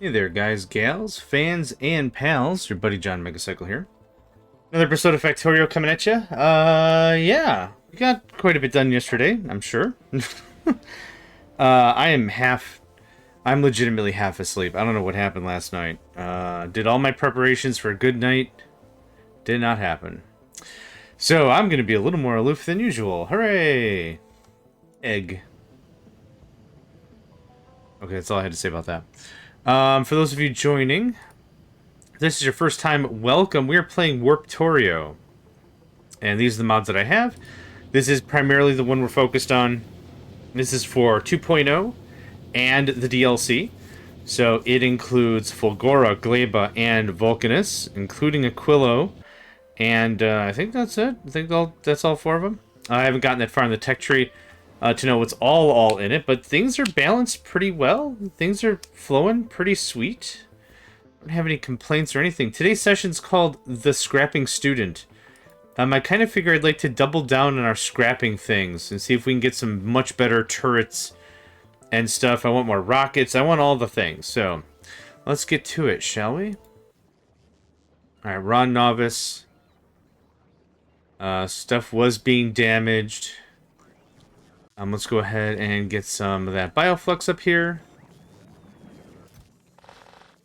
Hey there, guys, gals, fans, and pals. Your buddy JohnMegacycle here. Another episode of Factorio coming at you. Yeah. We got quite a bit done yesterday, I'm sure. I am I'm legitimately half asleep. I don't know what happened last night. Did all my preparations for a good night. Did not happen. So, I'm gonna be a little more aloof than usual. Hooray! Egg. Okay, that's all I had to say about that. For those of you joining, if this is your first time, welcome. We are playing Warptorio. And these are the mods that I have. This is primarily the one we're focused on. This is for 2.0 and the DLC. So it includes Fulgora, Gleba, and Vulcanus, including Aquilo. And I think that's it. I think that's all four of them. I haven't gotten that far in the tech tree to know what's all in it, but things are balanced pretty well. Things are flowing pretty sweet. I don't have any complaints or anything. Today's session's called The Scrapping Student. I kind of figure I'd like to double down on our scrapping things and see if we can get some much better turrets and stuff. I want more rockets. I want all the things. So, let's get to it, shall we? Alright, Ron Novice. Stuff was being damaged. Let's go ahead and get some of that Bioflux up here.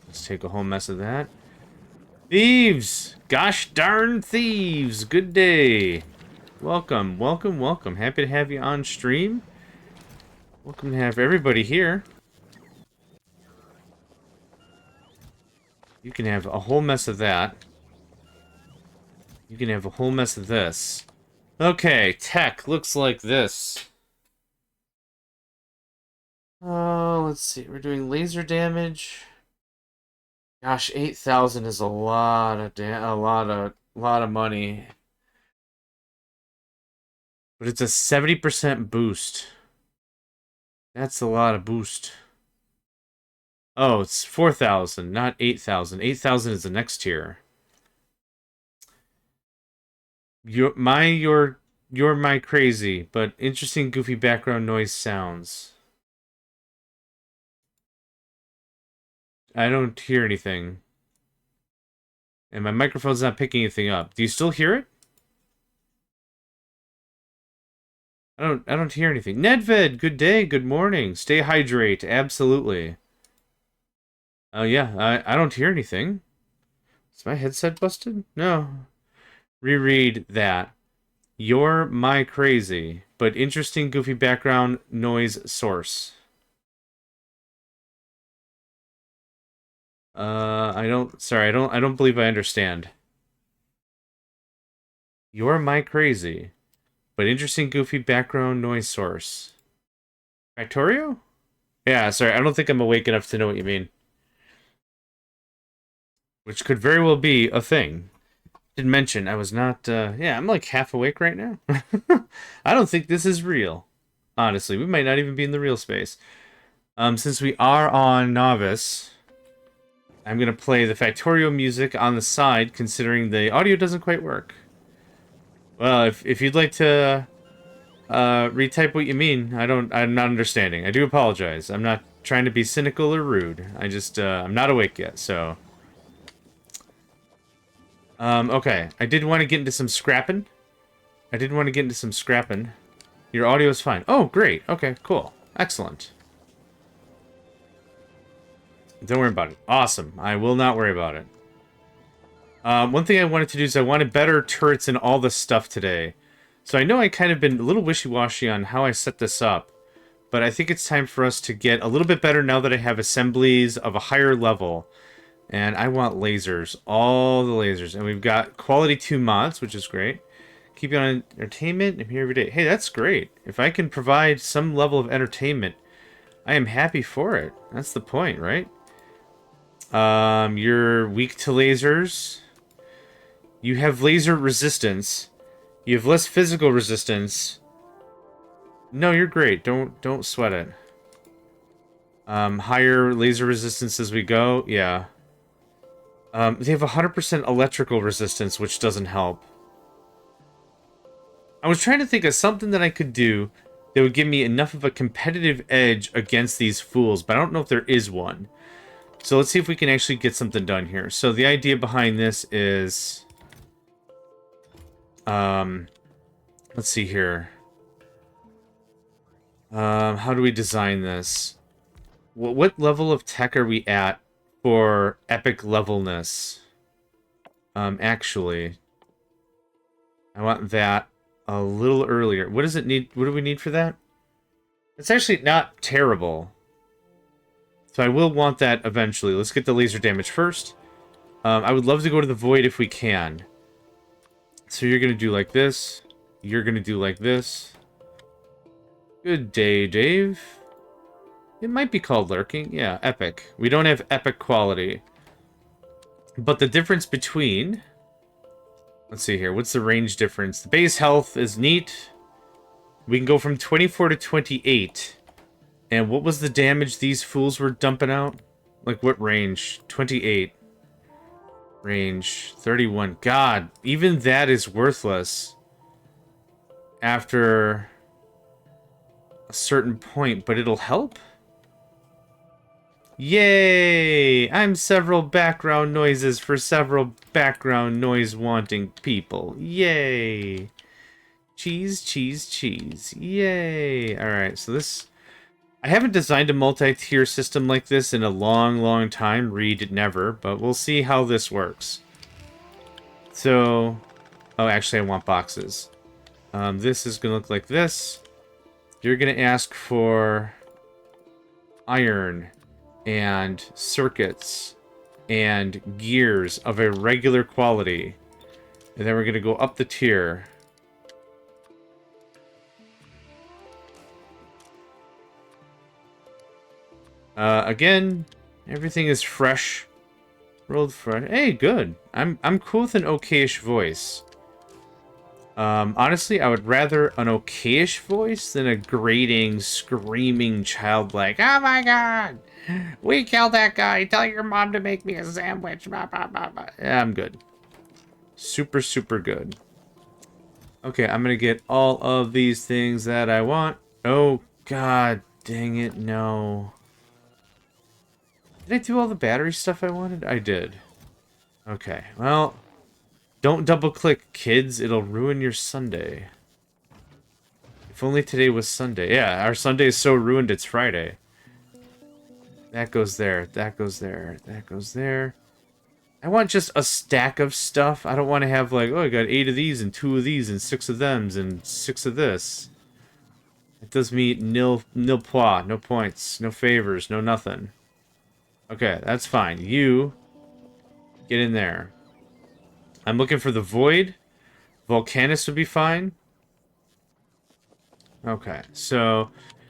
Let's take a whole mess of that. Thieves! Gosh darn thieves! Good day. Welcome, welcome, welcome. Happy to have you on stream. Welcome to have everybody here. You can have a whole mess of that. You can have a whole mess of this. Okay, tech looks like this. Oh, let's see. We're doing laser damage. Gosh, 8,000 is a lot of money. But it's a 70% boost. That's a lot of boost. Oh, it's 4,000, not 8,000. 8,000 is the next tier. You're my crazy, but interesting goofy background noise sounds. I don't hear anything. And my microphone's not picking anything up. Do you still hear it? I don't hear anything. Nedved, good day, good morning. Stay hydrate, absolutely. Oh yeah, I don't hear anything. Is my headset busted? No. Reread that. You're my crazy, but interesting goofy background noise source. I don't believe I understand. You're my crazy, but interesting goofy background noise source. Factorio? Yeah, sorry, I don't think I'm awake enough to know what you mean. Which could very well be a thing. Didn't mention I was not, yeah, I'm like half awake right now. I don't think this is real. Honestly, we might not even be in the real space. Since we are on Novice, I'm gonna play the Factorio music on the side, considering the audio doesn't quite work. Well, if you'd like to retype what you mean, I'm not understanding. I do apologize. I'm not trying to be cynical or rude. I'm not awake yet, so. Okay. I did want to get into some scrapping. Your audio is fine. Oh, great. Okay, cool. Excellent. Don't worry about it. Awesome. I will not worry about it. One thing I wanted to do is I wanted better turrets and all this stuff today. So I know I kind of been a little wishy-washy on how I set this up. But I think it's time for us to get a little bit better now that I have assemblies of a higher level. And I want lasers. All the lasers. And we've got quality 2 mods, which is great. Keep you on entertainment. I'm here every day. Hey, that's great. If I can provide some level of entertainment, I am happy for it. That's the point, right? You're weak to lasers. You have laser resistance. You have less physical resistance. No, you're great. Don't sweat it. Higher laser resistance as we go. Yeah. They have 100% electrical resistance, which doesn't help. I was trying to think of something that I could do that would give me enough of a competitive edge against these fools, but I don't know if there is one. So let's see if we can actually get something done here. So the idea behind this is... let's see here. How do we design this? What level of tech are we at for epic levelness? Actually, I want that a little earlier. What does it need? What do we need for that? It's actually not terrible. So I will want that eventually. Let's get the laser damage first. I would love to go to the void if we can. So you're going to do like this. You're going to do like this. Good day, Dave. It might be called lurking. Yeah, epic. We don't have epic quality. But the difference between... Let's see here. What's the range difference? The base health is neat. We can go from 24 to 28. And what was the damage these fools were dumping out? Like, what range? 28. Range. 31. God, even that is worthless. After a certain point, but it'll help? Yay! I'm several background noises for several background noise-wanting people. Yay! Cheese, cheese, cheese. Yay! Alright, so this... I haven't designed a multi-tier system like this in a long, long time. Read never, but we'll see how this works. So... Oh, actually, I want boxes. This is going to look like this. You're going to ask for iron and circuits and gears of a regular quality. And then we're going to go up the tier. Again, everything is fresh. Rolled fresh. Hey, good. I'm cool with an okayish voice. Honestly, I would rather an okayish voice than a grating, screaming, childlike, "Oh my god! We killed that guy! Tell your mom to make me a sandwich!" Bah, bah, bah, bah. Yeah, I'm good. Super, super good. Okay, I'm gonna get all of these things that I want. Oh, god dang it, no. Did I do all the battery stuff I wanted? I did. Okay, well... Don't double-click, kids. It'll ruin your Sunday. If only today was Sunday. Yeah, our Sunday is so ruined it's Friday. That goes there. That goes there. That goes there. I want just a stack of stuff. I don't want to have like, oh, I got 8 of these and 2 of these and 6 of thems and 6 of this. It does me nil pois. No points. No favors. No nothing. Okay, that's fine. You get in there. I'm looking for the void. Volcanus would be fine. Okay, so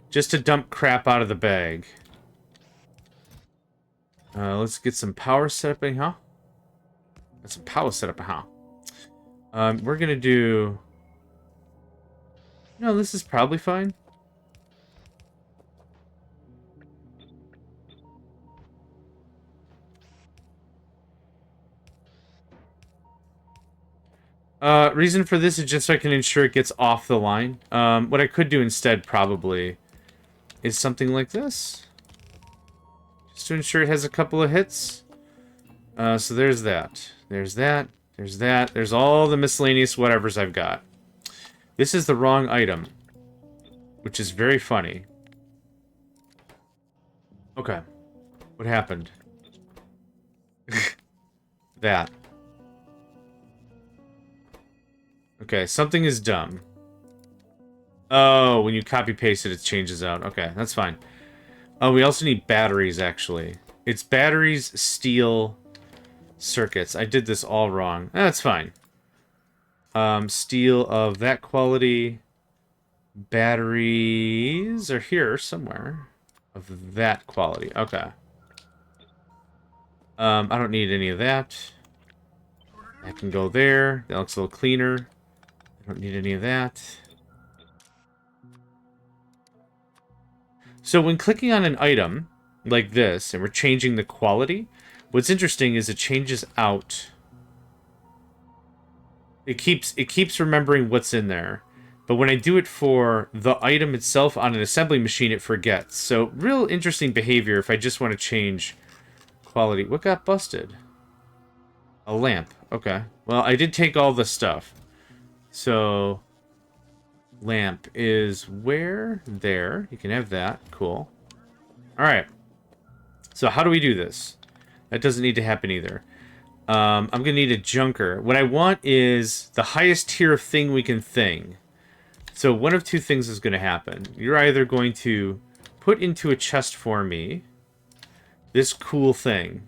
just to dump crap out of the bag. Let's get some power set up in, huh? Got some power set up, huh? We're gonna do... No, this is probably fine. Reason for this is just so I can ensure it gets off the line. What I could do instead, probably, is something like this. Just to ensure it has a couple of hits. So there's that. There's that. There's that. There's all the miscellaneous whatevers I've got. This is the wrong item. Which is very funny. Okay. What happened? That. Okay, something is dumb. Oh, when you copy-paste it, it changes out. Okay, that's fine. Oh, we also need batteries, actually. It's batteries, steel, circuits. I did this all wrong. That's fine. Steel of that quality. Batteries are here somewhere. Of that quality. Okay. I don't need any of that. That can go there. That looks a little cleaner. I don't need any of that. So when clicking on an item like this, and we're changing the quality, what's interesting is it changes out. It keeps remembering what's in there. But when I do it for the item itself on an assembly machine, it forgets. So real interesting behavior if I just want to change quality. What got busted? A lamp. Okay. Well, I did take all the stuff. So, lamp is where? There. You can have that. Cool. Alright. So, how do we do this? That doesn't need to happen either. I'm going to need a junker. What I want is the highest tier of thing we can thing. So, one of two things is going to happen. You're either going to put into a chest for me this cool thing.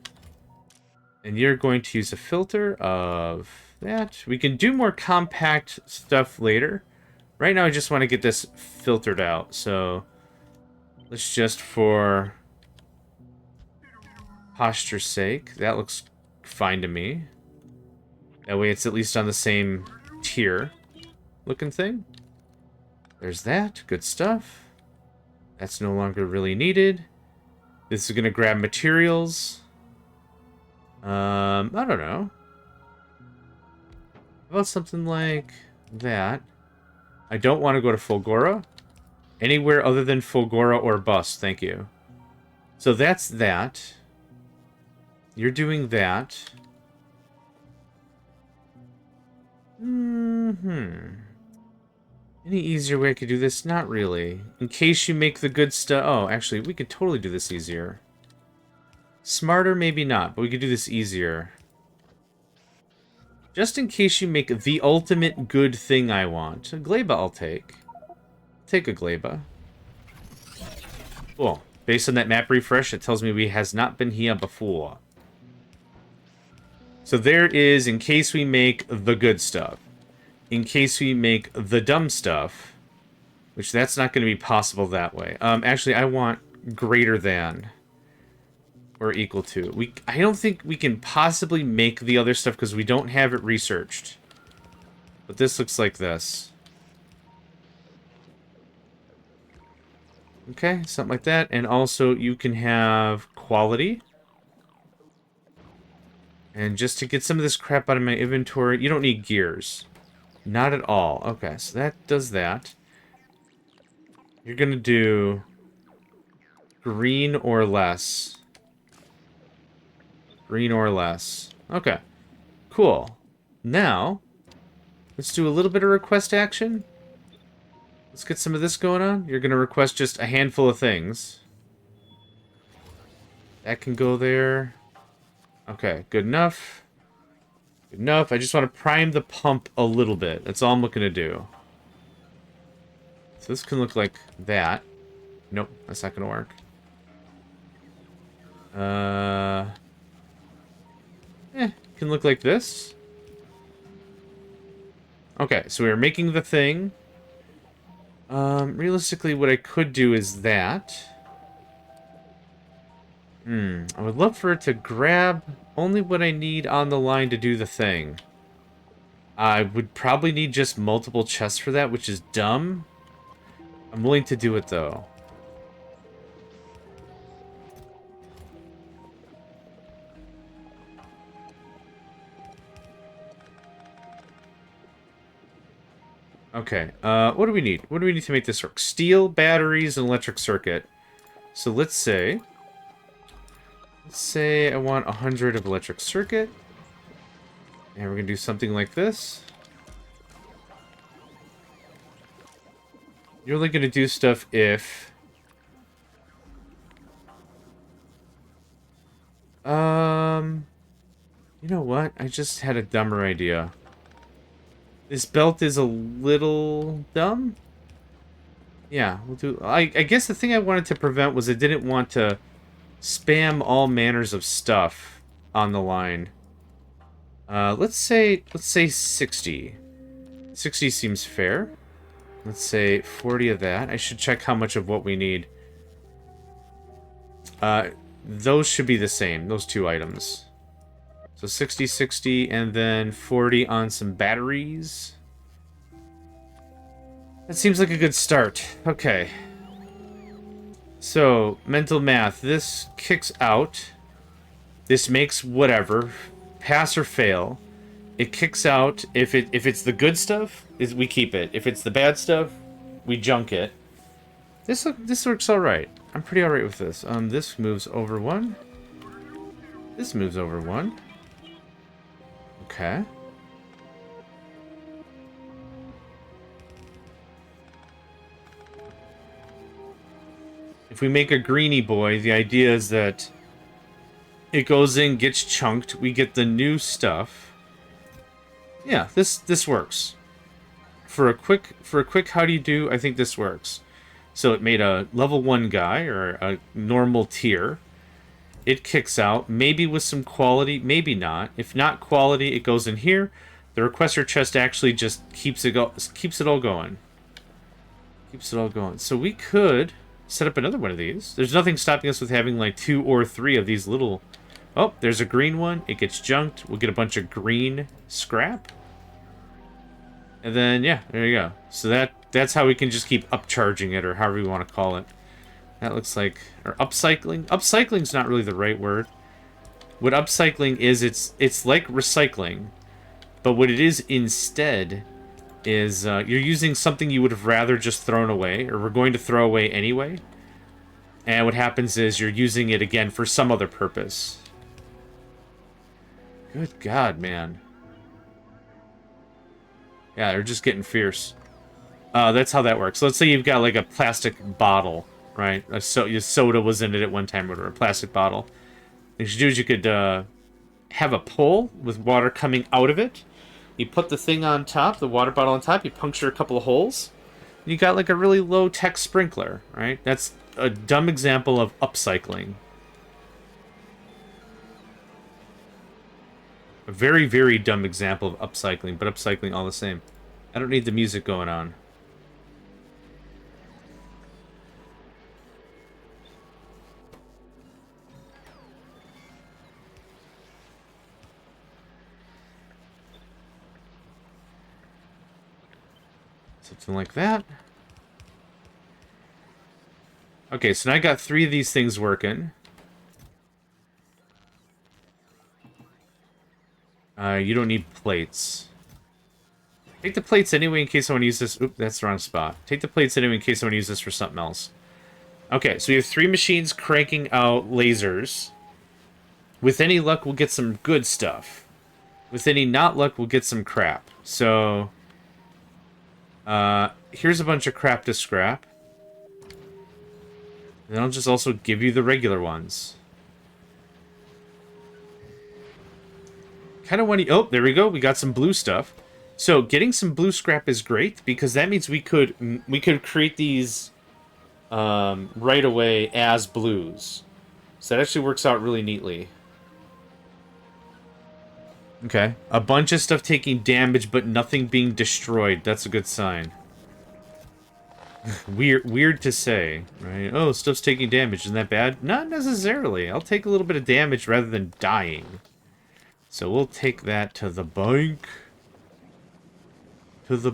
And you're going to use a filter of that. We can do more compact stuff later. Right now, I just want to get this filtered out. So, let's just, for posture's sake, that looks fine to me. That way, it's at least on the same tier looking thing. There's that. Good stuff. That's no longer really needed. This is going to grab materials. I don't know. How about something like that? I don't want to go to Fulgora. Anywhere other than Fulgora or bust, thank you. So that's that. You're doing that. Any easier way I could do this? Not really. In case you make the good stuff... Oh, actually, we could totally do this easier. Smarter, maybe not, but we could do this easier. Just in case you make the ultimate good thing I want. A Gleba I'll take. Take a Gleba. Cool. Based on that map refresh, it tells me we has not been here before. So there is, in case we make the good stuff. In case we make the dumb stuff. Which that's not going to be possible that way. Actually, I want greater than or equal to. I don't think we can possibly make the other stuff because we don't have it researched. But this looks like this. Okay, something like that. And also you can have quality. And just to get some of this crap out of my inventory, you don't need gears. Not at all. Okay, so that does that. You're going to do green or less. Green or less. Okay. Cool. Now, let's do a little bit of request action. Let's get some of this going on. You're going to request just a handful of things. That can go there. Okay, good enough. Good enough. I just want to prime the pump a little bit. That's all I'm looking to do. So this can look like that. Nope, that's not going to work. Can look like this. Okay, so we're making the thing. Realistically, what I could do is that. I would love for it to grab only what I need on the line to do the thing. I would probably need just multiple chests for that, which is dumb. I'm willing to do it, though. Okay, what do we need? What do we need to make this work? Steel, batteries, and electric circuit. So let's say I want 100 of electric circuit. And we're going to do something like this. You're only going to do stuff if... You know what? I just had a dumber idea. This belt is a little dumb. Yeah, we'll do... I guess the thing I wanted to prevent was I didn't want to spam all manners of stuff on the line. Let's say 60. 60 seems fair. Let's say 40 of that. I should check how much of what we need. Those should be the same, those two items. So 60, 60, and then 40 on some batteries. That seems like a good start. Okay. So, mental math. This kicks out. This makes whatever. Pass or fail. It kicks out. If it's the good stuff, we keep it. If it's the bad stuff, we junk it. This works alright. I'm pretty alright with this. This moves over one. This moves over one. Okay. If we make a greenie boy, the idea is that it goes in, gets chunked, we get the new stuff. Yeah, this works. For a quick how do you do, I think this works. So it made a level 1 guy, or a normal tier. It kicks out, maybe with some quality, maybe not. If not quality, it goes in here. The requester chest actually just keeps it all going. Keeps it all going. So we could set up another one of these. There's nothing stopping us with having like 2 or 3 of these little... Oh, there's a green one. It gets junked. We'll get a bunch of green scrap. And then, yeah, there you go. So that's how we can just keep upcharging it, or however you want to call it. That looks like... Or upcycling? Upcycling's not really the right word. What upcycling is, it's like recycling. But what it is instead is you're using something you would have rather just thrown away, or were going to throw away anyway. And what happens is you're using it again for some other purpose. Good God, man. Yeah, they're just getting fierce. That's how that works. Let's say you've got like a plastic bottle, right? Your soda was in it at one time, or a plastic bottle. What you should do is you could have a pole with water coming out of it. You put the thing on top, the water bottle on top, you puncture a couple of holes, and you got like a really low-tech sprinkler, right? That's a dumb example of upcycling. A very, very dumb example of upcycling, but upcycling all the same. I don't need the music going on. Something like that. Okay, so now I got 3 of these things working. You don't need plates. Take the plates anyway in case I want to use this. Oop, that's the wrong spot. Take the plates anyway in case I want to use this for something else. Okay, so we have 3 machines cranking out lasers. With any luck, we'll get some good stuff. With any not luck, we'll get some crap. So, here's a bunch of crap to scrap. And I'll just also give you the regular ones. Kind of want to... Oh, there we go. We got some blue stuff. So getting some blue scrap is great, because that means we could create these right away as blues. So that actually works out really neatly. Okay. A bunch of stuff taking damage, but nothing being destroyed. That's a good sign. Weird to say, right? Oh, stuff's taking damage. Isn't that bad? Not necessarily. I'll take a little bit of damage rather than dying. So we'll take that to the bank. To the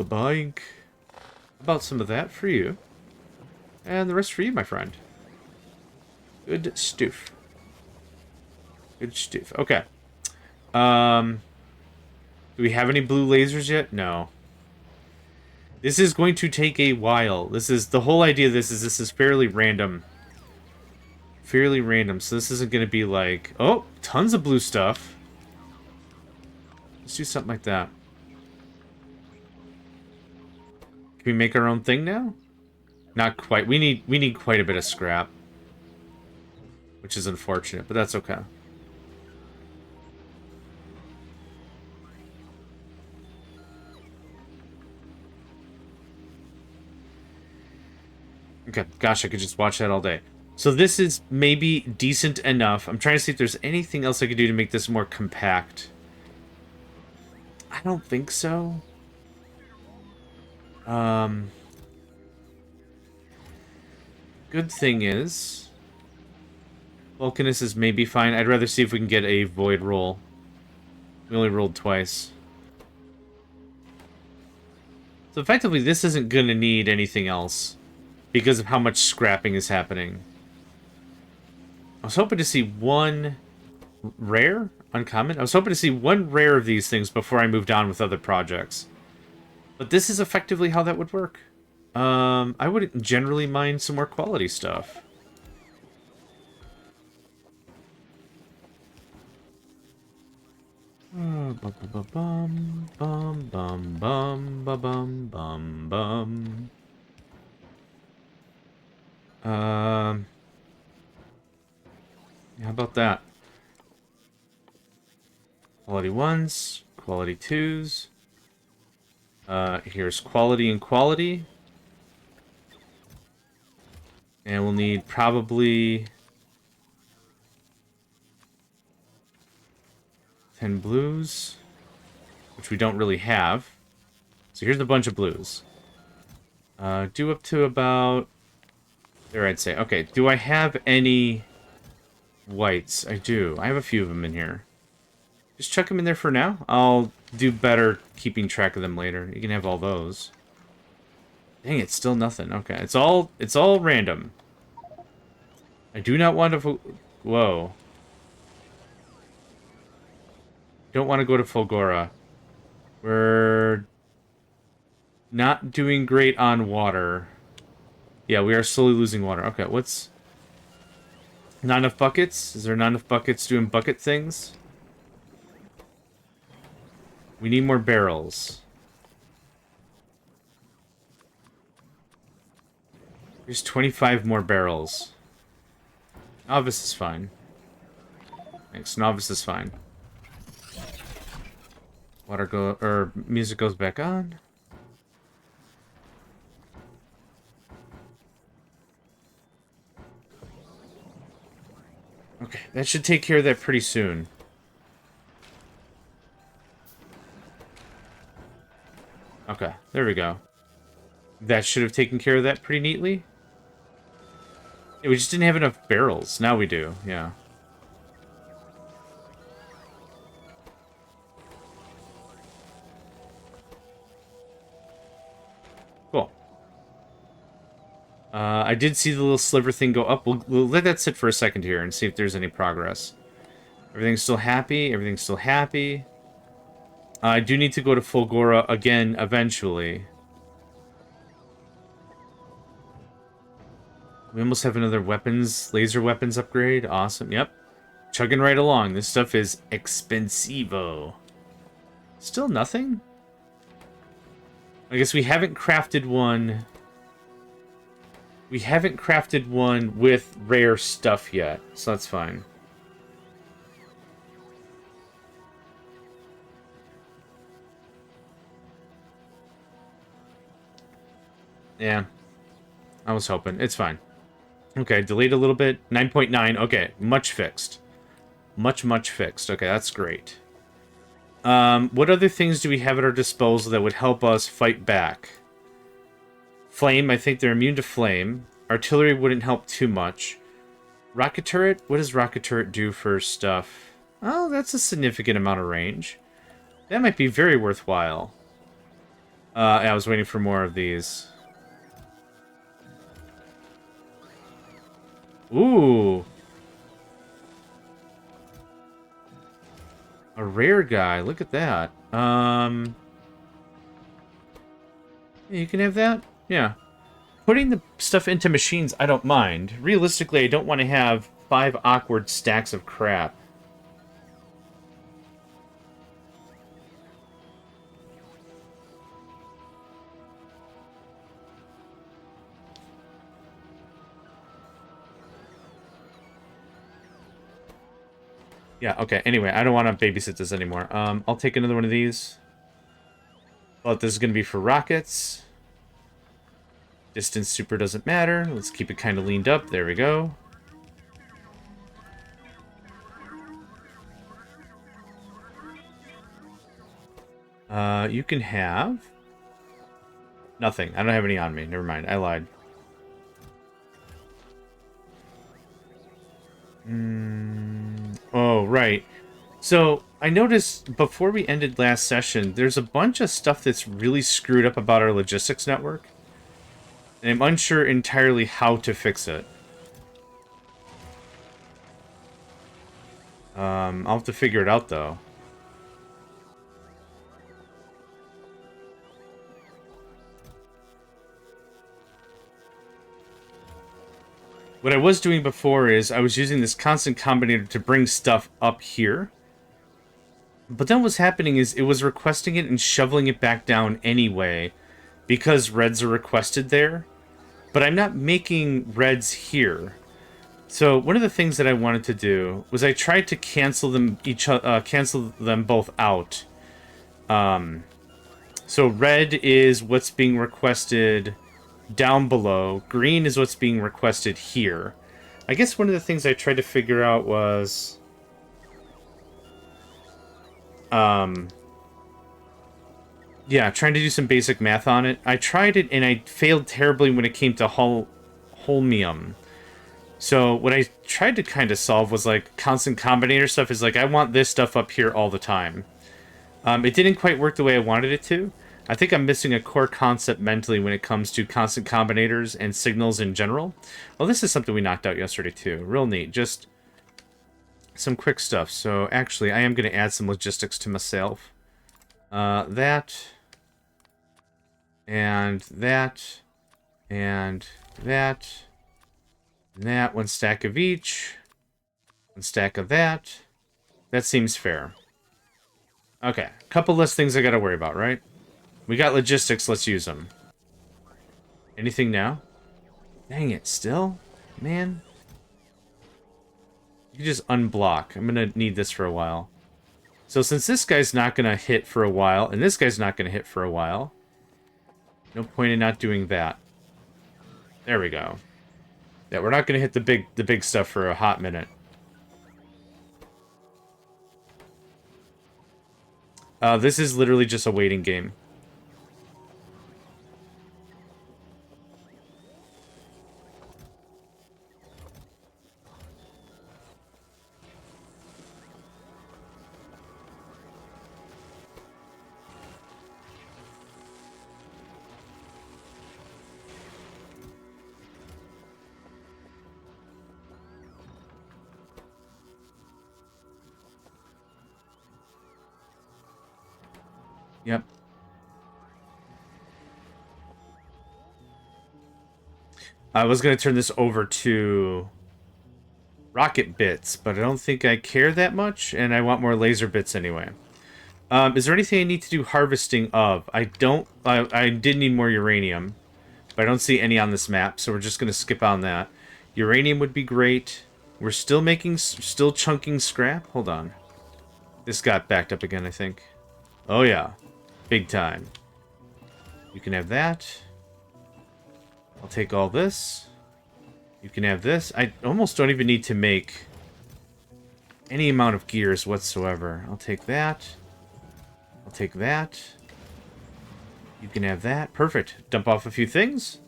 bank. About some of that for you. And the rest for you, my friend. Good stuff. Good stuff. Okay. Do we have any blue lasers yet? No. This is going to take a while. This is the whole idea of this is fairly random. Fairly random. So this isn't going to be like, oh, tons of blue stuff. Let's do something like that. Can we make our own thing now? Not quite. We need quite a bit of scrap. Which is unfortunate, but that's okay. Okay, gosh, I could just watch that all day. So this is maybe decent enough. I'm trying to see if there's anything else I could do to make this more compact. I don't think so. Good thing is, Vulcanus is maybe fine. I'd rather see if we can get a void roll. We only rolled twice. So effectively, this isn't going to need anything else because of how much scrapping is happening. I was hoping to see one rare, uncommon. I was hoping to see one rare of these things before I moved on with other projects. But this is effectively how that would work. I wouldn't generally mind some more quality stuff. bum bum bum bum bum bum bum. How about that? Quality ones, quality twos. Here's quality and quality. And we'll need probably 10 blues, which we don't really have. So here's a bunch of blues. Do up to about... There, I'd say. Okay, do I have any whites? I do. I have a few of them in here. Just chuck them in there for now. I'll do better keeping track of them later. You can have all those. Dang, it's still nothing. Okay, it's all random. I do not want to... Whoa. Don't want to go to Fulgora. We're not doing great on water. Yeah, we are slowly losing water. Okay, what's... Not enough buckets? Is there not enough buckets doing bucket things? We need more barrels. There's 25 more barrels. Novice is fine. Thanks, novice is fine. Music goes back on. Okay, that should take care of that pretty soon. Okay, there we go. That should have taken care of that pretty neatly. Yeah, we just didn't have enough barrels. Now we do, yeah. Cool. I did see the little sliver thing go up. We'll let that sit for a second here and see if there's any progress. Everything's still happy. Everything's still happy. I do need to go to Fulgora again eventually. We almost have another laser weapons upgrade. Awesome, yep. Chugging right along. This stuff is expensivo. Still nothing? I guess we haven't crafted one... We haven't crafted one with rare stuff yet, so that's fine. Yeah. I was hoping. It's fine. Okay, delete a little bit. 9.9. Okay, much fixed. Much fixed. Okay, that's great. What other things do we have at our disposal that would help us fight back? Flame, I think they're immune to flame. Artillery wouldn't help too much. Rocket turret? What does rocket turret do for stuff? Oh, that's a significant amount of range. That might be very worthwhile. I was waiting for more of these. Ooh. A rare guy. Look at that. You can have that? Yeah. Putting the stuff into machines, I don't mind. Realistically, I don't want to have 5 awkward stacks of crap. Yeah, okay. Anyway, I don't want to babysit this anymore. I'll take another one of these. But this is going to be for rockets. Distance super doesn't matter. Let's keep it kind of leaned up. There we go. You can have... Nothing. I don't have any on me. Never mind. I lied. Oh, right. So, I noticed before we ended last session, there's a bunch of stuff that's really screwed up about our logistics network. And I'm unsure entirely how to fix it. I'll have to figure it out, though. What I was doing before is I was using this constant combinator to bring stuff up here. But then what's happening is it was requesting it and shoveling it back down anyway because reds are requested there. But I'm not making reds here. So one of the things that I wanted to do was I tried to cancel them both out. So red is what's being requested down below. Green is what's being requested here. I guess one of the things I tried to figure out was... yeah, trying to do some basic math on it. I tried it, and I failed terribly when it came to holmium. So what I tried to kind of solve was, like, constant combinator stuff is, like, I want this stuff up here all the time. It didn't quite work the way I wanted it to. I think I'm missing a core concept mentally when it comes to constant combinators and signals in general. Well, this is something we knocked out yesterday, too. Real neat. Just some quick stuff. So, actually, I am going to add some logistics to myself. That... and that... and that... and that. One stack of each. One stack of that. That seems fair. Okay, a couple less things I gotta worry about, right? We got logistics, let's use them. Anything now? Dang it, still? Man. You can just unblock. I'm gonna need this for a while. So since this guy's not gonna hit for a while, and this guy's not gonna hit for a while, no point in not doing that. There we go. Yeah, we're not gonna hit the big stuff for a hot minute. This is literally just a waiting game. Yep. I was going to turn this over to rocket bits, but I don't think I care that much, and I want more laser bits anyway. Is there anything I need to do harvesting of? I did need more uranium, but I don't see any on this map, so we're just going to skip on that. Uranium would be great. We're still chunking scrap? Hold on. This got backed up again, I think. Oh, yeah. Big time. You can have that. I'll take all this. You can have this. I almost don't even need to make any amount of gears whatsoever. I'll take that. I'll take that. You can have that. Perfect. Dump off a few things.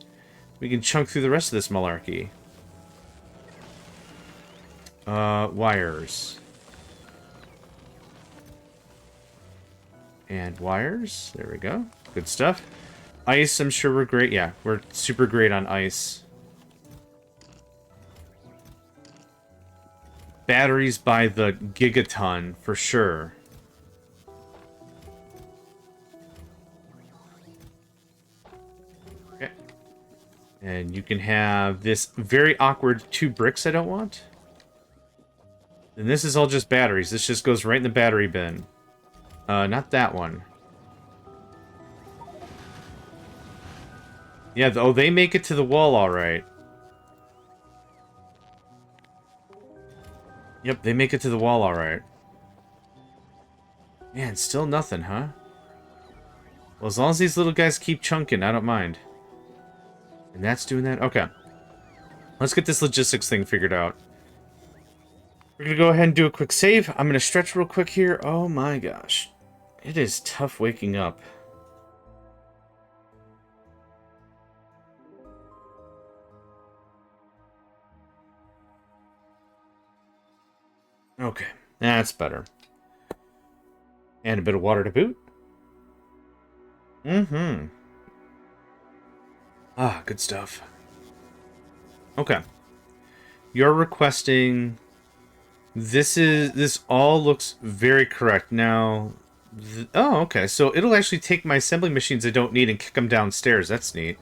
We can chunk through the rest of this malarkey. Wires. And wires. There we go. Good stuff. Ice, I'm sure we're great. Yeah, we're super great on ice. Batteries by the gigaton, for sure. Okay. And you can have this very awkward 2 bricks I don't want. And this is all just batteries. This just goes right in the battery bin. Not that one. Yeah, oh, they make it to the wall all right. Yep, they make it to the wall all right. Man, still nothing, huh? Well, as long as these little guys keep chunking, I don't mind. And that's doing that? Okay. Let's get this logistics thing figured out. We're gonna go ahead and do a quick save. I'm gonna stretch real quick here. Oh my gosh. It is tough waking up. Okay, that's better. And a bit of water to boot. Mm-hmm. Ah, good stuff. Okay. You're requesting... This all looks very correct. Now... oh, okay. So it'll actually take my assembly machines I don't need and kick them downstairs. That's neat.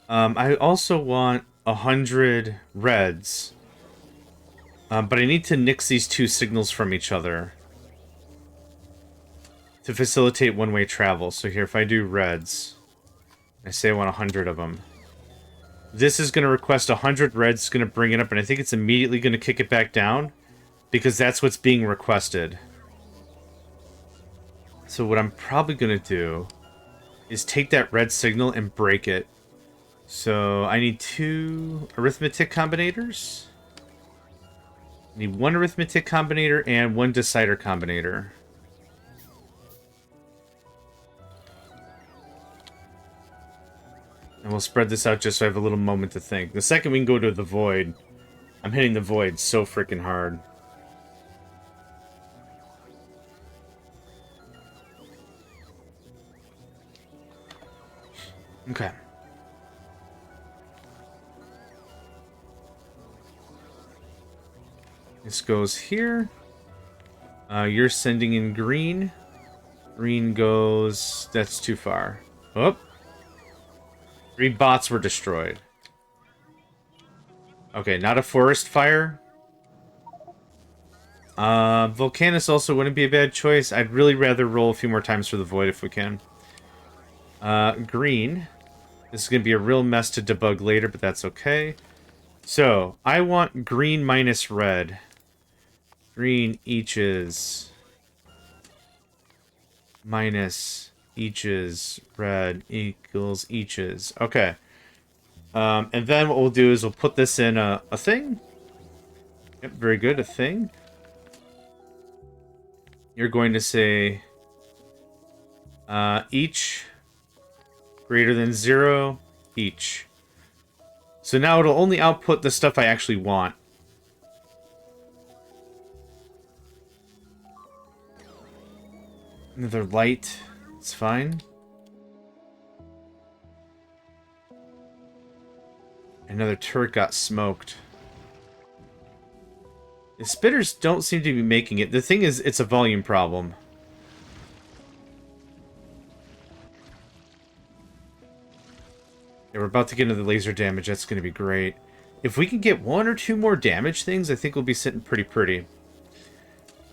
I also want 100 reds. But I need to nix these 2 signals from each other. to facilitate one-way travel. So here, if I do reds, I say I want 100 of them. This is going to request 100 reds, it's going to bring it up, and I think it's immediately going to kick it back down, because that's what's being requested. So what I'm probably going to do is take that red signal and break it. So I need 2 arithmetic combinators. I need 1 arithmetic combinator and 1 decider combinator. And we'll spread this out just so I have a little moment to think. The second we can go to the void, I'm hitting the void so freaking hard. Okay. This goes here. You're sending in green. Green goes... That's too far. Oh. 3 bots were destroyed. Okay, not a forest fire. Volcanus also wouldn't be a bad choice. I'd really rather roll a few more times for the void if we can. Green. This is going to be a real mess to debug later, but that's okay. So, I want green minus red. Green eaches minus eaches red equals eaches. Okay. And then what we'll do is we'll put this in a thing. Yep, very good, a thing. You're going to say each greater than 0 each. So now it'll only output the stuff I actually want. Another light. It's fine. Another turret got smoked. The spitters don't seem to be making it. The thing is, it's a volume problem. Yeah, we're about to get into the laser damage. That's going to be great. If we can get 1 or 2 more damage things, I think we'll be sitting pretty.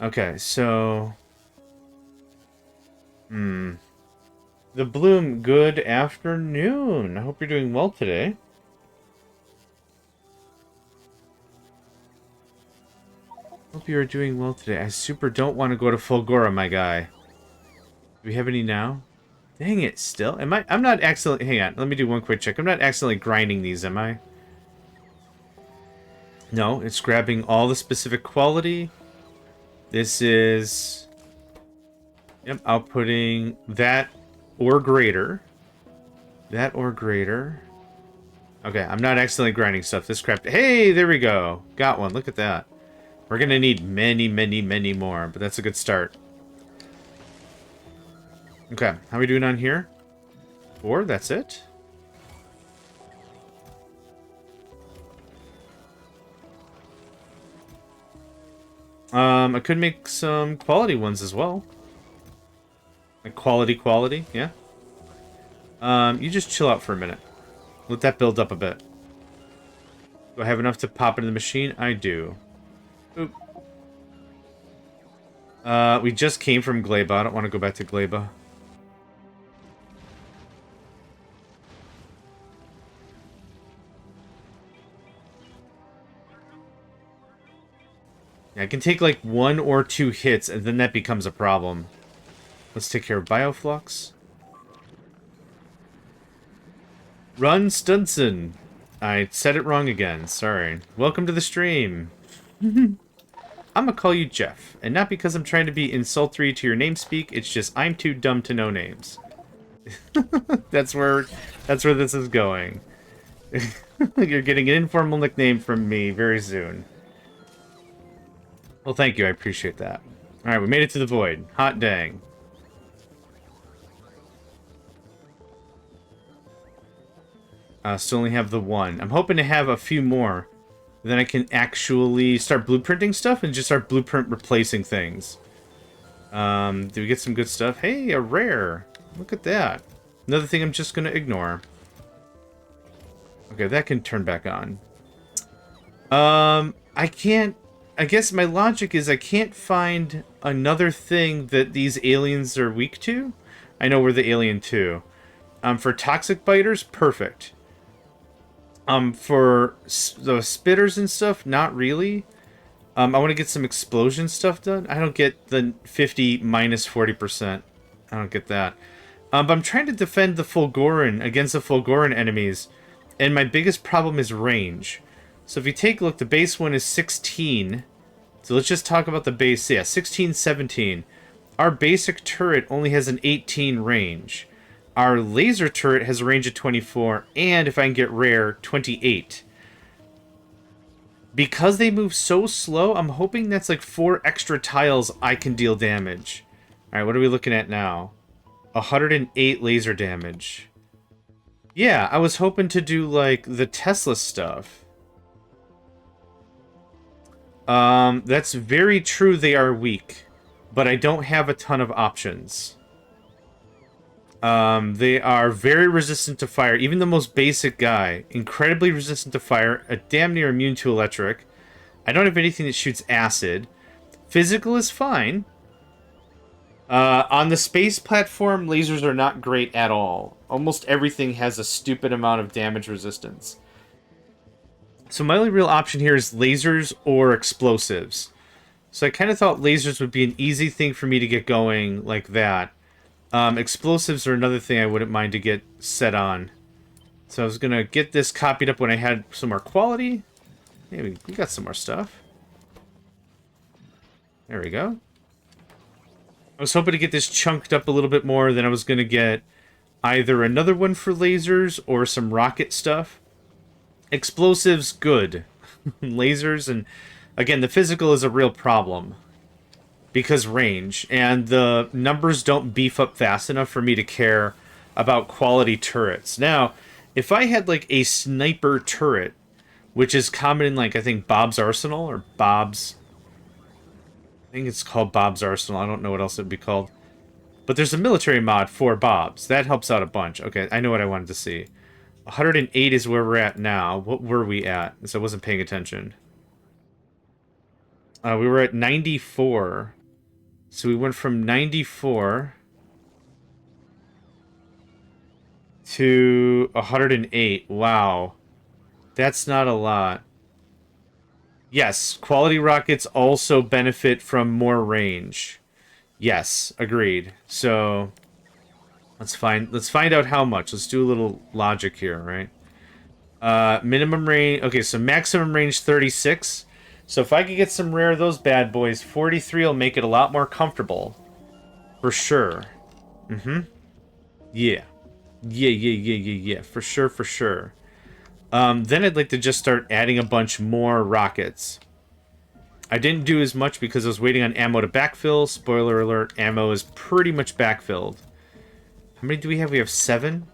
Okay, so... The Bloom, good afternoon. I hope you're doing well today. Hope you're doing well today. I super don't want to go to Fulgora, my guy. Do we have any now? Dang it, still? I'm not accidentally... Hang on, let me do one quick check. I'm not accidentally grinding these, am I? No, it's grabbing all the specific quality. This is... Yep, outputting that or greater. That or greater. Okay, I'm not accidentally grinding stuff. This crap... Hey, there we go. Got one. Look at that. We're going to need many more, but that's a good start. Okay, how are we doing on here? 4, that's it. I could make some quality ones as well. Like quality, yeah. You just chill out for a minute. Let that build up a bit. Do I have enough to pop into the machine? I do. Oop. We just came from Gleba. I don't want to go back to Gleba. Yeah, I can take like 1 or 2 hits, and then that becomes a problem. Let's take care of Bioflux. Run, Stunson! I said it wrong again. Sorry. Welcome to the stream. I'm gonna call you Jeff, and not because I'm trying to be insultory to your namespeak. It's just I'm too dumb to know names. That's where this is going. You're getting an informal nickname from me very soon. Well, thank you. I appreciate that. All right, we made it to the void. Hot dang. Still only have the 1. I'm hoping to have a few more. Then I can actually start blueprinting stuff and just start blueprint replacing things. Do we get some good stuff? Hey, a rare. Look at that. Another thing I'm just going to ignore. Okay, that can turn back on. I can't I guess my logic is I can't find another thing that these aliens are weak to. I know we're the alien too. For toxic biters, perfect. For the spitters and stuff, not really. I want to get some explosion stuff done. I don't get the 50 minus 40%. I don't get that. But I'm trying to defend the Fulgoran against the Fulgoran enemies, and my biggest problem is range. So if you take a look, the base one is 16. So let's just talk about the base. Yeah, 16, 17. Our basic turret only has an 18 range. Our laser turret has a range of 24, and if I can get rare, 28. Because they move so slow, I'm hoping that's like 4 extra tiles I can deal damage. Alright, what are we looking at now? 108 laser damage. Yeah, I was hoping to do like the Tesla stuff. That's very true, they are weak. But I don't have a ton of options. They are very resistant to fire. Even the most basic guy, incredibly resistant to fire, damn near immune to electric. I don't have anything that shoots acid. Physical is fine. On the space platform, lasers are not great at all. Almost everything has a stupid amount of damage resistance. So my only real option here is lasers or explosives. So I kind of thought lasers would be an easy thing for me to get going like that. Explosives are another thing I wouldn't mind to get set on. So I was going to get this copied up when I had some more quality. Yeah, we got some more stuff. There we go. I was hoping to get this chunked up a little bit more, then I was going to get either another one for lasers or some rocket stuff. Explosives, good. Lasers, and again, the physical is a real problem. Because range, and the numbers don't beef up fast enough for me to care about quality turrets. Now, if I had like a sniper turret, which is common in like, I think Bob's Arsenal, or Bob's... I think it's called Bob's Arsenal, I don't know what else it would be called. But there's a military mod for Bob's. That helps out a bunch. Okay, I know what I wanted to see. 108 is where we're at now. What were we at? So I wasn't paying attention. We were at 94. So we went from 94 to 108. Wow. That's not a lot. Yes, quality rockets also benefit from more range. Yes, agreed. So let's find out how much. Let's do a little logic here, right? Minimum range. Okay, so maximum range 36. So if I could get some rare of those bad boys, 43 will make it a lot more comfortable. For sure. Mm-hmm. Yeah. Yeah. For sure, for sure. Then I'd like to just start adding a bunch more rockets. I didn't do as much because I was waiting on ammo to backfill. Spoiler alert, ammo is pretty much backfilled. How many do we have? We have 7.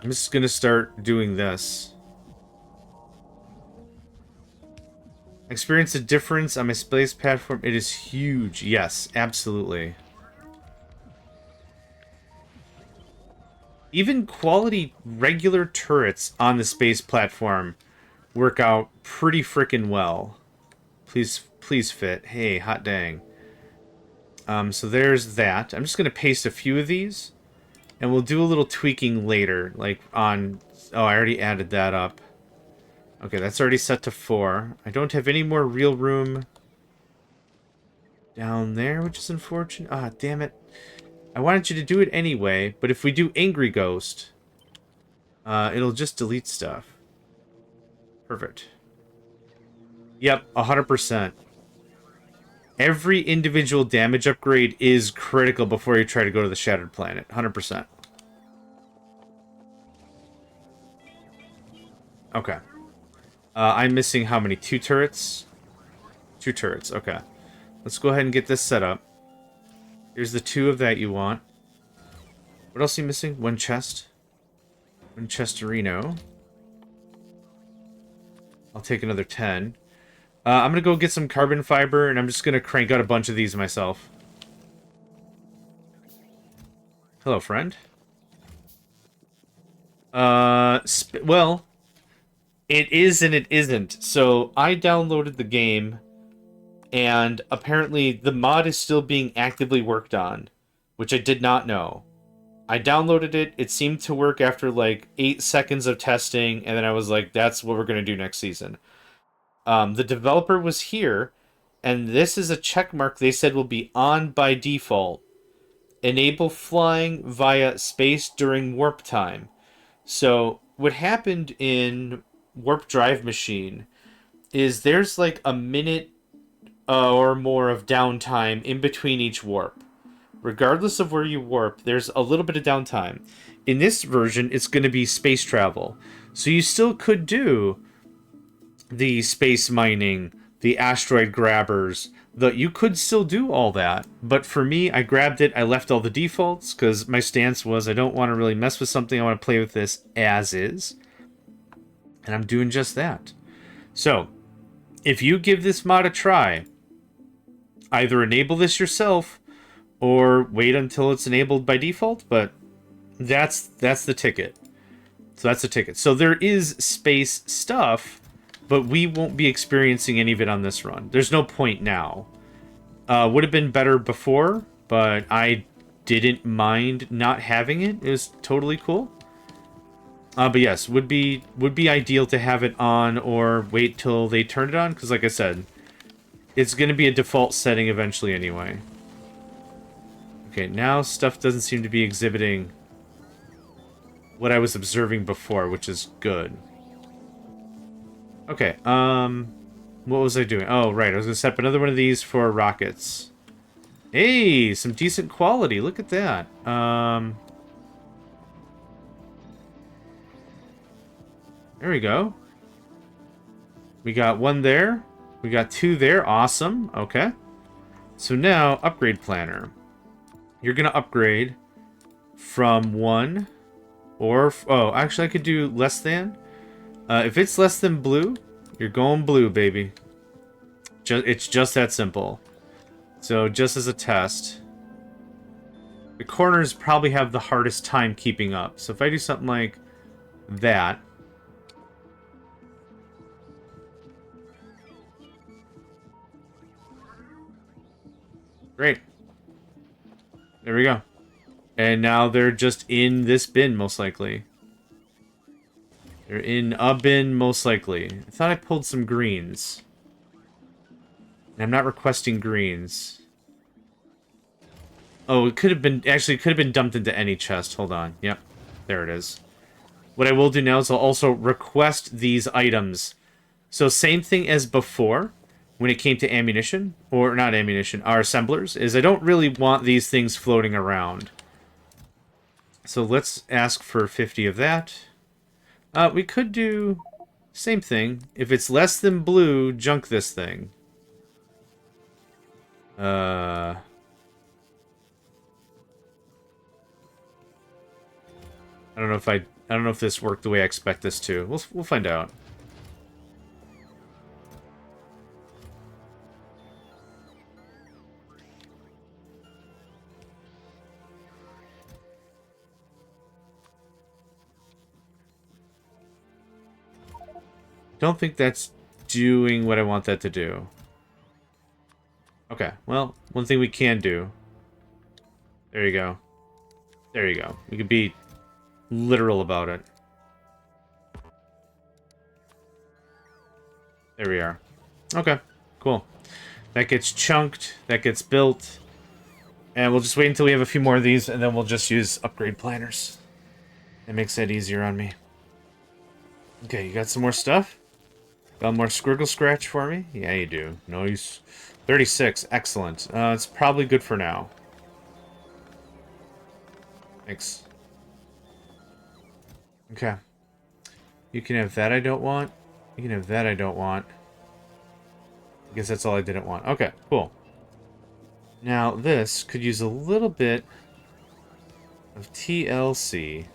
I'm just gonna start doing this. Experience a difference on my space platform. It is huge. Yes, absolutely. Even quality regular turrets on the space platform work out pretty freaking well. Please fit. Hey, hot dang. So there's that. I'm just going to paste a few of these. And we'll do a little tweaking later. Like on... Oh, I already added that up. Okay, that's already set to 4. I don't have any more real room down there, which is unfortunate. Ah, damn it. I wanted you to do it anyway, but if we do Angry Ghost, it'll just delete stuff. Perfect. Yep, 100%. Every individual damage upgrade is critical before you try to go to the Shattered Planet. 100%. Okay. I'm missing how many? 2 turrets? 2 turrets, okay. Let's go ahead and get this set up. Here's the 2 of that you want. What else are you missing? 1 chest. 1 chestarino. I'll take another 10. I'm gonna go get some carbon fiber, and I'm just gonna crank out a bunch of these myself. Hello, friend. Well, It is and it isn't. So I downloaded the game, and apparently the mod is still being actively worked on, which I did not know. I downloaded it. It seemed to work after like 8 seconds of testing, and then I was like, "That's what we're gonna do next season." The developer was here, and this is a check mark they said will be on by default. Enable flying via space during warp time. So what happened in Warp Drive Machine is there's like a minute or more of downtime in between each warp. Regardless of where you warp, there's a little bit of downtime. In this version, it's going to be space travel. So you still could do the space mining, the asteroid grabbers, you could still do all that. But for me, I grabbed it, I left all the defaults, because my stance was I don't want to really mess with something, I want to play with this as is. And I'm doing just that. So, if you give this mod a try, either enable this yourself or wait until it's enabled by default, but that's the ticket. So that's the ticket. So there is space stuff, but we won't be experiencing any of it on this run. There's no point now. Would have been better before, but I didn't mind not having it. It was totally cool. But yes, would be ideal to have it on or wait till they turn it on, because like I said, it's going to be a default setting eventually anyway. Okay, now stuff doesn't seem to be exhibiting what I was observing before, which is good. Okay, what was I doing? Oh, right, I was going to set up another one of these for rockets. Hey, some decent quality, look at that. There we go. We got one there. We got two there, awesome, okay. So now, upgrade planner. You're going to upgrade from 1 or... Oh, actually, I could do less than. If it's less than blue, you're going blue, baby. It's just that simple. So, just as a test. The corners probably have the hardest time keeping up. So, if I do something like that... Great. There we go. And now they're just in this bin, most likely. They're in a bin, most likely. I thought I pulled some greens. And I'm not requesting greens. Oh, it could have been... Actually, it could have been dumped into any chest. Hold on. Yep. There it is. What I will do now is I'll also request these items. So same thing as before, when it came to ammunition. Or not ammunition, our assemblers. Is I don't really want these things floating around. So let's ask for 50 of that. We could do same thing. If it's less than blue, junk this thing. I don't know if this worked the way I expect this to. We'll find out. Don't think that's doing what I want that to do. Okay, well, one thing we can do. There you go. There you go. We can be literal about it. There we are. Okay, cool. That gets chunked, that gets built. And we'll just wait until we have a few more of these, and then we'll just use upgrade planners. It makes that easier on me. Okay, you got some more stuff? Got more squiggle scratch for me? Yeah, you do. Nice. 36. Excellent. It's probably good for now. Thanks. Okay. You can have that I don't want. You can have that I don't want. I guess that's all I didn't want. Okay, cool. Now, this could use a little bit of TLC.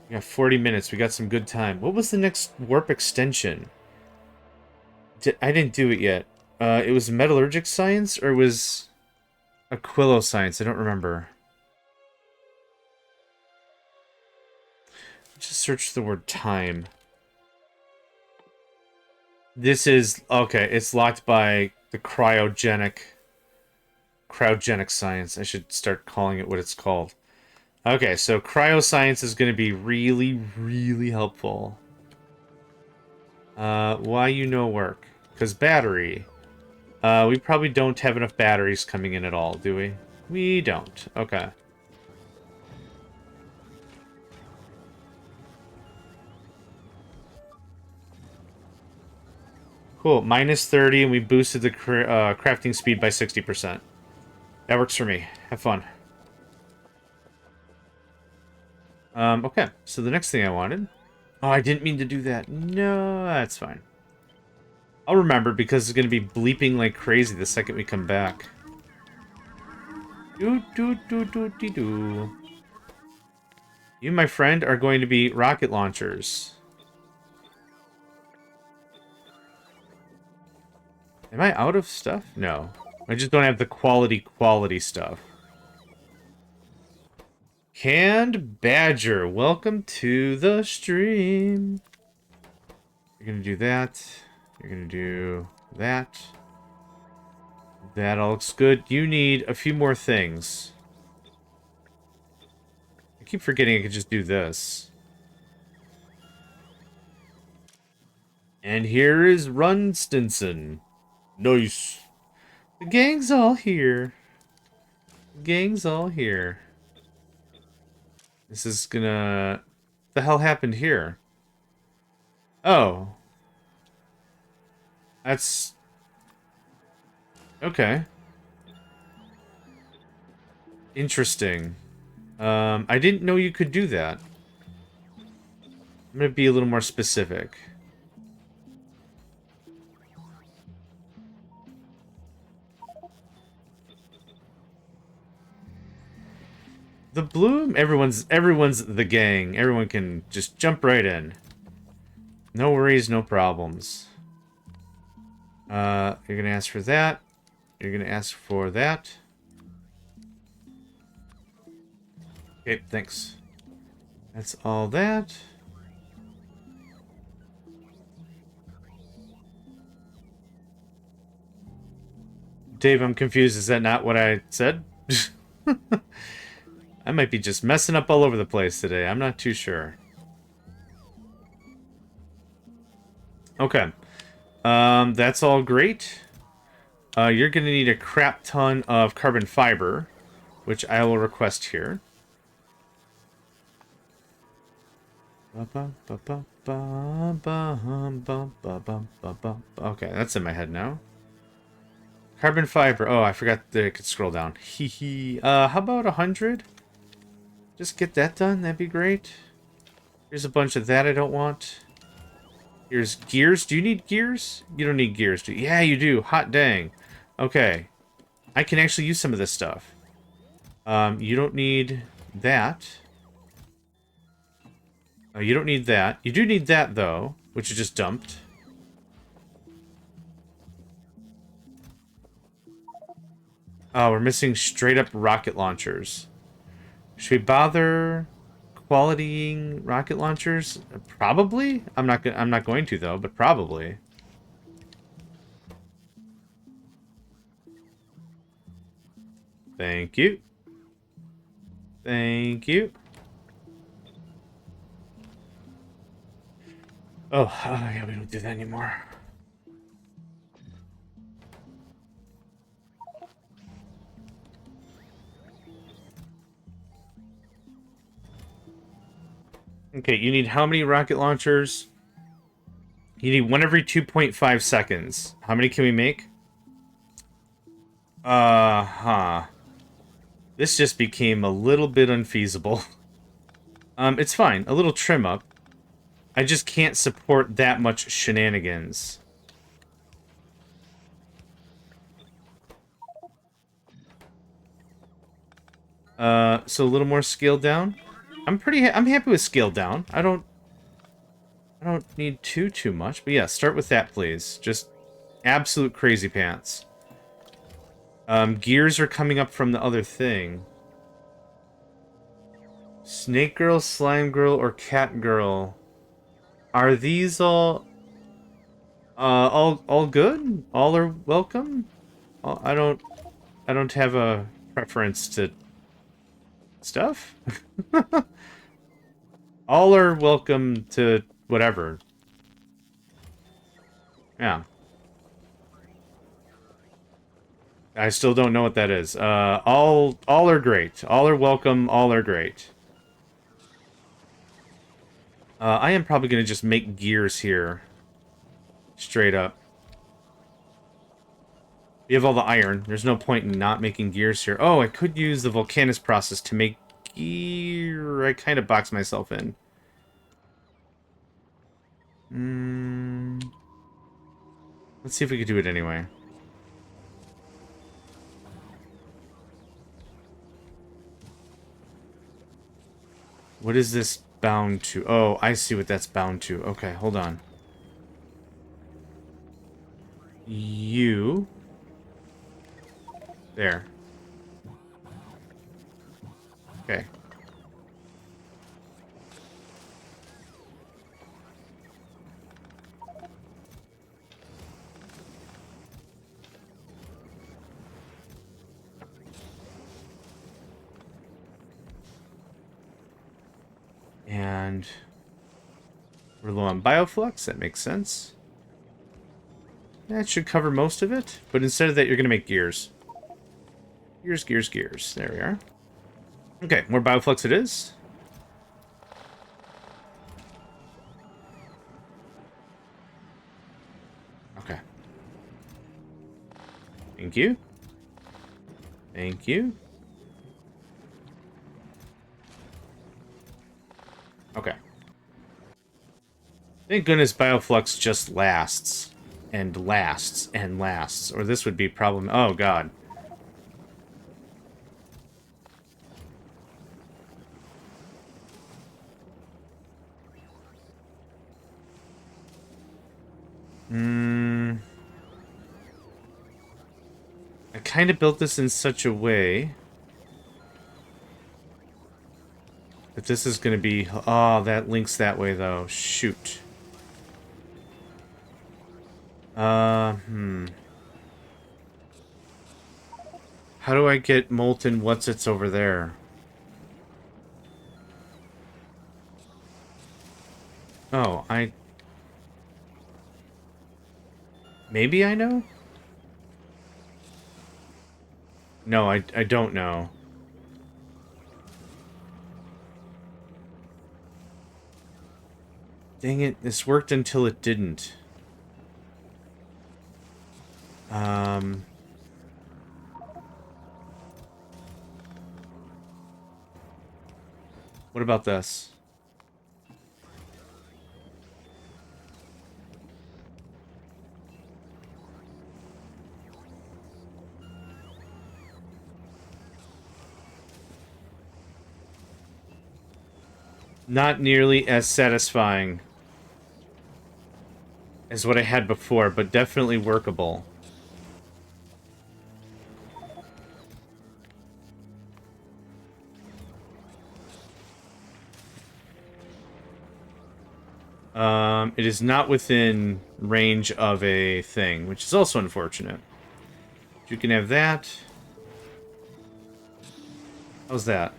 We got 40 minutes. We got some good time. What was the next warp extension? I didn't do it yet. It was metallurgic science, or was... Aquilo science. I don't remember. Just search the word time. This is... Okay, it's locked by the cryogenic science. I should start calling it what it's called. Okay, so cryoscience is going to be really, really helpful. Why you no work? Because battery. We probably don't have enough batteries coming in at all, do we? We don't. Okay. Cool. Minus 30, and we boosted the crafting speed by 60%. That works for me. Have fun. Okay. So the next thing I wanted... Oh, I didn't mean to do that. No, that's fine. I'll remember because it's going to be bleeping like crazy the second we come back. Do. You, my friend, are going to be rocket launchers. Am I out of stuff? No. I just don't have the quality stuff. Canned Badger, welcome to the stream. You're gonna do that. You're gonna do that. That all looks good. You need a few more things. I keep forgetting I could just do this. And here is Run Stinson. Nice. The gang's all here. The gang's all here. This is gonna... What the hell happened here? Oh. That's... Okay. Interesting. I didn't know you could do that. I'm gonna be a little more specific. The bloom? Everyone's the gang. Everyone can just jump right in. No worries, no problems. You're gonna ask for that. You're gonna ask for that. Okay, thanks. That's all that. Dave, I'm confused. Is that not what I said? I might be just messing up all over the place today. I'm not too sure. Okay. That's all great. You're going to need a crap ton of carbon fiber, which I will request here. Okay, that's in my head now. Carbon fiber. Oh, I forgot that I could scroll down. Hee. How about 100? Just get that done. That'd be great. Here's a bunch of that I don't want. Here's gears. Do you need gears? You don't need gears, do you? Yeah, you do. Hot dang. Okay. I can actually use some of this stuff. You don't need that. You don't need that. You do need that, though, which you just dumped. Oh, we're missing straight-up rocket launchers. Should we bother qualitying rocket launchers? Probably. I'm not going to though, but probably. Thank you. Thank you. Oh, yeah, we don't do that anymore. Okay, you need how many rocket launchers? You need one every 2.5 seconds. How many can we make? This just became a little bit unfeasible. It's fine. A little trim up. I just can't support that much shenanigans. So a little more scaled down. I'm happy with scaled down. I don't need too much, but yeah, start with that, please. Just absolute crazy pants. Gears are coming up from the other thing. Snake Girl, Slime Girl, or Cat Girl? Are these all good? All are welcome? I don't have a preference to stuff. All are welcome to whatever. Yeah. I still don't know what that is. All are great. All are welcome. All are great. I am probably going to just make gears here. Straight up. We have all the iron. There's no point in not making gears here. Oh, I could use the volcanist process to make gear. I kind of boxed myself in. Let's see if we could do it anyway. What is this bound to? Oh, I see what that's bound to. Okay, hold on. You. There. Okay. And we're low on bioflux. That makes sense. That should cover most of it. But instead of that, you're going to make gears. Gears, gears, gears. There we are. Okay, more bioflux it is. Okay. Thank you. Thank you. Okay. Thank goodness bioflux just lasts. And lasts and lasts. Or this would be problem. Oh, God. I kind of built this in such a way that this is going to be... Oh, that links that way, though. Shoot. How do I get molten what's-its over there? Oh, maybe I know? No, I don't know. Dang it, this worked until it didn't. What about this? Not nearly as satisfying as what I had before, but definitely workable. It is not within range of a thing, which is also unfortunate. You can have that. How's that?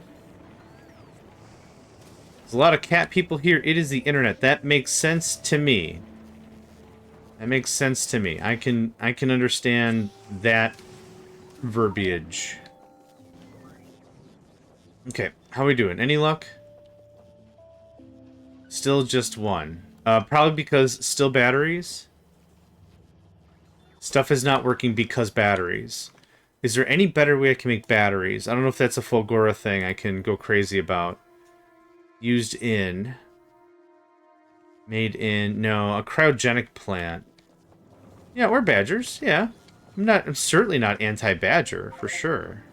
There's a lot of cat people here. It is the internet. That makes sense to me. That makes sense to me. I can understand that verbiage. Okay, how are we doing? Any luck? Still just one. Probably because still batteries. Stuff is not working because batteries. Is there any better way I can make batteries? I don't know if that's a Fulgora thing I can go crazy about. Used in. Made in. No, a cryogenic plant. Yeah, or badgers. Yeah. I'm certainly not anti-badger, for sure.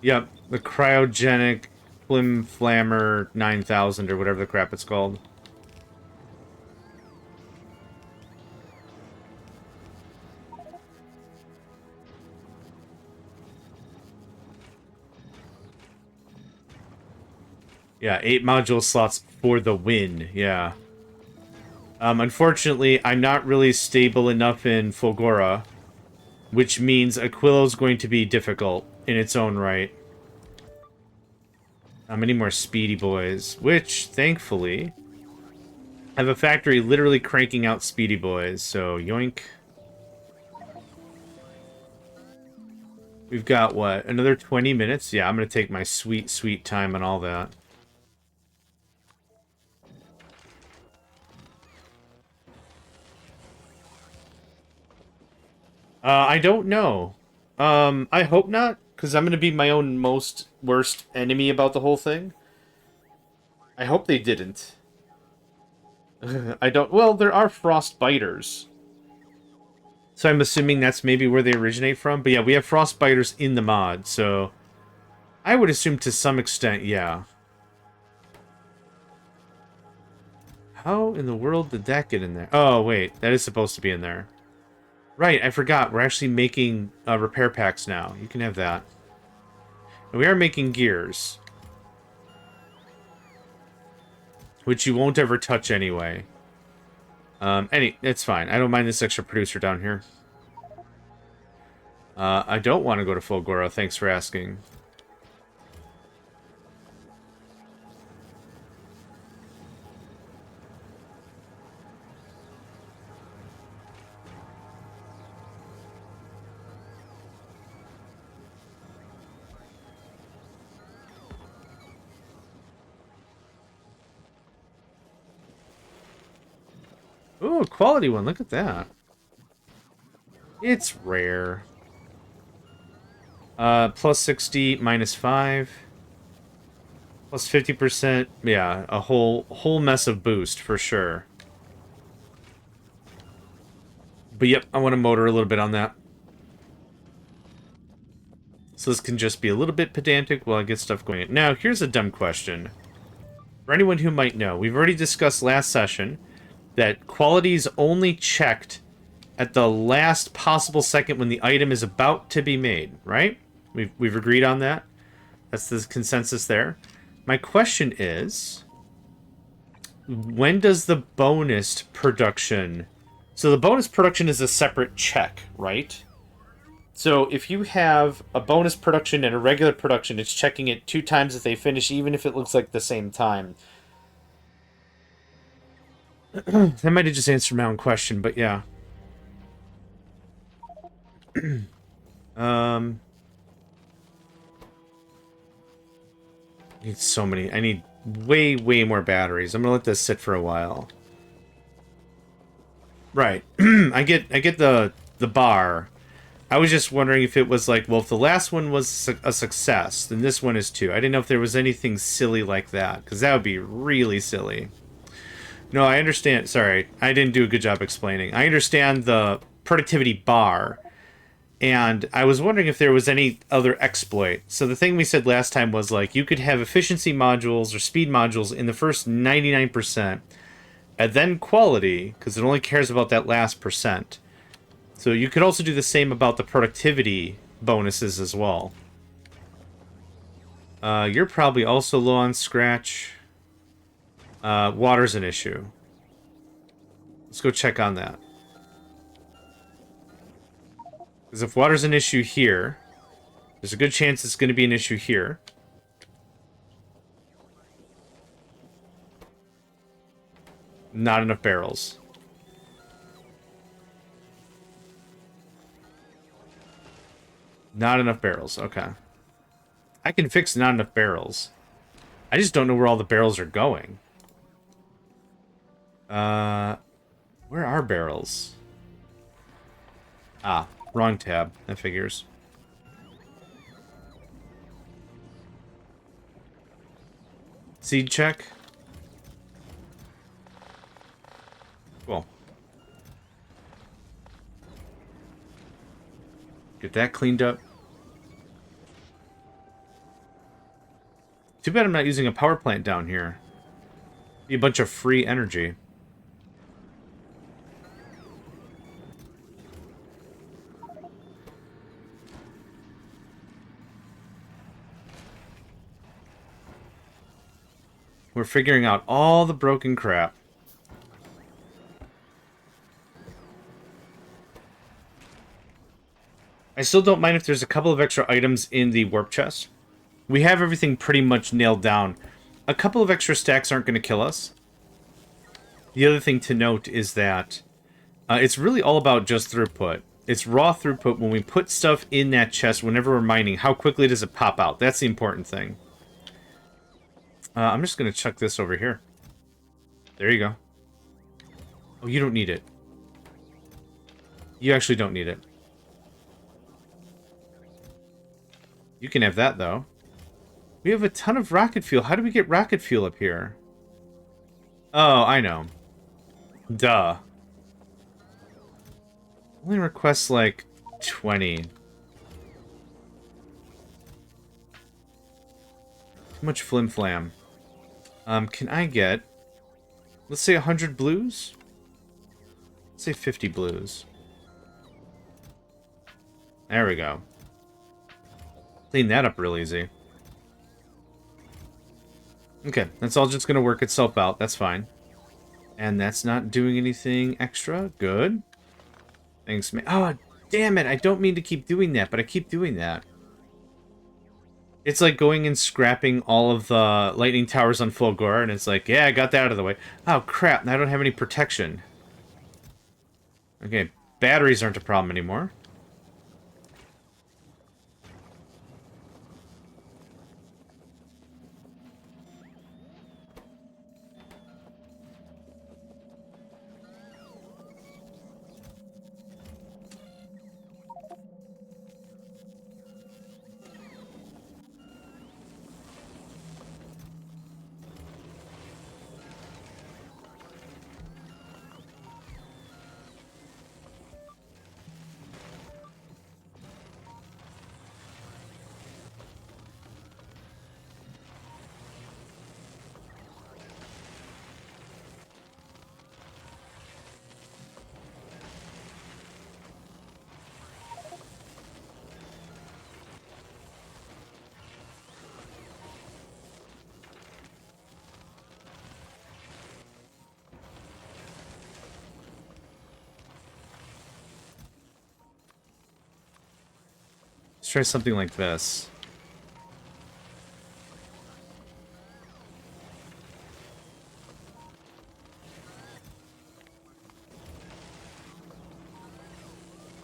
Yep, the cryogenic flim flammer 9000 or whatever the crap it's called. Yeah, 8 module slots for the win. Yeah. Unfortunately, I'm not really stable enough in Fulgora, which means Aquillo's going to be difficult in its own right. Many more speedy boys, which, thankfully, have a factory literally cranking out speedy boys, so yoink. We've got, what, another 20 minutes? Yeah, I'm going to take my sweet, sweet time on all that. I don't know. I hope not, because I'm going to be my own most worst enemy about the whole thing. I hope they didn't. I don't... Well, there are frost biters. So I'm assuming that's maybe where they originate from. But yeah, we have frost biters in the mod, so... I would assume to some extent, yeah. How in the world did that get in there? Oh, wait. That is supposed to be in there. Right, I forgot. We're actually making repair packs now. You can have that. And we are making gears. Which you won't ever touch anyway. It's fine. I don't mind this extra producer down here. I don't want to go to Fulgora. Thanks for asking. Ooh, a quality one. Look at that. It's rare. Plus 60, minus 5. Plus 50%. Yeah, a whole mess of boost for sure. But yep, I want to motor a little bit on that. So this can just be a little bit pedantic while I get stuff going. Now, here's a dumb question. For anyone who might know, we've already discussed last session that quality is only checked at the last possible second when the item is about to be made, right? We've agreed on that. That's the consensus there. My question is, when does the bonus production... So the bonus production is a separate check, right? So if you have a bonus production and a regular production, it's checking it 2 times if they finish, even if it looks like the same time. That might have just answered my own question, but yeah. um... I need so many. I need way, way more batteries. I'm gonna let this sit for a while. Right. I get the bar. I was just wondering if it was like, well, if the last one was a success, then this one is too. I didn't know if there was anything silly like that, because that would be really silly. No, I understand. Sorry, I didn't do a good job explaining. I understand the productivity bar, and I was wondering if there was any other exploit. So the thing we said last time was, like, you could have efficiency modules or speed modules in the first 99%, and then quality, because it only cares about that last percent. So you could also do the same about the productivity bonuses as well. You're probably also low on scratch. Water's an issue. Let's go check on that. Because if water's an issue here, there's a good chance it's going to be an issue here. Not enough barrels. Not enough barrels. Okay. I can fix not enough barrels. I just don't know where all the barrels are going. Where are barrels? Ah, wrong tab. That figures. Seed check. Cool. Get that cleaned up. Too bad I'm not using a power plant down here. Be a bunch of free energy. We're figuring out all the broken crap. I still don't mind if there's a couple of extra items in the warp chest. We have everything pretty much nailed down. A couple of extra stacks aren't going to kill us. The other thing to note is that it's really all about just throughput. It's raw throughput when we put stuff in that chest whenever we're mining. How quickly does it pop out? That's the important thing. I'm just going to chuck this over here. There you go. Oh, you don't need it. You actually don't need it. You can have that, though. We have a ton of rocket fuel. How do we get rocket fuel up here? Oh, I know. Duh. Only requests like 20. Too much flim-flam. Can I get... Let's say 100 blues? Let's say 50 blues. There we go. Clean that up real easy. Okay, that's all just going to work itself out. That's fine. And that's not doing anything extra. Good. Thanks, man. Oh, damn it. I don't mean to keep doing that, but I keep doing that. It's like going and scrapping all of the lightning towers on Fulgor, and it's like, yeah, I got that out of the way. Oh, crap. Now I don't have any protection. Okay, batteries aren't a problem anymore. Let's try something like this.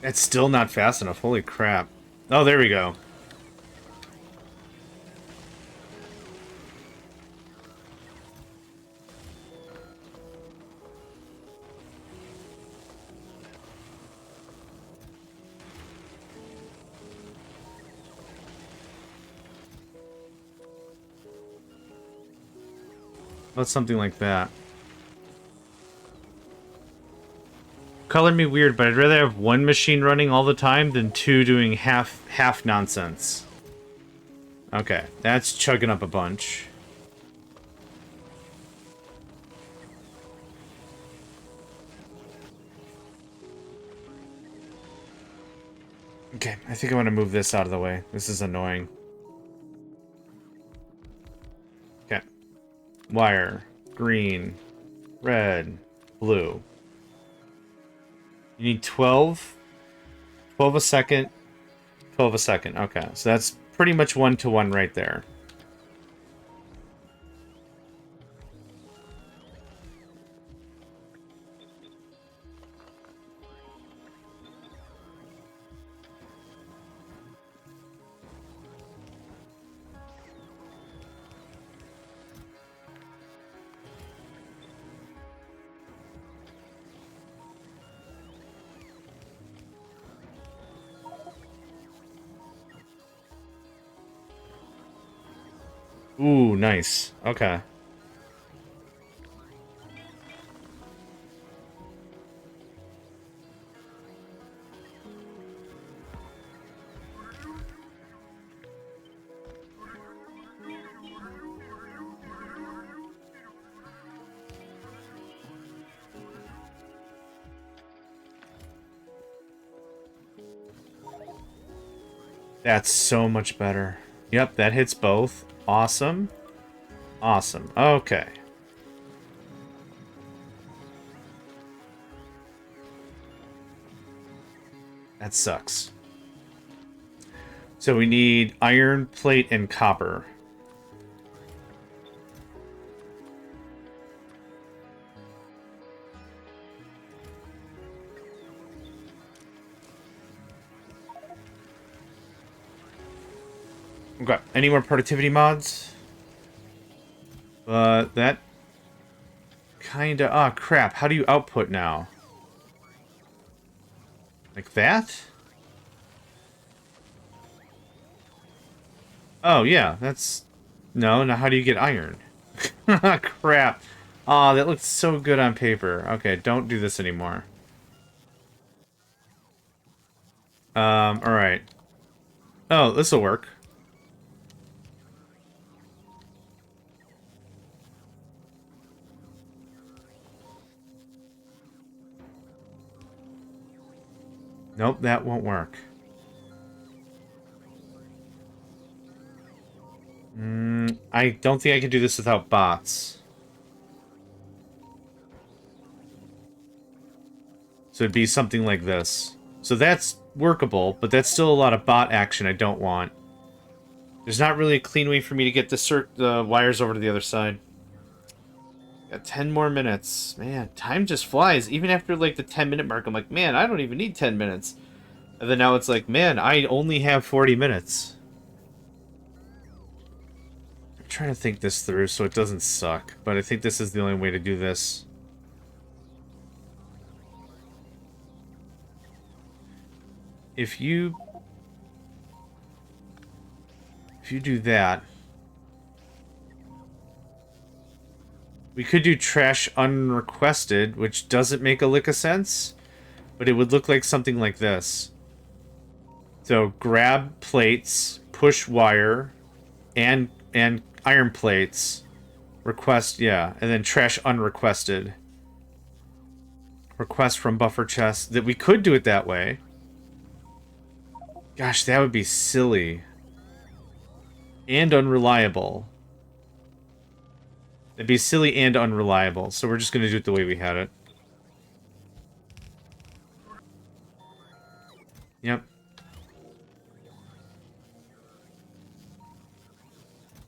That's still not fast enough. Holy crap. Oh, there we go. About something like that. Color me weird, but I'd rather have one machine running all the time than two doing half nonsense. Okay, that's chugging up a bunch. Okay, I think I want to move this out of the way. This is annoying. Okay. Wire. Green. Red. Blue. You need 12. 12 a second. 12 a second. Okay, so that's pretty much 1-to-1 right there. Ooh, nice. Okay. That's so much better. Yep, that hits both. Awesome. Awesome. Okay. That sucks. So we need iron, plate, and copper. Okay. Any more productivity mods? That kinda... Ah, crap. How do you output now? Like that? Oh, yeah. That's... No, now how do you get iron? Crap. Aw, that looks so good on paper. Okay, don't do this anymore. Alright. Oh, this'll work. Nope, that won't work. I don't think I can do this without bots. So it'd be something like this. So that's workable, but that's still a lot of bot action I don't want. There's not really a clean way for me to get the wires over to the other side. Got 10 more minutes. Man, time just flies. Even after, like, the 10-minute mark, I'm like, man, I don't even need 10 minutes. And then now it's like, man, I only have 40 minutes. I'm trying to think this through so it doesn't suck, but I think this is the only way to do this. If you do that, we could do trash unrequested, which doesn't make a lick of sense, but it would look like something like this. So grab plates, push wire, and iron plates, request, yeah, and then trash unrequested. Request from buffer chest. That we could do it that way. Gosh, that would be silly. And unreliable. It'd be silly and unreliable, so we're just going to do it the way we had it. Yep.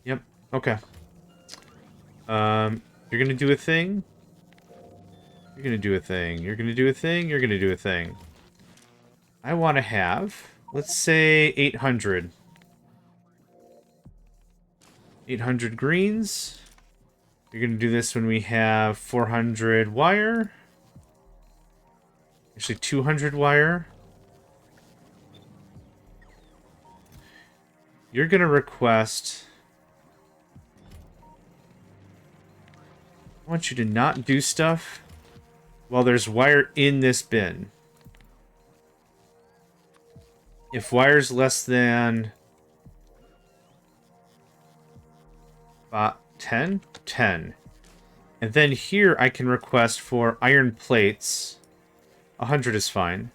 Yep, okay. You're going to do a thing. You're going to do a thing. You're going to do a thing. You're going to do a thing. I want to have, let's say, 800. 800 greens. You're going to do this when we have 400 wire. Actually, 200 wire. You're going to request... I want you to not do stuff while there's wire in this bin. If wire's less than 10, 10. And then here I can request for iron plates, 100 is fine.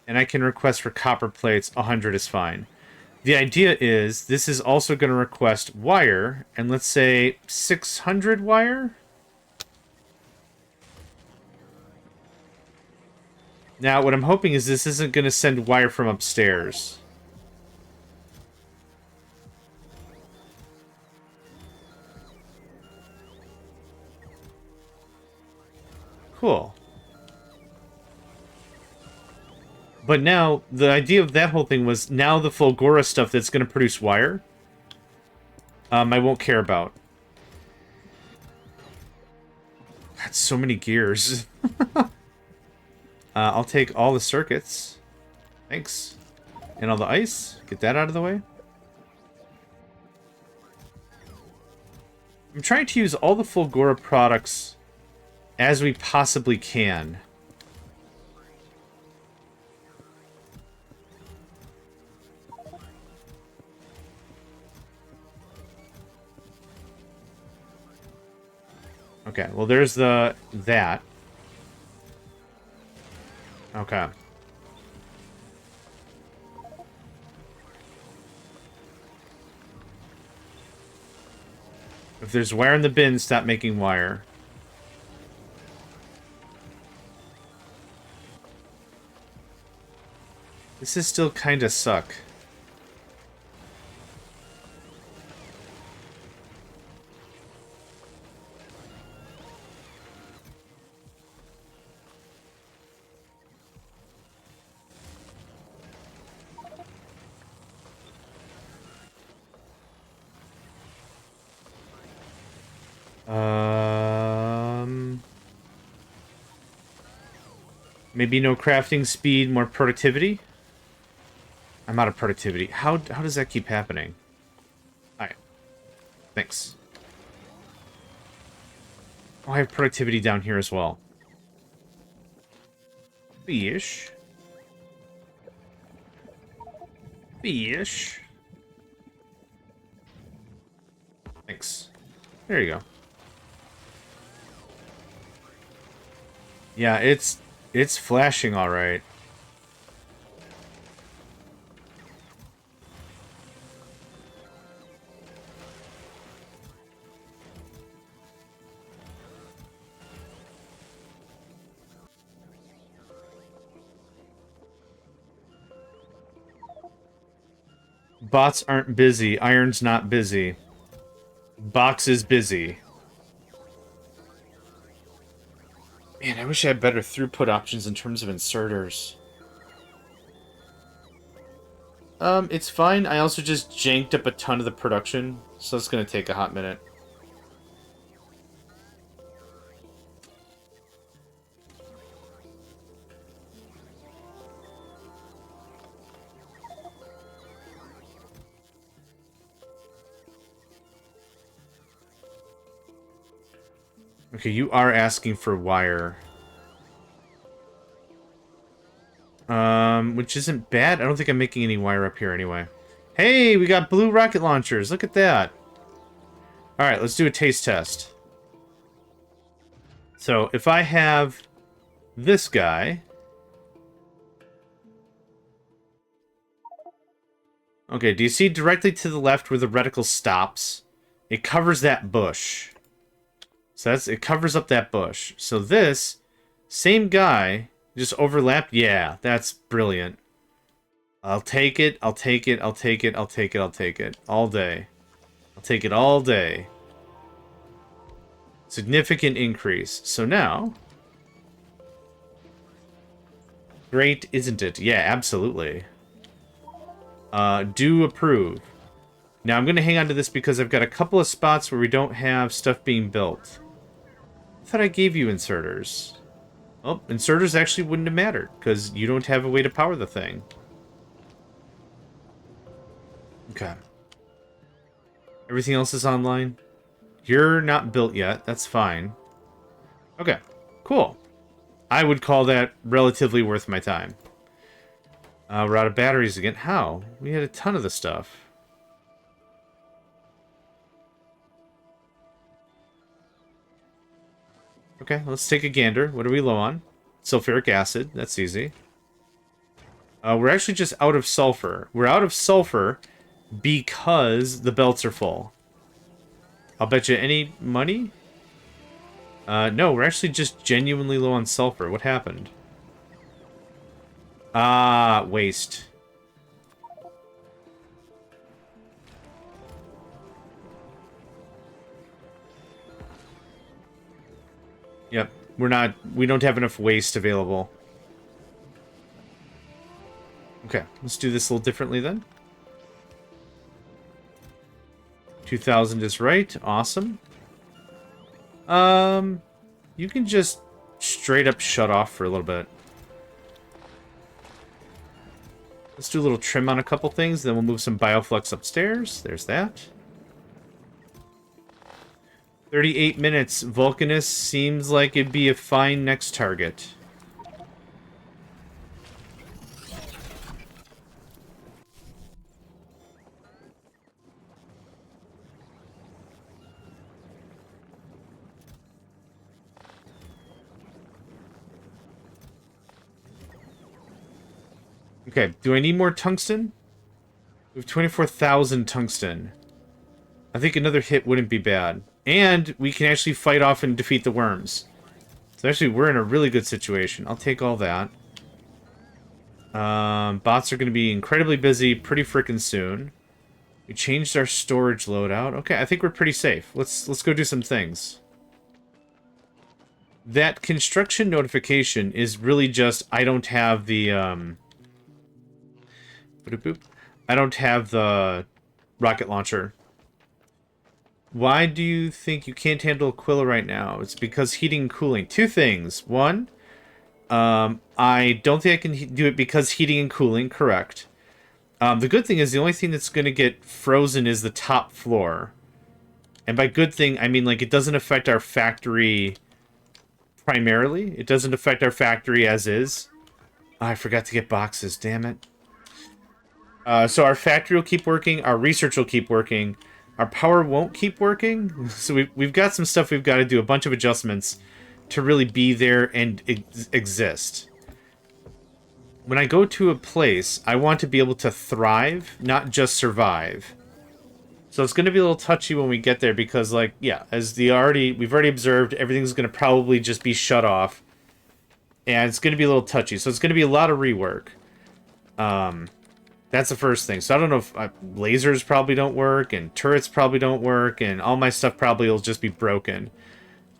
And I can request for copper plates, 100 is fine. The idea is this is also going to request wire, and let's say 600 wire. Now, what I'm hoping is this isn't going to send wire from upstairs. Cool. But now, the idea of that whole thing was now the Fulgora stuff that's going to produce wire, I won't care about. That's so many gears. I'll take all the circuits. Thanks. And all the ice. Get that out of the way. I'm trying to use all the Fulgora products as we possibly can. Okay, well there's that. Okay. If there's wire in the bin, stop making wire. This is still kind of suck. Maybe no crafting speed, more productivity? I'm out of productivity. How does that keep happening? Alright. Thanks. Oh, I have productivity down here as well. Fish. Fish. Thanks. There you go. Yeah, it's flashing all right. Bots aren't busy. Iron's not busy. Box is busy. Man, I wish I had better throughput options in terms of inserters. It's fine. I also just janked up a ton of the production, so it's gonna take a hot minute. Okay, you are asking for wire. Which isn't bad. I don't think I'm making any wire up here anyway. Hey, we got blue rocket launchers. Look at that. Alright, let's do a taste test. So, if I have this guy... Okay, do you see directly to the left where the reticle stops? It covers that bush. So it covers up that bush. So this, same guy, just overlapped. Yeah, that's brilliant. I'll take it, I'll take it, I'll take it, I'll take it, I'll take it. All day. I'll take it all day. Significant increase. So now... Great, isn't it? Yeah, absolutely. Do approve. Now I'm going to hang on to this because I've got a couple of spots where we don't have stuff being built. I thought I gave you inserters. Well, inserters actually wouldn't have mattered, because you don't have a way to power the thing. Okay. Everything else is online? You're not built yet. That's fine. Okay. Cool. I would call that relatively worth my time. We're out of batteries again. How? We had a ton of the stuff. Okay, let's take a gander. What are we low on? Sulfuric acid. That's easy. We're actually just out of sulfur. We're out of sulfur because the belts are full. I'll bet you any money? No, we're actually just genuinely low on sulfur. What happened? Ah, waste. Yep, we don't have enough waste available. Okay, let's do this a little differently then. 2000 is right, awesome. You can just straight up shut off for a little bit. Let's do a little trim on a couple things, then we'll move some bioflux upstairs. There's that. 38 minutes. Vulcanus seems like it'd be a fine next target. Okay, do I need more tungsten? We have 24,000 tungsten. I think another hit wouldn't be bad. And we can actually fight off and defeat the worms. So actually, we're in a really good situation. I'll take all that. Bots are going to be incredibly busy pretty freaking soon. We changed our storage loadout. Okay, I think we're pretty safe. Let's go do some things. That construction notification is really just I don't have the I don't have the rocket launcher. Why do you think you can't handle Aquila right now? It's because heating and cooling. Two things. One, I don't think I can do it because heating and cooling, correct. The good thing is the only thing that's going to get frozen is the top floor. And by good thing, I mean, like, it doesn't affect our factory primarily. It doesn't affect our factory as is. Oh, I forgot to get boxes, damn it. So our factory will keep working, our research will keep working, our power won't keep working. So we've got some stuff we've got to do, a bunch of adjustments to really be there and exist. When I go to a place, I want to be able to thrive, not just survive. So it's going to be a little touchy when we get there because, like, yeah, as we've already observed, everything's going to probably just be shut off. And it's going to be a little touchy. So it's going to be a lot of rework. That's the first thing. So I don't know if lasers probably don't work, and turrets probably don't work, and all my stuff probably will just be broken.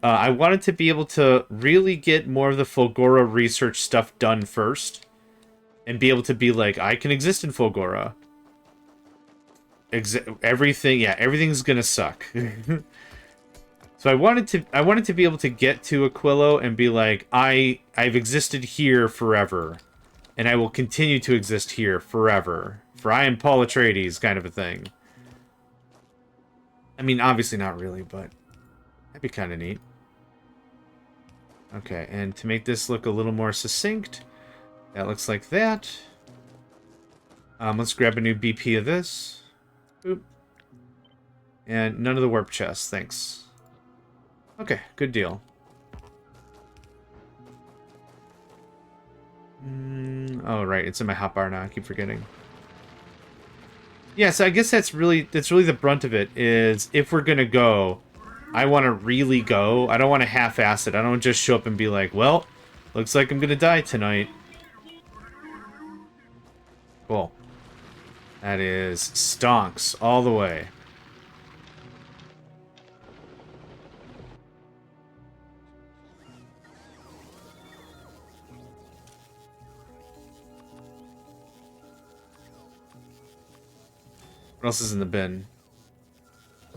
I wanted to be able to really get more of the Fulgora research stuff done first. And be able to be like, I can exist in Fulgora. Everything's gonna suck. So I wanted to be able to get to Aquilo and be like, I've existed here forever. And I will continue to exist here forever. For I am Paul Atreides, kind of a thing. I mean, obviously not really, but that'd be kind of neat. Okay, and to make this look a little more succinct, that looks like that. Let's grab a new BP of this. Boop. And none of the warp chests, thanks. Okay, good deal. Oh, right, it's in my hotbar now. I keep forgetting. Yeah, so I guess that's really the brunt of it, is if we're gonna go, I want to really go. I don't want to half-ass it. I don't just show up and be like, well, looks like I'm gonna die tonight. Cool. That is stonks all the way. What else is in the bin?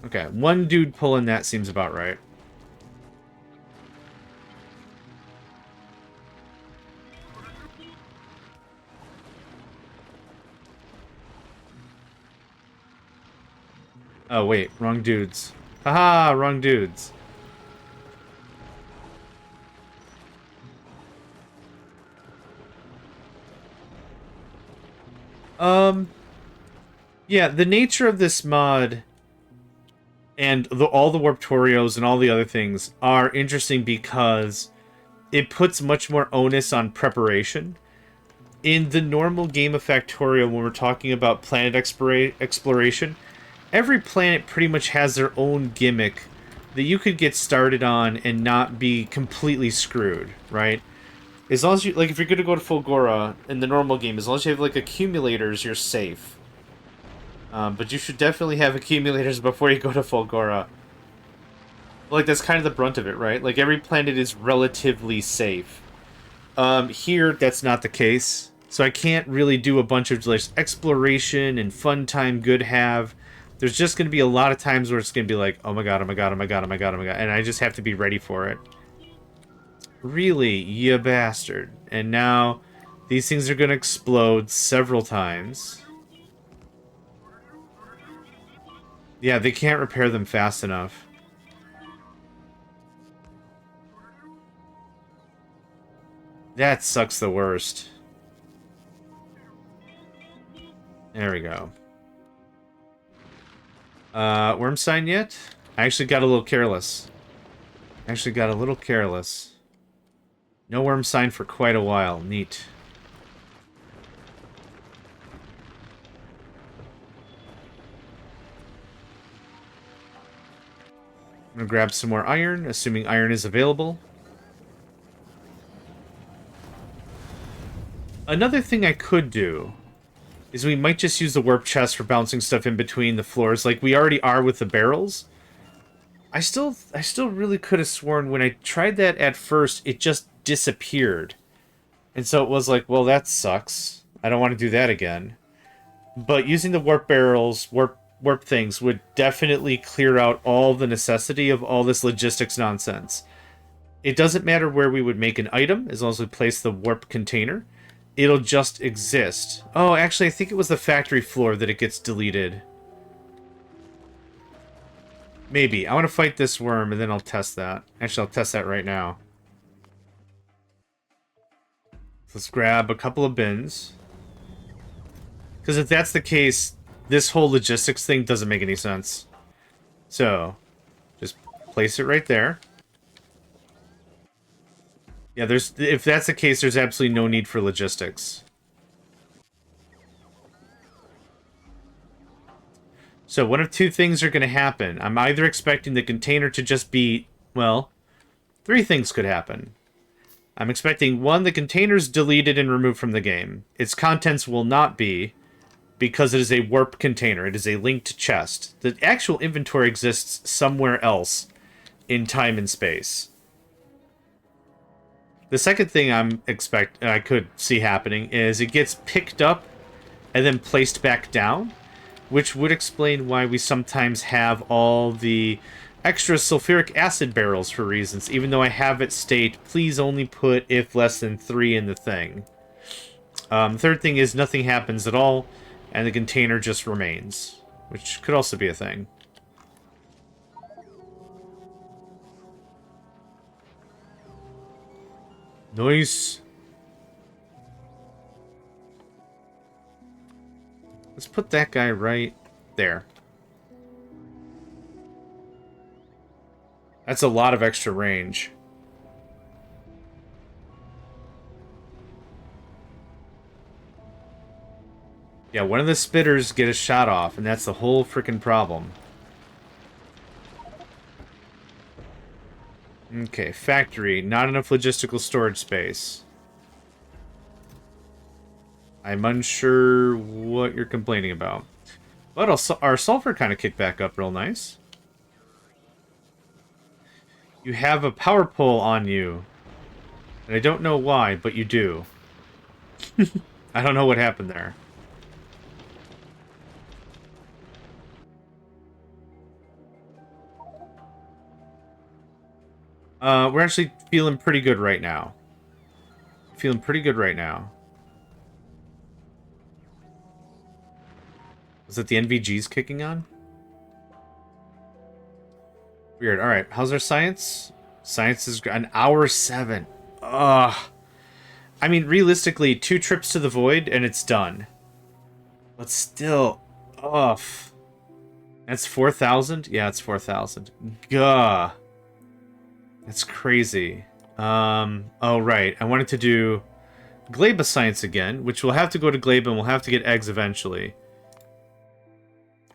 Okay, one dude pulling that seems about right. Oh, wait. Wrong dudes. Haha, wrong dudes. Yeah, the nature of this mod and all the Warptorios and all the other things are interesting because it puts much more onus on preparation. In the normal game of Factorio, when we're talking about planet exploration, every planet pretty much has their own gimmick that you could get started on and not be completely screwed, right? As long as you, like, if you're going to go to Fulgora in the normal game, as long as you have, like, accumulators, you're safe. But you should definitely have accumulators before you go to Fulgora. Like, that's kind of the brunt of it, right? Like, every planet is relatively safe. Here, that's not the case. So I can't really do a bunch of, like, exploration and fun time good have. There's just going to be a lot of times where it's going to be like, oh my god, oh my god, oh my god, oh my god, oh my god. And I just have to be ready for it. Really, you bastard. And now, these things are going to explode several times. Yeah, they can't repair them fast enough. That sucks the worst. There we go. Worm sign yet? I actually got a little careless. No worm sign for quite a while. Neat. I'm gonna grab some more iron, assuming iron is available. Another thing I could do is we might just use the warp chest for bouncing stuff in between the floors, like we already are with the barrels. I still really could have sworn when I tried that at first, it just disappeared. And so it was like, well, that sucks. I don't want to do that again. But using the warp barrels, warp things, would definitely clear out all the necessity of all this logistics nonsense. It doesn't matter where we would make an item, as long as we place the warp container. It'll just exist. Oh, actually, I think it was the factory floor that it gets deleted. Maybe. I want to fight this worm, and then I'll test that. Actually, I'll test that right now. Let's grab a couple of bins. Because if that's the case, this whole logistics thing doesn't make any sense. So, just place it right there. Yeah, if that's the case, there's absolutely no need for logistics. So one of two things are going to happen. I'm either expecting the container to just be, well, three things could happen. I'm expecting, one, the container's deleted and removed from the game. Its contents will not be, because it is a warp container. It is a linked chest. The actual inventory exists somewhere else in time and space. The second thing I could see happening is it gets picked up and then placed back down, which would explain why we sometimes have all the extra sulfuric acid barrels for reasons, even though I have it state, please only put if less than 3 in the thing. Third thing is nothing happens at all, and the container just remains, which could also be a thing. Nice. Let's put that guy right there. That's a lot of extra range. Yeah, one of the spitters get a shot off, and that's the whole freaking problem. Okay, factory. Not enough logistical storage space. I'm unsure what you're complaining about. But our sulfur kind of kicked back up real nice. You have a power pole on you. And I don't know why, but you do. I don't know what happened there. We're actually feeling pretty good right now. Feeling pretty good right now. Was it the NVGs kicking on? Weird. Alright, how's our science? Science is an hour 7. Ugh. I mean, realistically, 2 trips to the void and it's done. But still, ugh. That's 4,000? Yeah, it's 4,000. Gah. That's crazy. Oh, right. I wanted to do Gleba science again, which we'll have to go to Gleba and we'll have to get eggs eventually.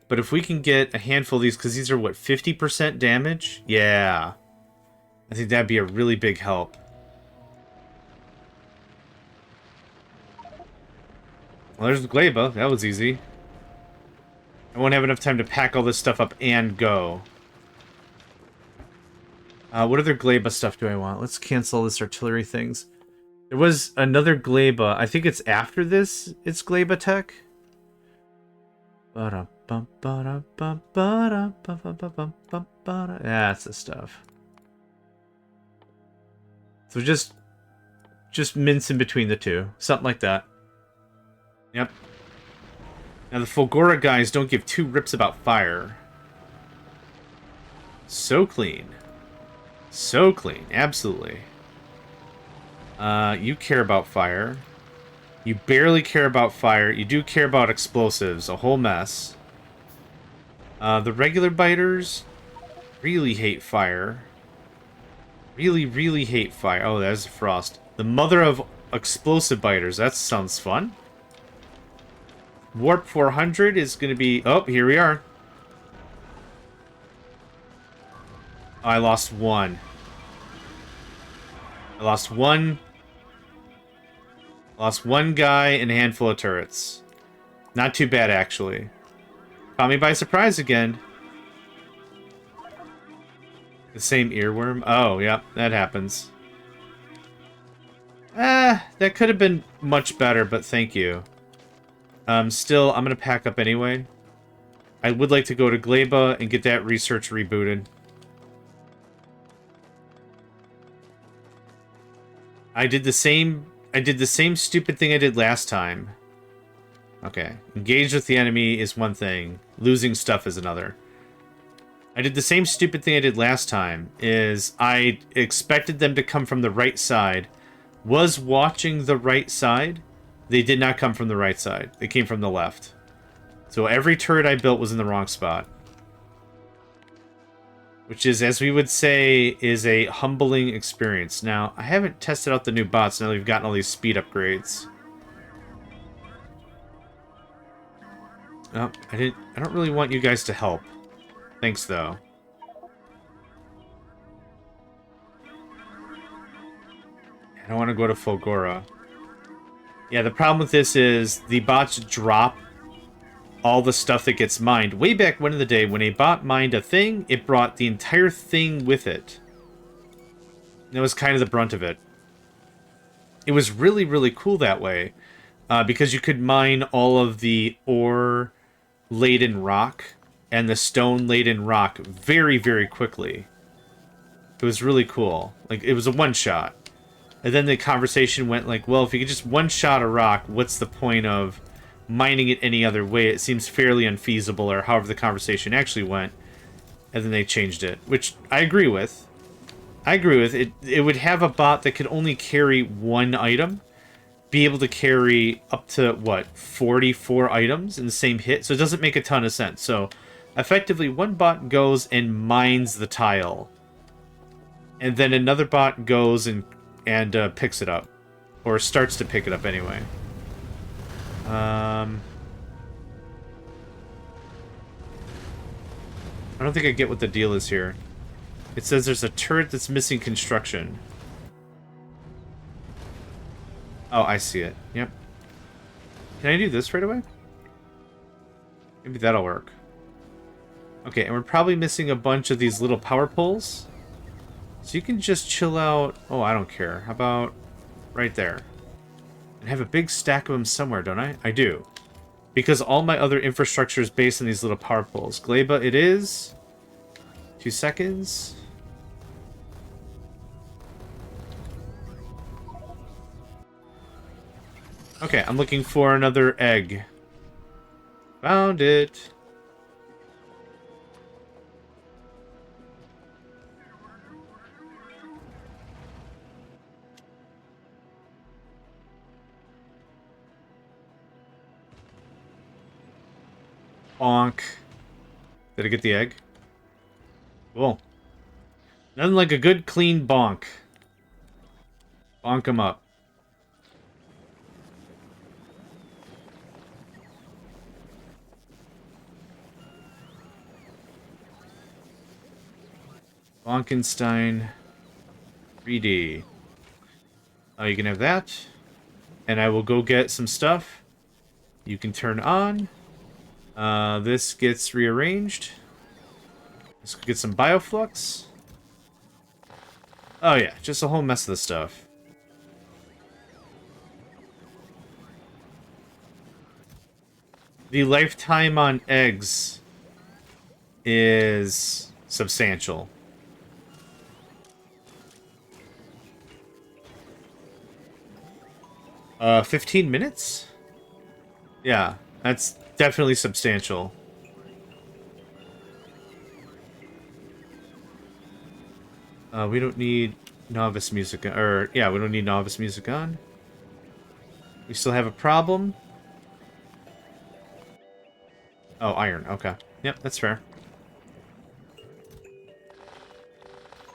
But if we can get a handful of these, because these are, what, 50% damage? Yeah. I think that'd be a really big help. Well, there's the Gleba. That was easy. I won't have enough time to pack all this stuff up and go. What other Gleba stuff do I want? Let's cancel this artillery things. There was another Gleba. I think it's after this. It's Gleba tech. Yeah, that's the stuff. So just mince in between the two. Something like that. Yep. Now the Fulgora guys don't give 2 rips about fire. So clean. So clean. Absolutely. You care about fire. You barely care about fire. You do care about explosives. A whole mess. The regular biters really hate fire. Really, really hate fire. Oh, there's a frost. The mother of explosive biters. That sounds fun. Warp 400 is going to be... Oh, here we are. Oh, I lost one. I lost one. Lost one guy and a handful of turrets. Not too bad, actually. Caught me by surprise again. The same earworm? Oh, yeah, that happens. That could have been much better, but thank you. Still, I'm gonna pack up anyway. I would like to go to Gleba and get that research rebooted. I did the same stupid thing I did last time. Okay. Engage with the enemy is one thing. Losing stuff is another. I did the same stupid thing I did last time, is I expected them to come from the right side. Was watching the right side. They did not come from the right side. They came from the left. So every turret I built was in the wrong spot. Which is, as we would say, is a humbling experience. Now, I haven't tested out the new bots now that we've gotten all these speed upgrades. Oh, I don't really want you guys to help. Thanks, though. I don't want to go to Fulgora. Yeah, the problem with this is the bots drop all the stuff that gets mined. Way back when in the day, when a bot mined a thing, it brought the entire thing with it. That was kind of the brunt of it. It was really, really cool that way. Because you could mine all of the ore-laden rock and the stone-laden rock very, very quickly. It was really cool. Like, it was a one-shot. And then the conversation went like, well, if you could just one-shot a rock, what's the point of mining it any other way? It seems fairly unfeasible, or however the conversation actually went. And then they changed it, which I agree with. I agree with it. It would have a bot that could only carry one item, be able to carry up to, what, 44 items in the same hit? So it doesn't make a ton of sense. So, effectively, one bot goes and mines the tile. And then another bot goes and picks it up. Or starts to pick it up anyway. I don't think I get what the deal is here. It says there's a turret that's missing construction. Oh, I see it. Yep. Can I do this right away? Maybe that'll work. Okay, and we're probably missing a bunch of these little power poles. So you can just chill out. Oh, I don't care. How about right there? And have a big stack of them somewhere, don't I? I do. Because all my other infrastructure is based on these little power poles. Gleba, it is. 2 seconds. Okay, I'm looking for another egg. Found it. Bonk. Did I get the egg? Cool. Nothing like a good, clean bonk. Bonk him up. Bonkenstein 3D. Oh, you can have that. And I will go get some stuff. You can turn on. This gets rearranged. Let's get some bioflux. Oh yeah, just a whole mess of the stuff. The lifetime on eggs is substantial. Uh, 15 minutes? Yeah, that's definitely substantial. We don't need novice music, or, yeah, we don't need novice music on. We still have a problem. Oh, iron, okay. Yep, that's fair.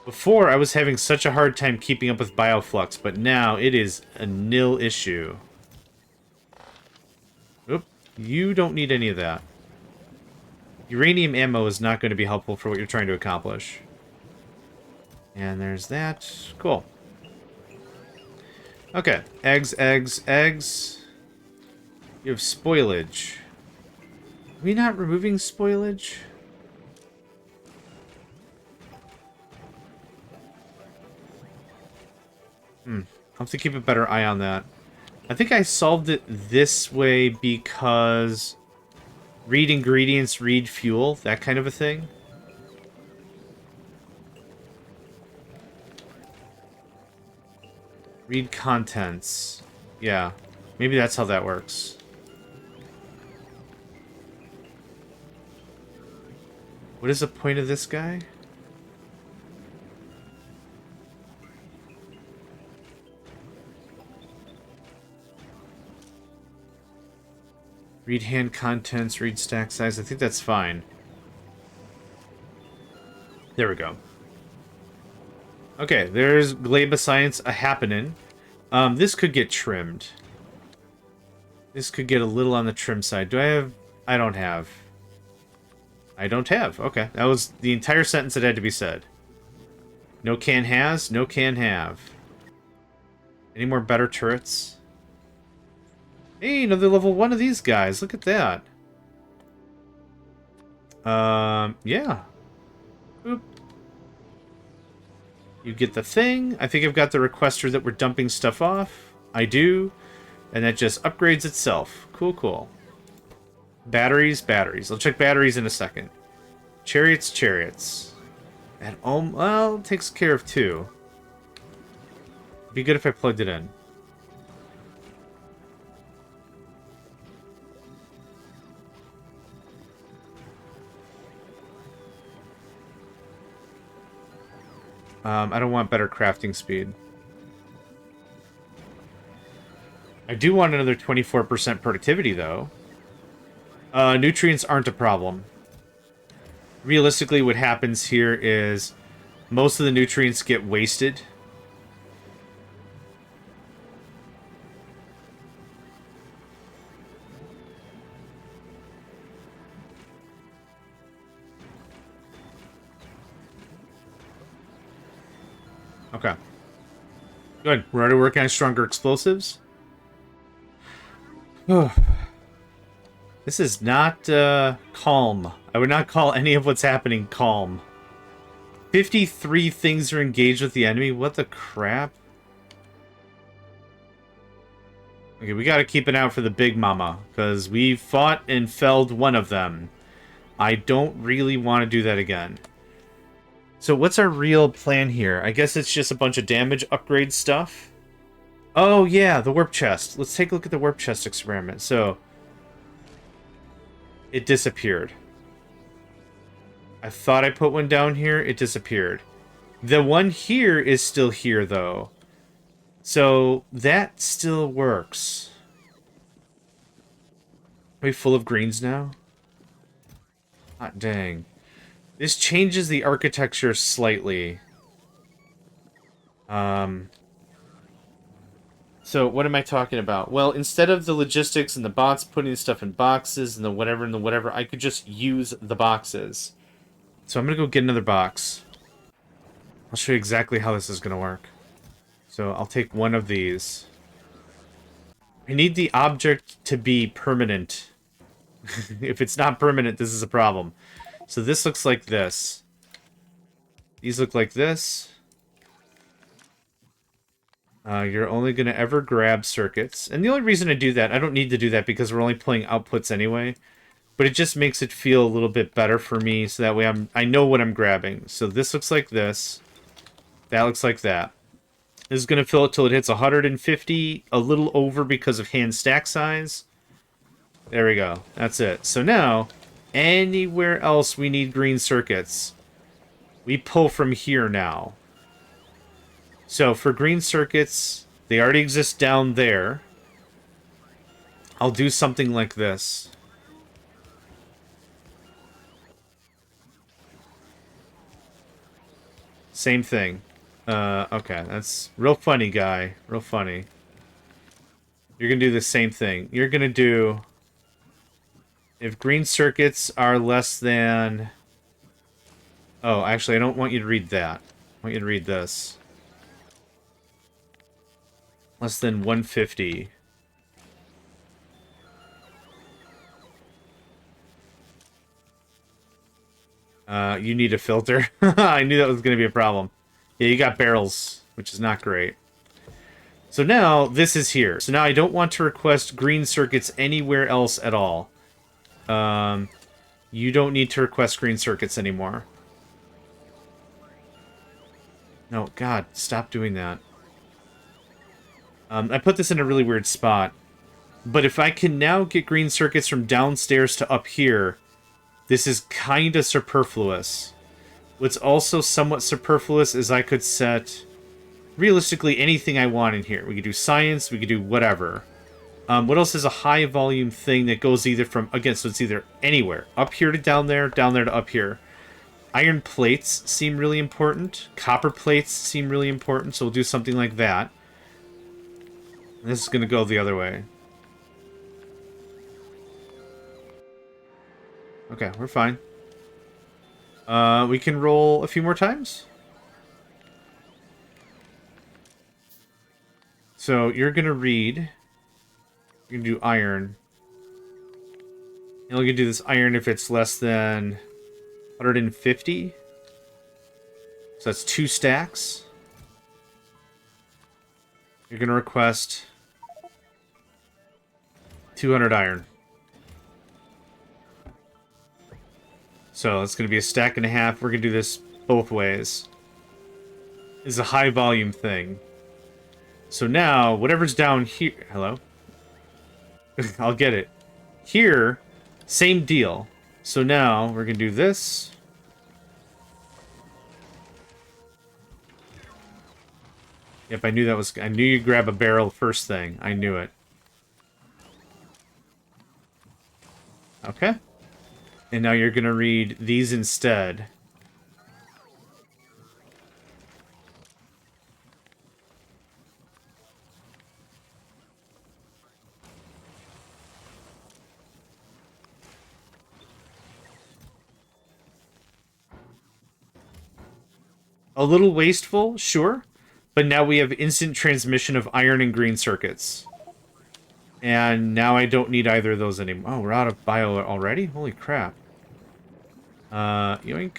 Before, I was having such a hard time keeping up with bioflux, but now it is a nil issue. Oop, you don't need any of that. Uranium ammo is not going to be helpful for what you're trying to accomplish. And there's that. Cool. Okay. Eggs, eggs, eggs. You have spoilage. Are we not removing spoilage? I'll have to keep a better eye on that. I think I solved it this way because read ingredients, read fuel, that kind of a thing. Read contents. Yeah, maybe that's how that works. What is the point of this guy? Read hand contents, read stack size. I think that's fine. There we go. Okay, there's Gleba Science a-happening. This could get trimmed. This could get a little on the trim side. Do I have... I don't have. I don't have. Okay, that was the entire sentence that had to be said. No can has, no can have. Any more better turrets? Hey, another level 1 of these guys. Look at that. Yeah. Boop. You get the thing. I think I've got the requester that we're dumping stuff off. I do. And that just upgrades itself. Cool, cool. Batteries, batteries. I'll check batteries in a second. Chariots, chariots. That, well, it takes care of 2. It'd be good if I plugged it in. I don't want better crafting speed. I do want another 24% productivity, though. Nutrients aren't a problem. Realistically, what happens here is most of the nutrients get wasted. Okay. Good. We're already working on stronger explosives. This is not calm. I would not call any of what's happening calm. 53 things are engaged with the enemy? What the crap? Okay, we gotta keep an eye out for the big mama, because we fought and felled one of them. I don't really want to do that again. So what's our real plan here? I guess it's just a bunch of damage upgrade stuff. Oh yeah, the warp chest. Let's take a look at the warp chest experiment. So it disappeared. I thought I put one down here. It disappeared. The one here is still here, though. So that still works. Are we full of greens now? Hot dang. This changes the architecture slightly. So what am I talking about? Well, instead of the logistics and the bots putting stuff in boxes and the whatever, I could just use the boxes. So I'm going to go get another box. I'll show you exactly how this is going to work. So I'll take one of these. I need the object to be permanent. If it's not permanent, this is a problem. So this looks like this. These look like this. You're only going to ever grab circuits. And the only reason I do that, I don't need to do that because we're only playing outputs anyway. But it just makes it feel a little bit better for me, so that way I know what I'm grabbing. So this looks like this. That looks like that. This is going to fill it till it hits 150, a little over because of hand stack size. There we go. That's it. So now, anywhere else we need green circuits, we pull from here now. So for green circuits, they already exist down there. I'll do something like this. Same thing. Okay, that's real funny, guy. Real funny. You're gonna do the same thing. You're gonna do... If green circuits are less than... Oh, actually, I don't want you to read that. I want you to read this. Less than 150. You need a filter. I knew that was going to be a problem. Yeah, you got barrels, which is not great. So now, this is here. So now I don't want to request green circuits anywhere else at all. You don't need to request green circuits anymore. No, God, stop doing that. I put this in a really weird spot. But if I can now get green circuits from downstairs to up here, this is kind of superfluous. What's also somewhat superfluous is I could set, realistically, anything I want in here. We could do science, we could do whatever. What else is a high volume thing that goes either from, again, so it's either anywhere. Up here to down there to up here. Iron plates seem really important. Copper plates seem really important, so we'll do something like that. And this is going to go the other way. Okay, we're fine. We can roll a few more times. So you're going to read. You're going to do iron. And we're going to do this iron if it's less than 150. So that's 2 stacks. You're going to request 200 iron. So it's going to be a stack and a half. We're going to do this both ways. This is a high volume thing. So now, whatever's down here... Hello? I'll get it. Here, same deal. So now, we're going to do this. Yep, I knew that was... I knew you'd grab a barrel first thing. I knew it. Okay. And now you're going to read these instead. A little wasteful, sure. But now we have instant transmission of iron and green circuits. And now I don't need either of those anymore. Oh, we're out of bio already? Holy crap. Yoink.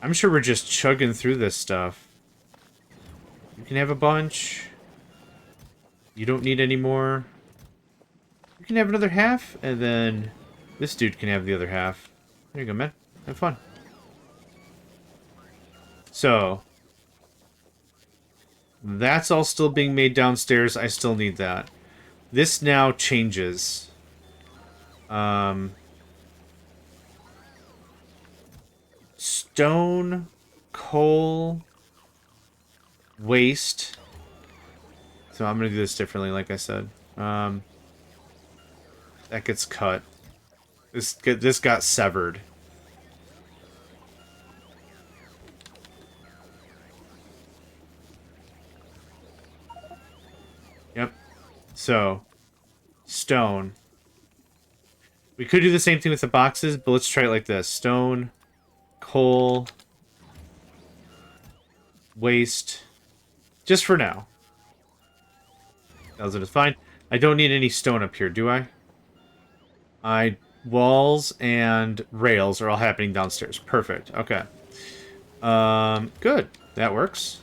I'm sure we're just chugging through this stuff. You can have a bunch. You don't need any more. You can have another half, and then this dude can have the other half. There you go, man. Have fun. So, that's all still being made downstairs. I still need that. This now changes. Stone, coal, waste. So I'm going to do this differently, like I said. That gets cut. This got severed. Yep. So, stone. We could do the same thing with the boxes, but let's try it like this. Stone, coal, waste. Just for now. 1,000 is fine. I don't need any stone up here, do I? Walls and rails are all happening downstairs. Perfect. Okay. Good. That works.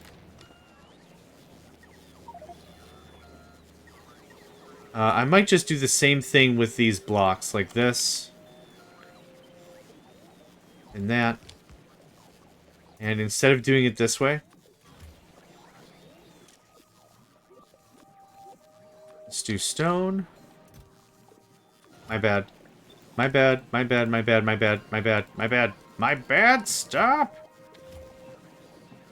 I might just do the same thing with these blocks, like this. And that. And instead of doing it this way, let's do stone. My bad. My bad, my bad, my bad, my bad, my bad, my bad. My bad, stop!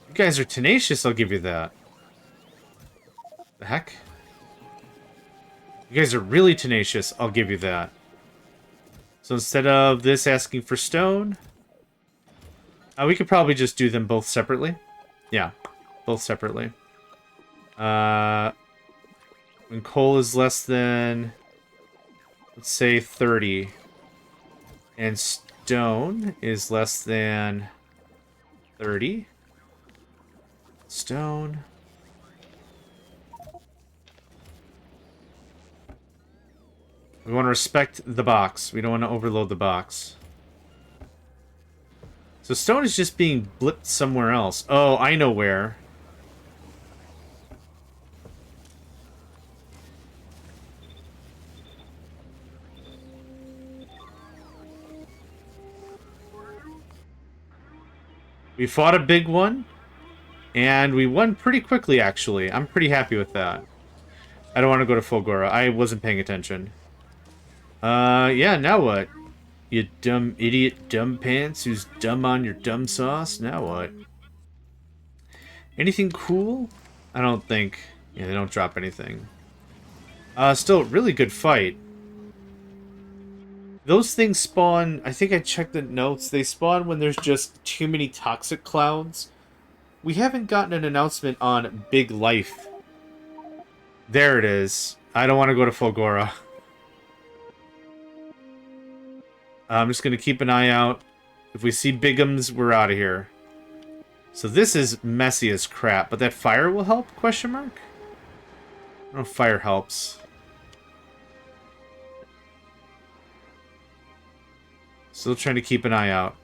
You guys are tenacious, I'll give you that. The heck? You guys are really tenacious, I'll give you that. So instead of this asking for stone, we could probably just do them both separately. Yeah, both separately. When coal is less than, let's say, 30, and stone is less than 30. Stone. We want to respect the box. We don't want to overload the box. So stone is just being blipped somewhere else. Oh, I know where. We fought a big one, and we won pretty quickly, actually. I'm pretty happy with that. I don't want to go to Fulgora. I wasn't paying attention. Yeah, now what? You dumb idiot dumb pants who's dumb on your dumb sauce? Now what? Anything cool? I don't think. Yeah, they don't drop anything. Still, really good fight. Those things spawn, I think I checked the notes, they spawn when there's just too many toxic clouds. We haven't gotten an announcement on Big Life. There it is. I don't want to go to Fulgora. I'm just going to keep an eye out. If we see Bigums, we're out of here. So this is messy as crap, but that fire will help? Question mark? I don't know if fire helps. Still trying to keep an eye out.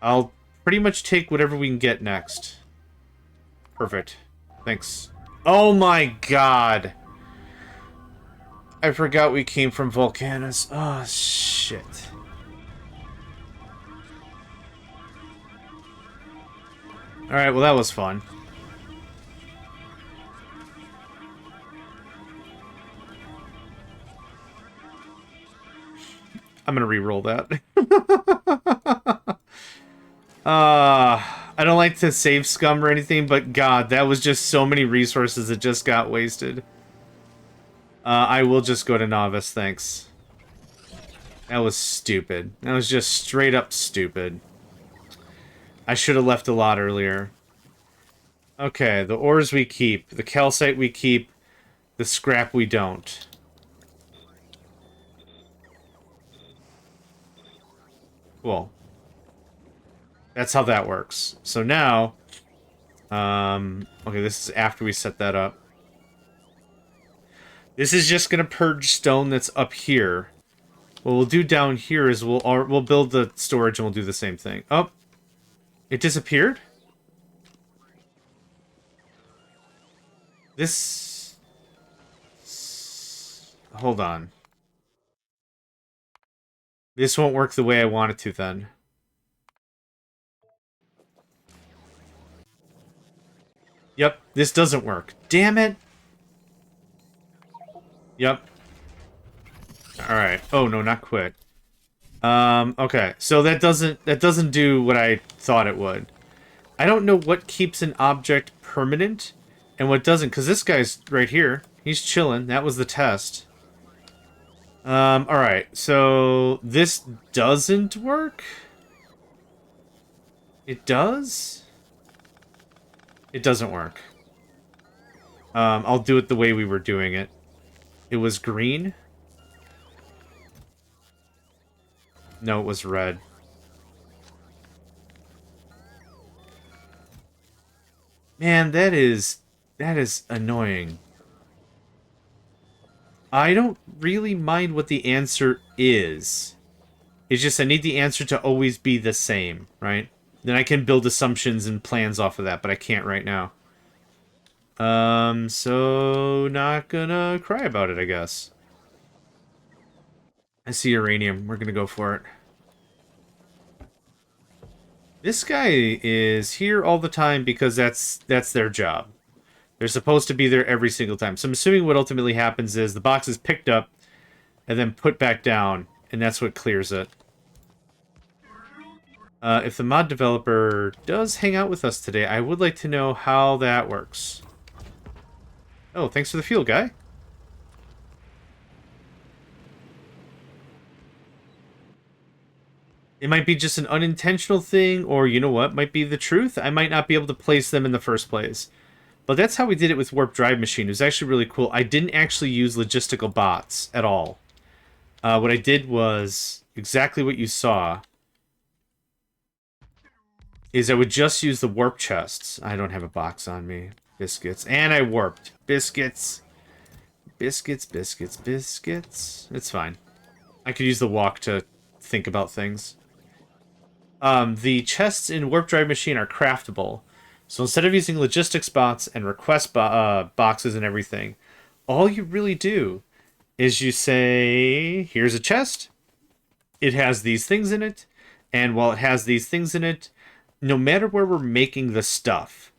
I'll pretty much take whatever we can get next. Perfect. Thanks. Oh my god! I forgot we came from Volcanus. Oh, shit. Alright, well that was fun. I'm gonna re-roll that. I don't like to save scum or anything, but god, that was just so many resources that just got wasted. I will just go to Novice, thanks. That was stupid. That was just straight up stupid. I should have left a lot earlier. Okay, the ores we keep. The calcite we keep. The scrap we don't. Cool. That's how that works. So now... okay, this is after we set that up. This is just gonna purge stone that's up here. What we'll do down here is we'll build the storage and we'll do the same thing. Oh, it disappeared? This... Hold on. This won't work the way I want it to then. Yep, this doesn't work. Damn it! Yep. Alright. Oh, no, not quit. Okay. So that doesn't do what I thought it would. I don't know what keeps an object permanent and what doesn't, because this guy's right here. He's chilling. That was the test. Alright. So this doesn't work? It does? It doesn't work. I'll do it the way we were doing it. It was green? No, it was red. Man, that is annoying. I don't really mind what the answer is. It's just I need the answer to always be the same, right? Then I can build assumptions and plans off of that, but I can't right now. So not gonna cry about it, I guess. I see uranium. We're gonna go for it. This guy is here all the time because that's their job. They're supposed to be there every single time. So I'm assuming what ultimately happens is the box is picked up and then put back down, and that's what clears it. If the mod developer does hang out with us today, I would like to know how that works. Oh, thanks for the fuel, guy. It might be just an unintentional thing, or you know what, might be the truth. I might not be able to place them in the first place. But that's how we did it with Warp Drive Machine. It was actually really cool. I didn't actually use logistical bots at all. What I did was exactly what you saw. Is I would just use the warp chests. I don't have a box on me. Biscuits. And I warped. Biscuits. Biscuits, biscuits, biscuits. It's fine. I could use the walk to think about things. The chests in Warp Drive Machine are craftable. So instead of using logistics bots and request boxes and everything, all you really do is you say, here's a chest. It has these things in it. And while it has these things in it, no matter where we're making the stuff,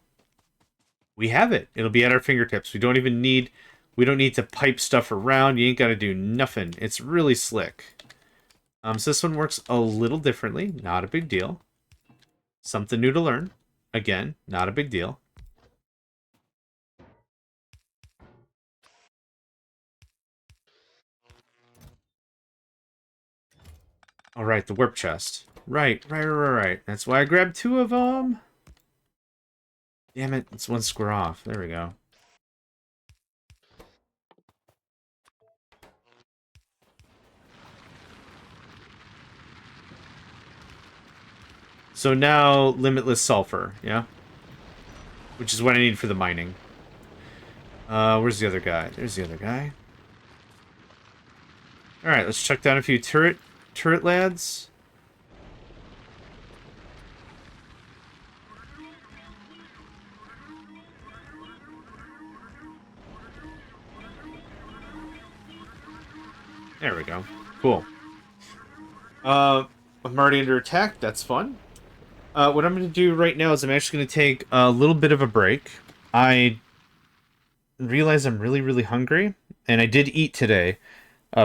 we have it. It'll be at our fingertips. We don't need to pipe stuff around. You ain't got to do nothing. It's really slick. So this one works a little differently. Not a big deal. Something new to learn. Again, not a big deal. All right, the warp chest. Right. That's why I grabbed 2 of them. Damn it, it's 1 square off. There we go. So now, limitless sulfur, yeah? Which is what I need for the mining. Where's the other guy? There's the other guy. Alright, let's chuck down a few turret lads. There we go. Cool. I'm already under attack. That's fun. What I'm going to do right now is I'm actually going to take a little bit of a break. I realize I'm really, really hungry, and I did eat today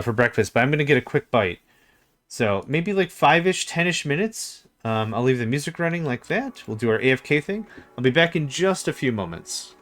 for breakfast, but I'm going to get a quick bite. So maybe like 5-ish, 10-ish minutes. I'll leave the music running like that. We'll do our AFK thing. I'll be back in just a few moments.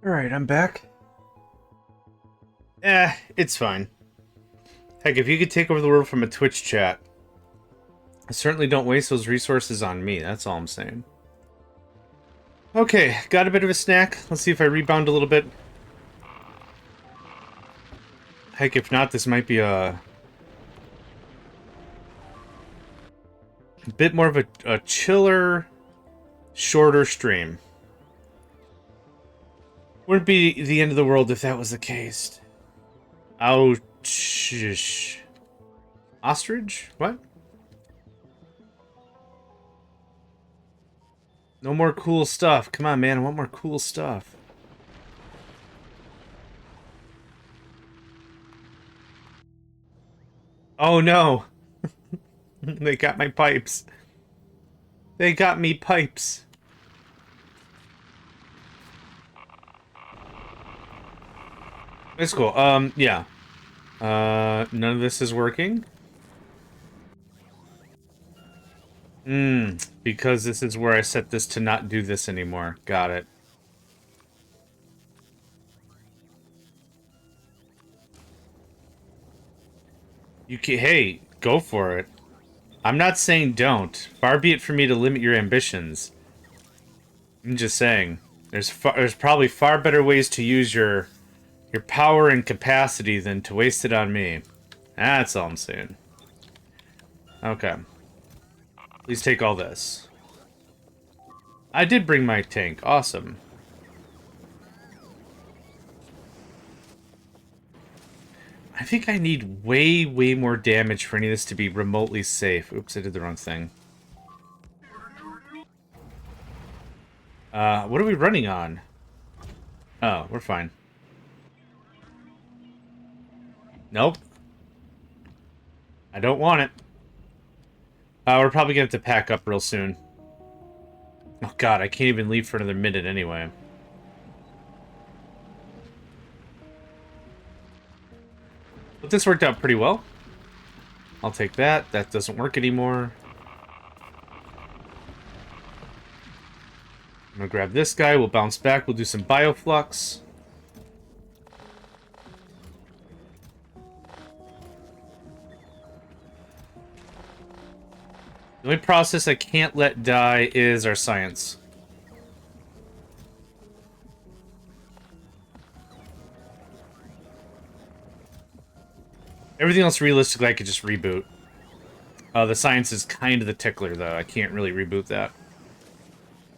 Alright, I'm back. It's fine. Heck, if you could take over the world from a Twitch chat, certainly don't waste those resources on me, that's all I'm saying. Okay, got a bit of a snack. Let's see if I rebound a little bit. Heck, if not, this might be a bit more of a chiller, shorter stream. Wouldn't be the end of the world if that was the case. Ouch. Ostrich? What? No more cool stuff. Come on, man. I want more cool stuff. Oh, no. They got my pipes. They got me pipes. It's cool. Yeah. None of this is working. Because this is where I set this to not do this anymore. Got it. You can, hey, go for it. I'm not saying don't. Far be it for me to limit your ambitions. I'm just saying. There's probably far better ways to use your power and capacity than to waste it on me. That's all I'm saying. Okay. Please take all this. I did bring my tank. Awesome. I think I need way, way more damage for any of this to be remotely safe. Oops, I did the wrong thing. What are we running on? Oh, we're fine. Nope. I don't want it. We're probably gonna have to pack up real soon. Oh god, I can't even leave for another minute anyway. But this worked out pretty well. I'll take that. That doesn't work anymore. I'm gonna grab this guy. We'll bounce back. We'll do some bioflux. The only process I can't let die is our science. Everything else, realistically, I could just reboot. The science is kind of the tickler, though. I can't really reboot that.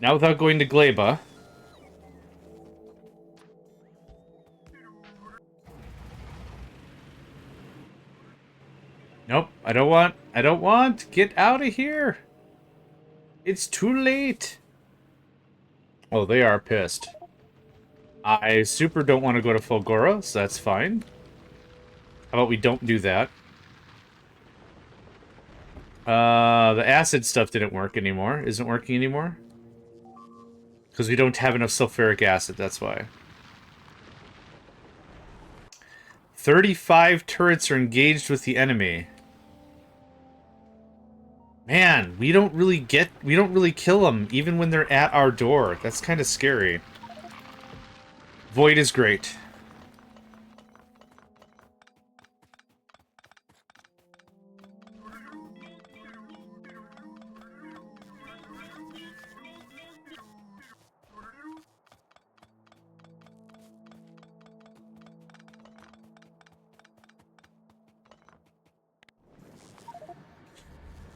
Now without going to Gleba. Nope, I don't want. Get out of here. It's too late. Oh, they are pissed. I super don't want to go to Fulgora, so that's fine. How about we don't do that? The acid stuff didn't work anymore. Isn't working anymore. Because we don't have enough sulfuric acid, that's why. 35 turrets are engaged with the enemy. Man, we don't really kill them, even when they're at our door. That's kind of scary. Void is great.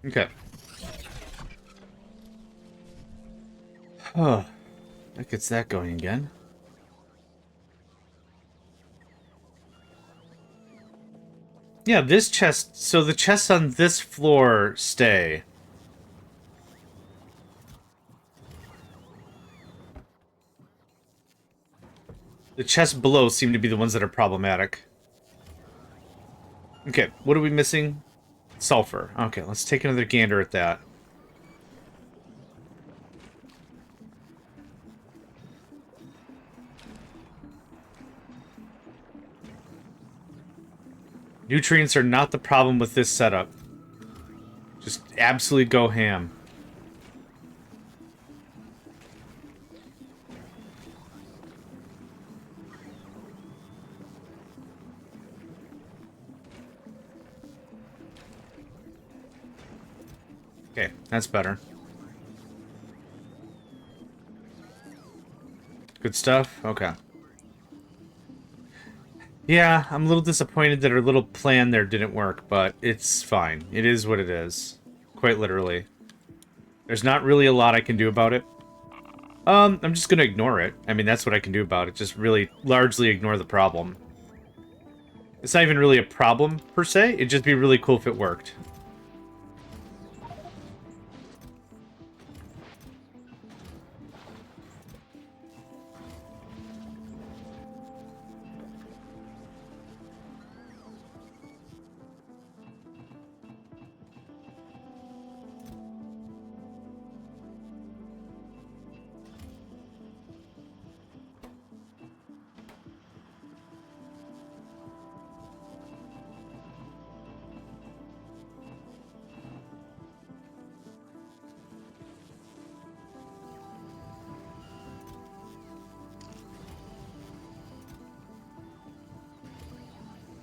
Okay. Oh, that gets that going again. Yeah, this chest... So the chests on this floor stay. The chests below seem to be the ones that are problematic. Okay, what are we missing? Sulfur. Okay, let's take another gander at that. Nutrients are not the problem with this setup. Just absolutely go ham. Okay, that's better. Good stuff? Okay. Yeah, I'm a little disappointed that our little plan there didn't work, but it's fine. It is what it is. Quite literally. There's not really a lot I can do about it. I'm just gonna ignore it. I mean, that's what I can do about it. Just really largely ignore the problem. It's not even really a problem, per se. It'd just be really cool if it worked.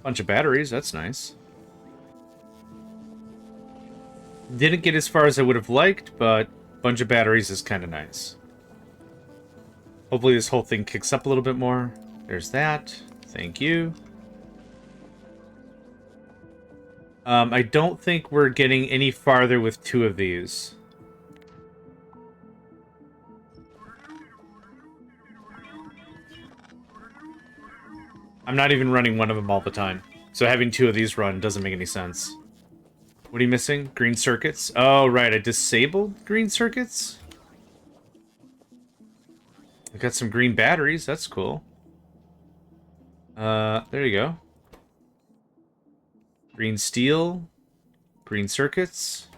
Bunch of batteries, that's nice. Didn't get as far as I would have liked, but bunch of batteries is kind of nice. Hopefully this whole thing kicks up a little bit more. There's that. Thank you. I don't think we're getting any farther with 2 of these. I'm not even running one of them all the time. So having 2 of these run doesn't make any sense. What are you missing? Green circuits? Oh, right. I disabled green circuits? I got some green batteries. That's cool. There you go. Green steel. Green circuits.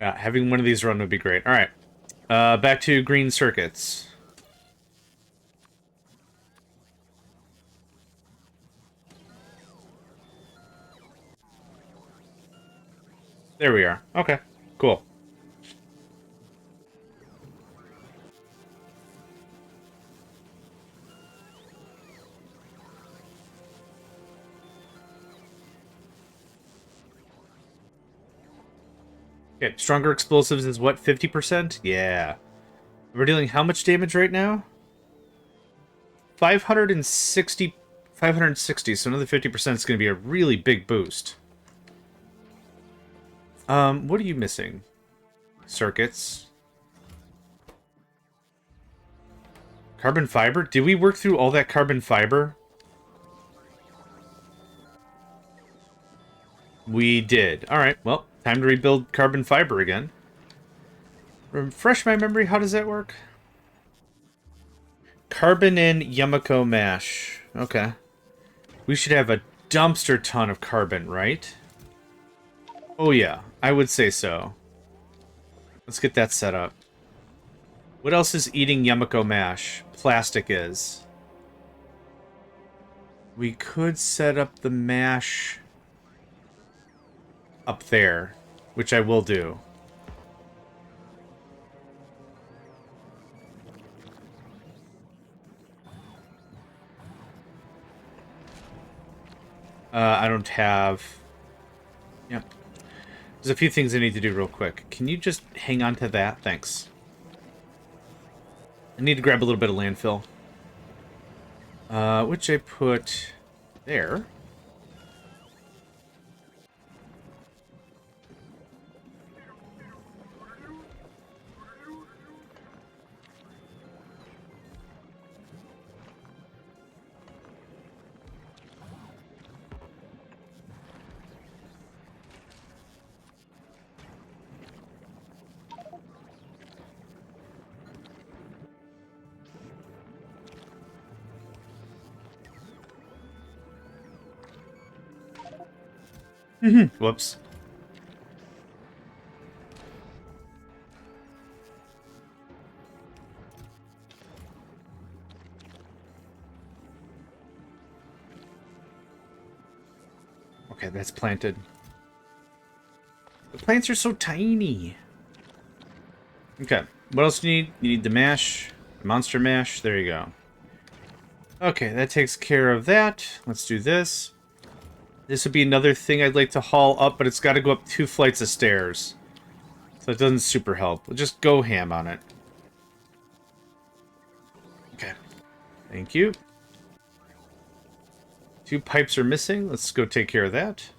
Yeah, having one of these run would be great. Alright. Back to green circuits. There we are. Okay, cool. Okay, stronger explosives is what, 50%? Yeah. We're dealing how much damage right now? 560, 560, so another 50% is going to be a really big boost. What are you missing? Circuits. Carbon fiber? Did we work through all that carbon fiber? We did. Alright, well, time to rebuild carbon fiber again. Refresh my memory, how does that work? Carbon in Yamako mash. Okay. We should have a dumpster ton of carbon, right? Oh yeah, I would say so. Let's get that set up. What else is eating Yumiko mash? Plastic is. We could set up the mash up there, which I will do. I don't have... Yep. There's a few things I need to do real quick. Can you just hang on to that? Thanks. I need to grab a little bit of landfill. Which I put there. Whoops. Okay, that's planted. The plants are so tiny. Okay, what else do you need? You need the mash, monster mash. There you go. Okay, that takes care of that. Let's do this. This would be another thing I'd like to haul up, but it's got to go up 2 flights of stairs. So it doesn't super help. We'll just go ham on it. Okay. Thank you. 2 pipes are missing. Let's go take care of that.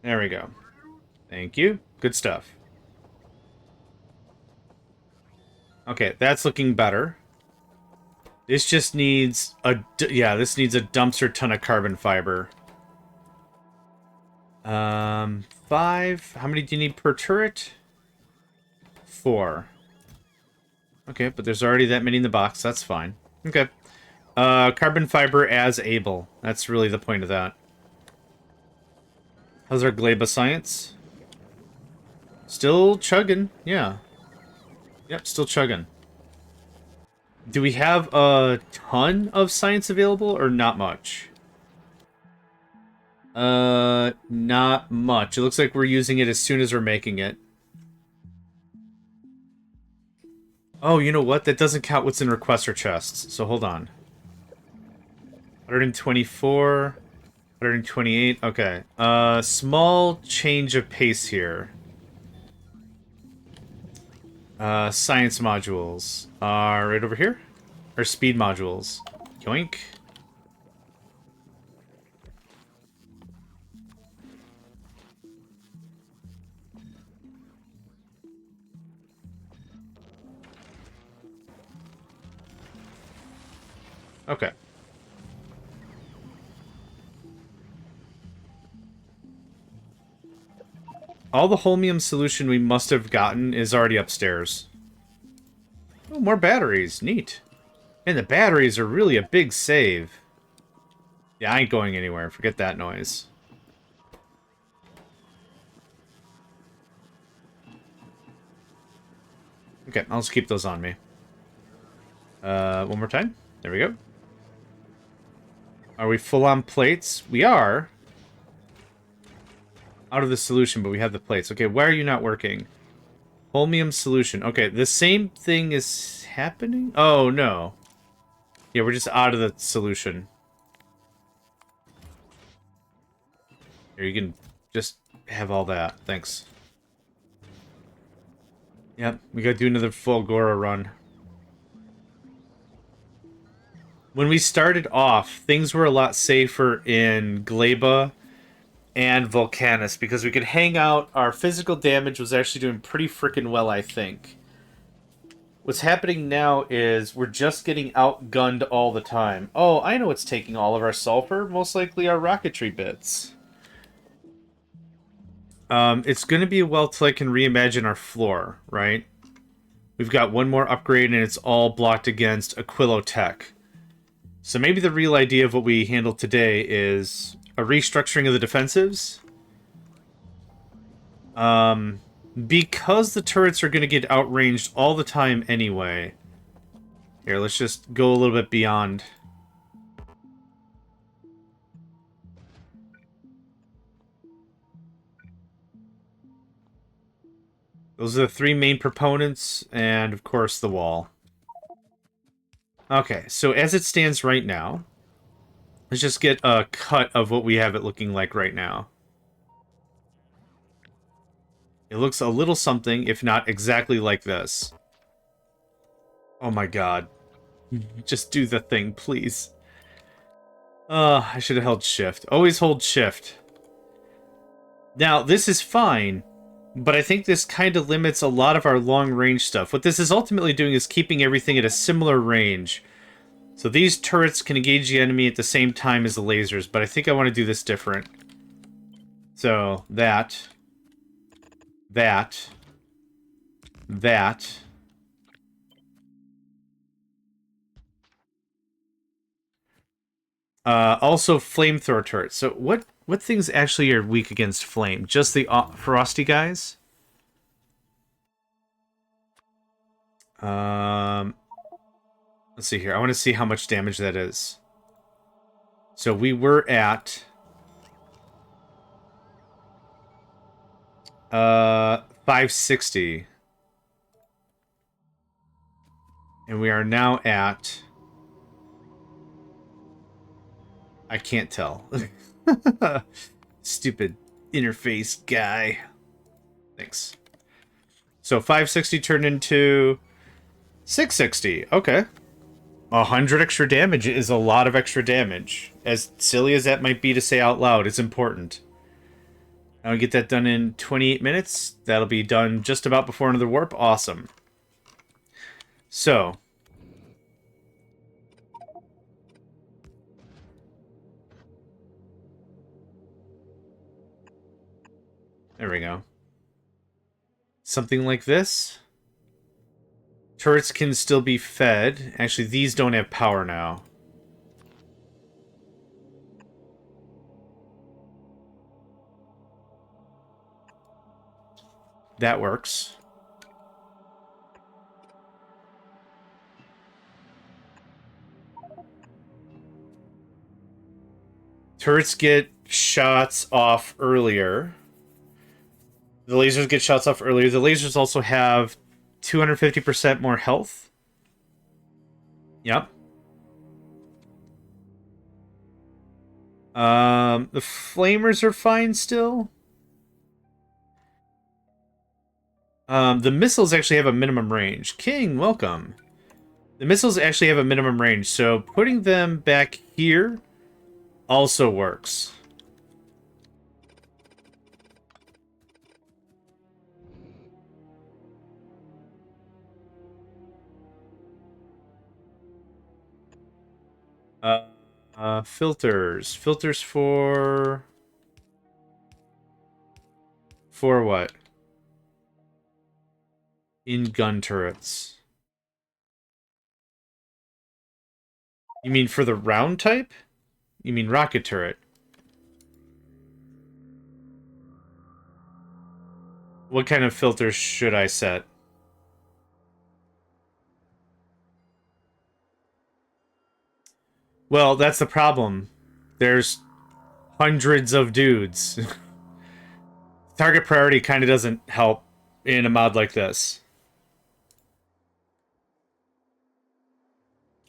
There we go. Thank you. Good stuff. Okay, that's looking better. This just needs a... Yeah, this needs a dumpster ton of carbon fiber. 5. How many do you need per turret? 4. Okay, but there's already that many in the box. That's fine. Okay. Carbon fiber as able. That's really the point of that. How's our Gleba science? Still chugging. Yeah. Yep, still chugging. Do we have a ton of science available or not much? Not much. It looks like we're using it as soon as we're making it. Oh, you know what? That doesn't count what's in requester chests. So hold on. 124, 128. Okay. Small change of pace here. Science modules are right over here. Or speed modules. Yoink. Okay. All the holmium solution we must have gotten is already upstairs. Oh, more batteries. Neat. And the batteries are really a big save. Yeah, I ain't going anywhere. Forget that noise. Okay, I'll just keep those on me. One more time. There we go. Are we full on plates? We are. Out of the solution, but we have the plates. Okay, why are you not working? Holmium solution. Okay, the same thing is happening? Oh, no. Yeah, we're just out of the solution. Here, you can just have all that. Thanks. Yep, we gotta do another full Gora run. When we started off, things were a lot safer in Gleba and Volcanus because we could hang out. Our physical damage was actually doing pretty freaking well, I think. What's happening now is we're just getting outgunned all the time. Oh, I know what's taking all of our sulfur. Most likely our rocketry bits. It's going to be a while till I can reimagine our floor, right? We've got one more upgrade and it's all blocked against Aquilo Tech. So maybe the real idea of what we handled today is a restructuring of the defensives. Because the turrets are going to get outranged all the time anyway. Here, let's just go a little bit beyond. Those are the three main proponents, and of course the wall. Okay, so as it stands right now, let's just get a cut of what we have it looking like right now. It looks a little something, if not exactly like this. Oh my god. Just do the thing, please. I should have held shift. Always hold shift. Now, this is fine, but I think this kind of limits a lot of our long-range stuff. What this is ultimately doing is keeping everything at a similar range. So these turrets can engage the enemy at the same time as the lasers, but I think I want to do this different. So, that. Also, flamethrower turrets. So what things actually are weak against flame? Just the frosty guys? Let's see here. I want to see how much damage that is. So we were at 560. And we are now at... I can't tell. Stupid interface guy. Thanks. So 560 turned into 660. Okay. 100 extra damage is a lot of extra damage. As silly as that might be to say out loud, it's important. I'll get that done in 28 minutes. That'll be done just about before another warp. Awesome. So. There we go. Something like this. Turrets can still be fed. Actually, these don't have power now. That works. Turrets get shots off earlier. The lasers get shots off earlier. The lasers also have 250% more health. Yep. The flamers are fine still. The missiles actually have a minimum range. King, welcome. The missiles actually have a minimum range, so putting them back here also works. Filters. Filters for... For what? In gun turrets. You mean for the round type? You mean rocket turret? What kind of filters should I set? Well, that's the problem. There's hundreds of dudes. Target priority kind of doesn't help in a mod like this.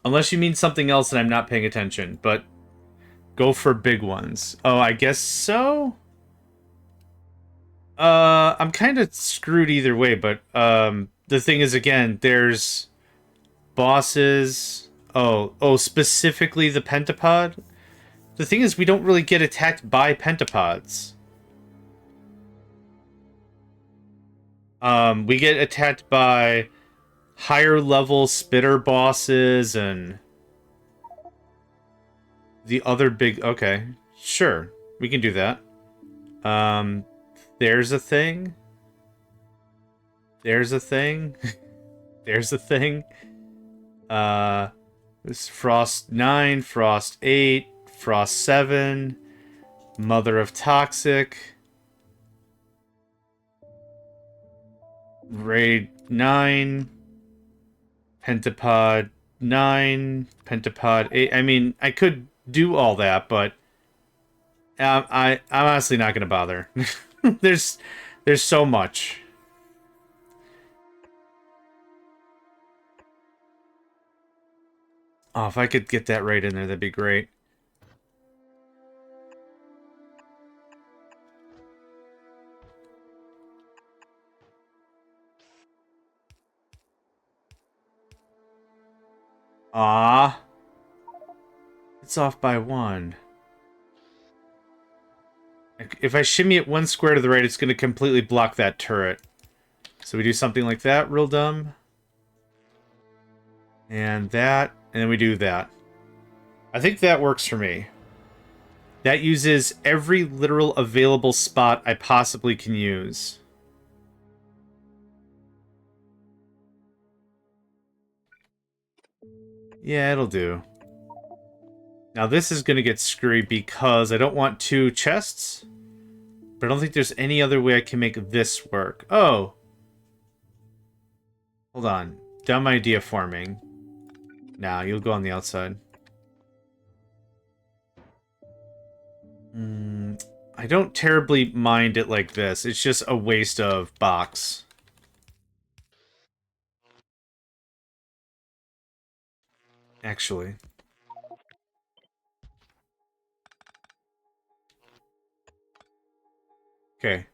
Unless you mean something else and I'm not paying attention, but go for big ones. Oh, I guess so? I'm kind of screwed either way, but the thing is, again, there's bosses. Oh, specifically the pentapod? The thing is, we don't really get attacked by pentapods. We get attacked by higher level spitter bosses and the other big... Okay, sure, we can do that. There's a thing. There's a thing. There's a thing. This Frost 9, Frost 8, Frost 7, Mother of Toxic, Raid 9, Pentapod 9, Pentapod 8. I mean, I could do all that, but I'm honestly not going to bother. there's so much. Oh, if I could get that right in there, that'd be great. Ah, it's off by 1. If I shimmy it 1 square to the right, it's going to completely block that turret. So we do something like that, real dumb. And that, and then we do that. I think that works for me. That uses every literal available spot I possibly can use. Yeah, it'll do. Now this is going to get screwy because I don't want 2 chests. But I don't think there's any other way I can make this work. Oh! Hold on. Dumb idea forming. Nah, you'll go on the outside. I don't terribly mind it like this. It's just a waste of box. Actually. Okay.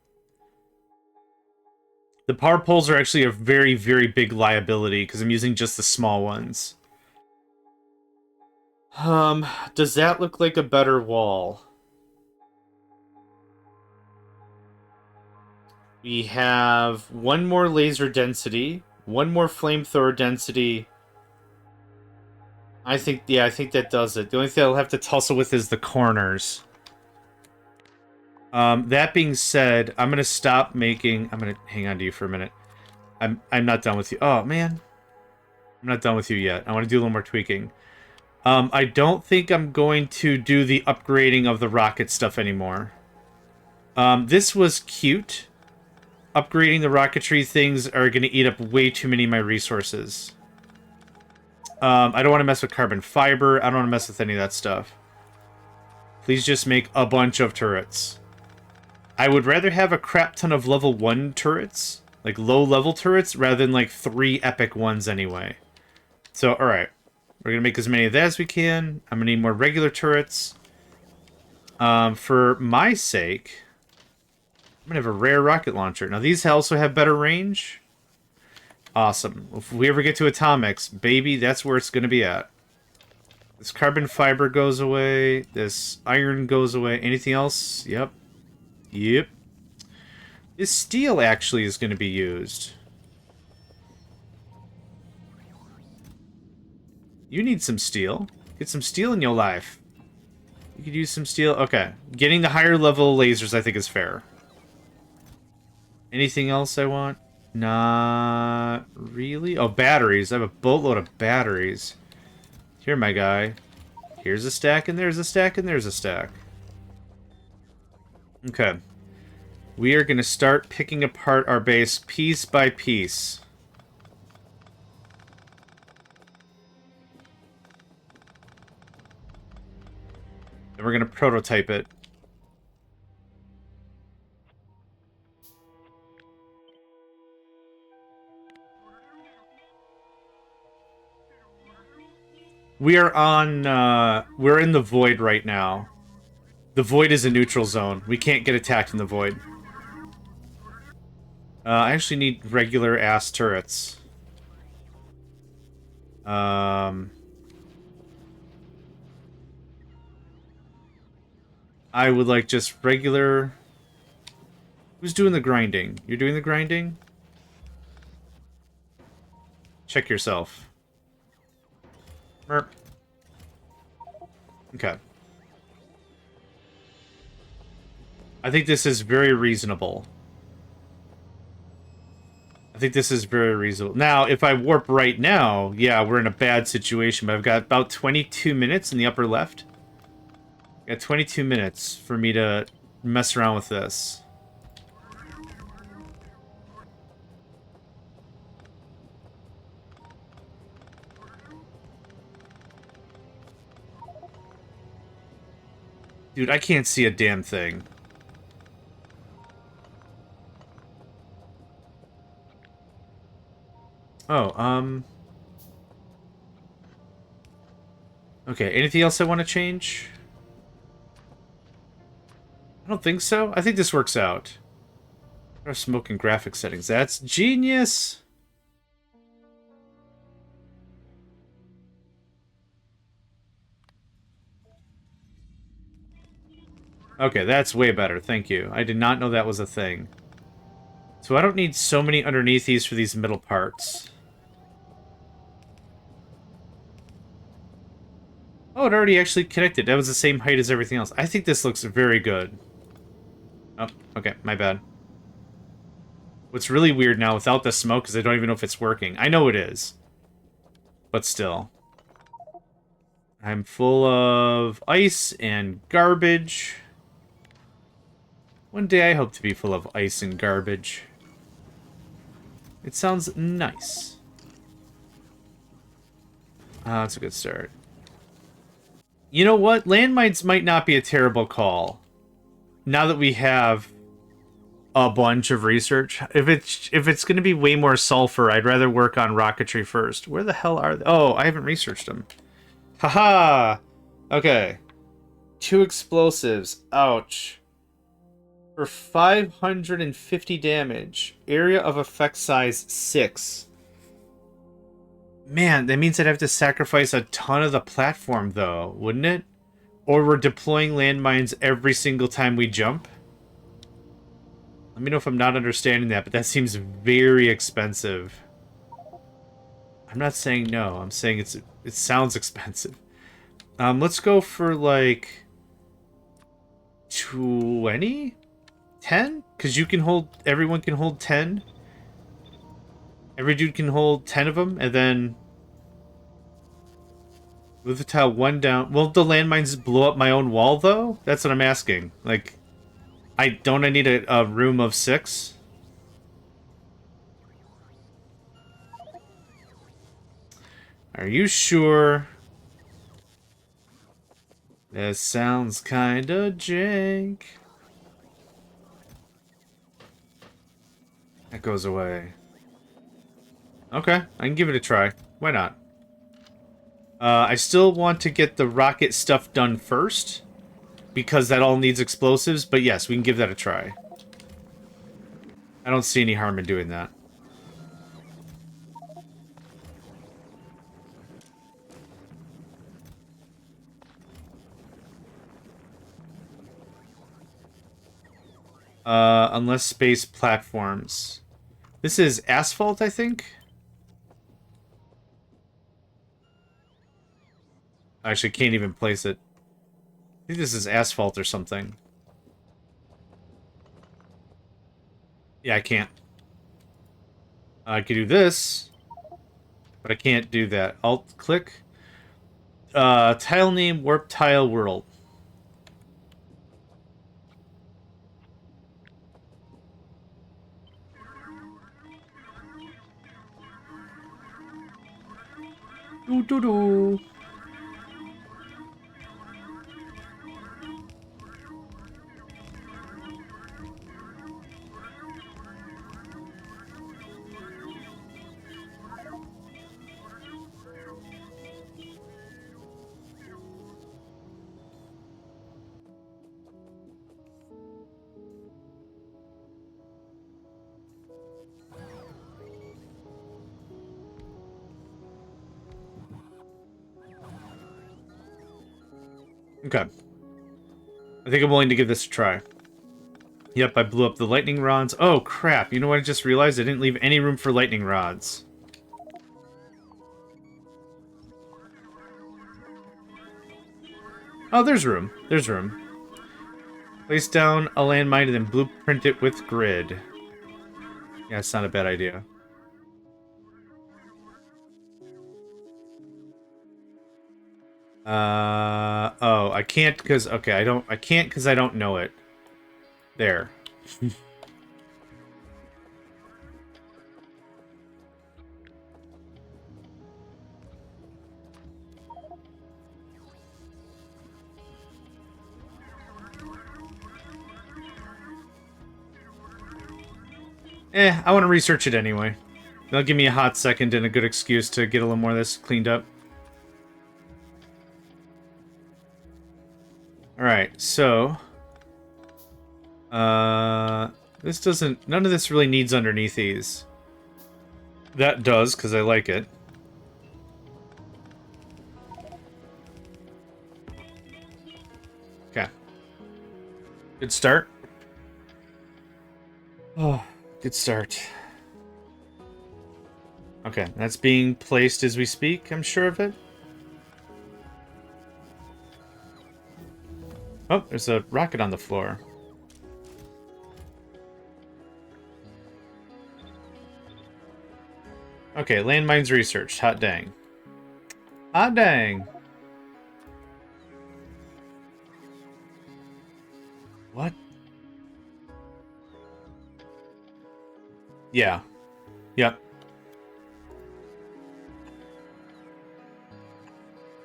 The power poles are actually a very, very big liability because I'm using just the small ones. Does that look like a better wall? We have 1 more laser density, 1 more flamethrower density. I think that does it. The only thing I'll have to tussle with is the corners. That being said, I'm gonna stop making. I'm gonna hang on to you for a minute. I'm not done with you. Oh man, I'm not done with you yet. I want to do a little more tweaking. I don't think I'm going to do the upgrading of the rocket stuff anymore. This was cute. Upgrading the rocketry things are going to eat up way too many of my resources. I don't want to mess with carbon fiber. I don't want to mess with any of that stuff. Please just make a bunch of turrets. I would rather have a crap ton of level 1 turrets, like low-level turrets, rather than like 3 epic ones anyway. So, alright. We're going to make as many of that as we can. I'm going to need more regular turrets. For my sake, I'm going to have a rare rocket launcher. Now, these also have better range. Awesome. If we ever get to atomics, baby, that's where it's going to be at. This carbon fiber goes away. This iron goes away. Anything else? Yep. Yep. This steel actually is going to be used. You need some steel. Get some steel in your life. You could use some steel. Okay. Getting the higher level lasers, I think, is fair. Anything else I want? Not really. Oh, batteries. I have a boatload of batteries. Here, my guy. Here's a stack, and there's a stack, and there's a stack. Okay. We are going to start picking apart our base piece by piece. And we're going to prototype it. We are on, we're in the void right now. The void is a neutral zone. We can't get attacked in the void. I actually need regular-ass turrets. I would like just regular... Who's doing the grinding? You're doing the grinding? Check yourself. Merp. Okay. I think this is very reasonable. I I think this is very reasonable. Now, if I warp right now, yeah, we're in a bad situation, but I've got about 22 minutes in the upper left. Got 22 minutes for me to mess around with this. Dude, I can't see a damn thing. Oh, okay, anything else I want to change? I don't think so. I think this works out. Our smoke and graphic settings. That's genius! Okay, that's way better. Thank you. I did not know that was a thing. So I don't need so many underneath these for these middle parts. Oh, it already actually connected. That was the same height as everything else. I think this looks very good. Oh, okay, my bad. What's really weird now without the smoke is I don't even know if it's working. I know it is. But still. I'm full of ice and garbage. One day I hope to be full of ice and garbage. It sounds nice. That's a good start. You know what? Landmines might not be a terrible call. Now that we have a bunch of research. If it's going to be way more sulfur, I'd rather work on rocketry first. Where the hell are they? Oh, I haven't researched them. Haha! Okay. 2 explosives. Ouch. For 550 damage. Area of effect size 6. Man, that means I'd have to sacrifice a ton of the platform, though, wouldn't it? Or we're deploying landmines every single time we jump? Let me know if I'm not understanding that, but that seems very expensive. I'm not saying no. I'm saying it sounds expensive. Let's go for, like, 20? 10? Because you can hold... Everyone can hold 10. Every dude can hold 10 of them, and then... With the tile 1 down... Will the landmines blow up my own wall, though? That's what I'm asking. Like... Don't I need a room of 6? Are you sure? This sounds kinda jank. That goes away. Okay, I can give it a try. Why not? I still want to get the rocket stuff done first, because that all needs explosives, but yes, we can give that a try. I don't see any harm in doing that. Unless space platforms. This is asphalt, I think? I actually can't even place it. I think this is asphalt or something. Yeah, I can't. I could do this, but I can't do that. Alt-click. Tile name, warp tile world. Doo-doo-doo. Okay. I think I'm willing to give this a try. Yep, I blew up the lightning rods. Oh, crap. You know what I just realized? I didn't leave any room for lightning rods. Oh, there's room. There's room. Place down a landmine and then blueprint it with grid. Yeah, it's not a bad idea. Oh, I can't because, okay, I can't because I don't know it. There. I want to research it anyway. That'll give me a hot second and a good excuse to get a little more of this cleaned up. Alright, so... this doesn't... None of this really needs underneath these. That does, because I like it. Okay. Good start. Oh, good start. Okay, that's being placed as we speak, I'm sure of it. Oh, there's a rocket on the floor. Okay, landmines researched. Hot dang. Hot dang. What? Yeah. Yep.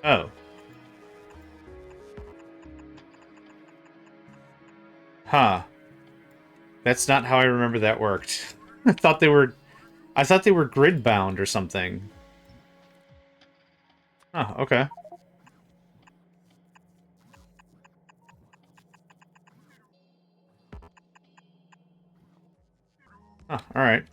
Oh. Huh. That's not how I remember that worked. I thought they were grid bound or something. Oh, okay. Oh, alright.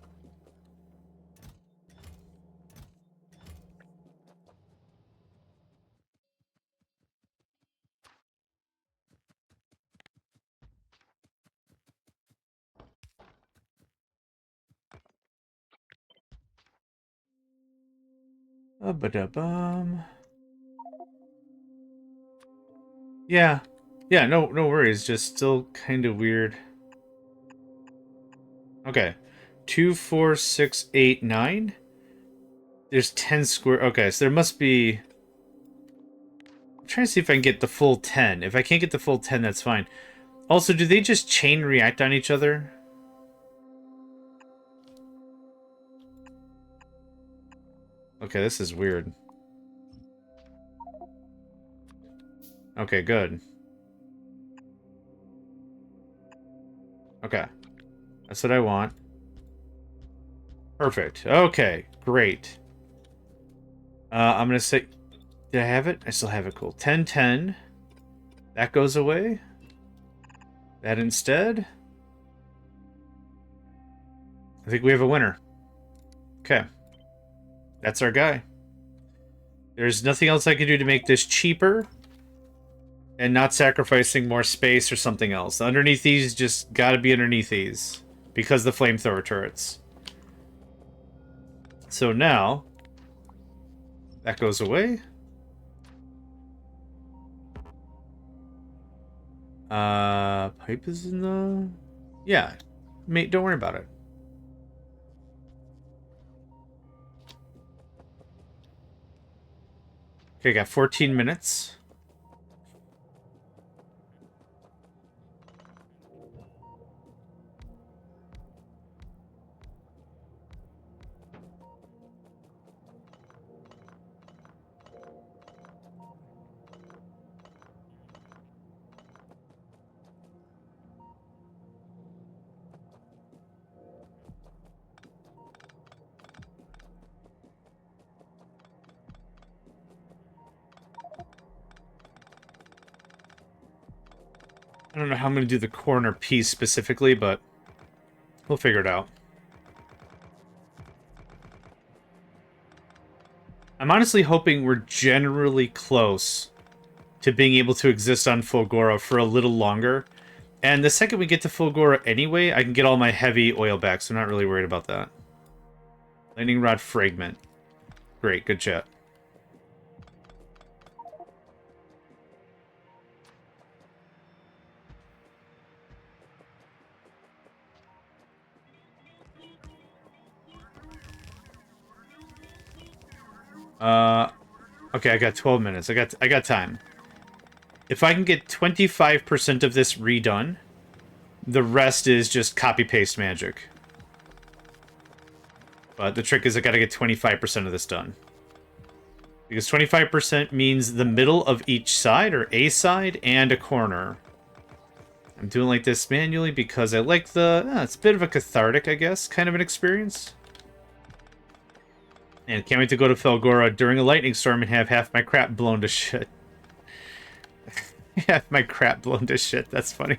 Ba-da-bum. Yeah. Yeah, no worries. Just still kind of weird. Okay. 2, 4, 6, 8, 9. There's 10 square... Okay, so there must be... I'm trying to see if I can get the full 10. If I can't get the full 10, that's fine. Also, do they just chain react on each other? Okay, this is weird. Okay, good. Okay. That's what I want. Perfect. Okay, great. I'm gonna say... Did I have it? I still have it. Cool. 10, 10. That goes away. That instead. I think we have a winner. Okay. That's our guy. There's nothing else I can do to make this cheaper and not sacrificing more space or something else. Underneath these just gotta be underneath these because the flamethrower turrets. So now that goes away. Pipe is in the... Yeah. Mate, don't worry about it. Okay, got 14 minutes. I don't know how I'm going to do the corner piece specifically, but we'll figure it out. I'm honestly hoping we're generally close to being able to exist on Fulgora for a little longer. And the second we get to Fulgora anyway, I can get all my heavy oil back, so I'm not really worried about that. Lightning Rod Fragment. Great, good chat. Okay, I got 12 minutes. I got time. If I can get 25% of this redone, the rest is just copy-paste magic. But the trick is I gotta get 25% of this done. Because 25% means the middle of each side, or a side, and a corner. I'm doing like this manually because I like the... it's a bit of a cathartic, I guess, kind of an experience. And can't wait to go to Felgora during a lightning storm and have half my crap blown to shit. Half my crap blown to shit, that's funny.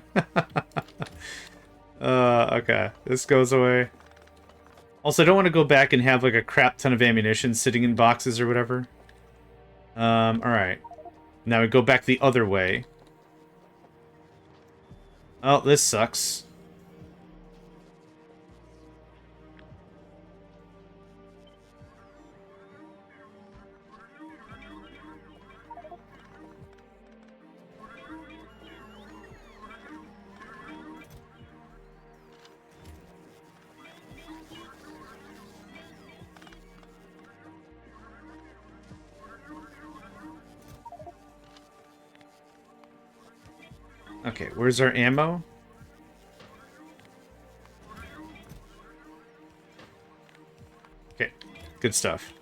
Okay, this goes away. Also, I don't want to go back and have like a crap ton of ammunition sitting in boxes or whatever. Alright. Now we go back the other way. Oh, this sucks. Okay, where's our ammo? Okay, good stuff.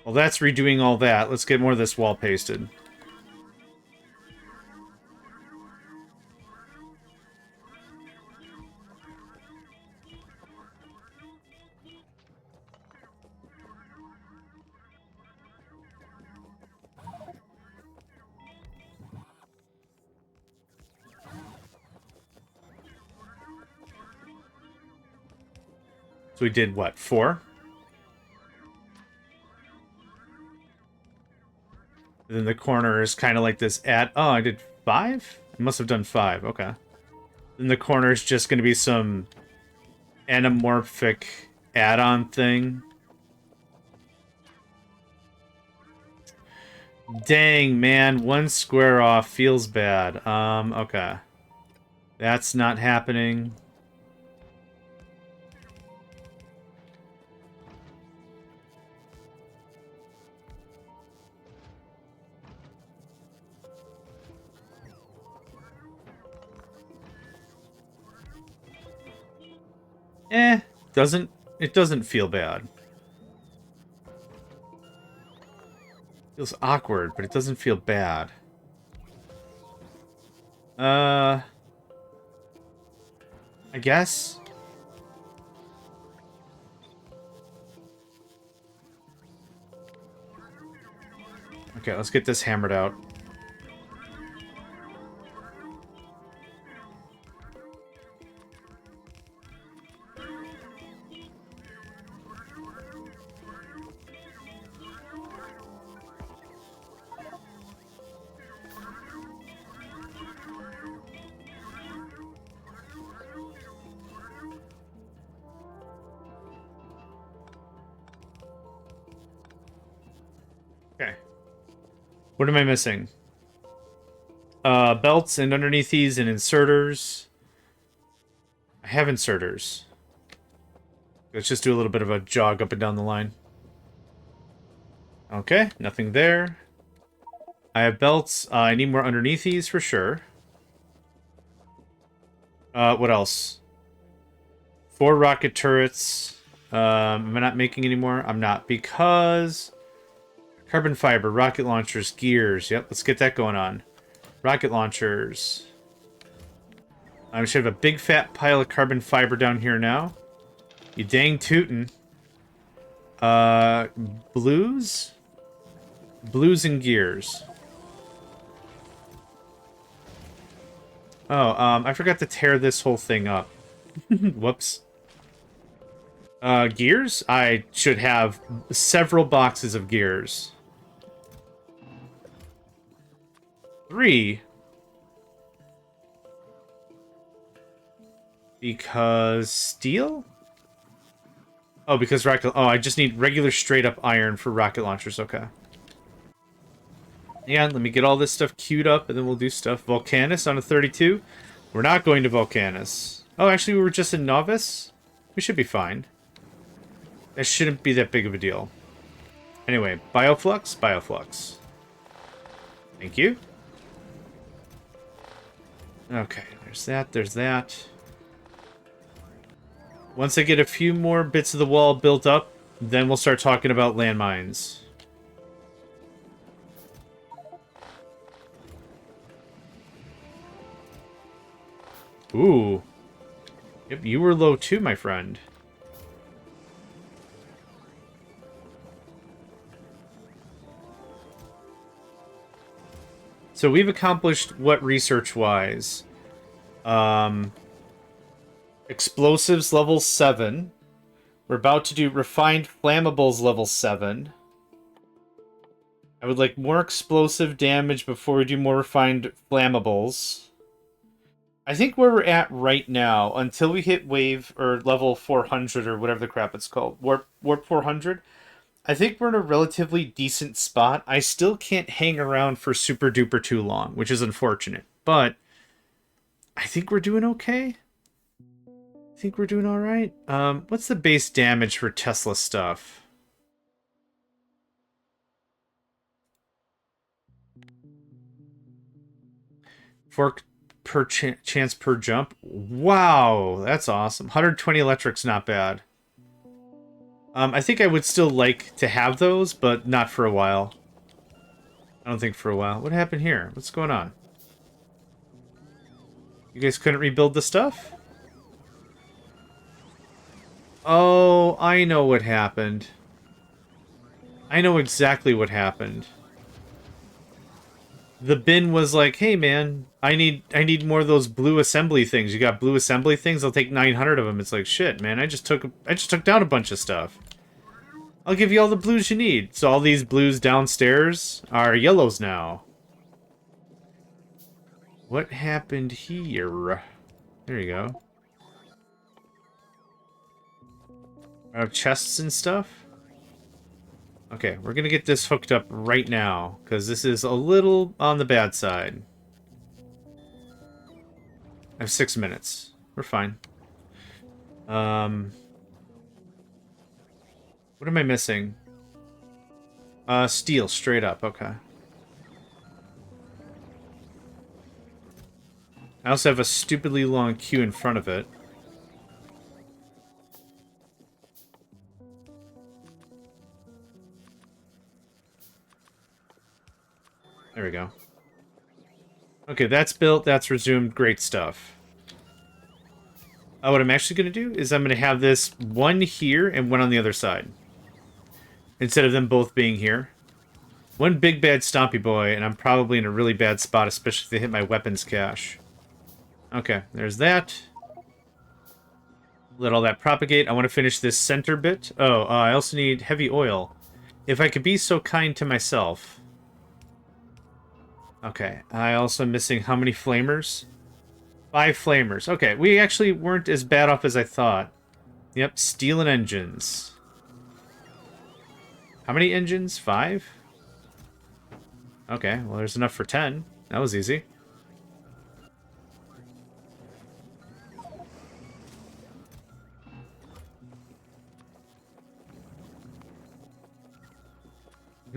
Well, that's redoing all that. Let's get more of this wall pasted. So we did, what, 4? And then the corner is kind of like this oh, I did 5? I must have done 5, okay. Then the corner is just going to be some anamorphic add-on thing. Dang, man, 1 square off feels bad. Okay. That's not happening. It doesn't feel bad. Feels awkward, but it doesn't feel bad. I guess. Okay, let's get this hammered out. Okay. What am I missing? Belts and underneath these and inserters. I have inserters. Let's just do a little bit of a jog up and down the line. Okay, nothing there. I have belts. I need more underneath these for sure. What else? 4 rocket turrets. Am I not making any more? I'm not, because... Carbon fiber, rocket launchers, gears. Yep, let's get that going on. Rocket launchers. I should have a big fat pile of carbon fiber down here now. You dang tootin'. Blues? Blues and gears. Oh, I forgot to tear this whole thing up. Whoops. Gears? I should have several boxes of gears. 3. Because steel? Oh, because rocket... Oh, I just need regular straight-up iron for rocket launchers. Okay. Yeah, let me get all this stuff queued up, and then we'll do stuff. Volcanus on a 32. We're not going to Volcanus. Oh, actually, we were just in Novice? We should be fine. That shouldn't be that big of a deal. Anyway, bioflux, bioflux. Thank you. Okay, there's that, there's that. Once I get a few more bits of the wall built up, then we'll start talking about landmines. Ooh. Yep, you were low too, my friend. So we've accomplished what research-wise? Explosives level 7. We're about to do refined flammables level 7. I would like more explosive damage before we do more refined flammables. I think where we're at right now, until we hit wave or level 400 or whatever the crap it's called, warp 400, I think we're in a relatively decent spot. I still can't hang around for super duper too long, which is unfortunate, but I think we're doing okay. I think we're doing all right. What's the base damage for Tesla stuff? Fork per chance per jump. Wow, that's awesome. 120 electric's not bad. I think I would still like to have those, but not for a while. I don't think for a while. What happened here? What's going on? You guys couldn't rebuild the stuff? Oh, I know what happened. I know exactly what happened. The bin was like, "Hey man, I need more of those blue assembly things. You got blue assembly things? I'll take 900 of them." It's like, "Shit, man. I just took down a bunch of stuff. I'll give you all the blues you need." So all these blues downstairs are yellows now. What happened here? There you go. Chests and stuff? Okay, we're gonna get this hooked up right now, because this is a little on the bad side. I have 6 minutes. We're fine. What am I missing? Steel, straight up, okay. I also have a stupidly long queue in front of it. There we go. Okay, that's built, that's resumed, great stuff. What I'm actually going to do is I'm going to have this one here and one on the other side. Instead of them both being here. One big bad stompy boy, and I'm probably in a really bad spot, especially if they hit my weapons cache. Okay, there's that. Let all that propagate. I want to finish this center bit. Oh, I also need heavy oil. If I could be so kind to myself. Okay, I also am missing how many flamers? 5 flamers. Okay, we actually weren't as bad off as I thought. Yep, steel and engines. How many engines? 5? Okay, well there's enough for 10. That was easy.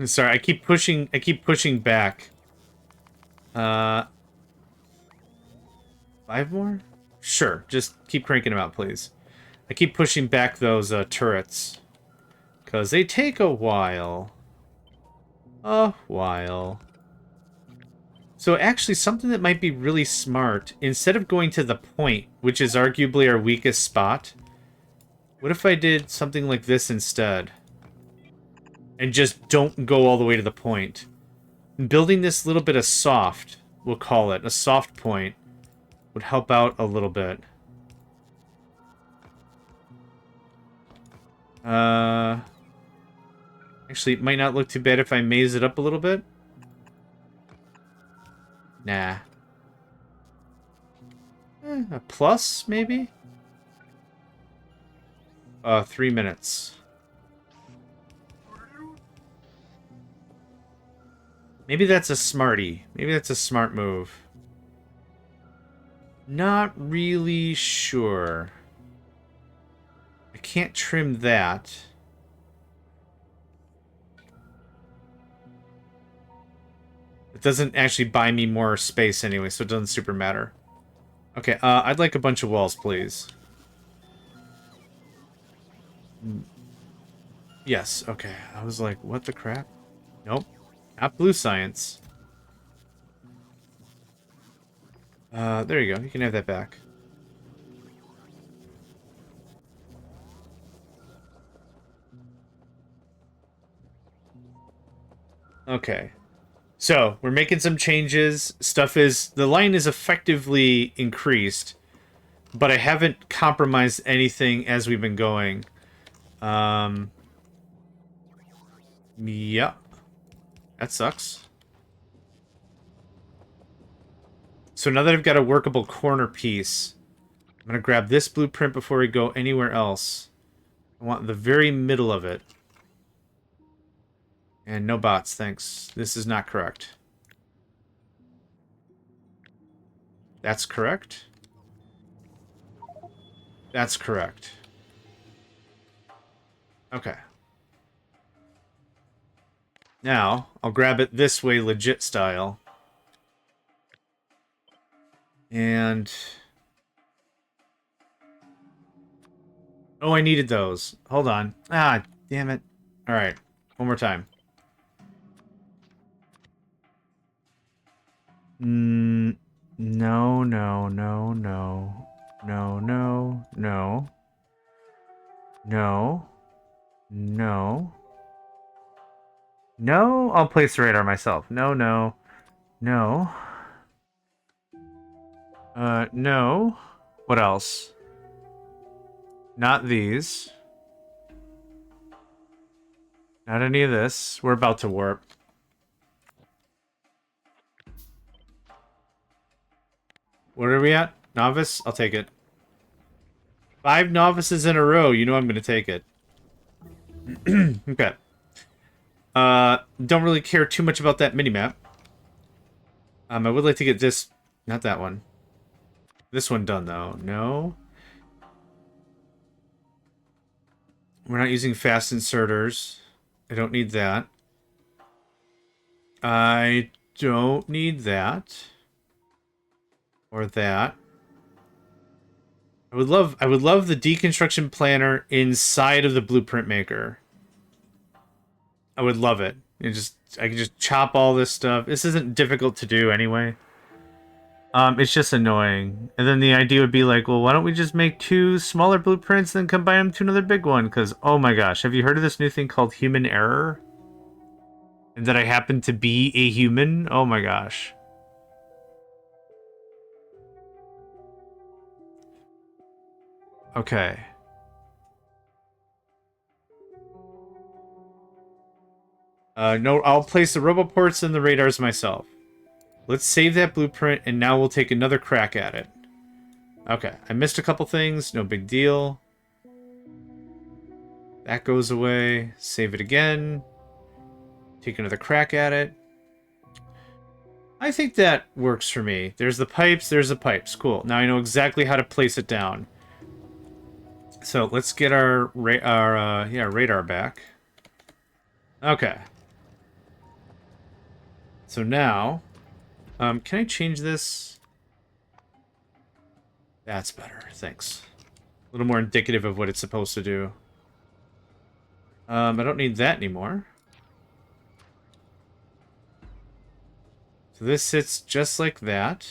Sorry, I keep pushing back. 5 more? Sure, just keep cranking them out, please. I keep pushing back those turrets. Because they take a while. A while. So actually, something that might be really smart, instead of going to the point, which is arguably our weakest spot, what if I did something like this instead? And just don't go all the way to the point. Building this little bit of soft, we'll call it, a soft point, would help out a little bit. Actually, it might not look too bad if I maze it up a little bit. Nah. A plus, maybe? 3 minutes. Maybe that's a smarty. Maybe that's a smart move. Not really sure. I can't trim that. It doesn't actually buy me more space anyway, so it doesn't super matter. Okay, I'd like a bunch of walls, please. Yes, okay. I was like, what the crap? Nope. Not blue science. There you go. You can have that back. Okay. So, we're making some changes. The line is effectively increased, but I haven't compromised anything as we've been going. Yep. That sucks. So now that I've got a workable corner piece, I'm going to grab this blueprint before we go anywhere else. I want the very middle of it. And no bots, thanks. This is not correct. That's correct. That's correct. Okay. Now, I'll grab it this way, legit style. And... oh, I needed those. Hold on. Ah, damn it. Alright. One more time. No, no, no, no. No, no, no. No. No. No, I'll place the radar myself. No, no. No. No. What else? Not these. Not any of this. We're about to warp. What are we at? Novice? I'll take it. 5 novices in a row. You know I'm going to take it. Okay. Don't really care too much about that minimap. I would like to get this... not that one. This one done, though. No. We're not using fast inserters. I don't need that. I don't need that. Or that. I would love the deconstruction planner inside of the blueprint maker. I would love it. I can just chop all this stuff. This isn't difficult to do anyway. It's just annoying. And then the idea would be like, well, why don't we just make 2 smaller blueprints and then combine them to another big one? Because, oh my gosh, have you heard of this new thing called human error? And that I happen to be a human? Oh my gosh. Okay. No, I'll place the roboports and the radars myself. Let's save that blueprint, and now we'll take another crack at it. Okay, I missed a couple things. No big deal. That goes away. Save it again. Take another crack at it. I think that works for me. There's the pipes, there's the pipes. Cool. Now I know exactly how to place it down. So let's get our radar back. Okay. So now, can I change this? That's better. Thanks. A little more indicative of what it's supposed to do. I don't need that anymore. So this sits just like that.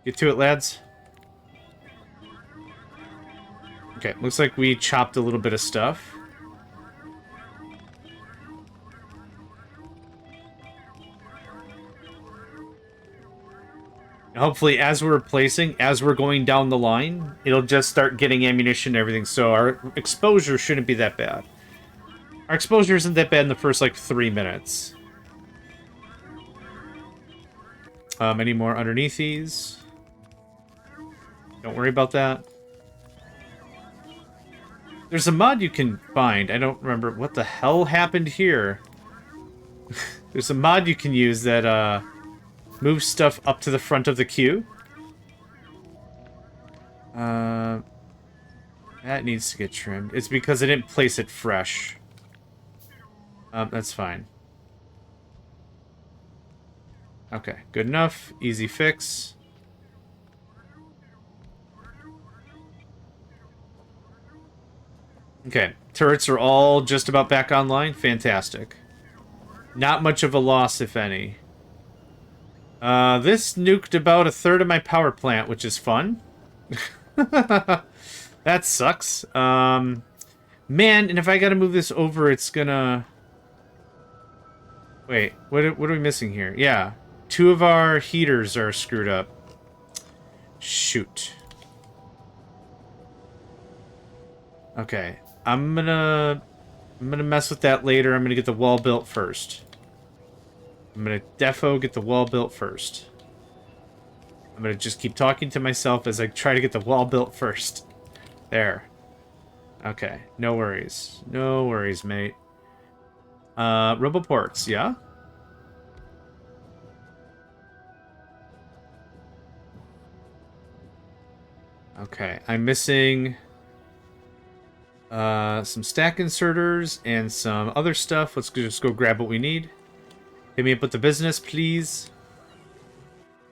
Get to it, lads. Okay, looks like we chopped a little bit of stuff. Hopefully, as we're replacing, as we're going down the line, it'll just start getting ammunition and everything, so our exposure shouldn't be that bad. Our exposure isn't that bad in the first, like, 3 minutes. Any more underneath these? Don't worry about that. There's a mod you can find. I don't remember what the hell happened here. There's a mod you can use that, moves stuff up to the front of the queue. That needs to get trimmed. It's because I didn't place it fresh. That's fine. Okay, good enough. Easy fix. Okay, turrets are all just about back online. Fantastic. Not much of a loss, if any. This nuked about a third of my power plant, which is fun. That sucks. Man, and if I gotta move this over, it's gonna... Wait, what are we missing here? Yeah, 2 of our heaters are screwed up. Shoot. Okay, I'm gonna mess with that later. I'm gonna get the wall built first. I'm gonna defo get the wall built first. I'm gonna just keep talking to myself as I try to get the wall built first. There. Okay, no worries. No worries, mate. Roboports, yeah? Okay, I'm missing some stack inserters and some other stuff. Let's just go grab what we need. Hit me up with the business, please.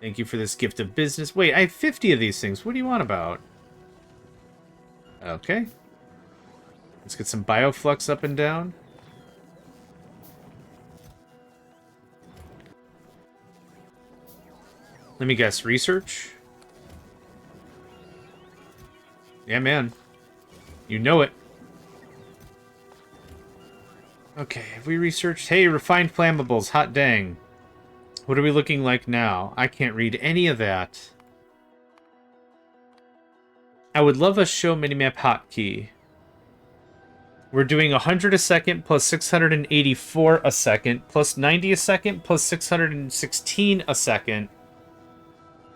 Thank you for this gift of business. Wait, I have 50 of these things. What do you want about? Okay. Let's get some bioflux up and down. Let me guess, research? Yeah, man. You know it. Okay, have we researched? Hey, refined flammables, hot dang. What are we looking like now? I can't read any of that. I would love a show minimap hotkey. We're doing 100 a second plus 684 a second plus 90 a second plus 616 a second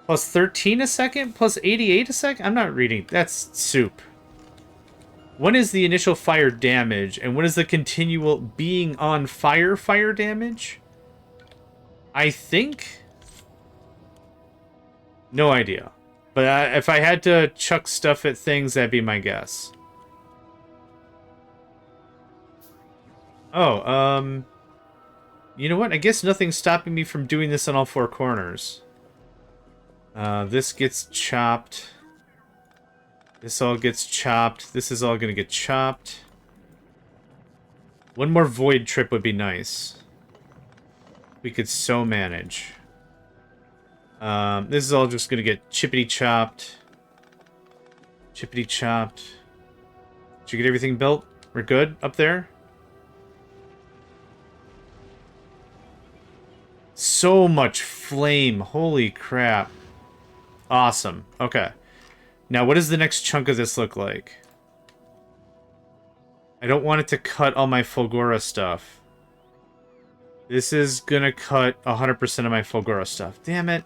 plus 13 a second plus 88 a second? I'm not reading. That's soup. When is the initial fire damage and what is the continual being on fire damage? I think... No idea. But if I had to chuck stuff at things, that'd be my guess. Oh, you know what? I guess nothing's stopping me from doing this on all 4 corners. This gets chopped. This all gets chopped. This is all gonna get chopped. One more void trip would be nice. We could so manage. This is all just gonna get chippity chopped. Chippity chopped. Did you get everything built? We're good up there? So much flame. Holy crap. Awesome. Okay. Now, what does the next chunk of this look like? I don't want it to cut all my Fulgora stuff. This is gonna cut 100% of my Fulgora stuff. Damn it.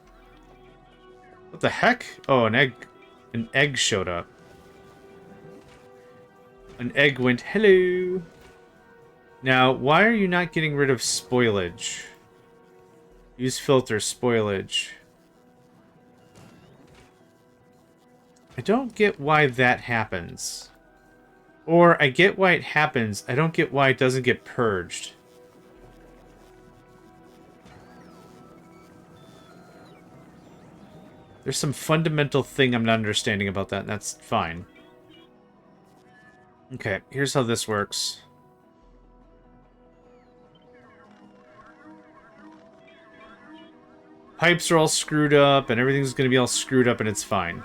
What the heck? Oh, an egg. An egg showed up. An egg went, hello. Now, why are you not getting rid of spoilage? Use filter, spoilage. I don't get why that happens. Or, I get why it happens, I don't get why it doesn't get purged. There's some fundamental thing I'm not understanding about that, and that's fine. Okay, here's how this works. Pipes are all screwed up, and everything's going to be all screwed up, and it's fine.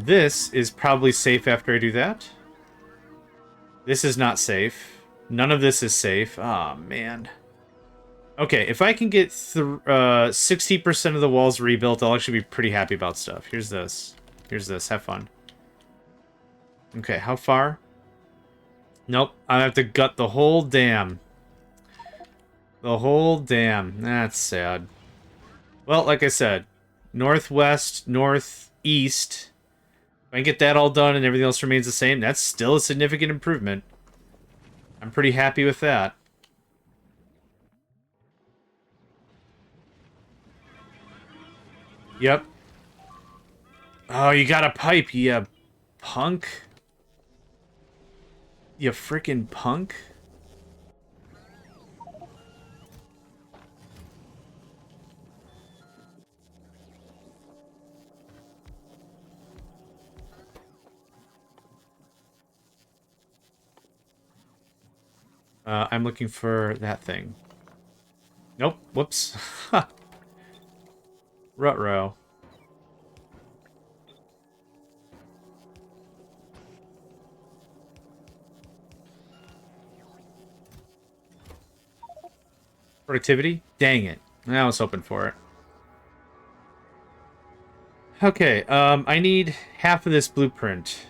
This is probably safe after I do that. This is not safe. None of this is safe. Aw, man. Okay, if I can get 60% of the walls rebuilt, I'll actually be pretty happy about stuff. Here's this. Here's this. Have fun. Okay, how far? Nope. I have to gut the whole dam. The whole dam. That's sad. Well, like I said, northwest, northeast. If I can get that all done and everything else remains the same, that's still a significant improvement. I'm pretty happy with that. Yep. Oh, you got a pipe, you punk. You frickin' punk. I'm looking for that thing. Nope. Whoops. Ruh-roh. Productivity? Dang it. I was hoping for it. Okay, I need half of this blueprint.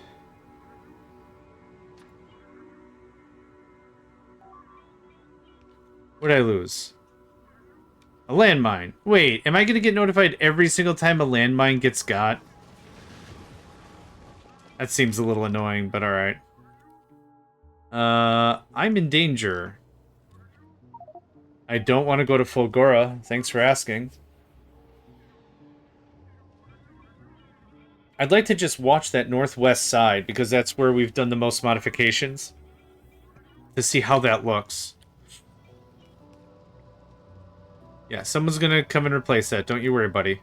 What did I lose? A landmine. Wait, am I gonna get notified every single time a landmine gets got? That seems a little annoying, but alright. I'm in danger. I don't want to go to Fulgora. Thanks for asking. I'd like to just watch that northwest side, because that's where we've done the most modifications. To see how that looks. Yeah, someone's gonna come and replace that. Don't you worry, buddy.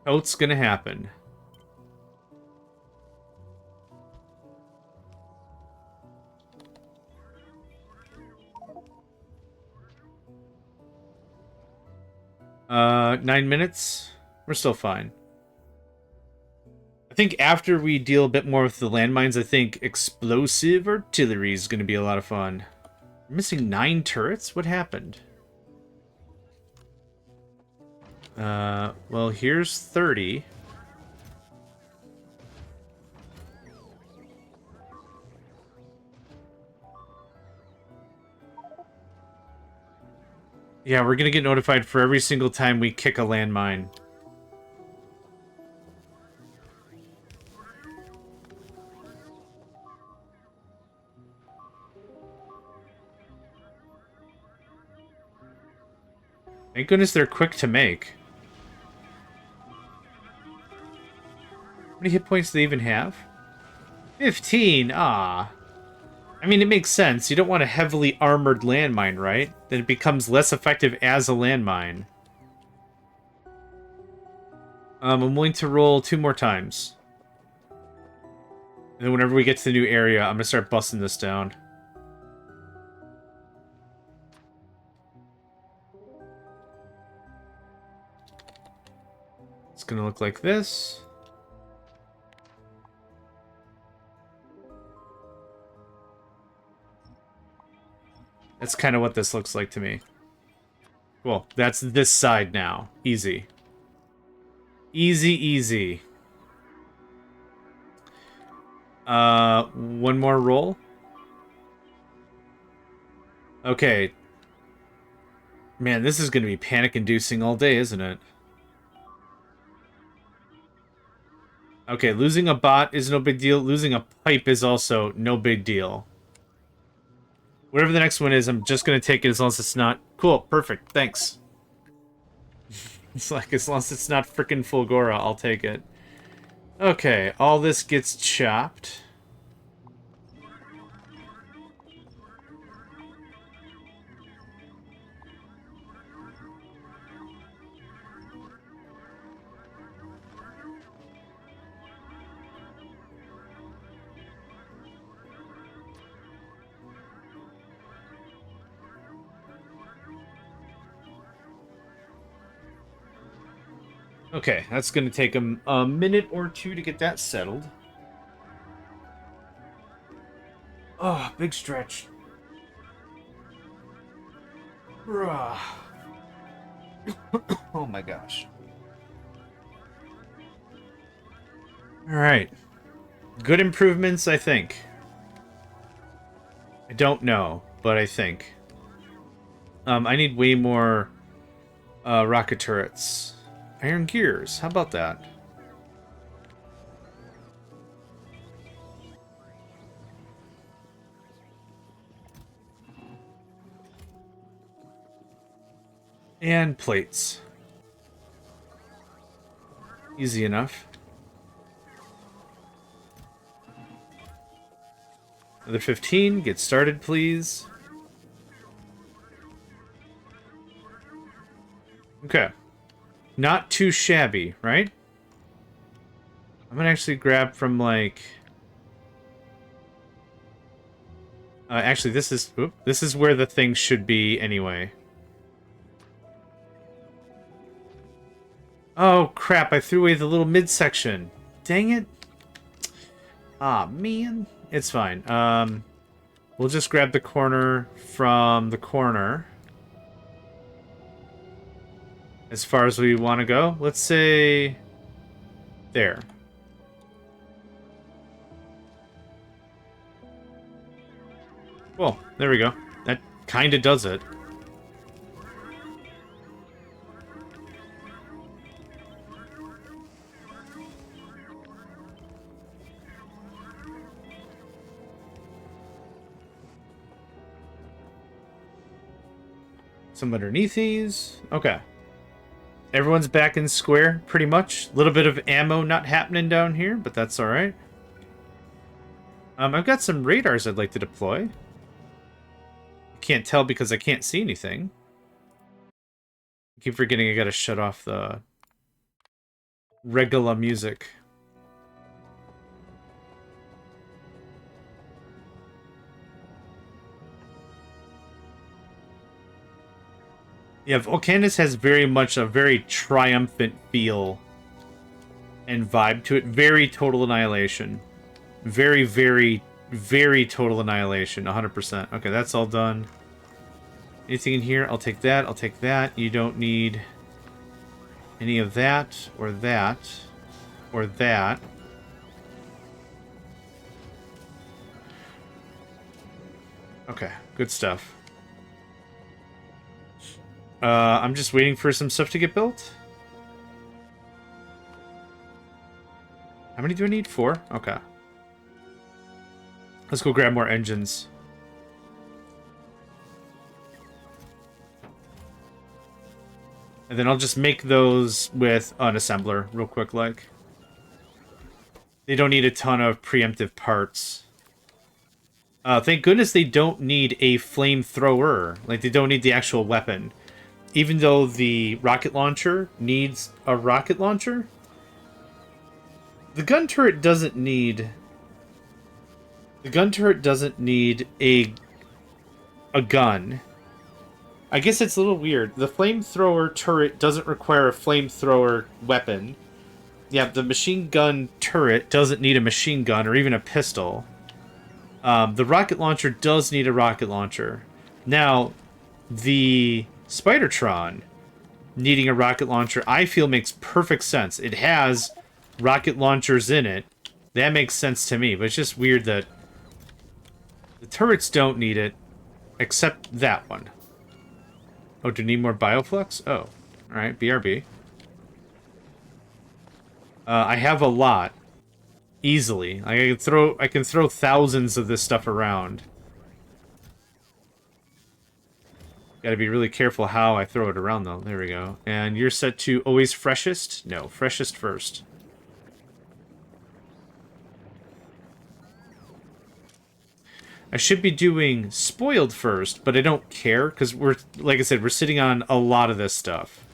It's gonna happen. Uh, 9 minutes? We're still fine. I think after we deal a bit more with the landmines, I think explosive artillery is going to be a lot of fun. We're missing 9 turrets? What happened? Well, here's 30. Yeah, we're going to get notified for every single time we kick a landmine. Thank goodness they're quick to make. How many hit points do they even have? 15? Ah. I mean, it makes sense. You don't want a heavily armored landmine, right? Then it becomes less effective as a landmine. I'm willing to roll 2 more times. And then whenever we get to the new area, I'm going to start busting this down. It's going to look like this. That's kind of what this looks like to me. Cool. That's this side now. Easy. Easy, easy. One more roll. Okay. Man, this is going to be panic-inducing all day, isn't it? Okay, losing a bot is no big deal. Losing a pipe is also no big deal. Whatever the next one is, I'm just going to take it as long as it's not... Cool, perfect, thanks. It's like, as long as it's not freaking Fulgora, I'll take it. Okay, all this gets chopped. Okay, that's going to take him a minute or two to get that settled. Oh, big stretch. Bruh. Oh my gosh. Alright. Good improvements, I think. I don't know, but I think. I need way more rocket turrets. Iron gears, how about that? And plates. Easy enough. Another 15. Get started, please. Okay. Not too shabby, right? I'm gonna actually grab from, like... actually, this is where the thing should be anyway. Oh, crap. I threw away the little midsection. Dang it. Ah, man. It's fine. We'll just grab the corner from the corner. As far as we want to go. Let's say... there. Well, there we go. That kind of does it. Some underneath these. Okay. Everyone's back in square, pretty much. A little bit of ammo not happening down here, but that's alright. I've got some radars I'd like to deploy. Can't tell because I can't see anything. I keep forgetting I gotta shut off the regular music. Yeah, Volcanus has very much a very triumphant feel and vibe to it. Very Total Annihilation. Very, very, very Total Annihilation. 100%. Okay, that's all done. Anything in here? I'll take that. I'll take that. You don't need any of that, or that, or that. Okay, good stuff. I'm just waiting for some stuff to get built. How many do I need? 4? Okay. Let's go grab more engines. And then I'll just make those with an assembler real quick, like. They don't need a ton of preemptive parts. Thank goodness they don't need a flamethrower. Like, they don't need the actual weapon. Even though the rocket launcher needs a rocket launcher, the gun turret doesn't need... The gun turret doesn't need a gun. I guess it's a little weird. The flamethrower turret doesn't require a flamethrower weapon. Yeah, the machine gun turret doesn't need a machine gun or even a pistol. The rocket launcher does need a rocket launcher. Now, the Spidertron needing a rocket launcher, I feel makes perfect sense. It has rocket launchers in it. That makes sense to me, but it's just weird that the turrets don't need it, except that one. Oh, do you need more Bioflux? Oh, alright, BRB. I have a lot. Easily. I can throw thousands of this stuff around. Gotta be really careful how I throw it around, though. There we go. And you're set to always freshest? No, freshest first. I should be doing spoiled first, but I don't care, because we're, like I said, we're sitting on a lot of this stuff.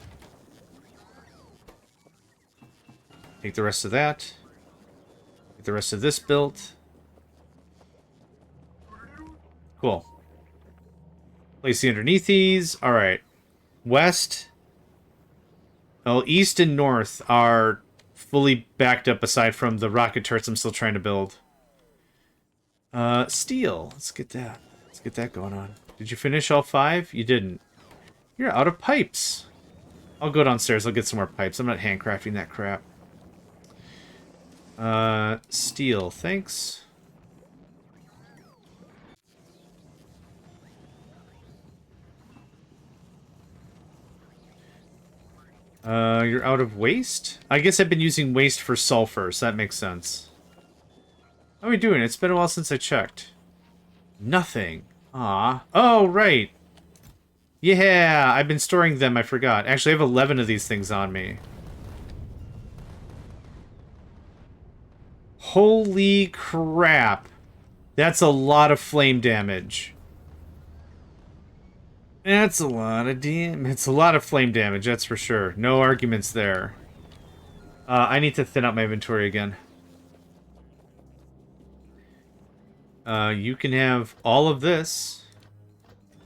Take the rest of that. Get the rest of this built. Cool. Place the underneath these. Alright. West. Well, east and north are fully backed up aside from the rocket turrets I'm still trying to build. Steel. Let's get that. Let's get that going on. Did you finish all 5? You didn't. You're out of pipes. I'll go downstairs. I'll get some more pipes. I'm not handcrafting that crap. Steel. Thanks. You're out of waste? I guess I've been using waste for sulfur, so that makes sense. How are we doing? It's been a while since I checked. Nothing. Ah. Oh, right. Yeah, I've been storing them. I forgot. Actually, I have 11 of these things on me. Holy crap. That's a lot of flame damage. That's a lot of It's a lot of flame damage, that's for sure. No arguments there. I need to thin out my inventory again. You can have all of this.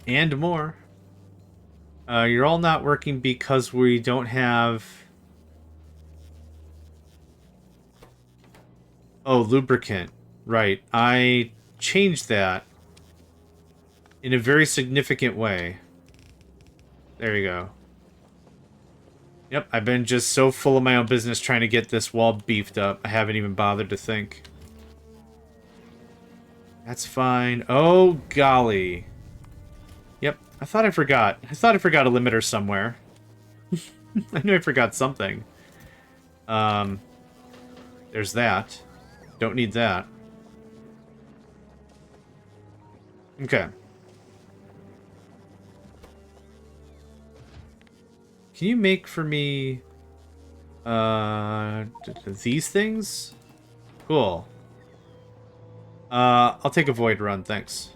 And more. You're all not working because we don't have... Oh, lubricant. Right. I changed that in a very significant way. There you go. Yep, I've been just so full of my own business trying to get this wall beefed up. I haven't even bothered to think. That's fine. Oh, golly. Yep, I thought I forgot. I thought I forgot a limiter somewhere. I knew I forgot something. There's that. Don't need that. Okay. Can you make for me... these things? Cool. I'll take a void run, thanks.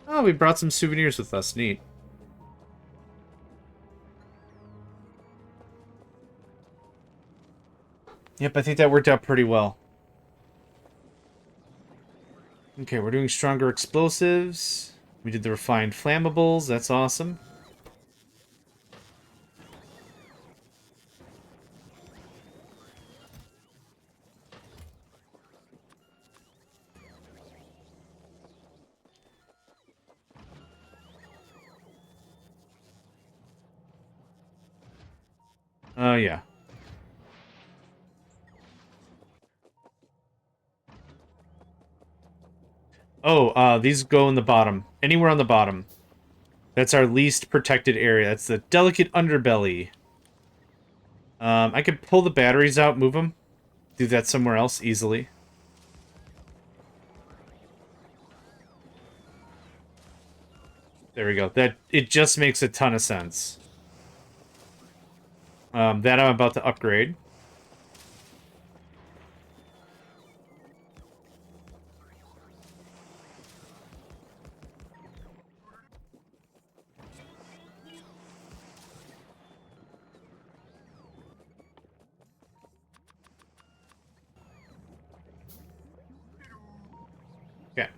Oh, we brought some souvenirs with us. Neat. Yep, I think that worked out pretty well. Okay, we're doing stronger explosives. We did the refined flammables. That's awesome. Oh, yeah. Oh, these go in the bottom. Anywhere on the bottom. That's our least protected area. That's the delicate underbelly. I could pull the batteries out, move them. Do that somewhere else easily. There we go. It just makes a ton of sense. That I'm about to upgrade. Okay.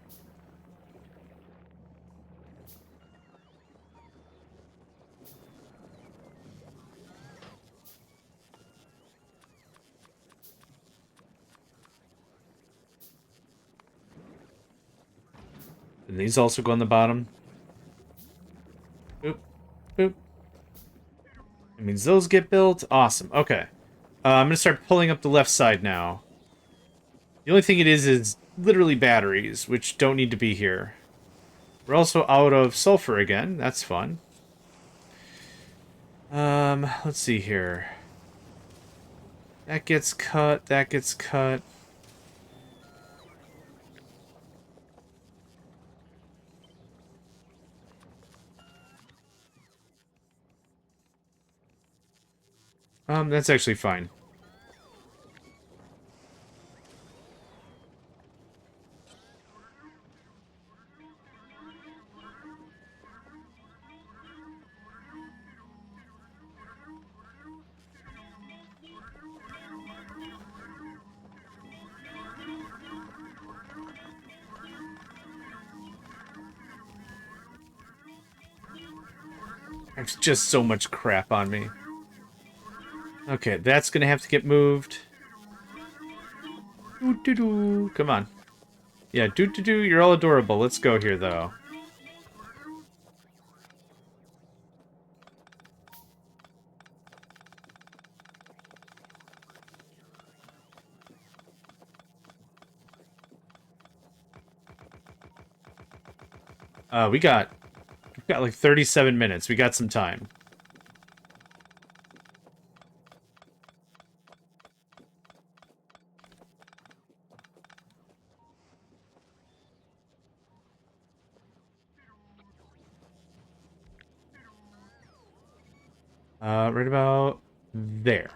And these also go on the bottom. Boop. Boop. It means those get built. Awesome. Okay. I'm going to start pulling up the left side now. The only thing it is literally batteries, which don't need to be here. We're also out of sulfur again. That's fun. Let's see here. That gets cut. That gets cut. That's actually fine. There's just so much crap on me. Okay, that's gonna have to get moved. Doo-doo-doo. Come on. Yeah, doo-doo-doo, you're all adorable. Let's go here, though. We've got like 37 minutes. We got some time. Right about there.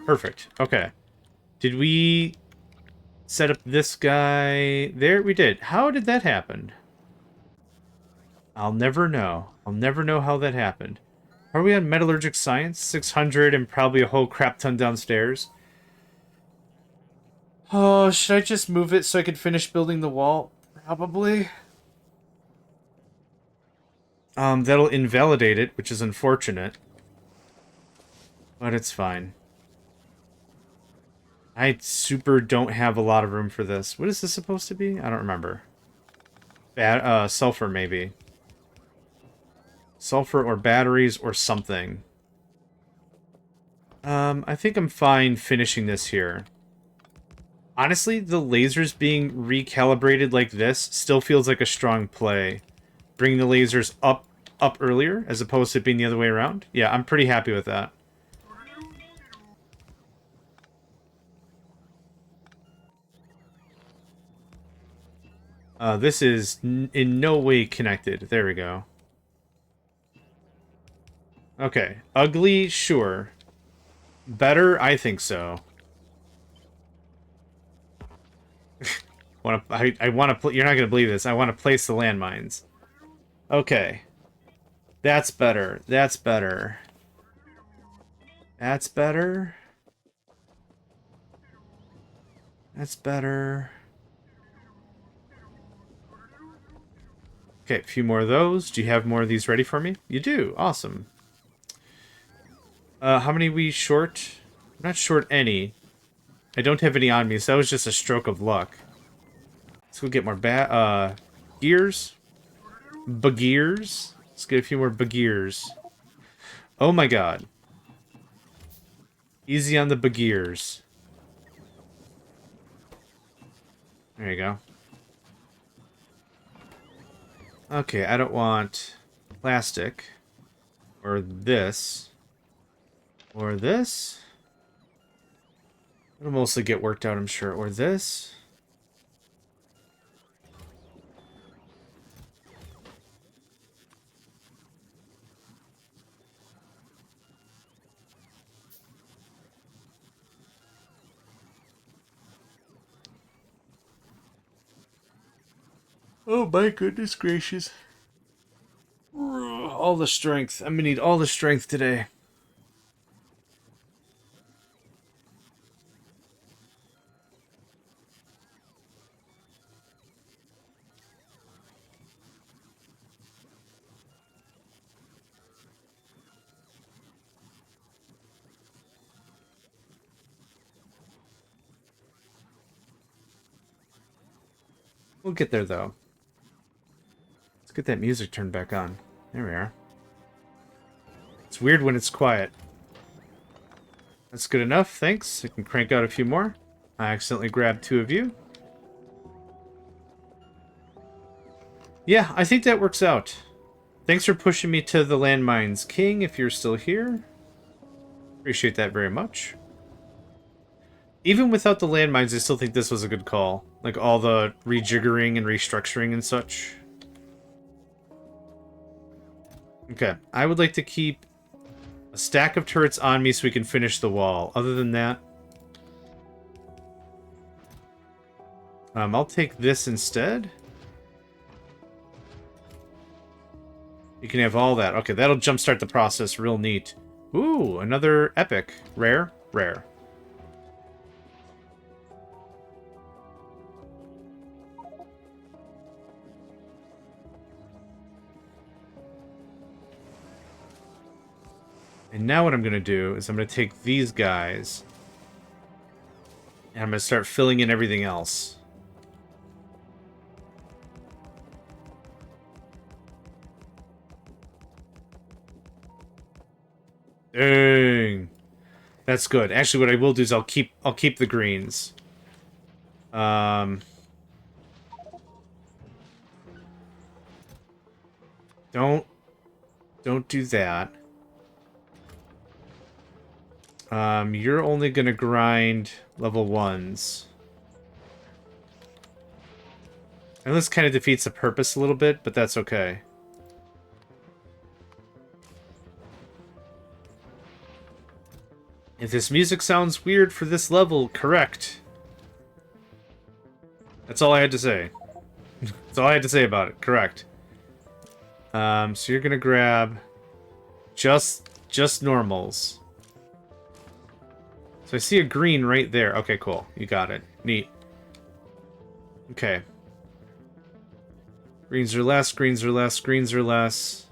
Perfect. Okay. Did we set up this guy there? We did. How did that happen? I'll never know. I'll never know how that happened. Are we on metallurgic science? 600 and probably a whole crap ton downstairs. Oh, should I just move it so I can finish building the wall? Probably. That'll invalidate it, which is unfortunate. But it's fine. I super don't have a lot of room for this. What is this supposed to be? I don't remember. Sulfur, maybe. Sulfur or batteries or something. I think I'm fine finishing this here. Honestly, the lasers being recalibrated like this still feels like a strong play. Bring the lasers up earlier as opposed to being the other way around. Yeah, I'm pretty happy with that. This is in no way connected. There we go. Okay. Ugly, sure. Better, I think so. I want to. You're not gonna believe this. I want to place the landmines. Okay. That's better. That's better. That's better. That's better. Okay, a few more of those. Do you have more of these ready for me? You do. Awesome. How many we short? I'm not short any. I don't have any on me, so that was just a stroke of luck. Let's go get more gears. Bagears. Let's get a few more bagears. Oh my god. Easy on the bagears. There you go. Okay, I don't want plastic. Or this. Or this. It'll mostly get worked out, I'm sure. Or this. Oh my goodness gracious. All the strength. I'm gonna need all the strength today. We'll get there, though. Let's get that music turned back on. There we are. It's weird when it's quiet. That's good enough, thanks. I can crank out a few more. I accidentally grabbed 2 of you. Yeah, I think that works out. Thanks for pushing me to the landmines, King, if you're still here. Appreciate that very much. Even without the landmines, I still think this was a good call. Like, all the rejiggering and restructuring and such. Okay, I would like to keep a stack of turrets on me so we can finish the wall. Other than that... I'll take this instead. You can have all that. Okay, that'll jumpstart the process real neat. Ooh, another epic. Rare? Rare. And now what I'm going to do is I'm going to take these guys and I'm going to start filling in everything else. Dang. That's good. Actually, what I will do is I'll keep the greens. Don't do that. You're only gonna grind level 1s. And this kind of defeats the purpose a little bit, but that's okay. If this music sounds weird for this level, correct. That's all I had to say. That's all I had to say about it. Correct. So you're gonna grab just normals. So I see a green right there. Okay, cool. You got it. Neat. Okay. Greens are less, greens are less, greens are less.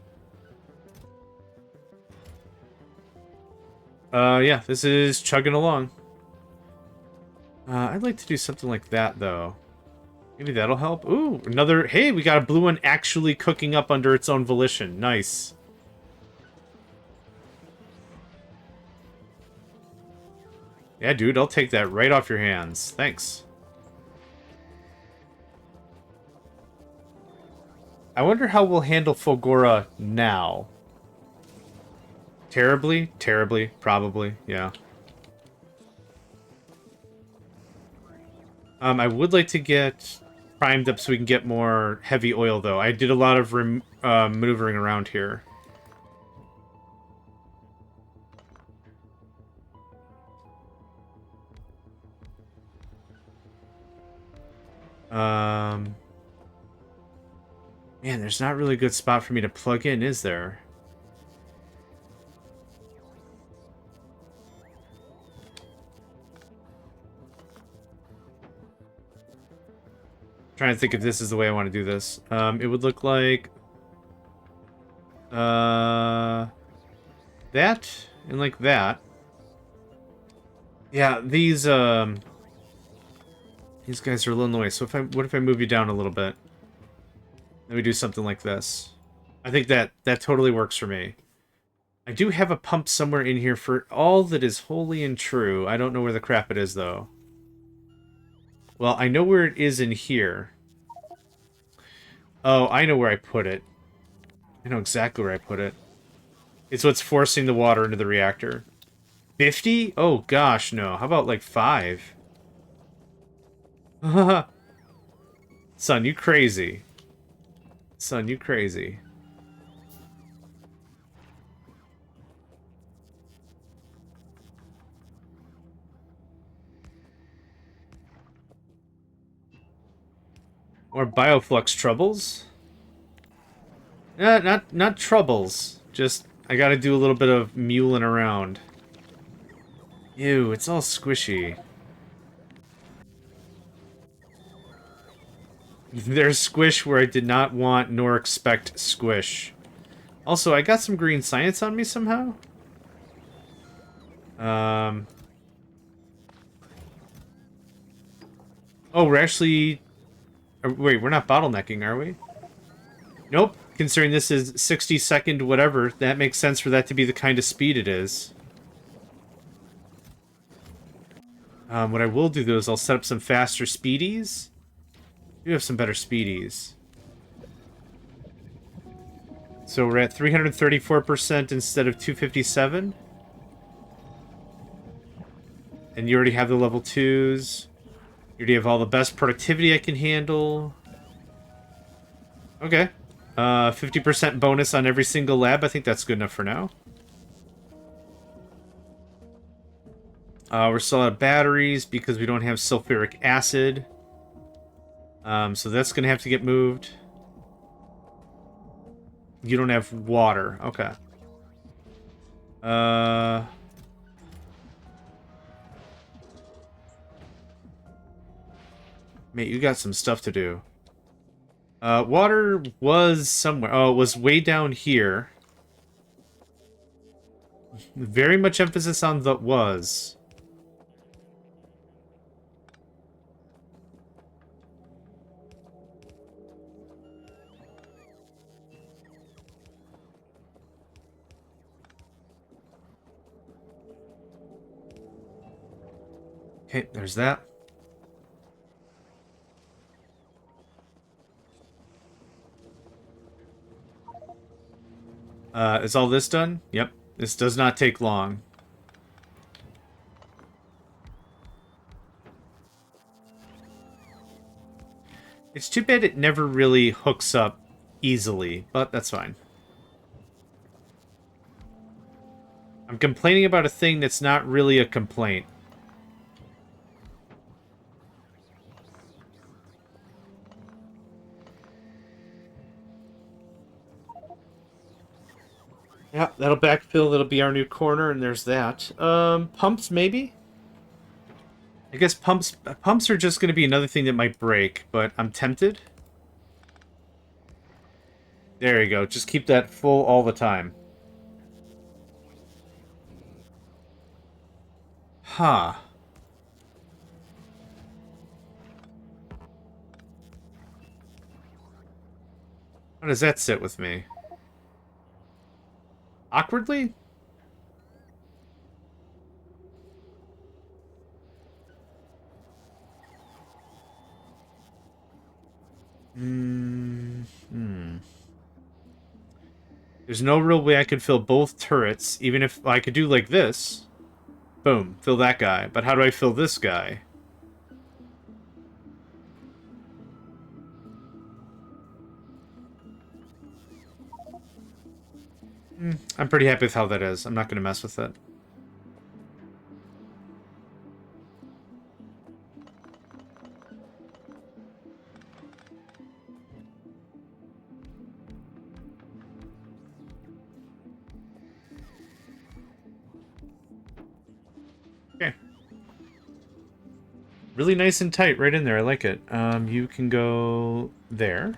Yeah, this is chugging along. I'd like to do something like that, though. Maybe that'll help. Ooh, another... Hey, we got a blue one actually cooking up under its own volition. Nice. Yeah, dude, I'll take that right off your hands. Thanks. I wonder how we'll handle Fulgora now. Terribly? Terribly. Probably. Yeah. I would like to get primed up so we can get more heavy oil, though. I did a lot of maneuvering around here. Man, there's not really a good spot for me to plug in, is there? Trying to think if this is the way I want to do this. It would look like that and like that. Yeah, these guys are a little noisy. So what if I move you down a little bit? Let me do something like this. I think that totally works for me. I do have a pump somewhere in here for all that is holy and true. I don't know where the crap it is, though. Well, I know where it is in here. Oh, I know where I put it. I know exactly where I put it. It's what's forcing the water into the reactor. 50? Oh, gosh, no. How about, like, 5? Son, you crazy. Son, you crazy. Or bioflux troubles? Not troubles. Just, I gotta do a little bit of muling around. Ew, it's all squishy. There's squish where I did not want nor expect squish. Also, I got some green science on me somehow. Oh, we're actually... Wait, we're not bottlenecking, are we? Nope. Considering this is 60-second whatever, that makes sense for that to be the kind of speed it is. What I will do, though, is I'll set up some faster speedies. We have some better speedies. So we're at 334% instead of 257. And you already have the level 2s. You already have all the best productivity I can handle. Okay. 50% bonus on every single lab. I think that's good enough for now. We're still out of batteries because we don't have sulfuric acid. So that's going to have to get moved. You don't have water. Okay. Mate, you got some stuff to do. Water was somewhere. Oh, it was way down here. Very much emphasis on the was. Okay, there's that. Is all this done? Yep. This does not take long. It's too bad it never really hooks up easily, but that's fine. complaining about a thing that's not really a complaint. Yeah, that'll backfill. That'll be our new corner, and there's that. Pumps, maybe? I guess pumps are just going to be another thing that might break, but I'm tempted. There you go. Just keep that full all the time. Huh. How does that sit with me? Awkwardly? There's no real way I could fill both turrets, even if I could do like this. Boom, fill that guy. But how do I fill this guy? I'm pretty happy with how that is. I'm not going to mess with it. Okay. Really nice and tight right in there. I like it. You can go there.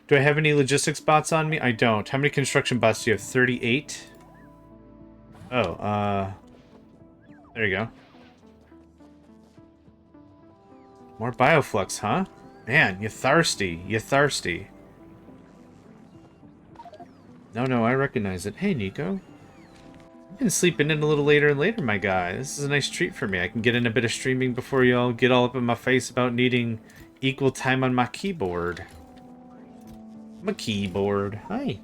Do I have any logistics bots on me? I don't. How many construction bots do you have? 38? Oh, there you go. More bioflux, huh? Man, you're thirsty. You're thirsty. No, I recognize it. Hey, Nico. I've been sleeping in a little later and later, my guy. This is a nice treat for me. I can get in a bit of streaming before y'all get all up in my face about needing equal time on my keyboard. My keyboard. Hi.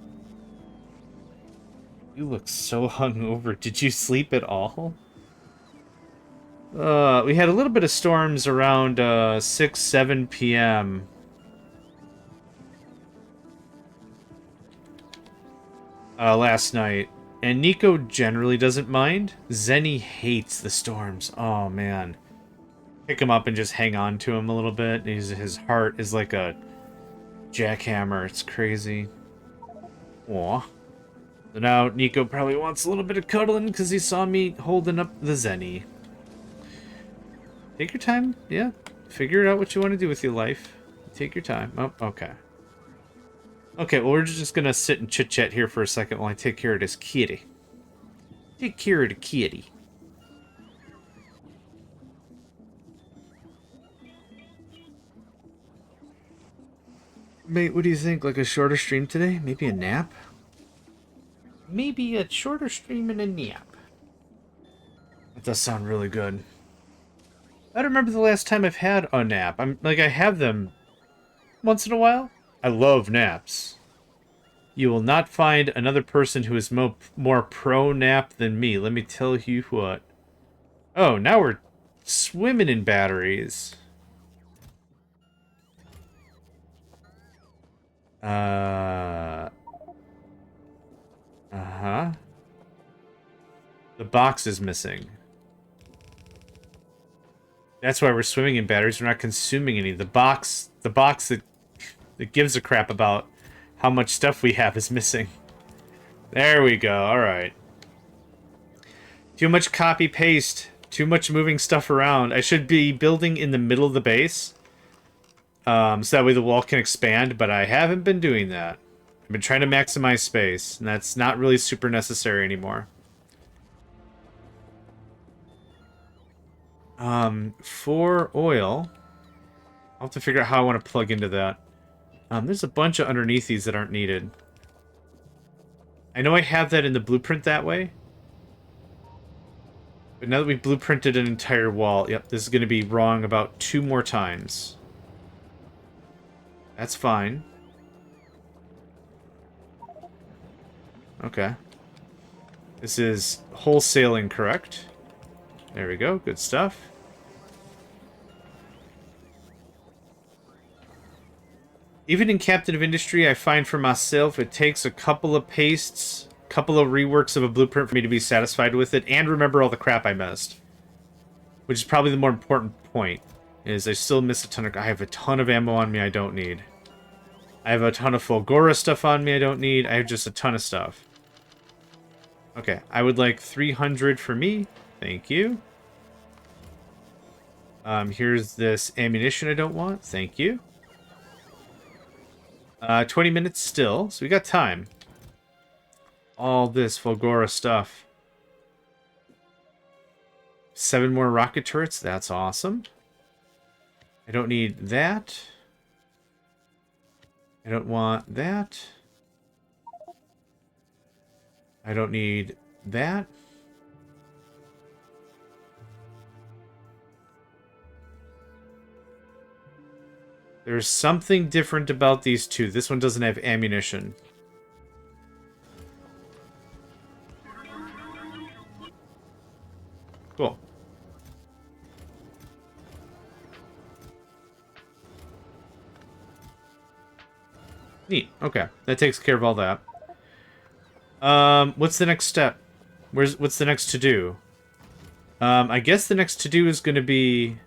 You look so hungover. Did you sleep at all? We had a little bit of storms around 6, 7 p.m. Last night. And Nico generally doesn't mind. Zenny hates the storms. Oh, man. Pick him up and just hang on to him a little bit. His heart is like a jackhammer. It's crazy. Aw. So now Nico probably wants a little bit of cuddling because he saw me holding up the Zenny. Take your time. Yeah. Figure out what you want to do with your life. Take your time. Oh, okay. Okay, well, we're just going to sit and chit-chat here for a second while I take care of this kitty. Take care of the kitty. Mate, what do you think? Like a shorter stream today? Maybe a nap? Maybe a shorter stream and a nap. That does sound really good. I don't remember the last time I've had a nap. I have them once in a while. I love naps. You will not find another person who is more pro-nap than me. Let me tell you what. Oh, now we're swimming in batteries. Uh-huh. The box is missing. That's why we're swimming in batteries. We're not consuming any. The box that gives a crap about how much stuff we have is missing. There we go. All right. Too much copy paste. Too much moving stuff around. I should be building in the middle of the base. So that way the wall can expand, but I haven't been doing that. I've been trying to maximize space, and that's not really super necessary anymore. For oil, I'll have to figure out how I want to plug into that. There's a bunch of underneath these that aren't needed. I know I have that in the blueprint that way. But now that we've blueprinted an entire wall, yep, this is going to be wrong about 2 more times. That's fine. Okay. This is wholesaling correct. There we go. Good stuff. Even in Captain of Industry, I find for myself it takes a couple of pastes, couple of reworks of a blueprint for me to be satisfied with it and remember all the crap I missed. Which is probably the more important point, is I still miss a ton of... I have a ton of ammo on me I don't need. I have a ton of Fulgora stuff on me I don't need. I have just a ton of stuff. Okay, I would like 300 for me. Thank you. Here's this ammunition I don't want. Thank you. 20 minutes still, so we got time. All this Fulgora stuff. 7 more rocket turrets. That's awesome. I don't need that. I don't want that. I don't need that. There's something different about these two. This one doesn't have ammunition. Cool. Neat. Okay. That takes care of all that. What's the next step? What's the next to do? I guess the next to do is going to be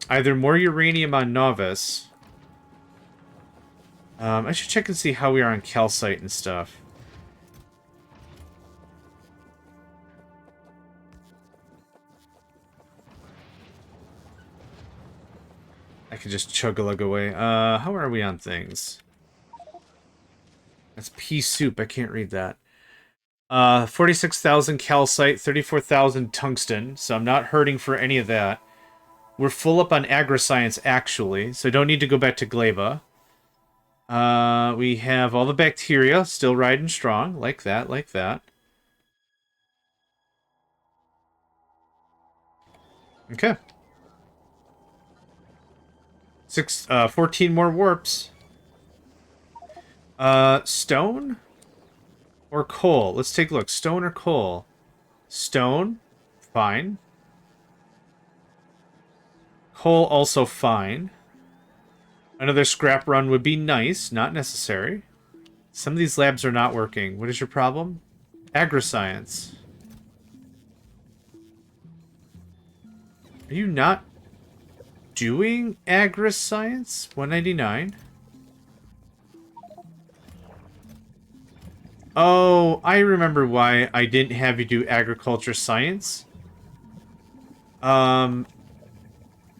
either more uranium on Novice. I should check and see how we are on calcite and stuff. I can just chug-a-lug away. How are we on things? That's pea soup. I can't read that. 46,000 calcite, 34,000 tungsten, so I'm not hurting for any of that. We're full up on agri-science, actually, so I don't need to go back to Gleba. We have all the bacteria still riding strong, like that, like that. Okay. 14 more warps. Stone or coal? Let's take a look. Stone or coal? Stone, fine. Coal, also fine. Another scrap run would be nice, not necessary. Some of these labs are not working. What is your problem? Agri-science. Are you not doing agri-science? 199. Oh, I remember why I didn't have you do agriculture science.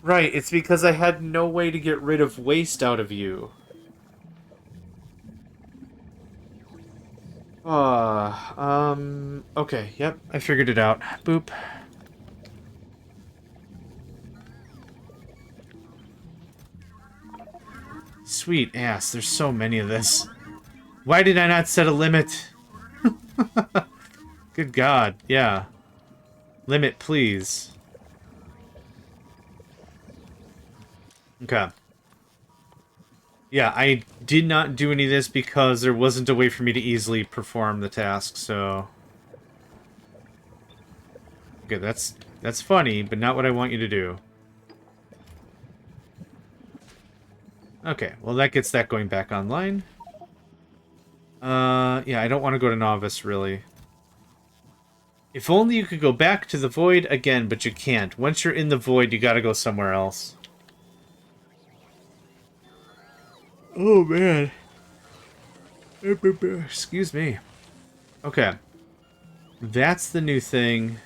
Right, it's because I had no way to get rid of waste out of you. Okay, yep, I figured it out. Boop. Sweet ass, there's so many of this. Why did I not set a limit? Good God, yeah. Limit, please. Okay. Yeah, I did not do any of this because there wasn't a way for me to easily perform the task, so... Okay, that's funny, but not what I want you to do. Okay, well that gets that going back online. Yeah, I don't want to go to Novice, really. If only you could go back to the Void again, but you can't. Once you're in the Void, you gotta go somewhere else. Oh, man. Excuse me. Okay. That's the new thing.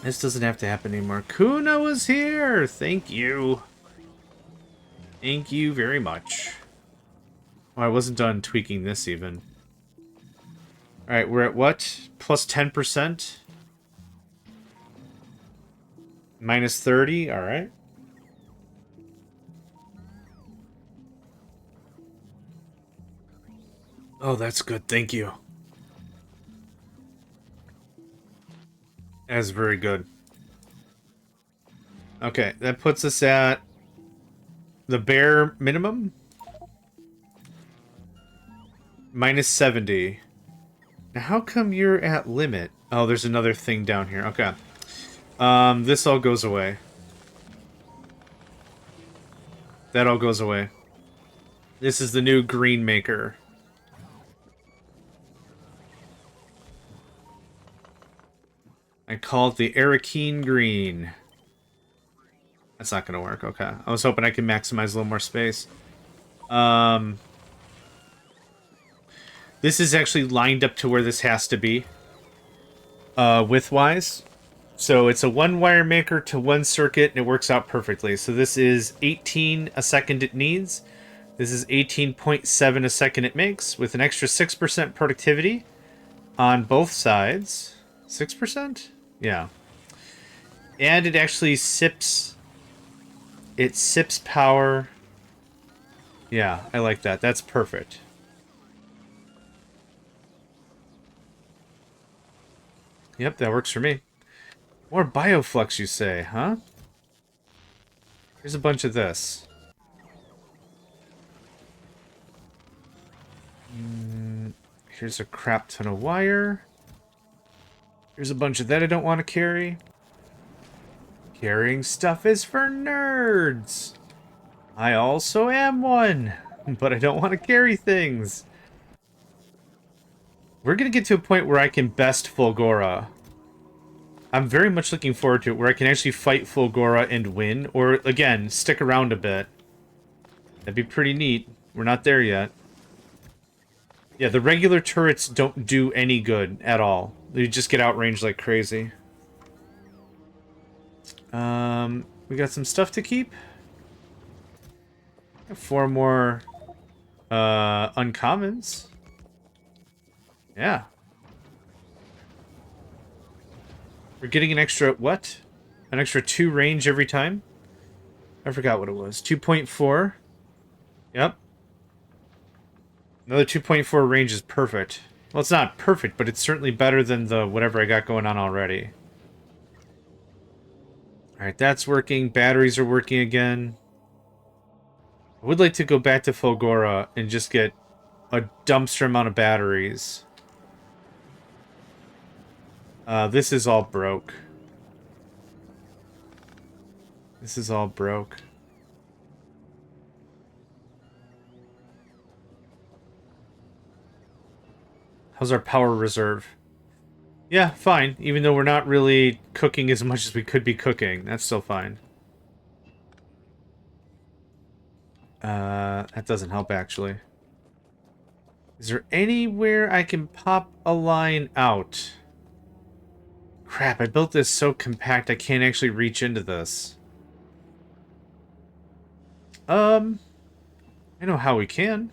This doesn't have to happen anymore. Kuna was here! Thank you. Thank you very much. Oh, I wasn't done tweaking this even. Alright, we're at what? Plus 10%? Minus 30? Alright. Oh, that's good. Thank you. That's very good. Okay, that puts us at the bare minimum. Minus 70. Now, how come you're at limit? Oh, there's another thing down here. Okay. This all goes away. That all goes away. This is the new green maker. I call it the Arakeen Green. That's not going to work. Okay. I was hoping I could maximize a little more space. This is actually lined up to where this has to be. Width-wise. So it's a one-wire maker to one circuit, and it works out perfectly. So this is 18 a second it needs. This is 18.7 a second it makes, with an extra 6% productivity on both sides. 6%? Yeah. And it actually sips... It sips power. Yeah, I like that. That's perfect. Yep, that works for me. More bioflux, you say, huh? Here's a bunch of this. Here's a crap ton of wire. Here's a bunch of that I don't want to carry. Carrying stuff is for nerds. I also am one, but I don't want to carry things. We're going to get to a point where I can best Fulgora. I'm very much looking forward to it, where I can actually fight Fulgora and win, or, again, stick around a bit. That'd be pretty neat. We're not there yet. Yeah, the regular turrets don't do any good at all. They just get outranged like crazy. We got some stuff to keep. 4 more uncommons. Yeah. We're getting an extra, what? An extra 2 range every time? I forgot what it was. 2.4. Yep. Another 2.4 range is perfect. Well, it's not perfect, but it's certainly better than the whatever I got going on already. Alright, that's working. Batteries are working again. I would like to go back to Fulgora and just get a dumpster amount of batteries. This is all broke. This is all broke. How's our power reserve? Yeah, fine. Even though we're not really cooking as much as we could be cooking. That's still fine. That doesn't help, actually. Is there anywhere I can pop a line out? Crap, I built this so compact I can't actually reach into this. I know how we can.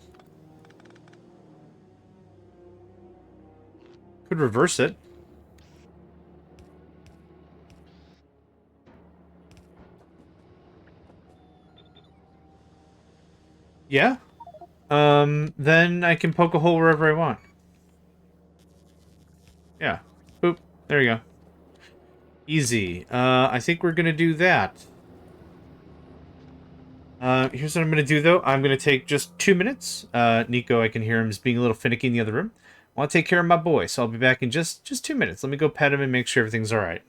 Could reverse it. Yeah. Then I can poke a hole wherever I want. Yeah. Boop. There you go. Easy. I think we're gonna do that. Here's what I'm gonna do, though. I'm gonna take just 2 minutes. Nico, I can hear him just being a little finicky in the other room. I want to take care of my boy, so I'll be back in just 2 minutes. Let me go pet him and make sure everything's alright.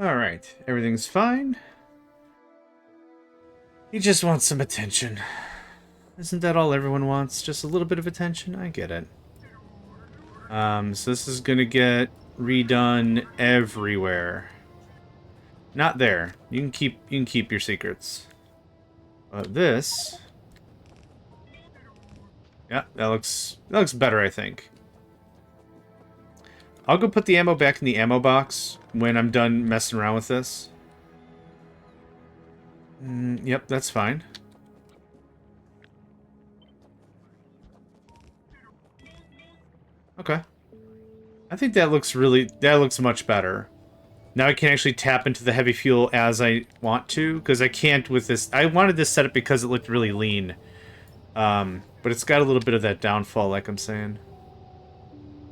Alright, everything's fine. He just wants some attention. Isn't that all everyone wants? Just a little bit of attention? I get it. So this is gonna get redone everywhere. Not there. You can keep your secrets. But this... Yeah, that looks better, I think. I'll go put the ammo back in the ammo box when I'm done messing around with this. Yep, that's fine. Okay. I think that looks much better. Now I can actually tap into the heavy fuel as I want to, because I can't with this. I wanted this setup because it looked really lean. But it's got a little bit of that downfall, like I'm saying.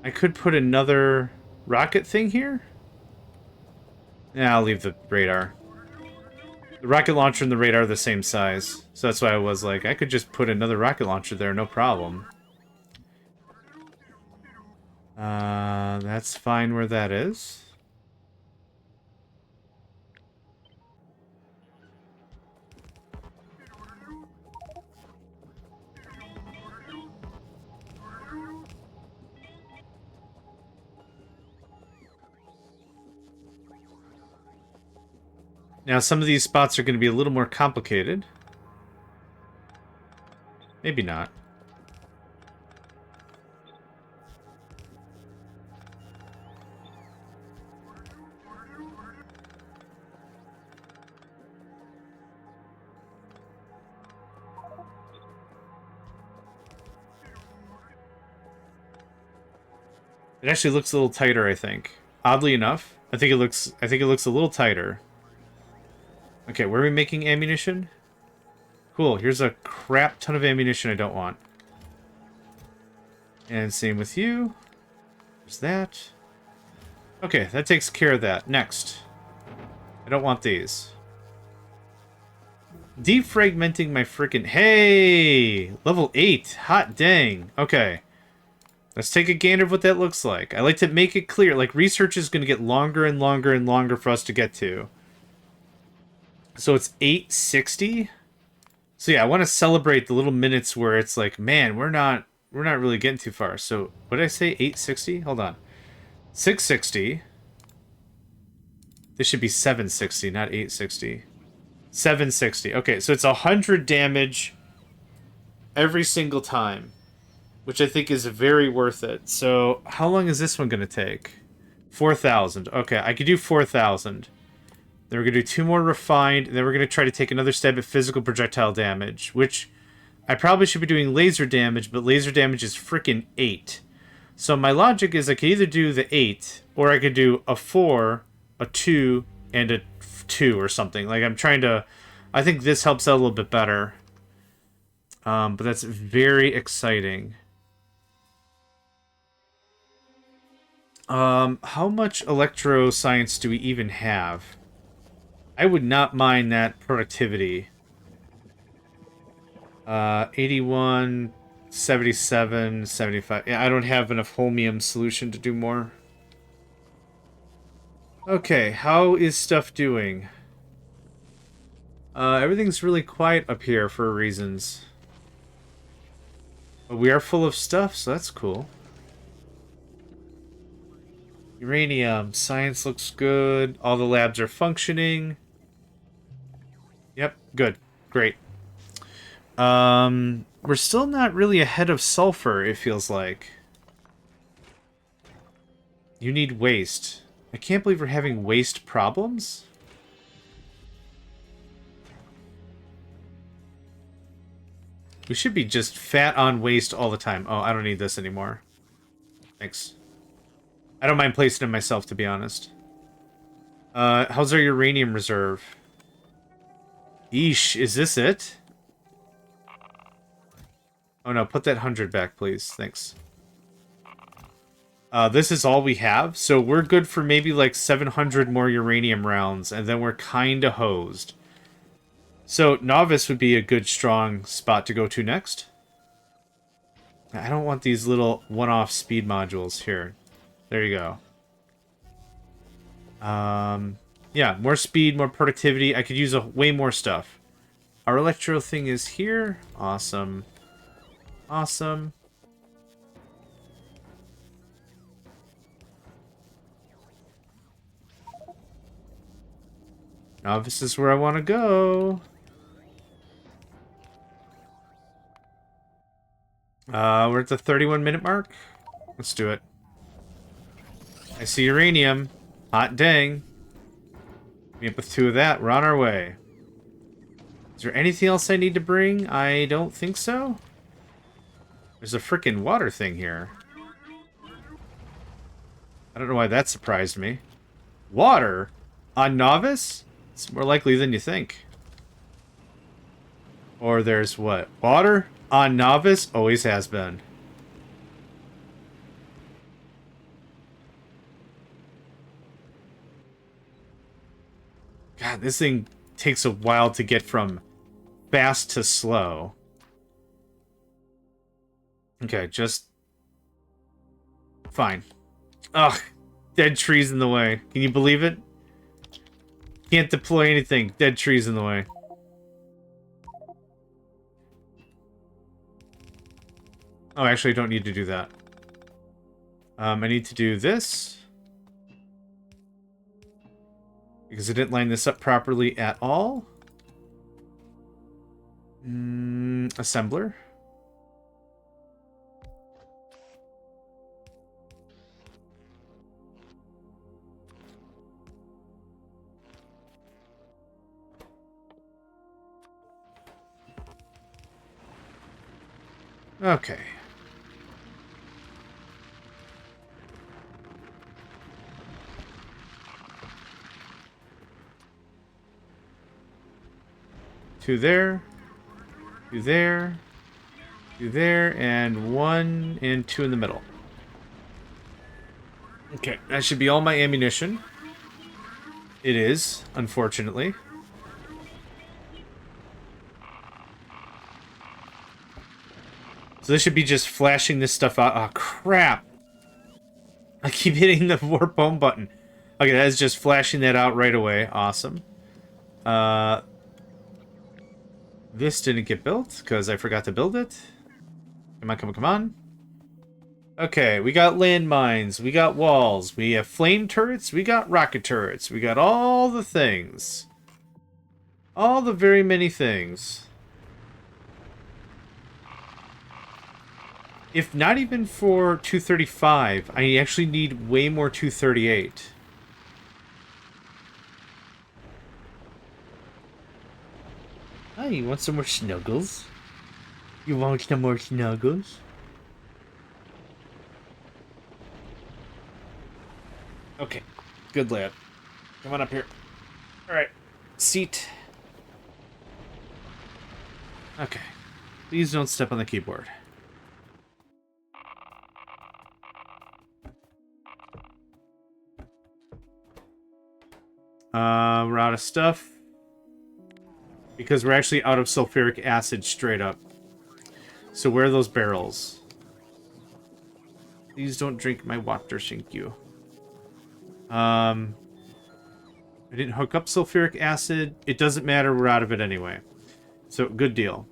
I could put another rocket thing here. Yeah, I'll leave the radar. The rocket launcher and the radar are the same size. So that's why I was like, I could just put another rocket launcher there, no problem. That's fine where that is. Now, some of these spots are going to be a little more complicated. Maybe not. It actually looks a little tighter, I think. Oddly enough, I think it looks a little tighter. Okay, where are we making ammunition? Cool, here's a crap ton of ammunition I don't want. And same with you. There's that. Okay, that takes care of that. Next. I don't want these. Defragmenting my frickin'... Hey! Level 8. Hot dang. Okay. Let's take a gander of what that looks like. I like to make it clear. Like, research is going to get longer and longer and longer for us to get to. So it's 860. So yeah, I want to celebrate the little minutes where it's like, man, we're not really getting too far. So what did I say? 860? Hold on. 660. This should be 760, not 860. 760. Okay, so it's 100 damage every single time, which I think is very worth it. So how long is this one going to take? 4,000. Okay, I could do 4,000. Then we're going to do 2 more refined, and then we're going to try to take another stab at physical projectile damage, which I probably should be doing laser damage, but laser damage is freaking 8. So my logic is I could either do the 8, or I could do a 4, a 2, and a 2 or something. Like, I'm trying to... I think this helps out a little bit better. But that's very exciting. How much electro science do we even have? I would not mind that productivity. 81, 77, 75. Yeah, I don't have enough holmium solution to do more. Okay, how is stuff doing? Everything's really quiet up here for reasons. But we are full of stuff, so that's cool. Uranium. Science looks good. All the labs are functioning. Yep, good. Great. We're still not really ahead of sulfur, it feels like. You need waste. I can't believe we're having waste problems. We should be just fat on waste all the time. Oh, I don't need this anymore. Thanks. I don't mind placing it myself, to be honest. How's our uranium reserve? Eesh, is this it? Oh no, put that 100 back, please. Thanks. This is all we have, so we're good for maybe like 700 more uranium rounds, and then we're kinda hosed. So, Novice would be a good, strong spot to go to next. I don't want these little one-off speed modules here. There you go. Yeah, Yeah, more speed, more productivity. I could use way more stuff. Our electro thing is here. Awesome. Awesome. Now this is where I want to go. We're at the 31-minute mark. Let's do it. I see uranium. Hot dang. Me up with 2 of that. We're on our way. Is there anything else I need to bring? I don't think so. There's a frickin' water thing here. I don't know why that surprised me. Water? On Novice? It's more likely than you think. Or there's what? Water? On Novice? Always has been. God, this thing takes a while to get from fast to slow. Okay, just... Fine. Ugh, dead trees in the way. Can you believe it? Can't deploy anything. Dead trees in the way. Oh, actually, I don't need to do that. I need to do this. Because I didn't line this up properly at all. Assembler. Okay. Two there, two there, two there, and 1 and 2 in the middle. Okay, that should be all my ammunition. It is, unfortunately. So this should be just flashing this stuff out. Oh, crap. I keep hitting the warp home button. Okay, that is just flashing that out right away. Awesome. This didn't get built because I forgot to build it. Come on, come on, come on. Okay, we got landmines, we got walls, we have flame turrets, we got rocket turrets, we got all the things. All the very many things. If not even for 235, I actually need way more 238. Oh, you want some more snuggles? You want some more snuggles? Okay, good lad. Come on up here. Alright, seat. Okay, please don't step on the keyboard. We're out of stuff. Because we're actually out of sulfuric acid straight up. So where are those barrels? Please don't drink my water, thank you. I didn't hook up sulfuric acid. It doesn't matter, we're out of it anyway. So, good deal.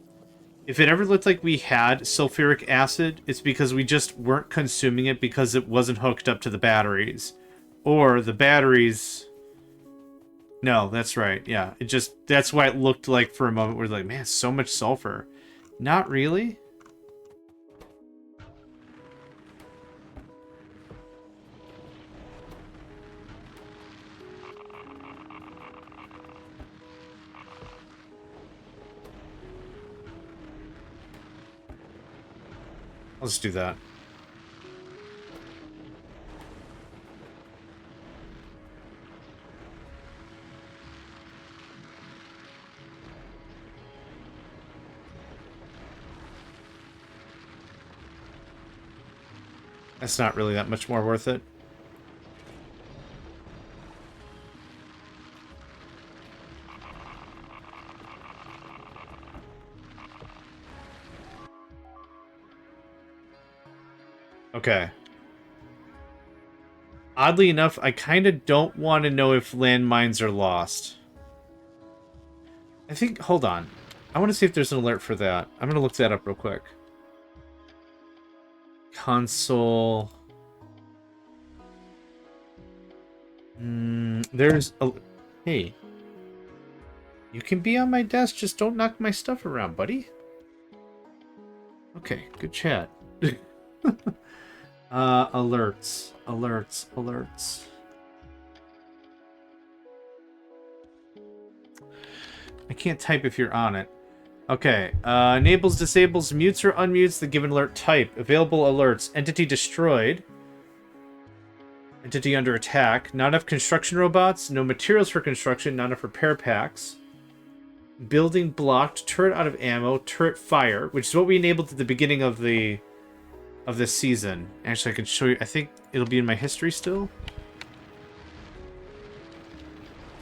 If it ever looked like we had sulfuric acid, it's because we just weren't consuming it because it wasn't hooked up to the batteries. Or the batteries... No, that's right, yeah. It just... That's why it looked like for a moment we're like, man, so much sulfur. Not really. Let's do that. That's not really that much more worth it. Okay. Oddly enough, I kind of don't want to know if landmines are lost. I think, hold on. I want to see if there's an alert for that. I'm going to look that up real quick. Console. There's a... Hey. You can be on my desk, just don't knock my stuff around, buddy. Okay, good chat. Alerts. Alerts. Alerts. I can't type if you're on it. Okay. Enables, disables, mutes, or unmutes the given alert type. Available alerts. Entity destroyed. Entity under attack. Not enough construction robots. No materials for construction. Not enough repair packs. Building blocked. Turret out of ammo. Turret fire. Which is what we enabled at the beginning of this season. Actually, I can show you. I think it'll be in my history still.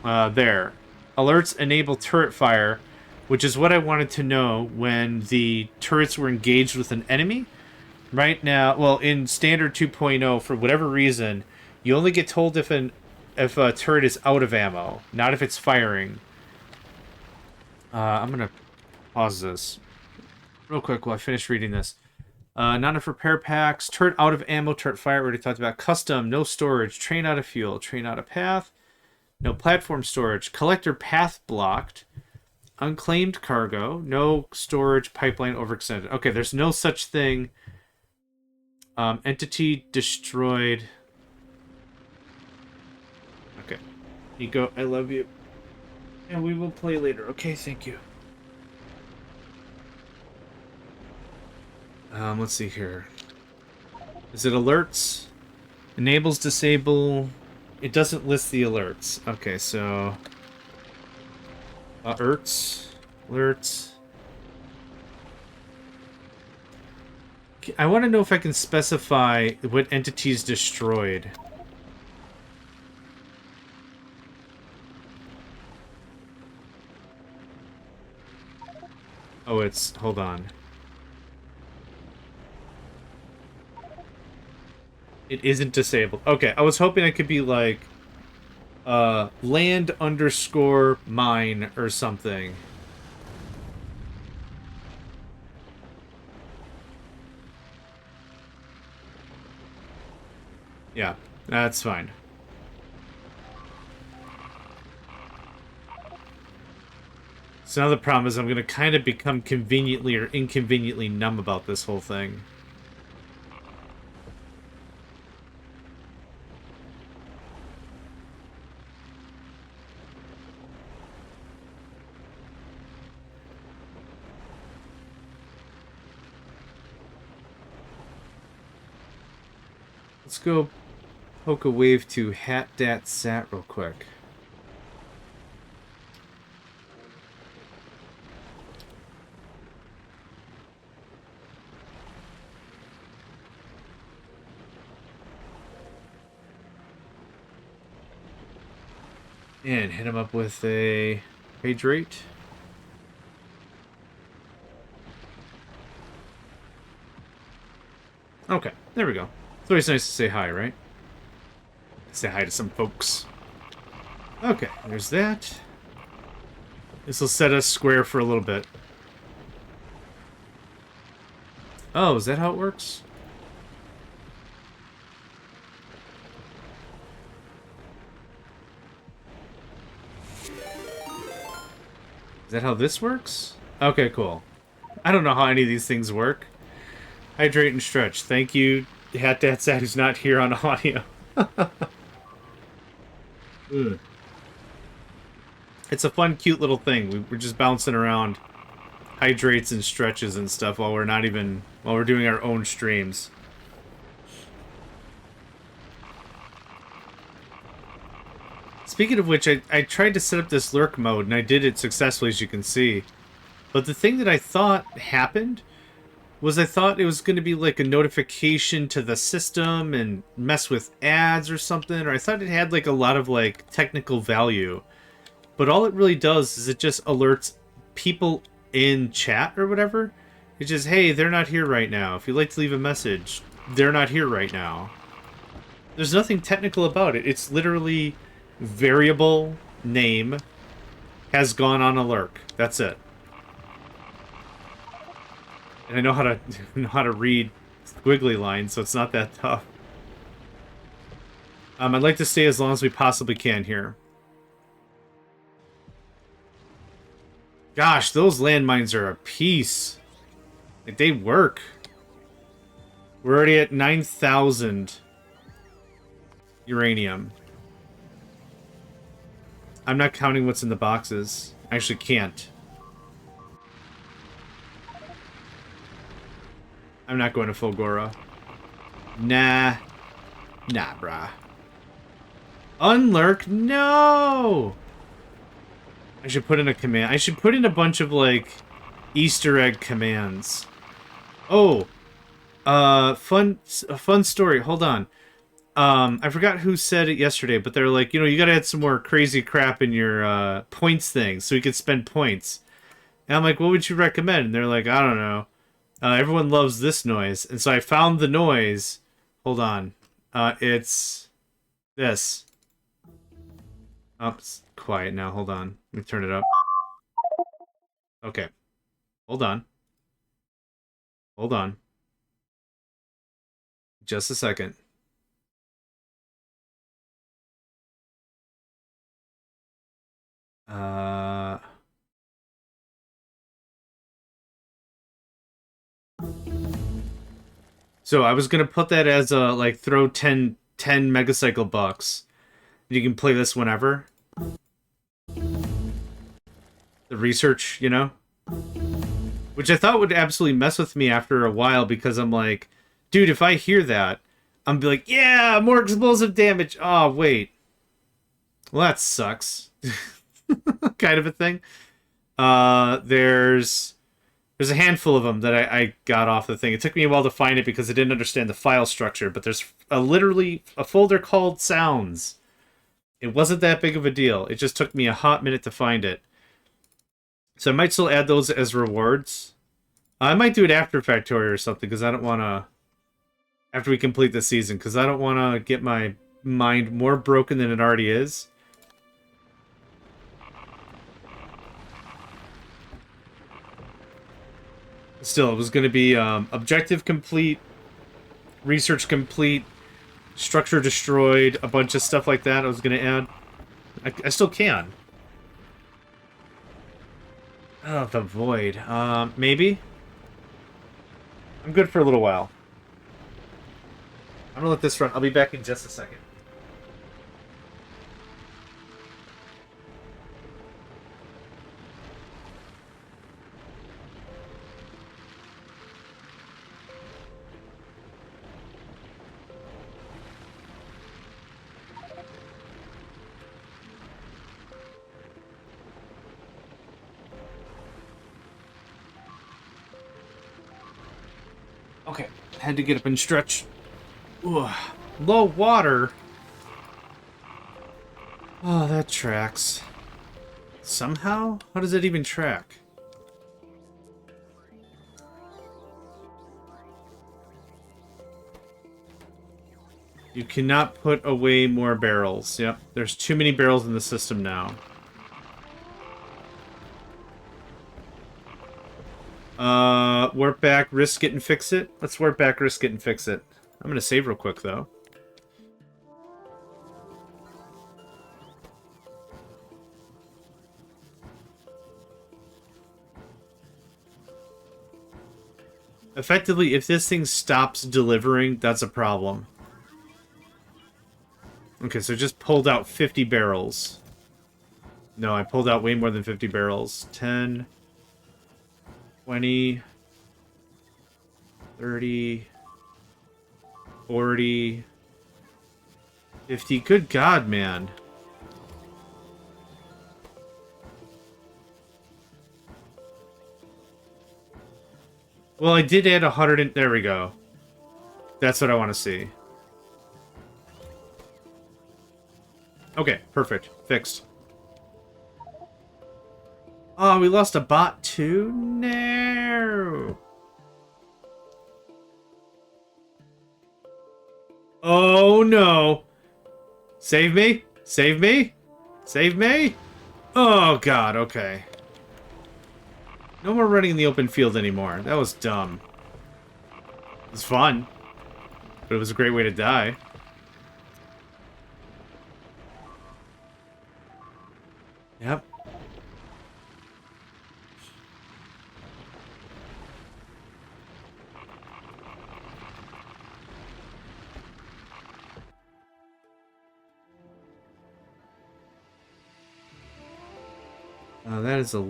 There. Alerts enable turret fire, which is what I wanted to know when the turrets were engaged with an enemy. Right now, well, in Standard 2.0, for whatever reason, you only get told if a turret is out of ammo, not if it's firing. I'm gonna pause this real quick while I finish reading this. Not enough repair packs, turret out of ammo, turret fire, already talked about. Custom, no storage, train out of fuel, train out of path. No platform storage. Collector path blocked. Unclaimed cargo. No storage pipeline overextended. Okay, there's no such thing. Entity destroyed. Okay. Nico, I love you. And we will play later. Okay, thank you. Let's see here. Is it alerts? Enables, disable... It doesn't list the alerts. Okay, so... Alerts. I want to know if I can specify what entities destroyed. Oh, it's... Hold on. It isn't disabled. Okay, I was hoping I could be like... land underscore mine or something. Yeah, that's fine. So now the problem is I'm going to kind of become conveniently or inconveniently numb about this whole thing. Let's go poke a wave to Hat Dat Sat real quick. And hit him up with a page rate. Okay, there we go. It's always nice to say hi, right? Say hi to some folks. Okay, there's that. This will set us square for a little bit. Oh, is that how it works? Is that how this works? Okay, cool. I don't know how any of these things work. Hydrate and stretch. Thank you, Hat Dat Sat, who's not here on audio. It's a fun, cute little thing. We're just bouncing around hydrates and stretches and stuff while we're doing our own streams. Speaking of which, I tried to set up this lurk mode, and I did it successfully, as you can see. But the thing that I thought happened was I thought it was going to be like a notification to the system and mess with ads or something, or I thought it had like a lot of like technical value. But all it really does is it just alerts people in chat or whatever. It's just, hey, they're not here right now. If you'd like to leave a message, they're not here right now. There's nothing technical about it. It's literally variable name has gone on a lurk. That's it. And I know how to know how to read squiggly lines, so it's not that tough. I'd like to stay as long as we possibly can here. Gosh, those landmines are a piece. Like, they work. We're already at 9,000 uranium. I'm not counting what's in the boxes. I actually can't. I'm not going to Fulgora. Nah. Nah, brah. Unlurk? No! I should put in a command. I should put in a bunch of, like, Easter egg commands. Oh! A fun story. Hold on. I forgot who said it yesterday, but they're like, you know, you gotta add some more crazy crap in your, points thing, so you can spend points. And I'm like, what would you recommend? And they're like, I don't know. Everyone loves this noise. And so I found the noise. Hold on. It's this. Oh, it's quiet now. Hold on. Let me turn it up. Okay. Hold on. Hold on. Just a second. So I was gonna put that as a, like, throw 10 Megacycle bucks. You can play this whenever. The research, you know? Which I thought would absolutely mess with me after a while, because I'm like, dude, if I hear that, I'm be like, yeah, more explosive damage. Oh, wait. Well, that sucks. Kind of a thing. There's a handful of them that I got off the thing. It took me a while to find it because I didn't understand the file structure, but there's literally a folder called Sounds. It wasn't that big of a deal. It just took me a hot minute to find it. So I might still add those as rewards. I might do it after Factorio or something, because I don't want to... After we complete the season, because I don't want to get my mind more broken than it already is. Still, it was going to be objective complete, research complete, structure destroyed, a bunch of stuff like that I was going to add. I still can. Oh, the void. Maybe? I'm good for a little while. I'm gonna let this run. I'll be back in just a second. Okay, had to get up and stretch. Ugh. Low water? Oh, that tracks. Somehow? How does it even track? You cannot put away more barrels. Yep, there's too many barrels in the system now. Warp back, risk it, and fix it. Let's warp back, risk it, and fix it. I'm gonna save real quick, though. Effectively, if this thing stops delivering, that's a problem. Okay, so just pulled out 50 barrels. No, I pulled out way more than 50 barrels. 10, 20, 30, 40, 50. Good God, man. Well, I did add 100 and... There we go. That's what I want to see. Okay, perfect. Fixed. Oh, we lost a bot too? No. Oh no! Save me! Save me! Save me! Oh god, okay. No more running in the open field anymore. That was dumb. It was fun, but it was a great way to die. Yep. That is a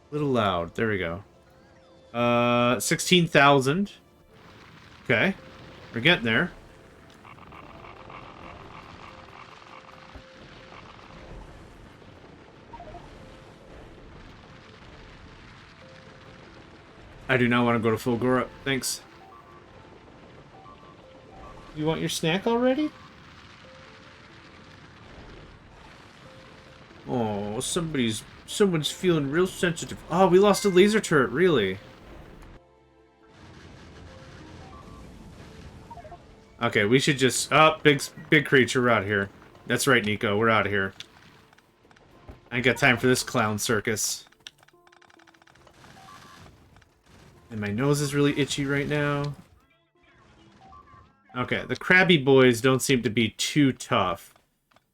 little loud. There we go. 16,000. Okay. We're getting there. I do not want to go to full Gora. Thanks. You want your snack already? Oh, someone's feeling real sensitive. Oh, we lost a laser turret, really? Okay, we should just... Oh, big creature, we're out of here. That's right, Nico, we're out of here. I ain't got time for this clown circus. And my nose is really itchy right now. Okay, the Krabby Boys don't seem to be too tough.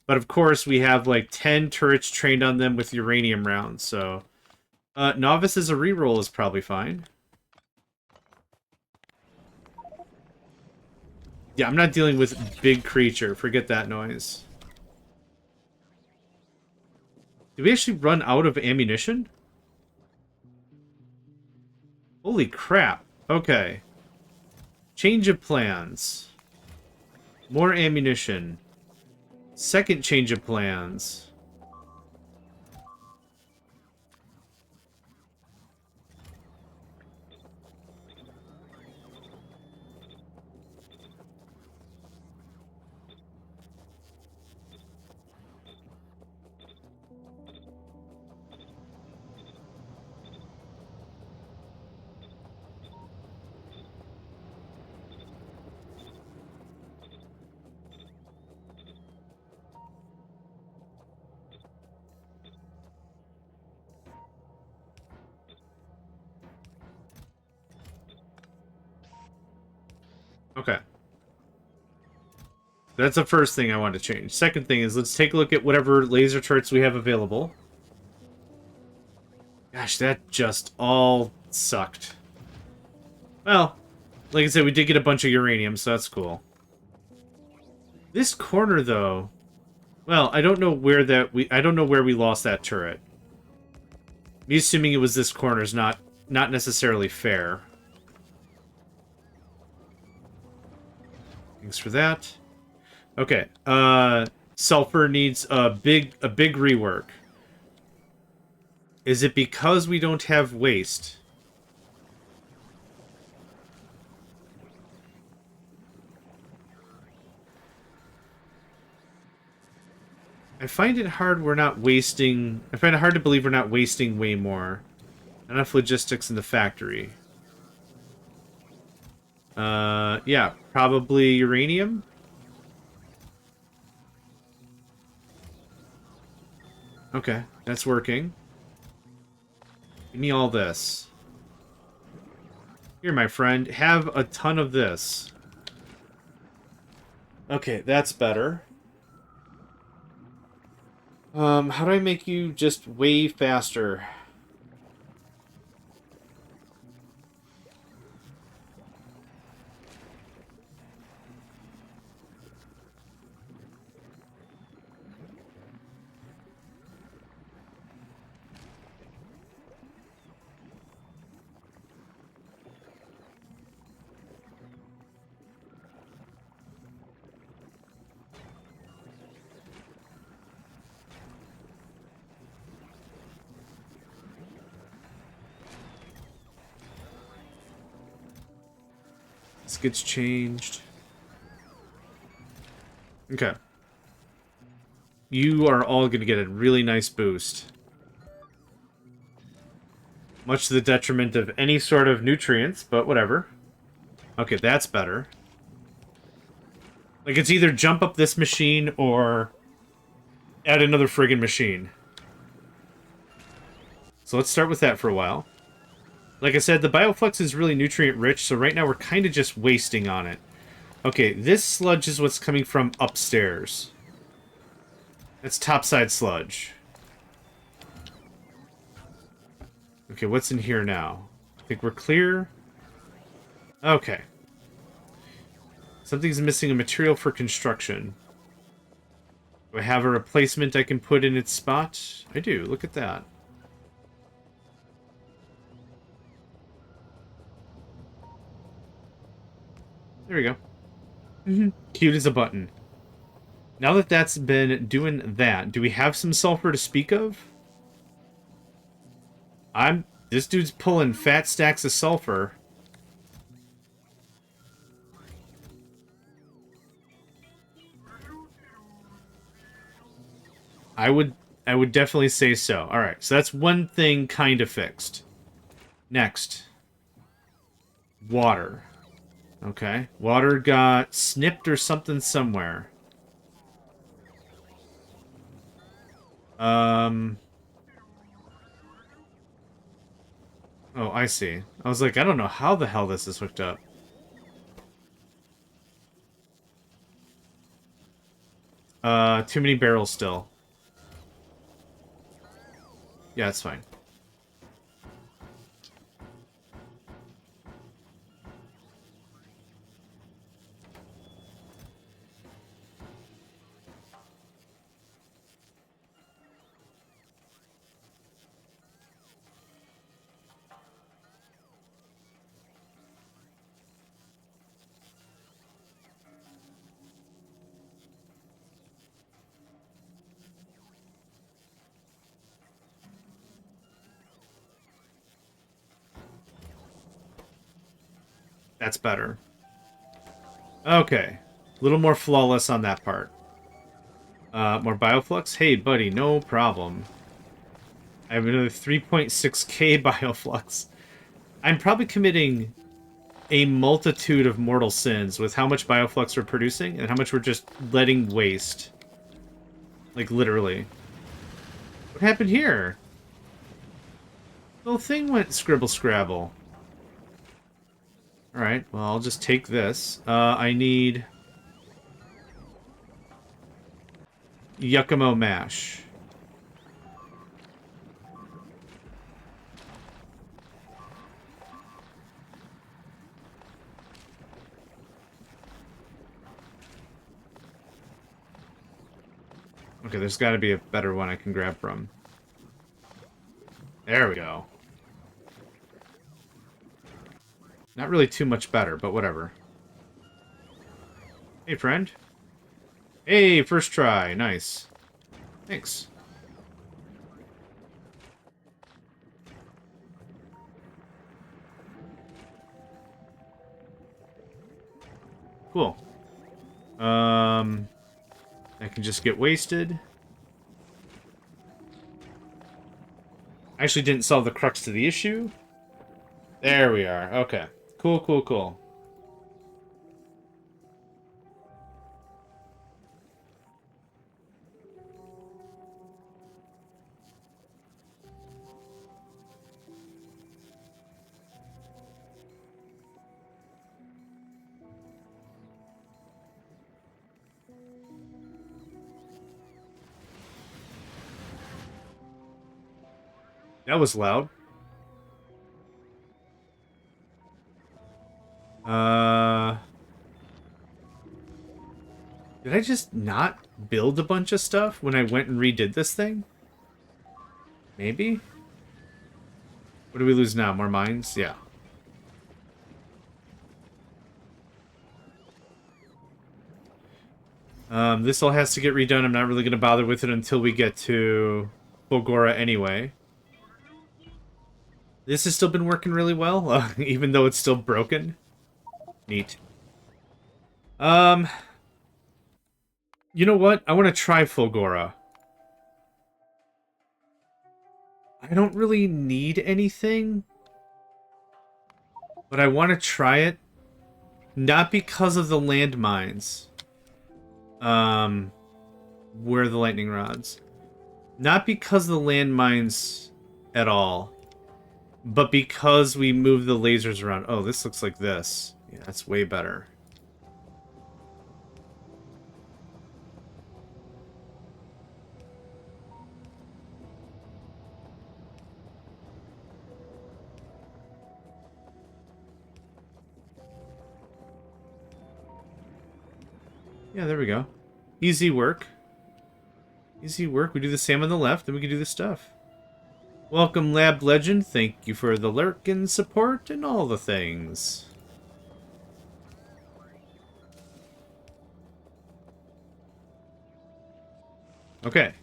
But of course, we have like 10 turrets trained on them with uranium rounds, so... Novice as a reroll is probably fine. Yeah, I'm not dealing with big creature. Forget that noise. Did we actually run out of ammunition? Holy crap. Okay. Change of plans. More ammunition. Second change of plans. Okay. That's the first thing I want to change. Second thing is, let's take a look at whatever laser turrets we have available. Gosh, that just all sucked. Well, like I said, we did get a bunch of uranium, so that's cool. This corner, though... Well, I don't know where I don't know where we lost that turret. Me assuming it was this corner is not necessarily fair. Thanks for that. Okay. Sulfur needs a big rework. Is it because we don't have waste? I find it hard we're not wasting... I find it hard to believe we're not wasting way more. Enough logistics in the factory. Yeah, probably uranium? Okay, that's working. Give me all this. Here, my friend, have a ton of this. Okay, that's better. How do I make you just way faster? This gets changed. Okay. You are all going to get a really nice boost. Much to the detriment of any sort of nutrients, but whatever. Okay, that's better. Like, it's either jump up this machine or add another friggin' machine. So let's start with that for a while. Like I said, the Bioflux is really nutrient-rich, so right now we're kind of just wasting on it. Okay, this sludge is what's coming from upstairs. That's topside sludge. Okay, what's in here now? I think we're clear. Okay. Something's missing, a material for construction. Do I have a replacement I can put in its spot? I do, look at that. There we go. Cute as a button. Now that that's been doing that, do we have some sulfur to speak of? This dude's pulling fat stacks of sulfur. I would definitely say so. Alright, so that's one thing kind of fixed. Next. Water. Okay. Water got snipped or something somewhere. Oh, I see. I was like, I don't know how the hell this is hooked up. Too many barrels still. Yeah, it's fine. That's better. Okay. A little more flawless on that part. More bioflux? Hey, buddy, no problem. I have another 3.6k bioflux. I'm probably committing a multitude of mortal sins with how much bioflux we're producing and how much we're just letting waste. Like, literally. What happened here? The whole thing went scribble-scrabble. Alright, well, I'll just take this. I need Yucamo mash. Okay, there's got to be a better one I can grab from. There we go. Not really too much better, but whatever. Hey, friend. Hey, first try. Nice. Thanks. Cool. I can just get wasted. I actually didn't solve the crux to the issue. There we are. Okay. Cool, cool, cool. That was loud. Did I just not build a bunch of stuff when I went and redid this thing? Maybe? What do we lose now? More mines? Yeah. This all has to get redone. I'm not really going to bother with it until we get to Fulgora anyway. This has still been working really well, even though it's still broken. Neat. You know what? I want to try Fulgora. I don't really need anything, but I want to try it. Not because of the landmines. Where are the lightning rods? Not because of the landmines at all, but because we move the lasers around. Oh, this looks like this. Yeah, that's way better. Yeah, there we go. Easy work. Easy work. We do the same on the left, then we can do the stuff. Welcome, Lab Legend. Thank you for the lurk and support and all the things. Okay.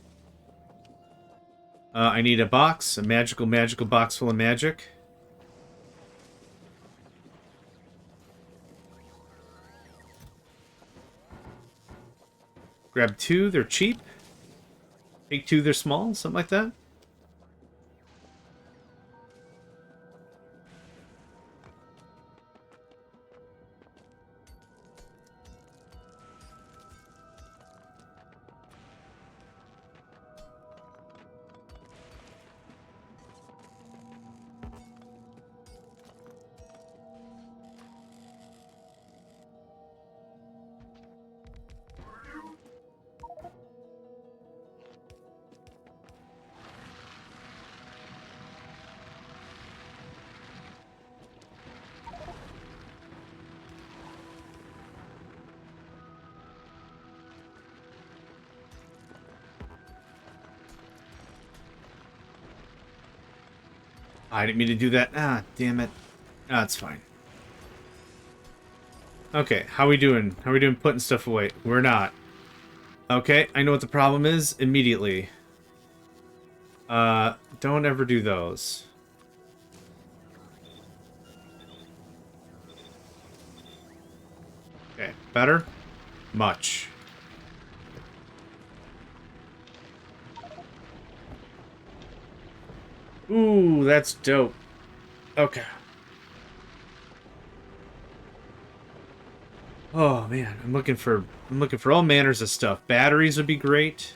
I need a box, a magical box full of magic. Grab 2, they're cheap. Take 2, they're small, something like that. I didn't mean to do that. Ah, damn it. Ah, it's fine. Okay, how we doing? How we doing putting stuff away? We're not. Okay, I know what the problem is immediately. Don't ever do those. Okay, better? Much. Ooh, that's dope. Okay. Oh man, I'm looking for all manners of stuff. Batteries would be great.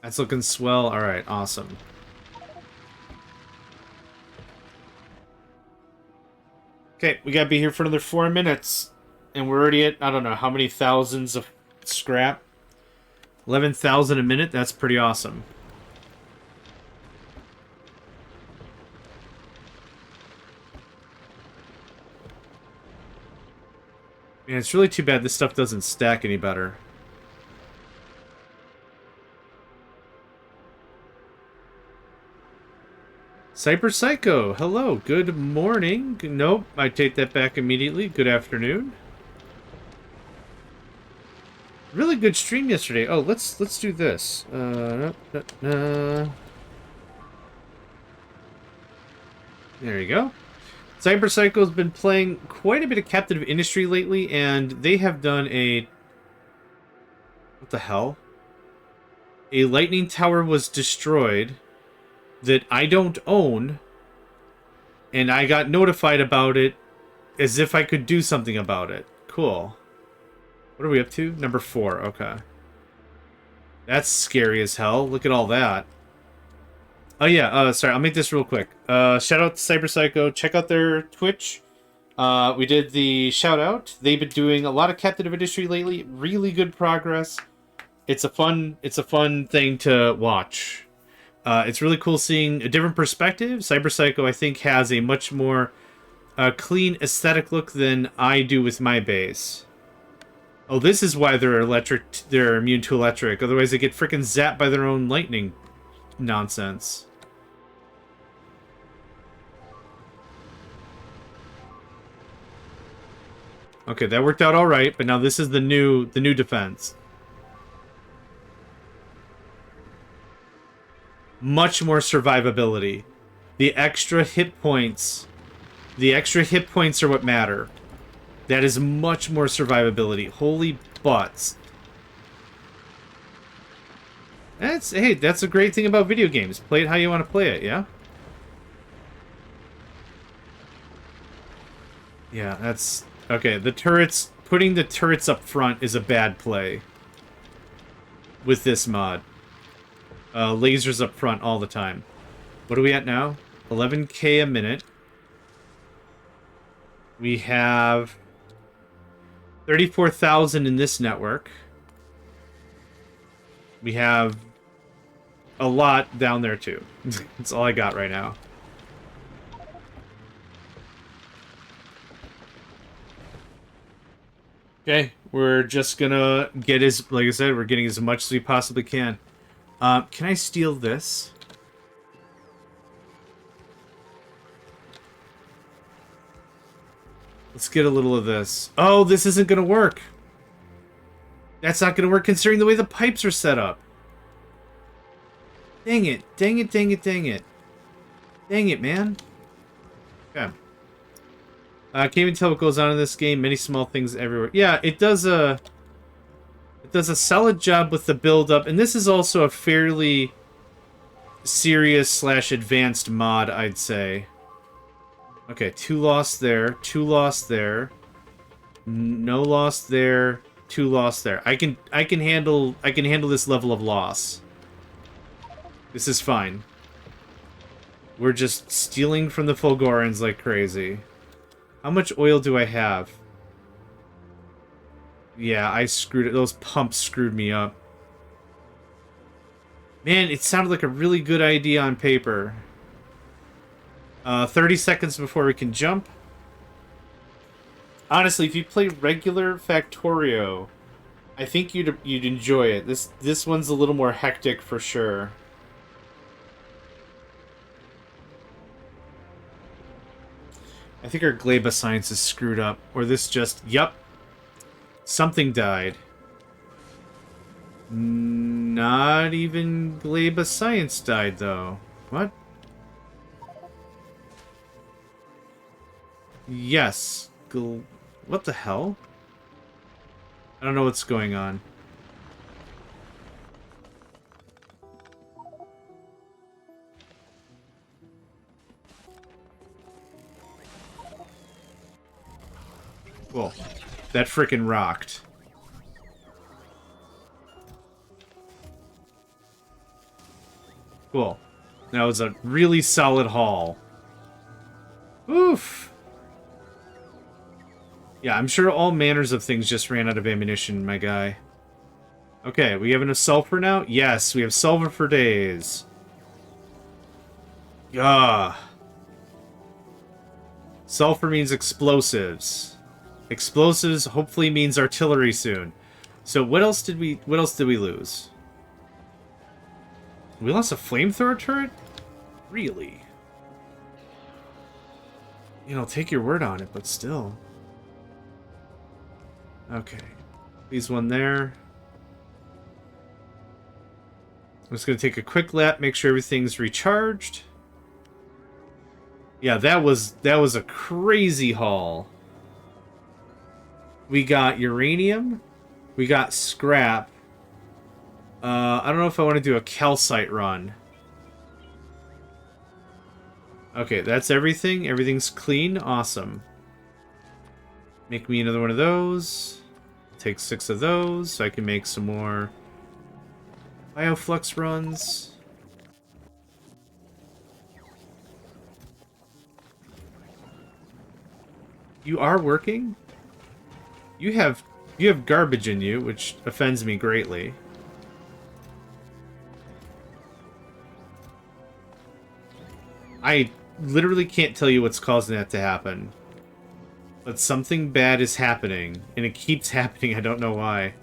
That's looking swell. All right, awesome. Okay, we gotta be here for another 4 minutes. And we're already at, I don't know, how many thousands of scrap? 11,000 a minute? That's pretty awesome. Man, it's really too bad this stuff doesn't stack any better. Cyber hello, good morning. Nope, I take that back immediately. Good afternoon. Really good stream yesterday. Oh, let's do this. There you go. Cyberpsycho's been playing quite a bit of Captive Industry lately, and they have done a... What the hell? A lightning tower was destroyed that I don't own, and I got notified about it as if I could do something about it. Cool. What are we up to? Number 4, okay. That's scary as hell. Look at all that. Oh yeah, sorry, I'll make this real quick. Shout out to Cyberpsycho. Check out their Twitch. We did the shout out. They've been doing a lot of Captive Industry lately. Really good progress. It's a fun thing to watch. It's really cool seeing a different perspective. Cyberpsycho, I think, has a much more clean aesthetic look than I do with my base. Oh, this is why they're electric. They're immune to electric. Otherwise, they get freaking zapped by their own lightning nonsense. Okay, that worked out all right, but now this is the new defense. Much more survivability. The extra hit points are what matter. That is much more survivability. Holy butts. Hey, that's a great thing about video games. Play it how you want to play it, yeah? Yeah, that's... Okay, the turrets... Putting the turrets up front is a bad play. With this mod. Lasers up front all the time. What are we at now? 11k a minute. We have 34,000 in this network. We have a lot down there too. That's all I got right now. Okay, we're just gonna get as, like I said, we're getting as much as we possibly can. Can I steal this? Let's get a little of this. Oh, this isn't gonna work. That's not gonna work considering the way the pipes are set up. Dang it. Dang it, dang it, dang it. Dang it, man. Okay. Can't even tell what goes on in this game. Many small things everywhere. Yeah, it does a solid job with the build-up. And this is also a fairly serious / advanced mod, I'd say. Okay, 2 lost there, 2 lost there, no loss there, 2 lost there. I can handle this level of loss. This is fine. We're just stealing from the Fulgorans like crazy. How much oil do I have? Yeah, I screwed it. Those pumps screwed me up. Man, it sounded like a really good idea on paper. 30 seconds before we can jump. Honestly, if you play regular Factorio, I think you'd enjoy it. This one's a little more hectic for sure. I think our Gleba science is screwed up. Or this just... Yup. Something died. Not even Gleba science died, though. What? Yes. What the hell? I don't know what's going on. Cool. That frickin' rocked. Cool. That was a really solid haul. Oof. Yeah, I'm sure all manners of things just ran out of ammunition, my guy. Okay, we have enough sulfur now? Yes, we have sulfur for days. Gah. Sulfur means explosives. Explosives hopefully means artillery soon. So what else did we lose? We lost a flamethrower turret? Really? You know, take your word on it, but still. Okay. Leaves one there. I'm just gonna take a quick lap, make sure everything's recharged. Yeah, that was a crazy haul. We got uranium. We got scrap. I don't know if I want to do a calcite run. Okay, that's everything. Everything's clean. Awesome. Make me another one of those. Take 6 of those so I can make some more bioflux runs. You are working? You have garbage in you, which offends me greatly. I literally can't tell you what's causing that to happen. But something bad is happening, and it keeps happening, I don't know why.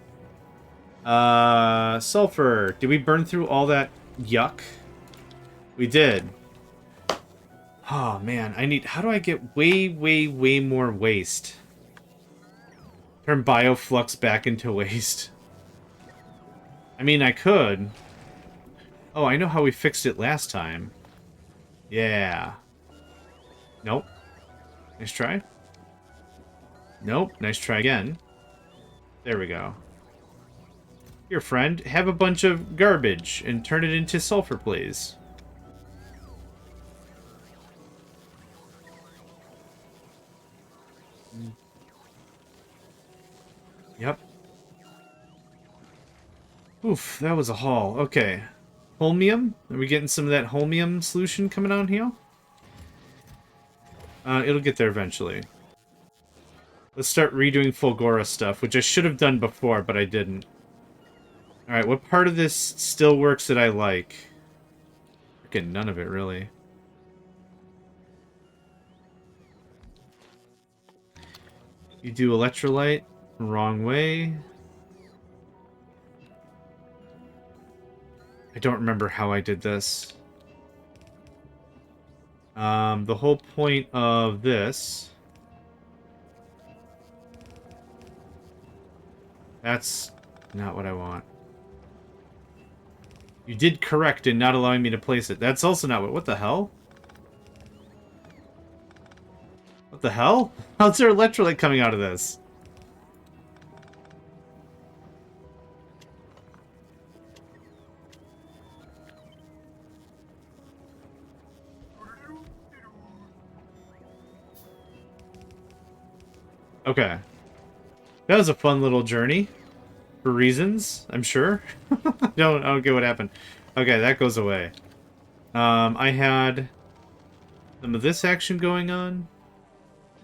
Sulfur. Did we burn through all that yuck? We did. Oh, man, I need... How do I get way, way, way more waste? Turn bioflux back into waste. I mean, I could. Oh, I know how we fixed it last time. Yeah. Nope. Nice try. Nope. Nice try again. There we go. Here, friend, have a bunch of garbage and turn it into sulfur, please. Yep. Oof, that was a haul. Okay. Holmium? Are we getting some of that holmium solution coming on here? It'll get there eventually. Let's start redoing Fulgora stuff, which I should have done before, but I didn't. Alright, what part of this still works that I like? Freaking none of it, really. You do electrolyte. Wrong way. I don't remember how I did this. The whole point of this... That's not what I want. You did correct in not allowing me to place it. That's also not what the hell? What the hell? How's there electrolyte coming out of this? Okay. That was a fun little journey. For reasons, I'm sure. I don't get what happened. Okay, that goes away. I had some of this action going on.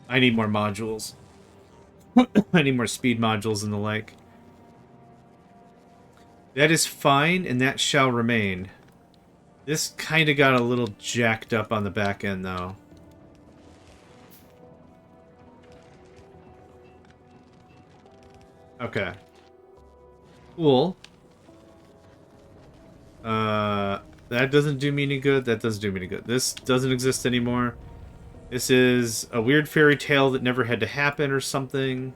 I need more modules. I need more speed modules and the like. That is fine, and that shall remain. This kind of got a little jacked up on the back end, though. Okay. Cool. That doesn't do me any good. That doesn't do me any good. This doesn't exist anymore. This is a weird fairy tale that never had to happen or something.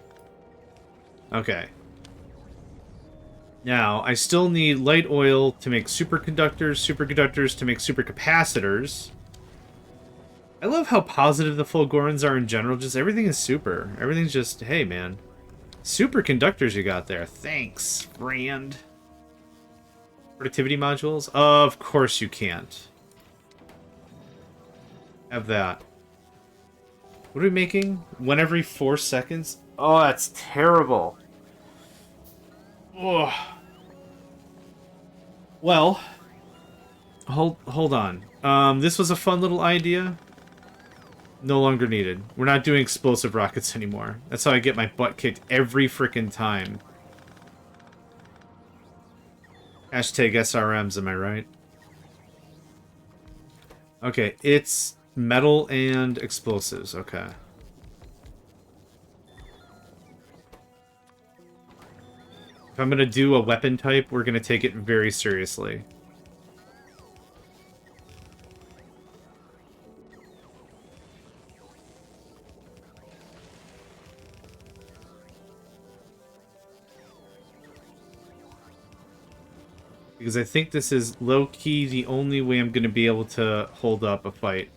Okay. Now, I still need light oil to make superconductors, superconductors to make supercapacitors. I love how positive the Fulgorans are in general. Just everything is super. Everything's just, hey, man. Superconductors you got there. Thanks, friend. Productivity modules? Of course you can't. Have that. What are we making? 1 every 4 seconds? Oh, that's terrible. Ugh. Well, hold on. This was a fun little idea. No longer needed. We're not doing explosive rockets anymore. That's how I get my butt kicked every frickin' time. Hashtag SRMs, am I right? Okay, it's metal and explosives. Okay. If I'm gonna do a weapon type, we're gonna take it very seriously. Because I think this is low-key the only way I'm gonna be able to hold up a fight.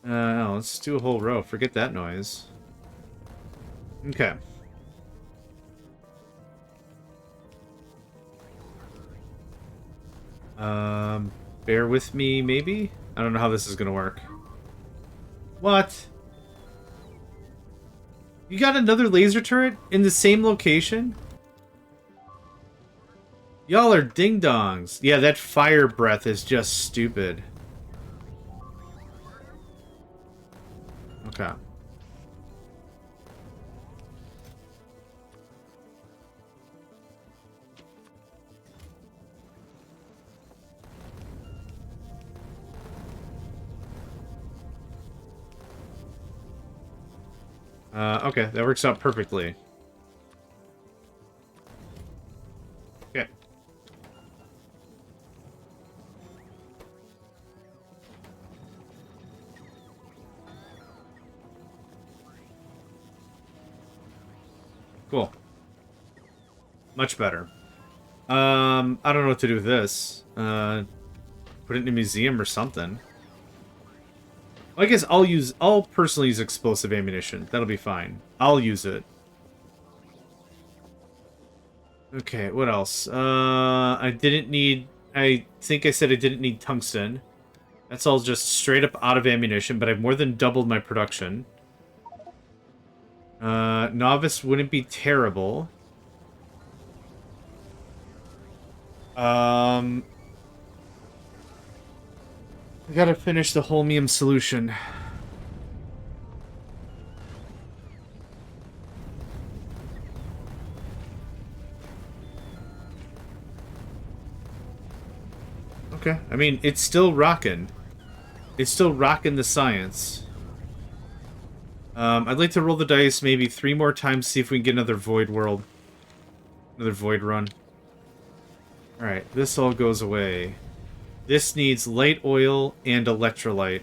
No, let's do a whole row. Forget that noise. Okay. Bear with me, maybe? I don't know how this is gonna work. What? You got another laser turret in the same location? Y'all are ding-dongs. Yeah, that fire breath is just stupid. Okay. Okay, that works out perfectly. Okay. Cool. Much better. I don't know what to do with this. Put it in a museum or something. Well, I guess I'll personally use explosive ammunition. That'll be fine. I'll use it. Okay, what else? I think I said I didn't need tungsten. That's all just straight up out of ammunition, but I've more than doubled my production. Novice wouldn't be terrible. I gotta finish the holmium solution. Okay, I mean, it's still rocking. It's still rocking the science. I'd like to roll the dice maybe 3 more times, see if we can get another void world. Another void run. Alright, this all goes away. This needs light oil and electrolyte.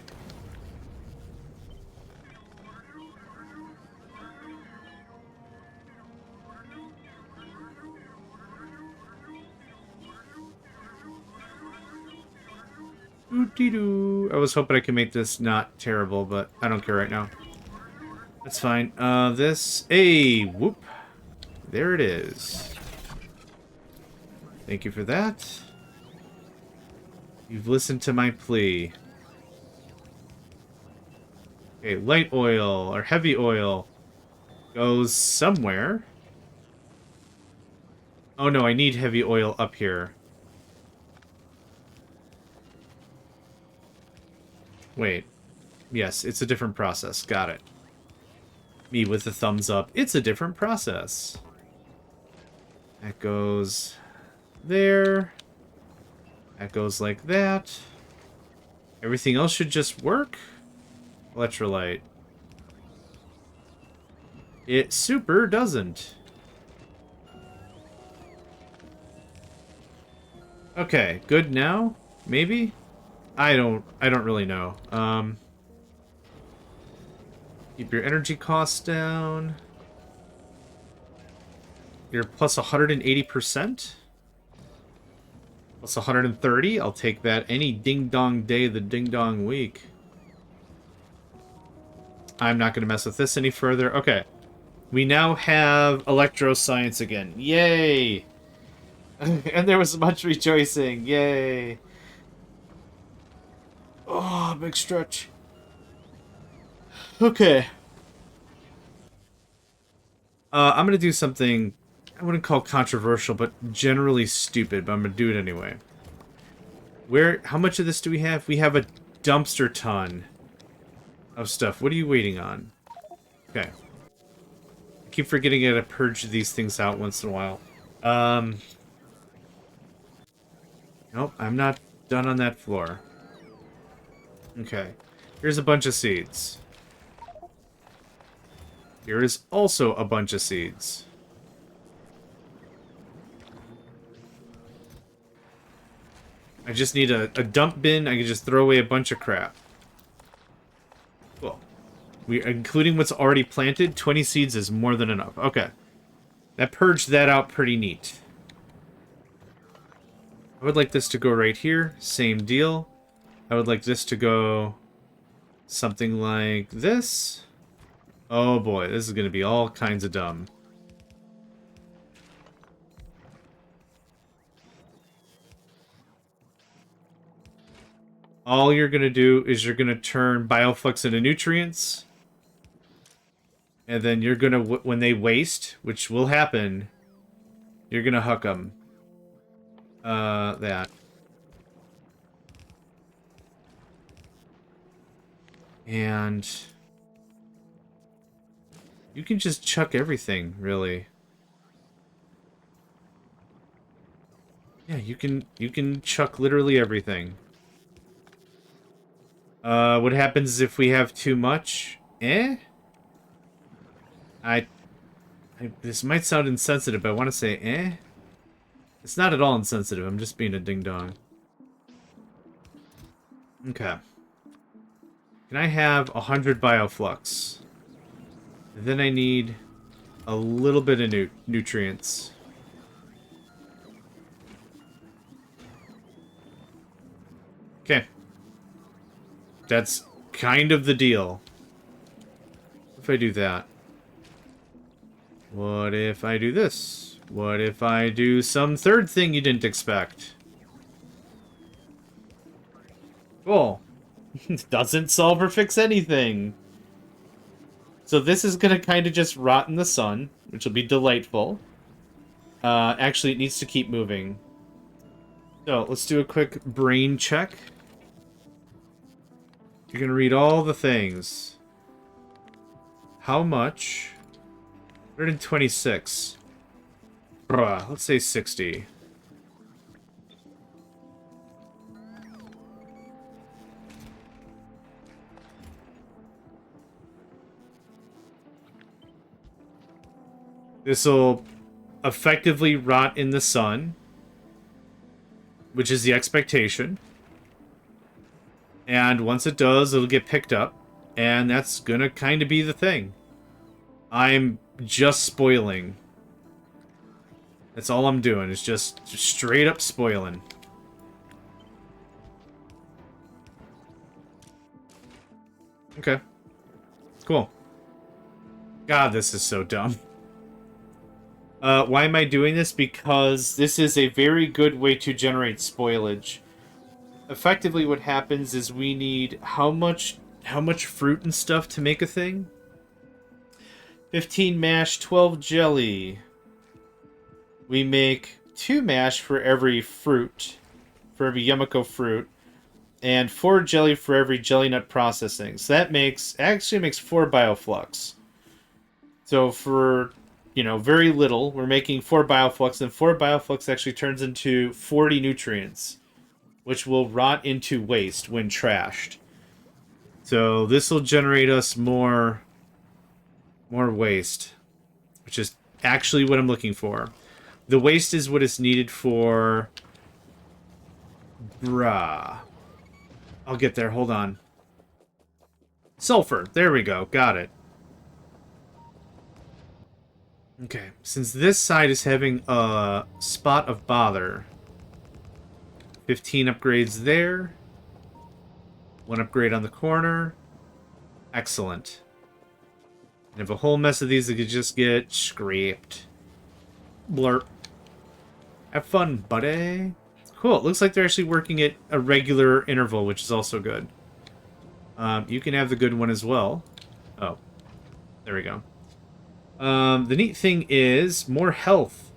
Doo-dee-doo. I was hoping I could make this not terrible, but I don't care right now. That's fine. Hey, whoop. There it is. Thank you for that. You've listened to my plea. Okay, light oil, or heavy oil, goes somewhere. Oh no, I need heavy oil up here. Wait. Yes, it's a different process. Got it. Me with the thumbs up. It's a different process. That goes there. That goes like that. Everything else should just work. Electrolyte. It super doesn't. Okay, good now? Maybe? I don't really know. Keep your energy costs down. You're plus 180%. Plus 130. I'll take that any ding-dong day of the ding-dong week. I'm not going to mess with this any further. Okay. We now have electroscience again. Yay! And there was much rejoicing. Yay! Oh, big stretch. Okay. I'm going to do something I wouldn't call controversial, but generally stupid, but I'm going to do it anyway. How much of this do we have? We have a dumpster ton of stuff. What are you waiting on? Okay. I keep forgetting I gotta purge these things out once in a while. Nope, I'm not done on that floor. Okay. Here's a bunch of seeds. Here is also a bunch of seeds. I just need a dump bin. I can just throw away a bunch of crap. Cool. Including what's already planted, 20 seeds is more than enough. Okay. That purged that out pretty neat. I would like this to go right here. Same deal. I would like this to go something like this. Oh boy, this is going to be all kinds of dumb. All you're going to do is you're going to turn bioflux into nutrients. And then you're going to, when they waste, which will happen, you're going to huck them. That. And you can just chuck everything, really. Yeah, you can chuck literally everything. What happens if we have too much? This might sound insensitive, but I want to say It's not at all insensitive, I'm just being a ding-dong. Okay. Can I have 100 bioflux? And then I need a little bit of nutrients. Okay. That's kind of the deal. If I do that. What if I do this? What if I do some third thing you didn't expect? Cool. Doesn't solve or fix anything. So this is going to kind of just rot in the sun, which will be delightful. Actually, it needs to keep moving. So let's do a quick brain check. You're going to read all the things. How much? 126. Bruh, let's say 60. This'll effectively rot in the sun, which is the expectation. And once it does, it'll get picked up, and that's gonna kind of be the thing. I'm just spoiling. That's all I'm doing, is just straight up spoiling. Okay. Cool. God, this is so dumb. Why am I doing this? Because this is a very good way to generate spoilage. Effectively, what happens is we need how much fruit and stuff to make a thing? 15 mash, 12 jelly. We make 2 mash for every fruit, for every Yumiko fruit, and 4 jelly for every jelly nut processing. So that actually makes 4 bioflux. So for, you know, very little, we're making 4 bioflux, and 4 bioflux actually turns into 40 nutrients, which will rot into waste when trashed. So this will generate us more waste, which is actually what I'm looking for. The waste is what is needed for... Bruh. I'll get there, hold on. Sulfur, there we go, got it. Okay, since this side is having a spot of bother, 15 upgrades there. 1 upgrade on the corner. Excellent. And if a whole mess of these that could just get scraped. Blurp. Have fun, buddy. Cool, it looks like they're actually working at a regular interval, which is also good. You can have the good one as well. Oh, there we go. The neat thing is more health.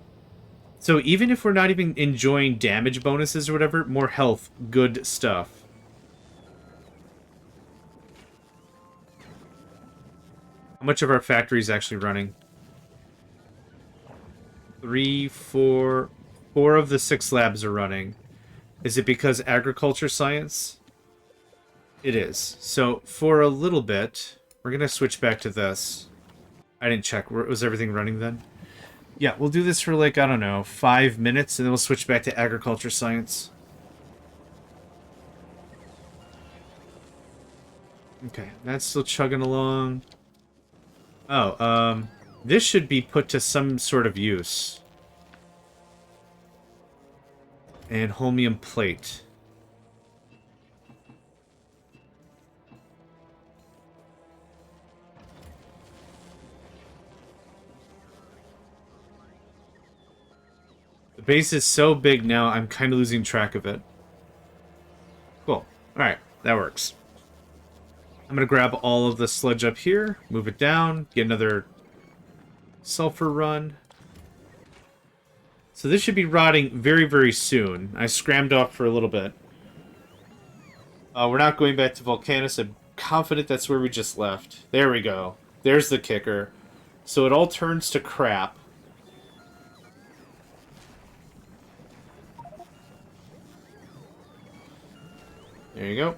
So even if we're not even enjoying damage bonuses or whatever, more health, good stuff. How much of our factory is actually running? 3, 4... 4 of the 6 labs are running. Is it because agriculture science? It is. So for a little bit, we're going to switch back to this. I didn't check. Was everything running then? Yeah, we'll do this for like, I don't know, 5 minutes, and then we'll switch back to agriculture science. Okay, that's still chugging along. Oh, this should be put to some sort of use. And holmium plate. The base is so big now, I'm kind of losing track of it. Cool. Alright, that works. I'm going to grab all of the sludge up here, move it down, get another sulfur run. So this should be rotting very, very soon. I scrammed off for a little bit. We're not going back to Volcanus. I'm confident that's where we just left. There we go. There's the kicker. So it all turns to crap. There you go.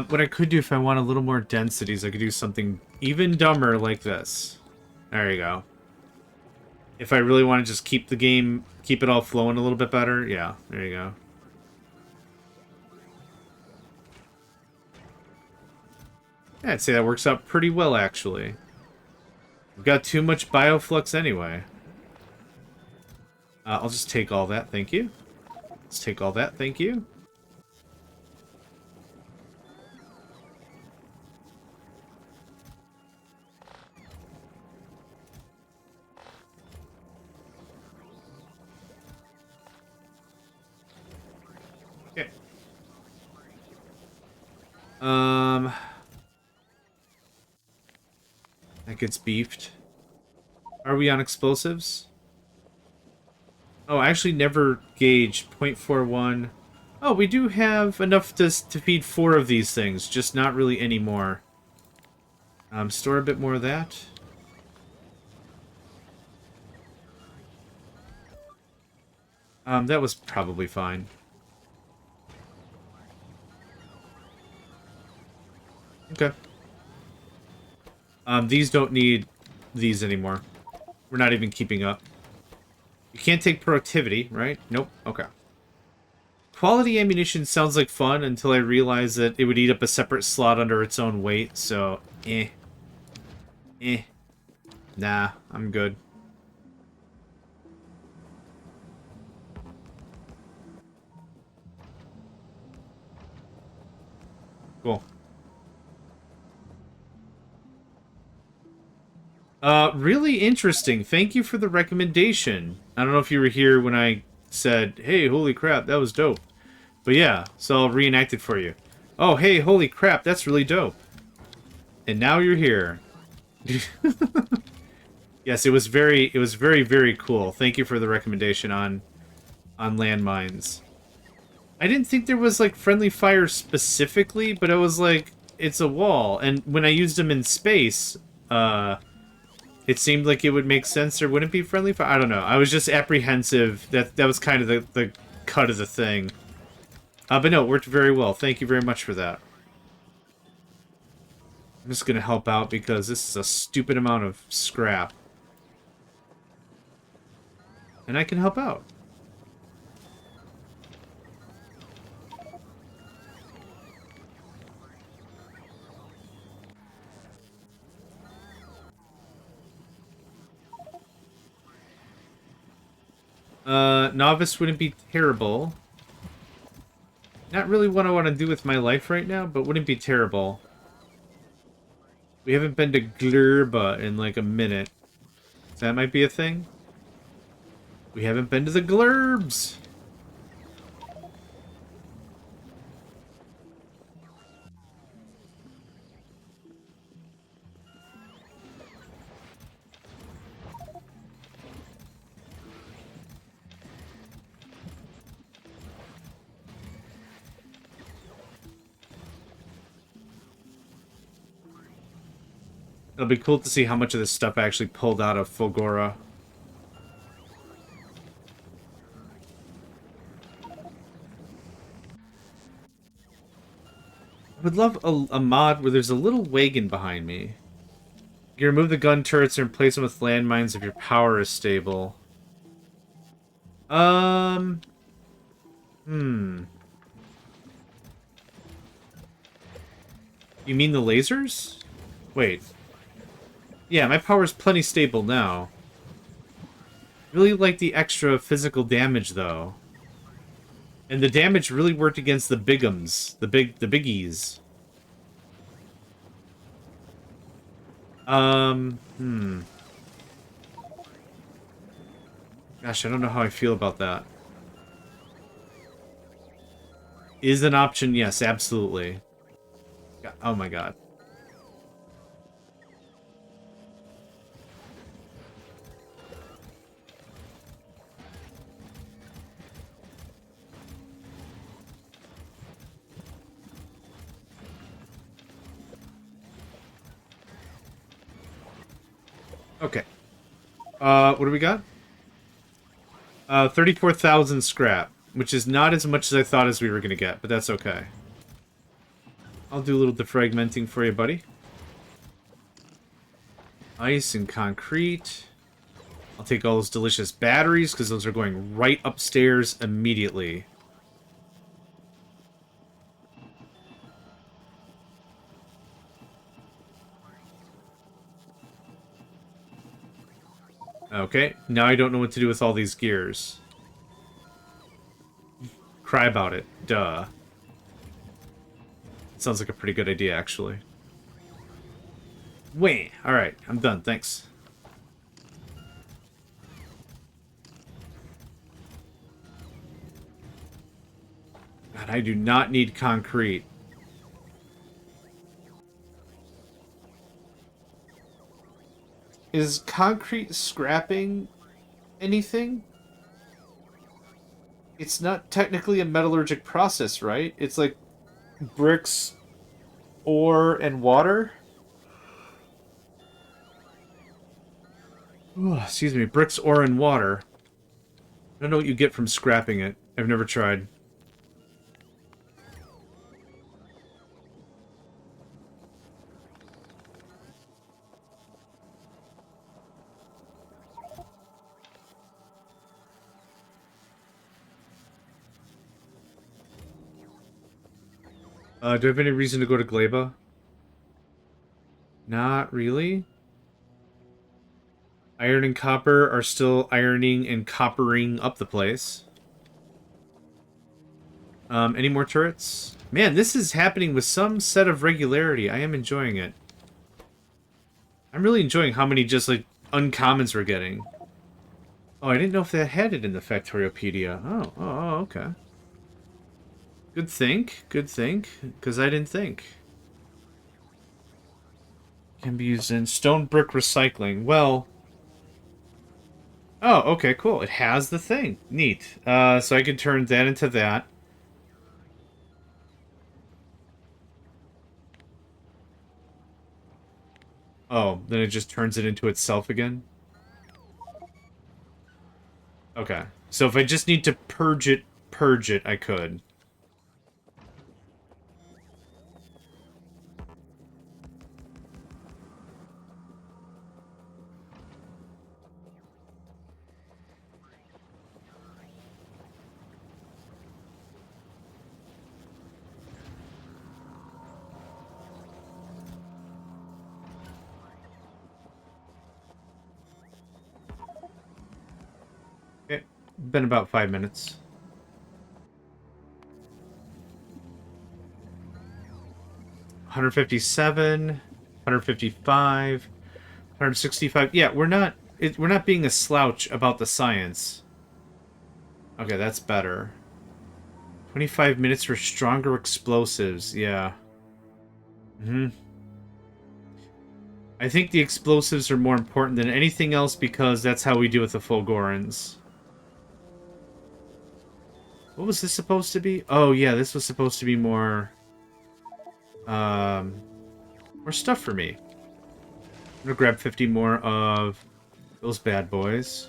What I could do if I want a little more densities, I could do something even dumber like this. There you go. If I really want to just keep the game, keep it all flowing a little bit better, yeah, there you go. Yeah, I'd say that works out pretty well, actually. We've got too much bioflux anyway. I'll just take all that, thank you. Let's take all that, thank you. Okay. That gets beefed. Are we on explosives? Oh, I actually never gauged 0.41. Oh, we do have enough to feed 4 of these things, just not really anymore. Store a bit more of that. That was probably fine. Okay. These don't need these anymore. We're not even keeping up. You can't take productivity, right? Nope. Okay. Quality ammunition sounds like fun until I realized that it would eat up a separate slot under its own weight, so eh. Eh. Nah, I'm good. Cool. Really interesting. Thank you for the recommendation. I don't know if you were here when I said, hey, holy crap, that was dope. But yeah, so I'll reenact it for you. Oh, hey, holy crap, that's really dope. And now you're here. Yes, it was very, very cool. Thank you for the recommendation on landmines. I didn't think there was, like, friendly fire specifically, but I was like, it's a wall. And when I used them in space, it seemed like it would make sense there wouldn't be friendly fire. I don't know. I was just apprehensive. That was kind of the cut of the thing. But no, it worked very well. Thank you very much for that. I'm just going to help out because this is a stupid amount of scrap. And I can help out. Novice wouldn't be terrible. Not really what I want to do with my life right now, but wouldn't be terrible. We haven't been to Glurba in like a minute. So that might be a thing. We haven't been to the Glurbs. It'll be cool to see how much of this stuff I actually pulled out of Fulgora. I would love a mod where there's a little wagon behind me. You remove the gun turrets and replace them with landmines if your power is stable. You mean the lasers? Wait. Yeah, my power's plenty stable now. Really like the extra physical damage, though. And the damage really worked against the bigums. The biggies. Gosh, I don't know how I feel about that. Is an option? Yes, absolutely. Oh my god. Okay. What do we got? 34,000 scrap, which is not as much as I thought as we were going to get, but that's okay. I'll do a little defragmenting for you, buddy. Ice and concrete. I'll take all those delicious batteries, because those are going right upstairs immediately. Okay, now I don't know what to do with all these gears. Cry about it. Duh. Sounds like a pretty good idea, actually. Wait. Alright, I'm done. Thanks. God, I do not need concrete. Is concrete scrapping anything? It's not technically a metallurgic process, right? It's like bricks, ore, and water? Ooh, excuse me, bricks, ore, and water. I don't know what you get from scrapping it. I've never tried. Do I have any reason to go to Gleba? Not really. Iron and copper are still ironing and coppering up the place. Any more turrets? Man, this is happening with some set of regularity. I am enjoying it. I'm really enjoying how many just, like, uncommons we're getting. Oh, I didn't know if that had it in the Factoriopedia. Oh, okay. Good think, because I didn't think. Can be used in stone brick recycling. Well... Oh, okay, cool. It has the thing. Neat. So I can turn that into that. Oh, then it just turns it into itself again? Okay. So if I just need to purge it, I could. Okay. Been about 5 minutes. $157, $155, $165. Yeah, we're not being a slouch about the science. Okay, that's better. 25 minutes for stronger explosives. Yeah. I think the explosives are more important than anything else because that's how we do with the Fulgorans. What was this supposed to be? Oh, yeah, this was supposed to be more... more stuff for me. I'm gonna grab 50 more of those bad boys.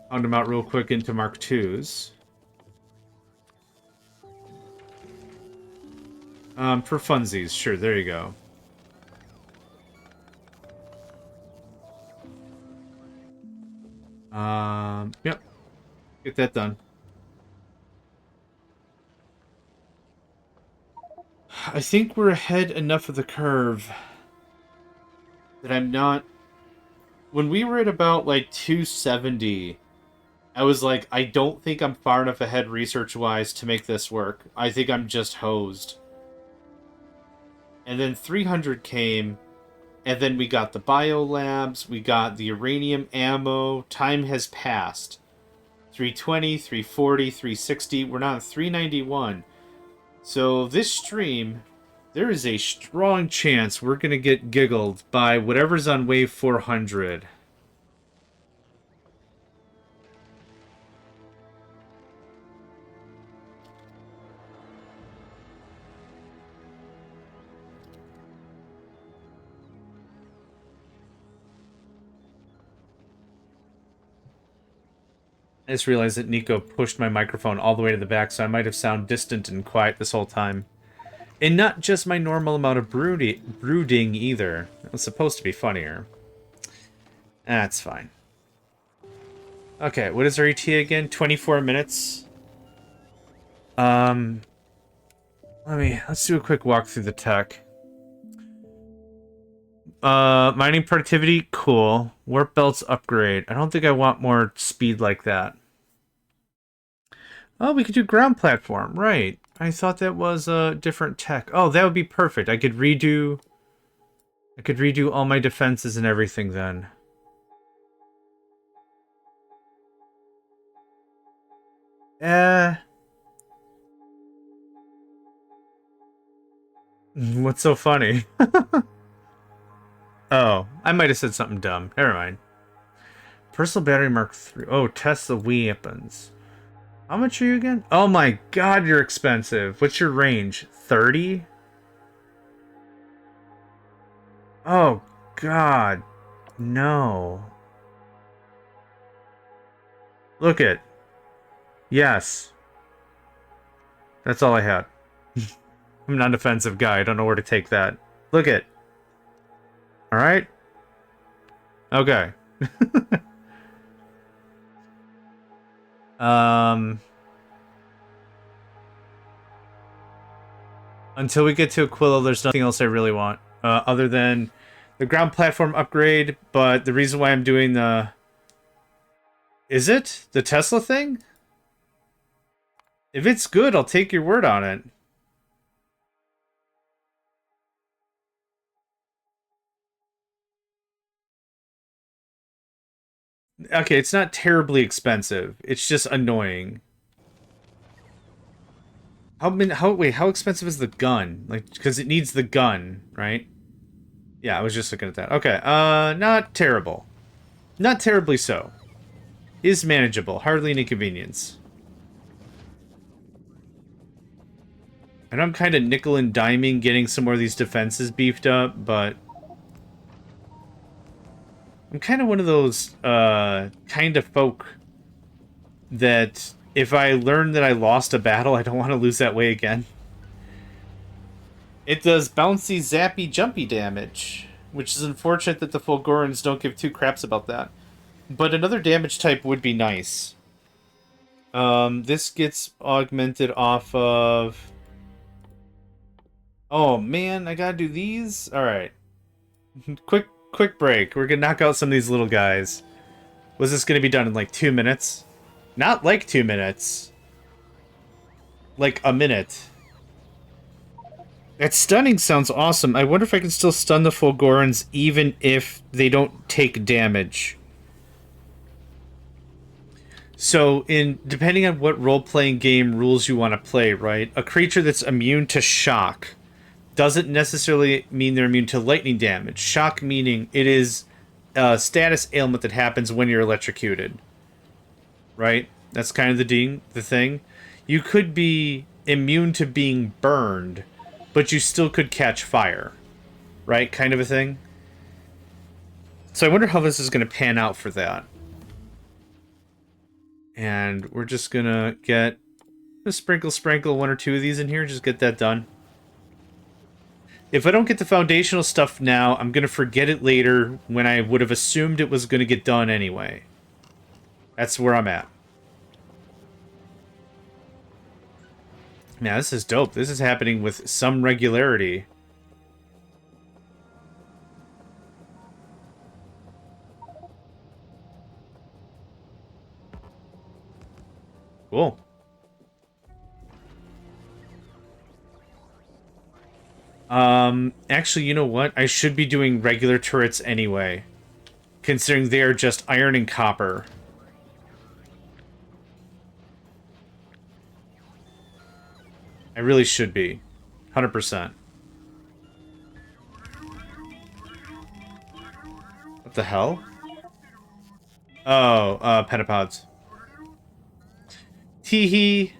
Pound them out real quick into Mark IIs. For funsies. Sure, there you go. Yep. Get that done. I think we're ahead enough of the curve that I'm not... When we were at about, like, 270, I was like, I don't think I'm far enough ahead research-wise to make this work. I think I'm just hosed. And then 300 came, and then we got the biolabs, we got the uranium ammo, time has passed. 320, 340, 360, we're now at 391. So this stream, there is a strong chance we're going to get giggled by whatever's on wave 400. I just realized that Nico pushed my microphone all the way to the back, so I might have sounded distant and quiet this whole time. And not just my normal amount of brooding either. It was supposed to be funnier. That's fine. Okay, what is our ETA again? 24 minutes? Let's do a quick walk through the tech. Mining productivity, cool. Warp belts upgrade. I don't think I want more speed like that. Oh, we could do ground platform, right. I thought that was a different tech. Oh, that would be perfect. I could redo all my defenses and everything then. Eh. What's so funny? Oh, I might have said something dumb. Never mind. Personal battery Mark III. Oh, Tesla weapons. How much are you again? Oh my god, you're expensive. What's your range? 30? Oh god. No. Look it. Yes. That's all I had. I'm not an offensive guy. I don't know where to take that. Look it. Alright? Okay. um... Until we get to Aquila, there's nothing else I really want. Other than the ground platform upgrade, but the reason why I'm doing the... Is it? The Tesla thing? If it's good, I'll take your word on it. Okay, it's not terribly expensive. It's just annoying. How expensive is the gun? Like, because it needs the gun, right? Yeah, I was just looking at that. Okay, not terrible. Not terribly so. Is manageable. Hardly an inconvenience. And I'm kind of nickel and diming getting some more of these defenses beefed up, but... I'm kind of one of those, kind of folk that if I learn that I lost a battle, I don't want to lose that way again. It does bouncy, zappy, jumpy damage, which is unfortunate that the Fulgurans don't give two craps about that. But another damage type would be nice. This gets augmented off of... Oh, man, I gotta do these? Alright. Quick break. We're gonna knock out some of these little guys. Was this gonna be done in, like, 2 minutes? Not like 2 minutes. Like, a minute. That stunning sounds awesome. I wonder if I can still stun the Fulgurans even if they don't take damage. So, depending on what role-playing game rules you want to play, right? A creature that's immune to shock doesn't necessarily mean they're immune to lightning damage. Shock meaning it is a status ailment that happens when you're electrocuted. Right? That's kind of the thing. You could be immune to being burned, but you still could catch fire. Right? Kind of a thing. So I wonder how this is going to pan out for that. And we're just going to get a sprinkle one or two of these in here. Just get that done. If I don't get the foundational stuff now, I'm going to forget it later when I would have assumed it was going to get done anyway. That's where I'm at. Yeah, this is dope. This is happening with some regularity. Cool. Actually, you know what? I should be doing regular turrets anyway, considering they are just iron and copper. I really should be. 100%. What the hell? Oh, pentapods. Tee-hee.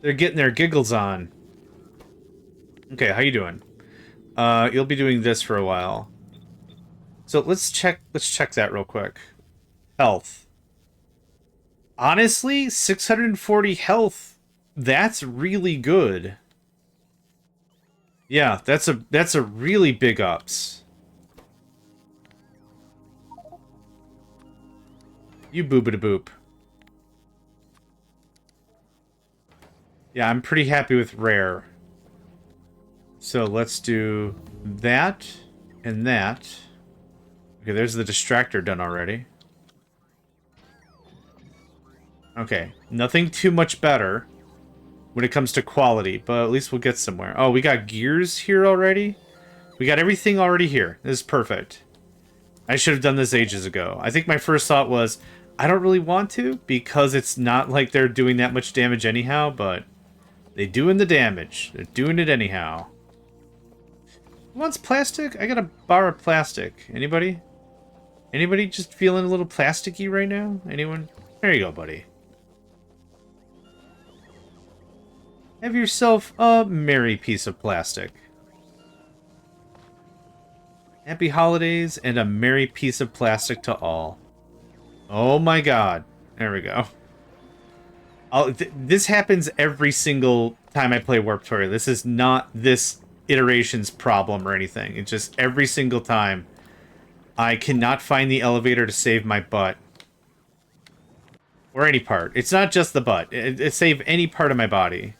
They're getting their giggles on. Okay, how you doing? You'll be doing this for a while. So let's check that real quick. Health. Honestly, 640 health. That's really good. Yeah, that's a really big ups. You boop-a-da-boop. Yeah, I'm pretty happy with rare. So let's do that. And that. Okay, there's the distractor done already. Okay, nothing too much better when it comes to quality, but at least we'll get somewhere. Oh, we got gears here already? We got everything already here. This is perfect. I should have done this ages ago. I think my first thought was, I don't really want to, because it's not like they're doing that much damage anyhow, but they doing the damage. They're doing it anyhow. Who wants plastic? I got a bar of plastic. Anybody? Anybody just feeling a little plasticky right now? Anyone? There you go, buddy. Have yourself a merry piece of plastic. Happy holidays and a merry piece of plastic to all. Oh my god. There we go. This happens every single time I play Warptoria. This is not this iteration's problem or anything. It's just every single time I cannot find the elevator to save my butt. Or any part. It's not just the butt. It save any part of my body.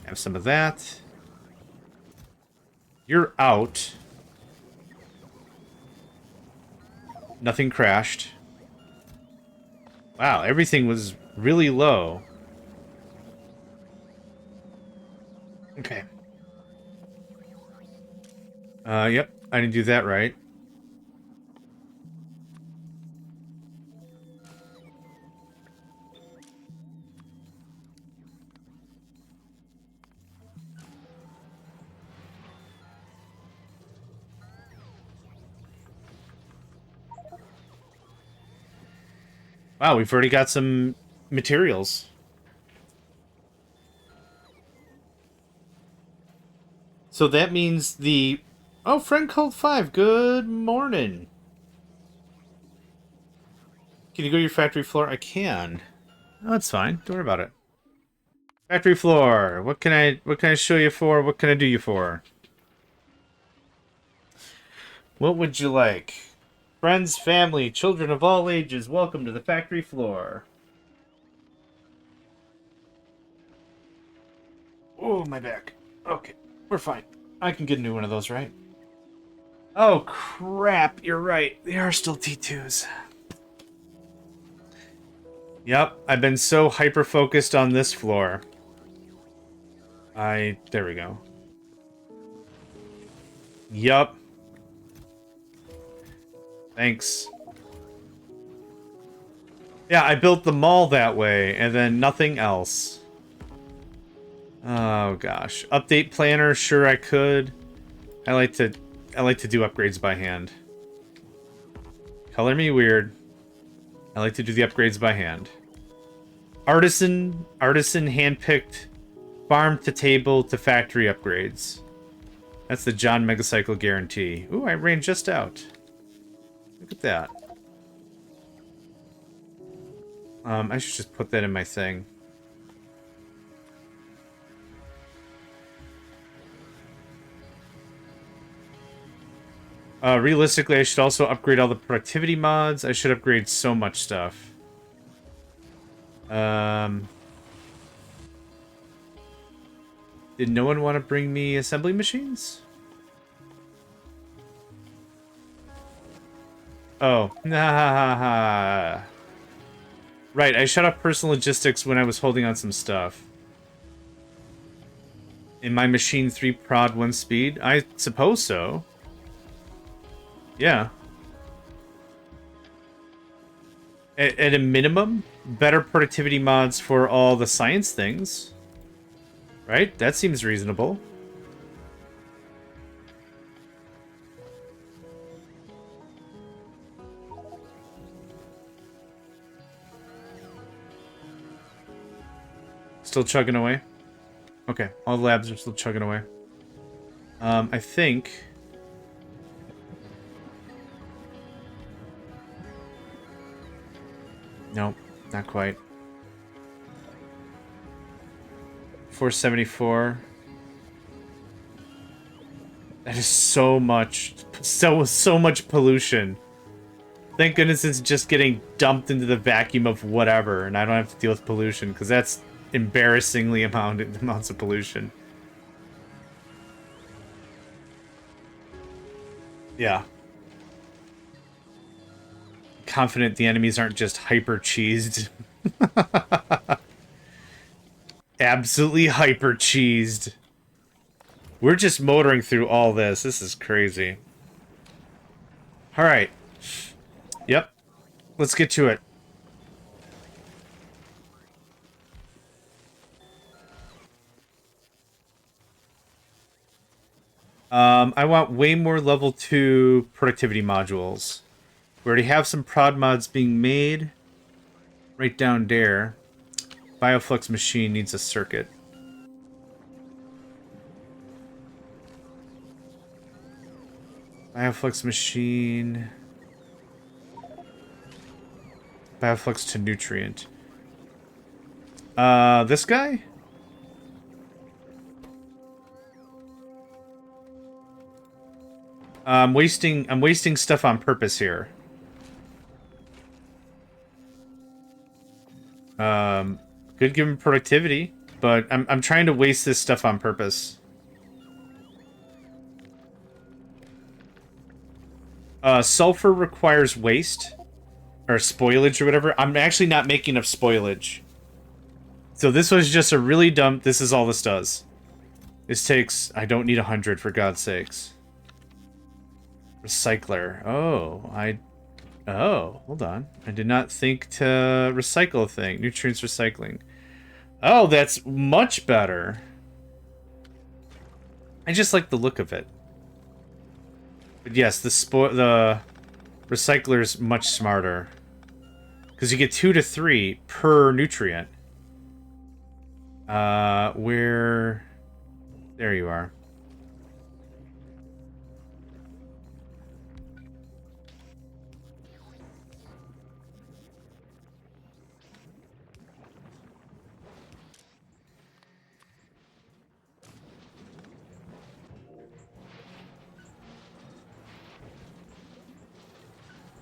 Have some of that. You're out. Nothing crashed. Wow, everything was really low. Okay. Yep, I didn't do that right. Wow, we've already got some materials. So that means the... Oh, friend called 5. Good morning. Can you go to your factory floor? I can. Oh, that's fine. Don't worry about it. Factory floor. What can I show you for? What can I do you for? What would you like? Friends, family, children of all ages, welcome to the factory floor. Oh, my back. Okay, we're fine. I can get a new one of those, right? Oh, crap, you're right. They are still T2s. Yep, I've been so hyper-focused on this floor. There we go. Yup. Thanks. Yeah, I built the mall that way, and then nothing else. Oh gosh. Update planner, sure I could. I like to do upgrades by hand. Color me weird. I like to do the upgrades by hand. Artisan handpicked farm to table to factory upgrades. That's the JohnMegacycle guarantee. Ooh, I ran just out. Look at that. I should just put that in my thing. Realistically, I should also upgrade all the productivity mods. I should upgrade so much stuff. Did no one want to bring me assembly machines? Oh. Nah. Right, I shut off personal logistics when I was holding on some stuff. In my machine 3 prod 1 speed? I suppose so. Yeah. At a minimum, better productivity mods for all the science things. Right? That seems reasonable. Still chugging away? Okay, all the labs are still chugging away. I think... Nope, not quite. 474. That is so much. So much pollution. Thank goodness it's just getting dumped into the vacuum of whatever, and I don't have to deal with pollution, because that's embarrassingly amounts of pollution. Yeah. Confident the enemies aren't just hyper cheesed. Absolutely hyper cheesed. We're just motoring through all this. This is crazy. Alright. Yep. Let's get to it. I want way more level 2 productivity modules. We already have some prod mods being made. Right down there. Bioflux machine needs a circuit. Bioflux machine. Bioflux to nutrient. This guy? I'm wasting stuff on purpose here. Good given productivity, but I'm trying to waste this stuff on purpose. Sulfur requires waste. Or spoilage or whatever. I'm actually not making enough spoilage. So this was just a really dumb... This is all this does. This takes... I don't need 100 for God's sakes. Recycler. Oh, Oh, hold on. I did not think to recycle a thing. Nutrients recycling. Oh, that's much better. I just like the look of it. But yes, the recycler's much smarter. Because you get 2 to 3 per nutrient. Where... There you are.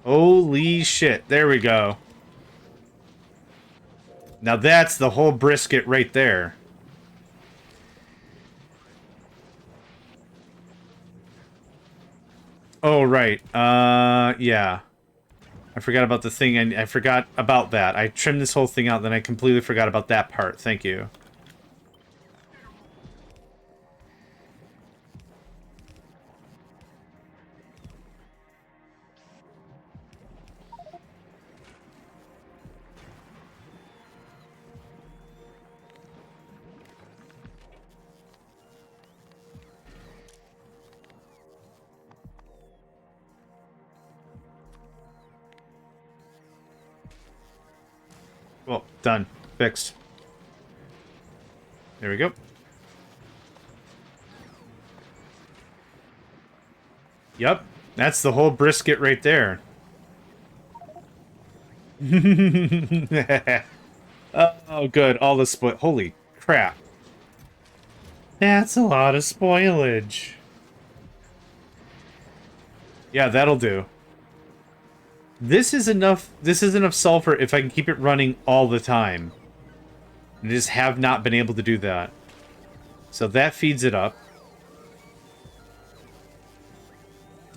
Holy shit. There we go. Now that's the whole brisket right there. Oh, right. Yeah. I forgot about the thing, and I forgot about that. I trimmed this whole thing out, then I completely forgot about that part. Thank you. Well, done. Fixed. There we go. Yep. That's the whole brisket right there. Oh, good. All the spoil... Holy crap. That's a lot of spoilage. Yeah, that'll do. This is enough sulfur if I can keep it running all the time. I just have not been able to do that. So that feeds it up.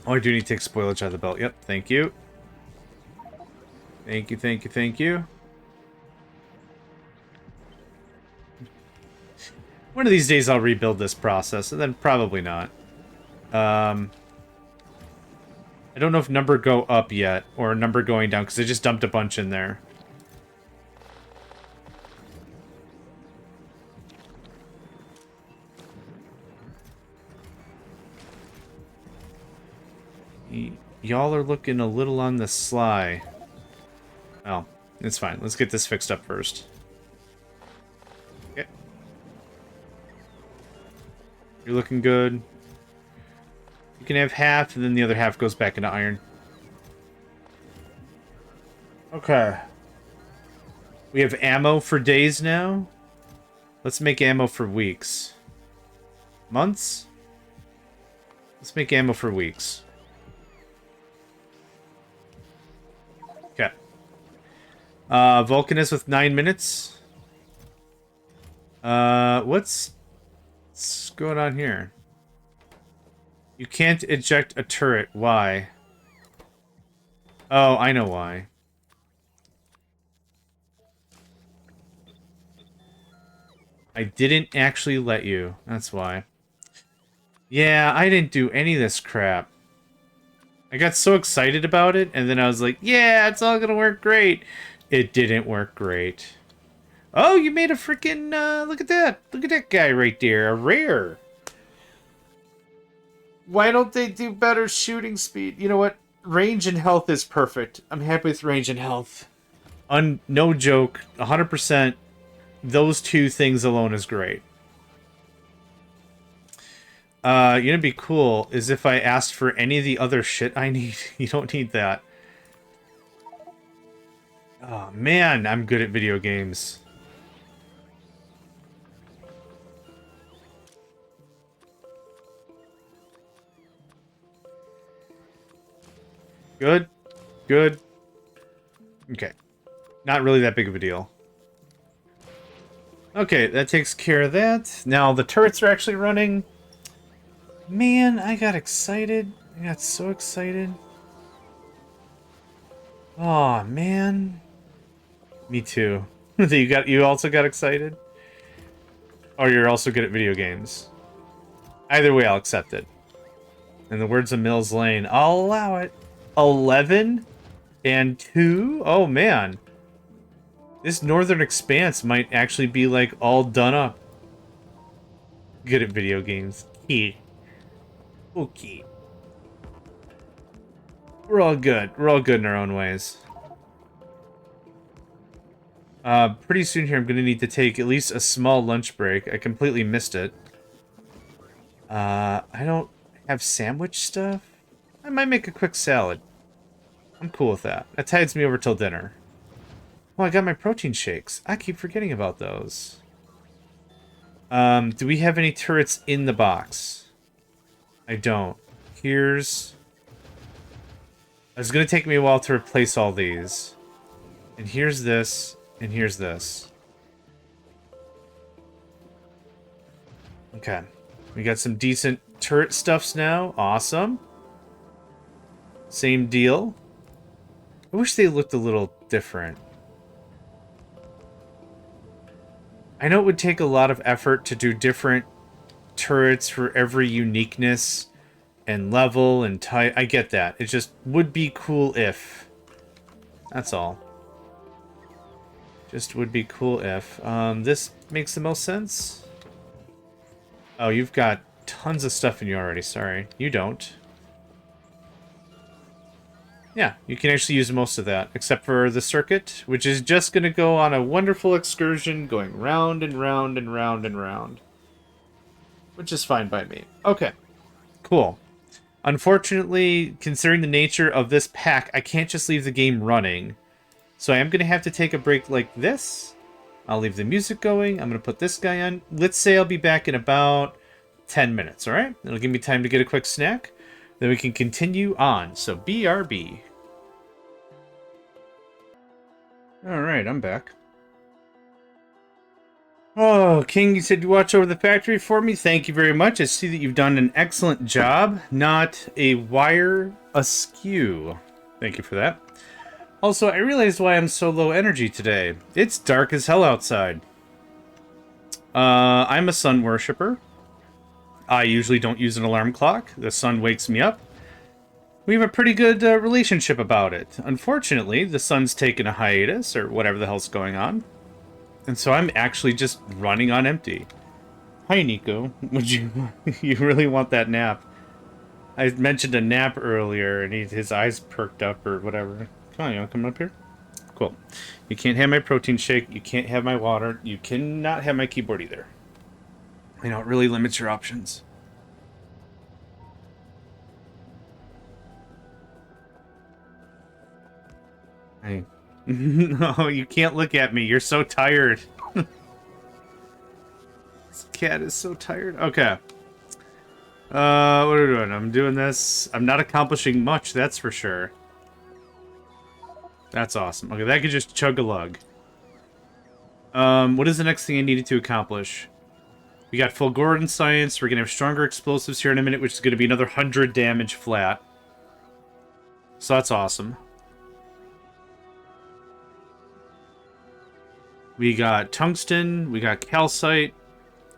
Oh, I do need to take spoilage out of the belt. Yep, thank you. Thank you, thank you, thank you. One of these days I'll rebuild this process, and then probably not. I don't know if number go up yet, or number going down, because I just dumped a bunch in there. Y'all are looking a little on the sly. Oh, it's fine. Let's get this fixed up first. Okay. You're looking good. You can have half, and then the other half goes back into iron. Okay. We have ammo for days now. Let's make ammo for weeks. Months? Let's make ammo for weeks. Okay. Vulcan is with 9 minutes. What's going on here? You can't eject a turret. Why? Oh, I know why. I didn't actually let you. That's why. Yeah, I didn't do any of this crap. I got so excited about it, and then I was like, yeah, it's all gonna work great. It didn't work great. Oh, you made a freaking, look at that. Look at that guy right there. A rare. Why don't they do better shooting speed? You know what? Range and health is perfect. I'm happy with range and health. No joke. 100%. Those two things alone is great. You know, what'd be cool is if I asked for any of the other shit I need. You don't need that. Oh, man, I'm good at video games. Good. Good. Okay. Not really that big of a deal. Okay, that takes care of that. Now, the turrets are actually running. Man, I got excited. I got so excited. Oh man. Me too. You also got excited? Or you're also good at video games? Either way, I'll accept it. In the words of Mills Lane, I'll allow it. 11 and 2? Oh man. This Northern Expanse might actually be like all done up. Good at video games. Yeah. Okay. We're all good. We're all good in our own ways. Pretty soon here I'm going to need to take at least a small lunch break. I completely missed it. I don't have sandwich stuff? I might make a quick salad. I'm cool with that. That tides me over till dinner. Oh, I got my protein shakes. I keep forgetting about those. Do we have any turrets in the box? I don't. Here's... It's going to take me a while to replace all these. And here's this, and here's this. Okay. We got some decent turret stuffs now. Awesome. Same deal. I wish they looked a little different. I know it would take a lot of effort to do different turrets for every uniqueness and level and type. I get that. It just would be cool if. That's all. Just would be cool if. This makes the most sense. Oh, you've got tons of stuff in you already. Sorry. You don't. Yeah, you can actually use most of that, except for the circuit, which is just going to go on a wonderful excursion going round and round and round and round. Which is fine by me. Okay, cool. Unfortunately, considering the nature of this pack, I can't just leave the game running. So I am going to have to take a break like this. I'll leave the music going. I'm going to put this guy on. Let's say I'll be back in about 10 minutes, alright? It'll give me time to get a quick snack. Then we can continue on. So BRB. Alright, I'm back. Oh, King, you said you watch over the factory for me. Thank you very much. I see that you've done an excellent job. Not a wire askew. Thank you for that. Also, I realized why I'm so low energy today. It's dark as hell outside. I'm a sun worshipper. I usually don't use an alarm clock. The sun wakes me up. We have a pretty good relationship about it. Unfortunately, the sun's taken a hiatus, or whatever the hell's going on. And so I'm actually just running on empty. Hi, Nico. Would you... you really want that nap? I mentioned a nap earlier, and his eyes perked up, or whatever. Come on, you want to come up here? Cool. You can't have my protein shake. You can't have my water. You cannot have my keyboard either. You know, it really limits your options. Hey. No, you can't look at me. You're so tired. This cat is so tired. Okay. What are we doing? I'm doing this. I'm not accomplishing much, that's for sure. That's awesome. Okay, that could just chug a lug. What is the next thing I needed to accomplish? We got Fulgurian Science. We're going to have stronger explosives here in a minute, which is going to be another 100 damage flat. So that's awesome. We got tungsten. We got calcite.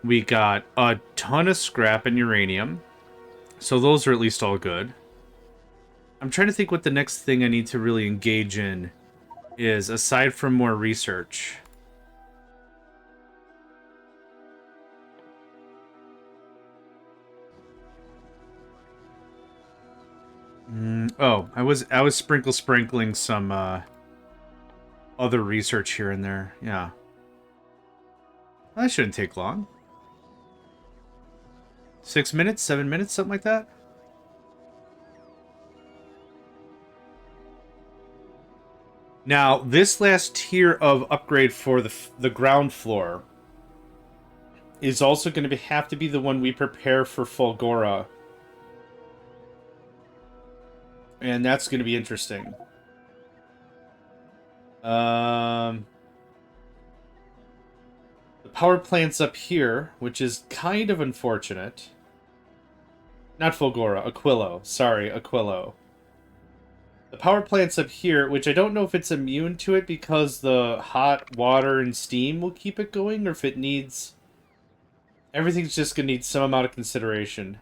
We got a ton of scrap and uranium. So those are at least all good. I'm trying to think what the next thing I need to really engage in is, aside from more research. Oh, I was sprinkling some other research here and there. Yeah. That shouldn't take long. 6 minutes, 7 minutes, something like that. Now, this last tier of upgrade for the ground floor is also going to have to be the one we prepare for Fulgora. And that's going to be interesting. The power plant's up here, which is kind of unfortunate. Not Fulgora, Aquilo. Sorry, Aquilo. The power plant's up here, which I don't know if it's immune to it because the hot water and steam will keep it going, or if it needs... Everything's just going to need some amount of consideration.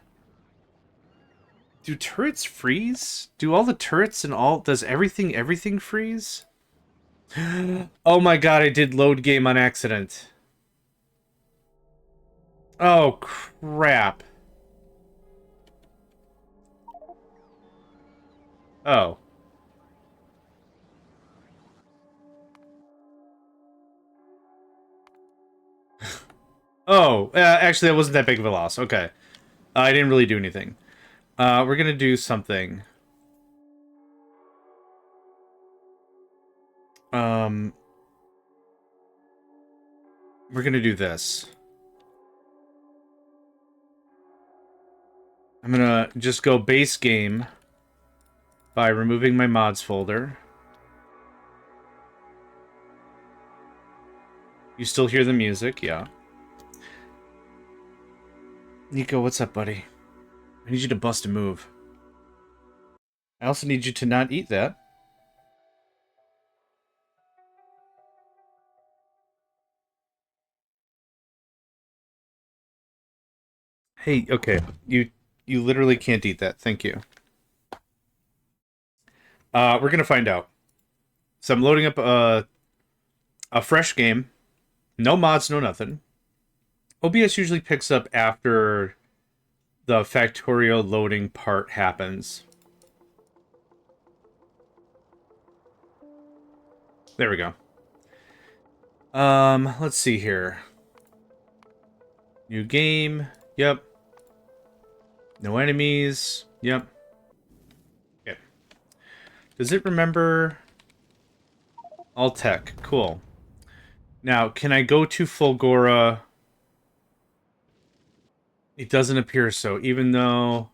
Do turrets freeze? Do all the turrets and all... Does everything freeze? Oh my god, I did load game on accident. Oh, crap. Oh. Oh, actually, that wasn't that big of a loss. Okay. I didn't really do anything. We're gonna do something. We're gonna do this. I'm gonna just go base game by removing my mods folder. You still hear the music? Yeah. Nico, what's up, buddy? I need you to bust a move. I also need you to not eat that. Hey, okay. You literally can't eat that. Thank you. We're gonna find out. So I'm loading up a fresh game. No mods, no nothing. OBS usually picks up after the Factorio loading part happens. There we go. Let's see here. New game. Yep. No enemies. Yep. Okay. Does it remember all tech? Cool. Now, can I go to Fulgora? It doesn't appear so, even though...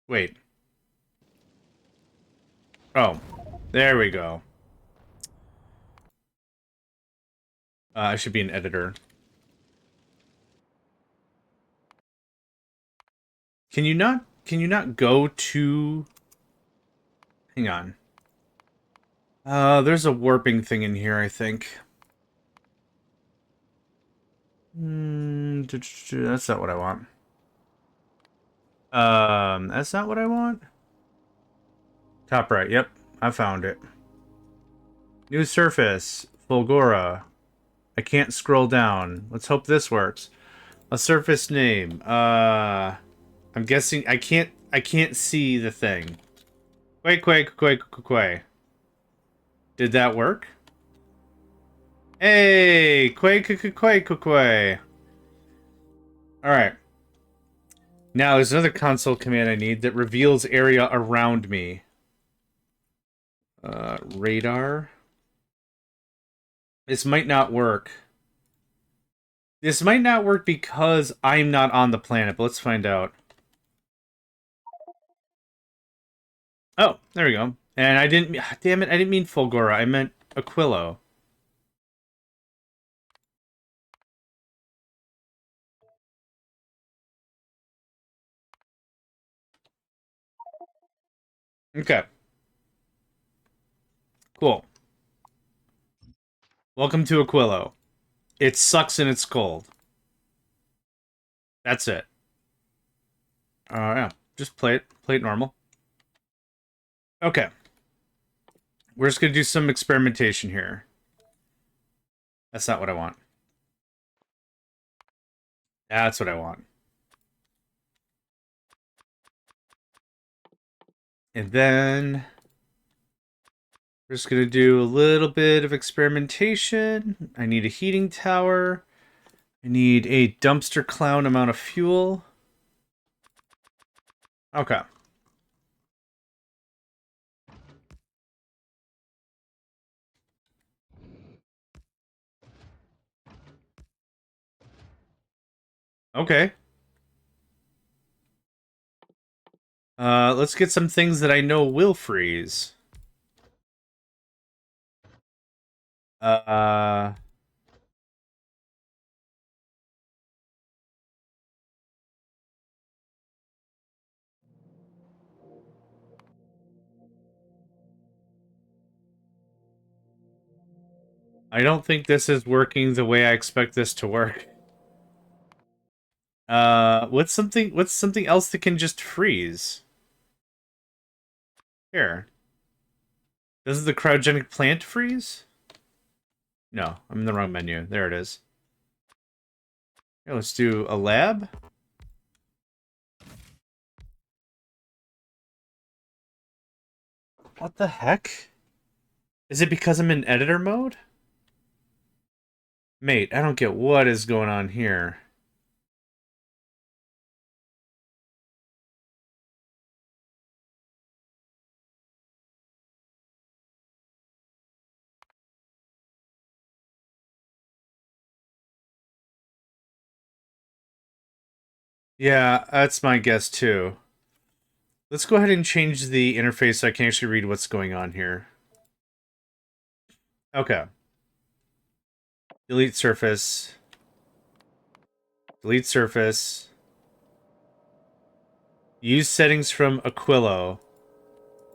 Wait. Oh. There we go. I should be an editor. Can you not go to... Hang on. There's a warping thing in here, I think. That's not what I want. That's not what I want? Top right, yep. I found it. New surface. Fulgora. I can't scroll down. Let's hope this works. A surface name. I'm guessing I can't see the thing. Quay. Did that work? Hey, quay. Alright. Now there's another console command I need that reveals area around me. Radar. This might not work. This might not work because I'm not on the planet, but let's find out. Oh, there we go. And I didn't... Damn it, I didn't mean Fulgora. I meant Aquilo. Okay. Cool. Welcome to Aquilo. It sucks and it's cold. That's it. Yeah. Just play it. Play it normal. Okay. We're just gonna do some experimentation here. That's not what I want. That's what I want. And then we're just gonna do a little bit of experimentation. I need a heating tower. I need a dumpster clown amount of fuel. Okay. Okay. Let's get some things that I know will freeze. Uh, I don't think this is working the way I expect this to work. What's something else that can just freeze? Here. Does the cryogenic plant freeze? No, I'm in the wrong menu. There it is. Here, let's do a lab. What the heck? Is it because I'm in editor mode? Mate, I don't get what is going on here. Yeah, that's my guess too. Let's go ahead and change the interface so I can actually read what's going on here. Okay. Delete surface. Delete surface. Use settings from Aquilo.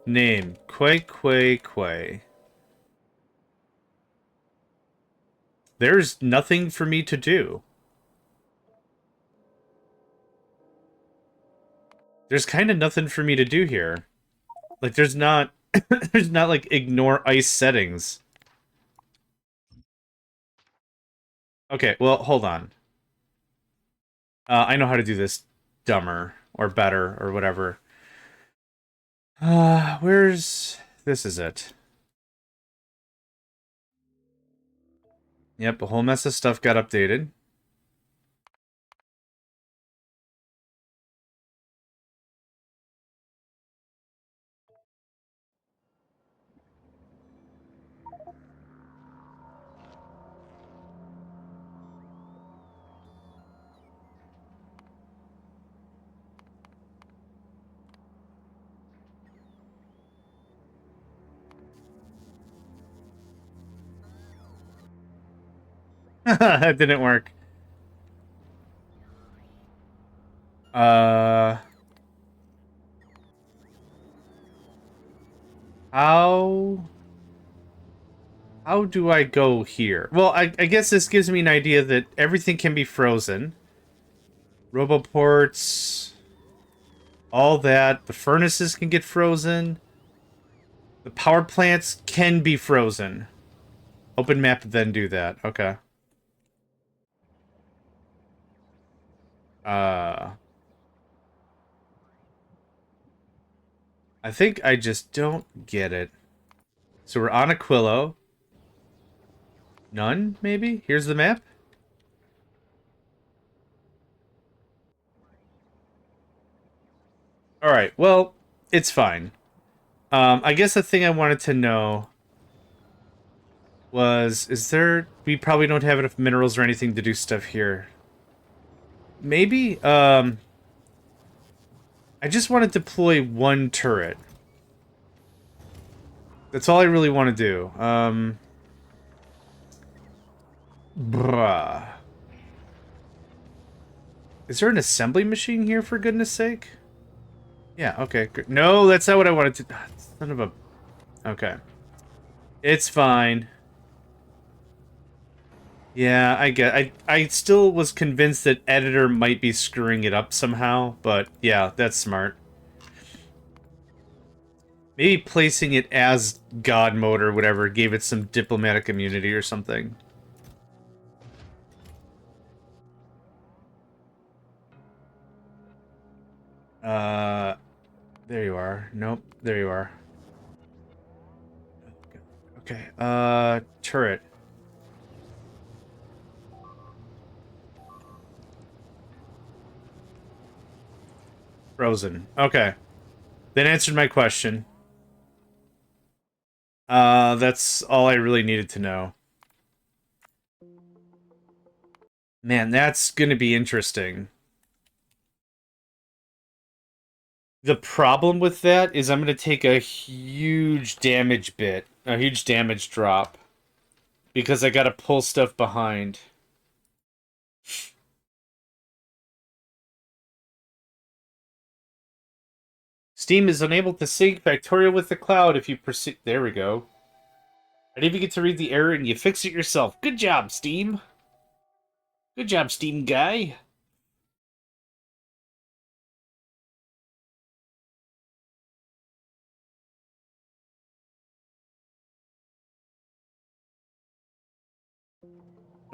Name. Quay. There's nothing for me to do. There's kind of nothing for me to do here. Like, there's not... there's not, like, ignore ice settings. Okay, well, hold on. I know how to do this dumber, or better, or whatever. Where's... This is it. Yep, a whole mess of stuff got updated. That didn't work. Uh... How... How do I go here? Well, I guess this gives me an idea that everything can be frozen. Roboports... All that. The furnaces can get frozen. The power plants can be frozen. Open map, then do that. Okay. Uh... I think I just don't get it. So we're on Aquilo. None, maybe? Here's the map. Alright, well, it's fine. I guess the thing I wanted to know was, is there... We probably don't have enough minerals or anything to do stuff here. Maybe? I just want to deploy one turret. That's all I really want to do. Bruh. Is there an assembly machine here, for goodness sake? Yeah, okay. Good. No, that's not what I wanted to... Son of a... Okay. It's fine. Yeah, I still was convinced that editor might be screwing it up somehow, but yeah, that's smart. Maybe placing it as God mode or whatever gave it some diplomatic immunity or something. Uh, there you are. Nope, there you are. Okay, turret. Frozen. Okay. That answered my question. That's all I really needed to know. Man, that's gonna be interesting. The problem with that is I'm gonna take a huge damage bit, a huge damage drop, because I gotta pull stuff behind. Steam is unable to sync Factorio with the cloud if you proceed. There we go. I didn't even get to read the error and you fix it yourself. Good job, Steam. Good job, Steam guy.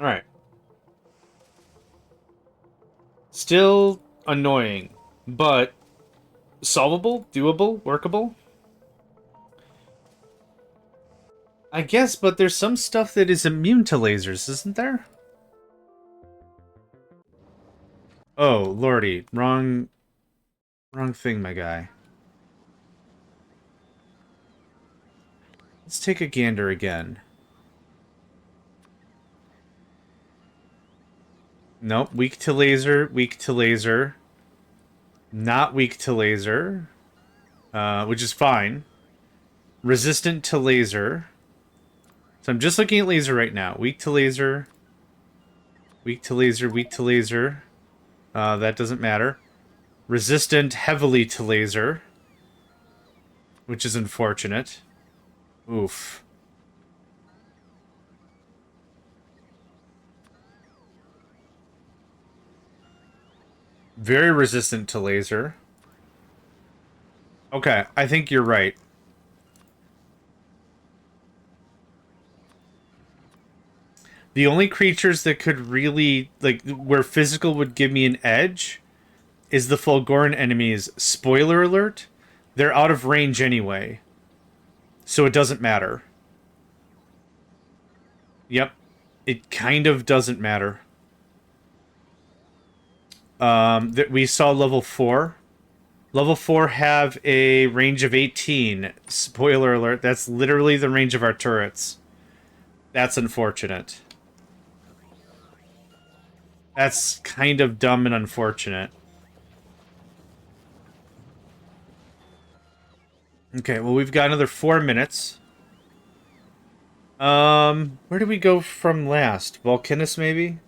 Alright. Still annoying, but solvable, doable, workable. I guess, but there's some stuff that is immune to lasers, isn't there? Oh, lordy. Wrong thing, my guy. Let's take a gander again. Nope, weak to laser, weak to laser. Not weak to laser, which is fine. Resistant to laser. So I'm just looking at laser right now. Weak to laser. Weak to laser, weak to laser. That doesn't matter. Resistant heavily to laser. Which is unfortunate. Oof. Very resistant to laser. Okay, I think you're right. The only creatures that could really, like, where physical would give me an edge is the Fulgoran enemies. Spoiler alert, they're out of range anyway. So it doesn't matter. Yep. It kind of doesn't matter. That we saw level 4. Level 4 have a range of 18. Spoiler alert, that's literally the range of our turrets. That's unfortunate. That's kind of dumb and unfortunate. Okay, well, we've got another 4 minutes. Where do we go from last? Volcanus, maybe?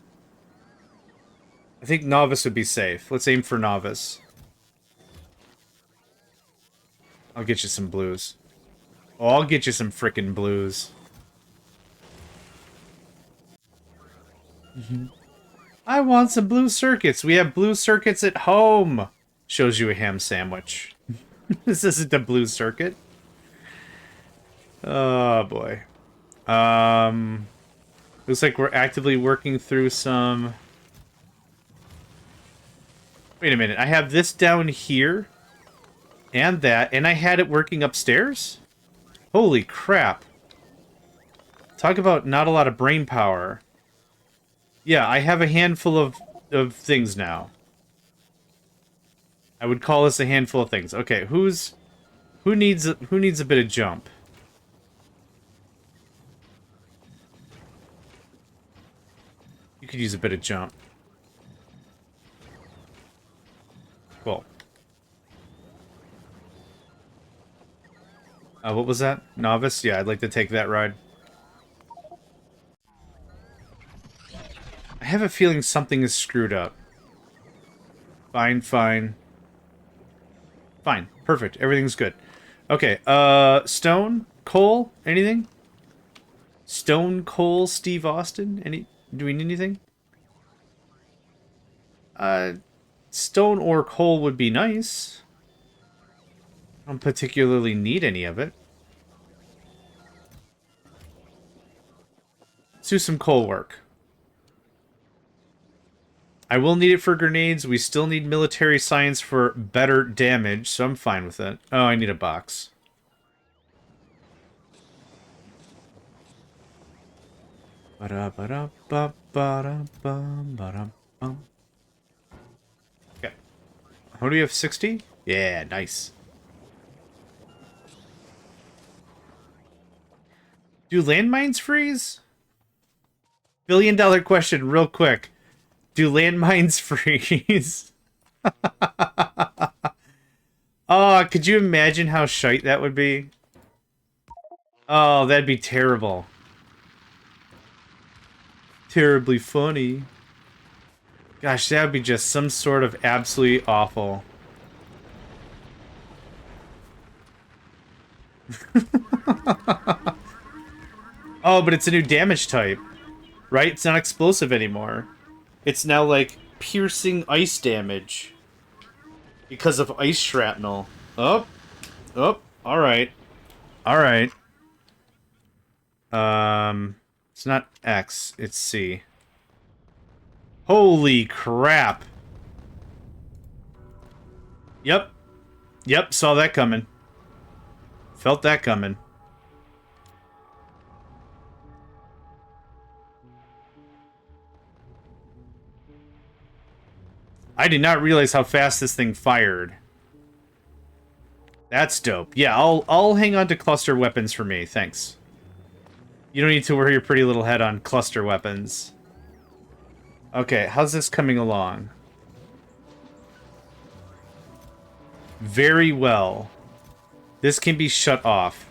I think Novice would be safe. Let's aim for Novice. I'll get you some blues. Oh, I'll get you some frickin' blues. I want some blue circuits. We have blue circuits at home. Shows you a ham sandwich. This isn't a blue circuit. Oh, boy. Looks like we're actively working through some... Wait a minute. I have this down here. And that. And I had it working upstairs? Holy crap. Talk about not a lot of brain power. Yeah, I have a handful of things now. I would call this a handful of things. Okay, who needs a bit of jump? You could use a bit of jump. Cool. What was that? Novice? Yeah, I'd like to take that ride. I have a feeling something is screwed up. Fine, fine. Fine. Perfect. Everything's good. Okay, stone? Coal? Anything? Stone, coal, Steve Austin? Do we need anything? Uh, stone or coal would be nice. I don't particularly need any of it. Let's do some coal work. I will need it for grenades. We still need military science for better damage, so I'm fine with it. Oh, I need a box. Okay. How do we have 60? Yeah, nice. Do landmines freeze? $1 billion question, real quick. Do landmines freeze? Oh, could you imagine how shite that would be? Oh, that'd be terrible. Terribly funny. Gosh, that would be just some sort of absolutely awful. Oh, but it's a new damage type, right? It's not explosive anymore. It's now like piercing ice damage because of ice shrapnel. Oh, oh, all right, all right. It's not X, it's C. Holy crap! Yep, yep, saw that coming. Felt that coming. I did not realize how fast this thing fired. That's dope. Yeah, I'll hang on to cluster weapons for me, thanks. You don't need to worry your pretty little head on cluster weapons. Okay, how's this coming along? Very well. This can be shut off.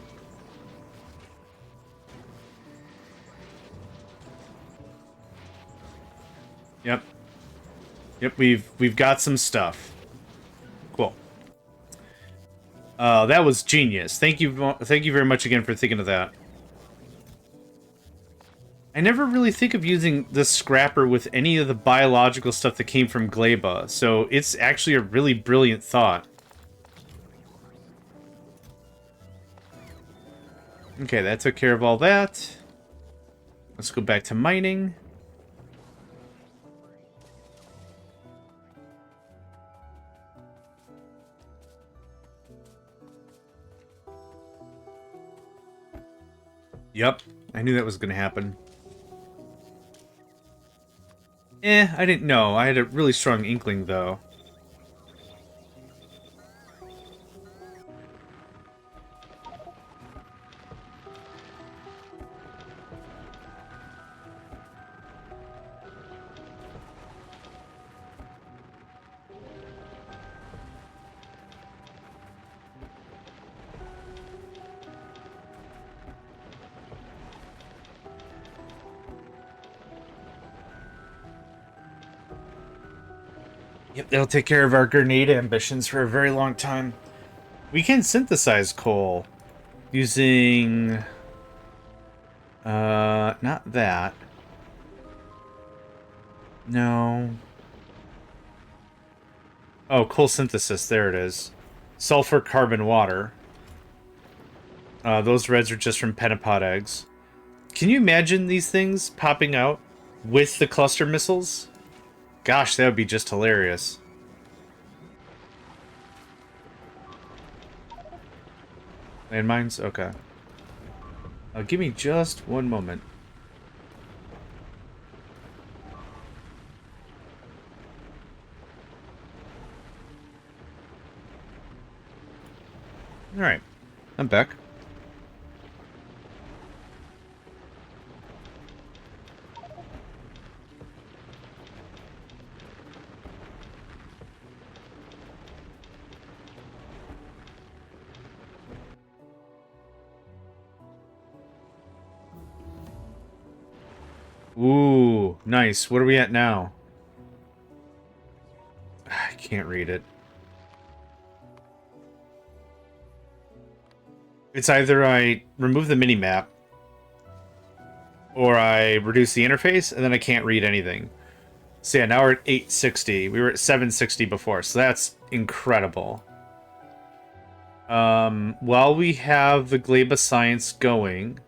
Yep. Yep, we've got some stuff. Cool. That was genius. Thank you very much again for thinking of that. I never really think of using the scrapper with any of the biological stuff that came from Gleba, so it's actually a really brilliant thought. Okay, that took care of all that. Let's go back to mining. Yep, I knew that was going to happen. I didn't know. I had a really strong inkling, though. Yep, that'll take care of our grenade ambitions for a very long time. We can synthesize coal using... not that. No. Oh, coal synthesis, there it is. Sulfur, carbon, water. Those reds are just from pentapod eggs. Can you imagine these things popping out with the cluster missiles? Gosh, that would be just hilarious. Landmines? Okay. Give me just one moment. Alright. I'm back. Ooh, nice. What are we at now? I can't read it. It's either I remove the mini-map, or I reduce the interface, and then I can't read anything. So yeah, now we're at 860. We were at 760 before, so that's incredible. While we have the Gleba Science going,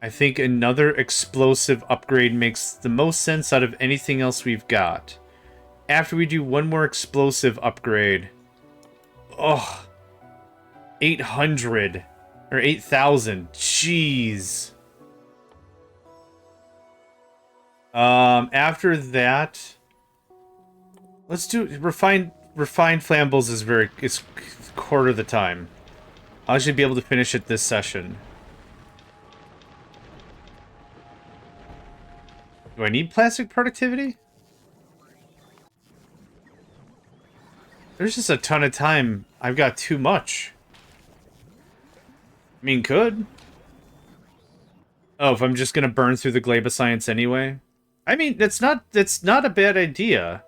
I think another explosive upgrade makes the most sense out of anything else we've got. After we do one more explosive upgrade... Oh, 800 or 8,000. Jeez. After that, let's do refined flammables is quarter of the time. I should be able to finish it this session. Do I need plastic productivity? There's just a ton of time. I've got too much. I mean, could. Oh, if I'm just gonna burn through the Gleba Science anyway? I mean, that's not a bad idea.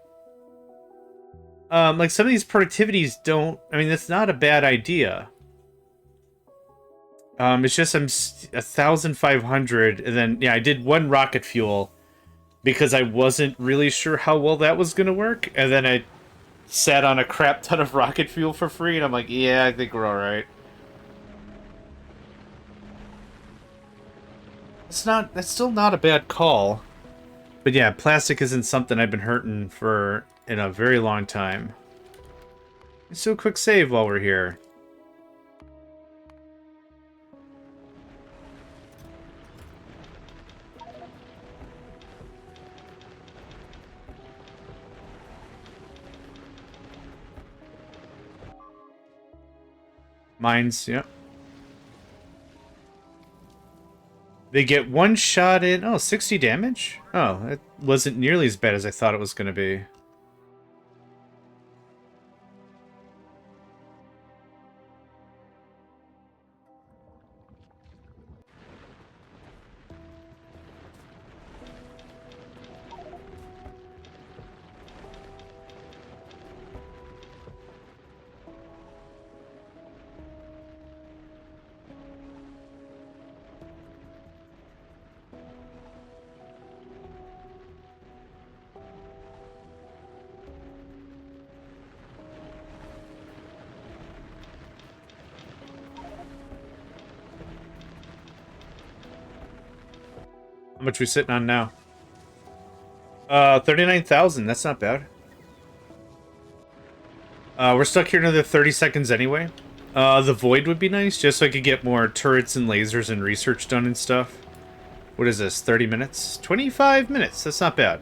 Like, some of these productivities don't... I mean, that's not a bad idea. It's just I'm 1,500, and then, yeah, I did one rocket fuel because I wasn't really sure how well that was gonna work, and then I sat on a crap ton of rocket fuel for free, and I'm like, yeah, I think we're alright. That's still not a bad call. But yeah, plastic isn't something I've been hurting for in a very long time. Let's do a quick save while we're here. Mines, yep. They get one shot in... Oh, 60 damage? Oh, it wasn't nearly as bad as I thought it was going to be. How much we sitting on now? 39,000. That's not bad. We're stuck here another 30 seconds anyway. The Void would be nice, just so I could get more turrets and lasers and research done and stuff. What is this, 30 minutes? 25 minutes, that's not bad.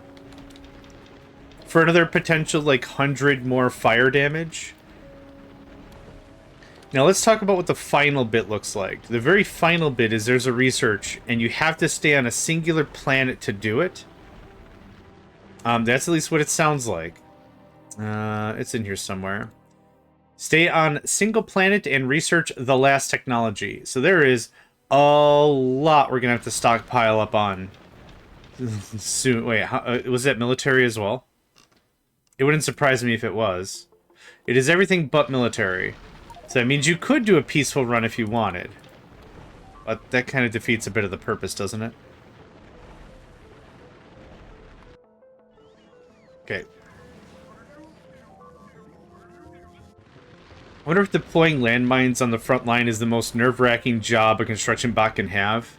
For another potential, like, 100 more fire damage. Now let's talk about what the final bit looks like. The very final bit is there's a research, and you have to stay on a singular planet to do it. That's at least what it sounds like. It's in here somewhere. Stay on single planet and research the last technology. So there is a lot we're gonna have to stockpile up on soon. Wait, was that military as well? It wouldn't surprise me if it was. It is everything but military. So that means you could do a peaceful run if you wanted. But that kind of defeats a bit of the purpose, doesn't it? Okay. I wonder if deploying landmines on the front line is the most nerve-wracking job a construction bot can have.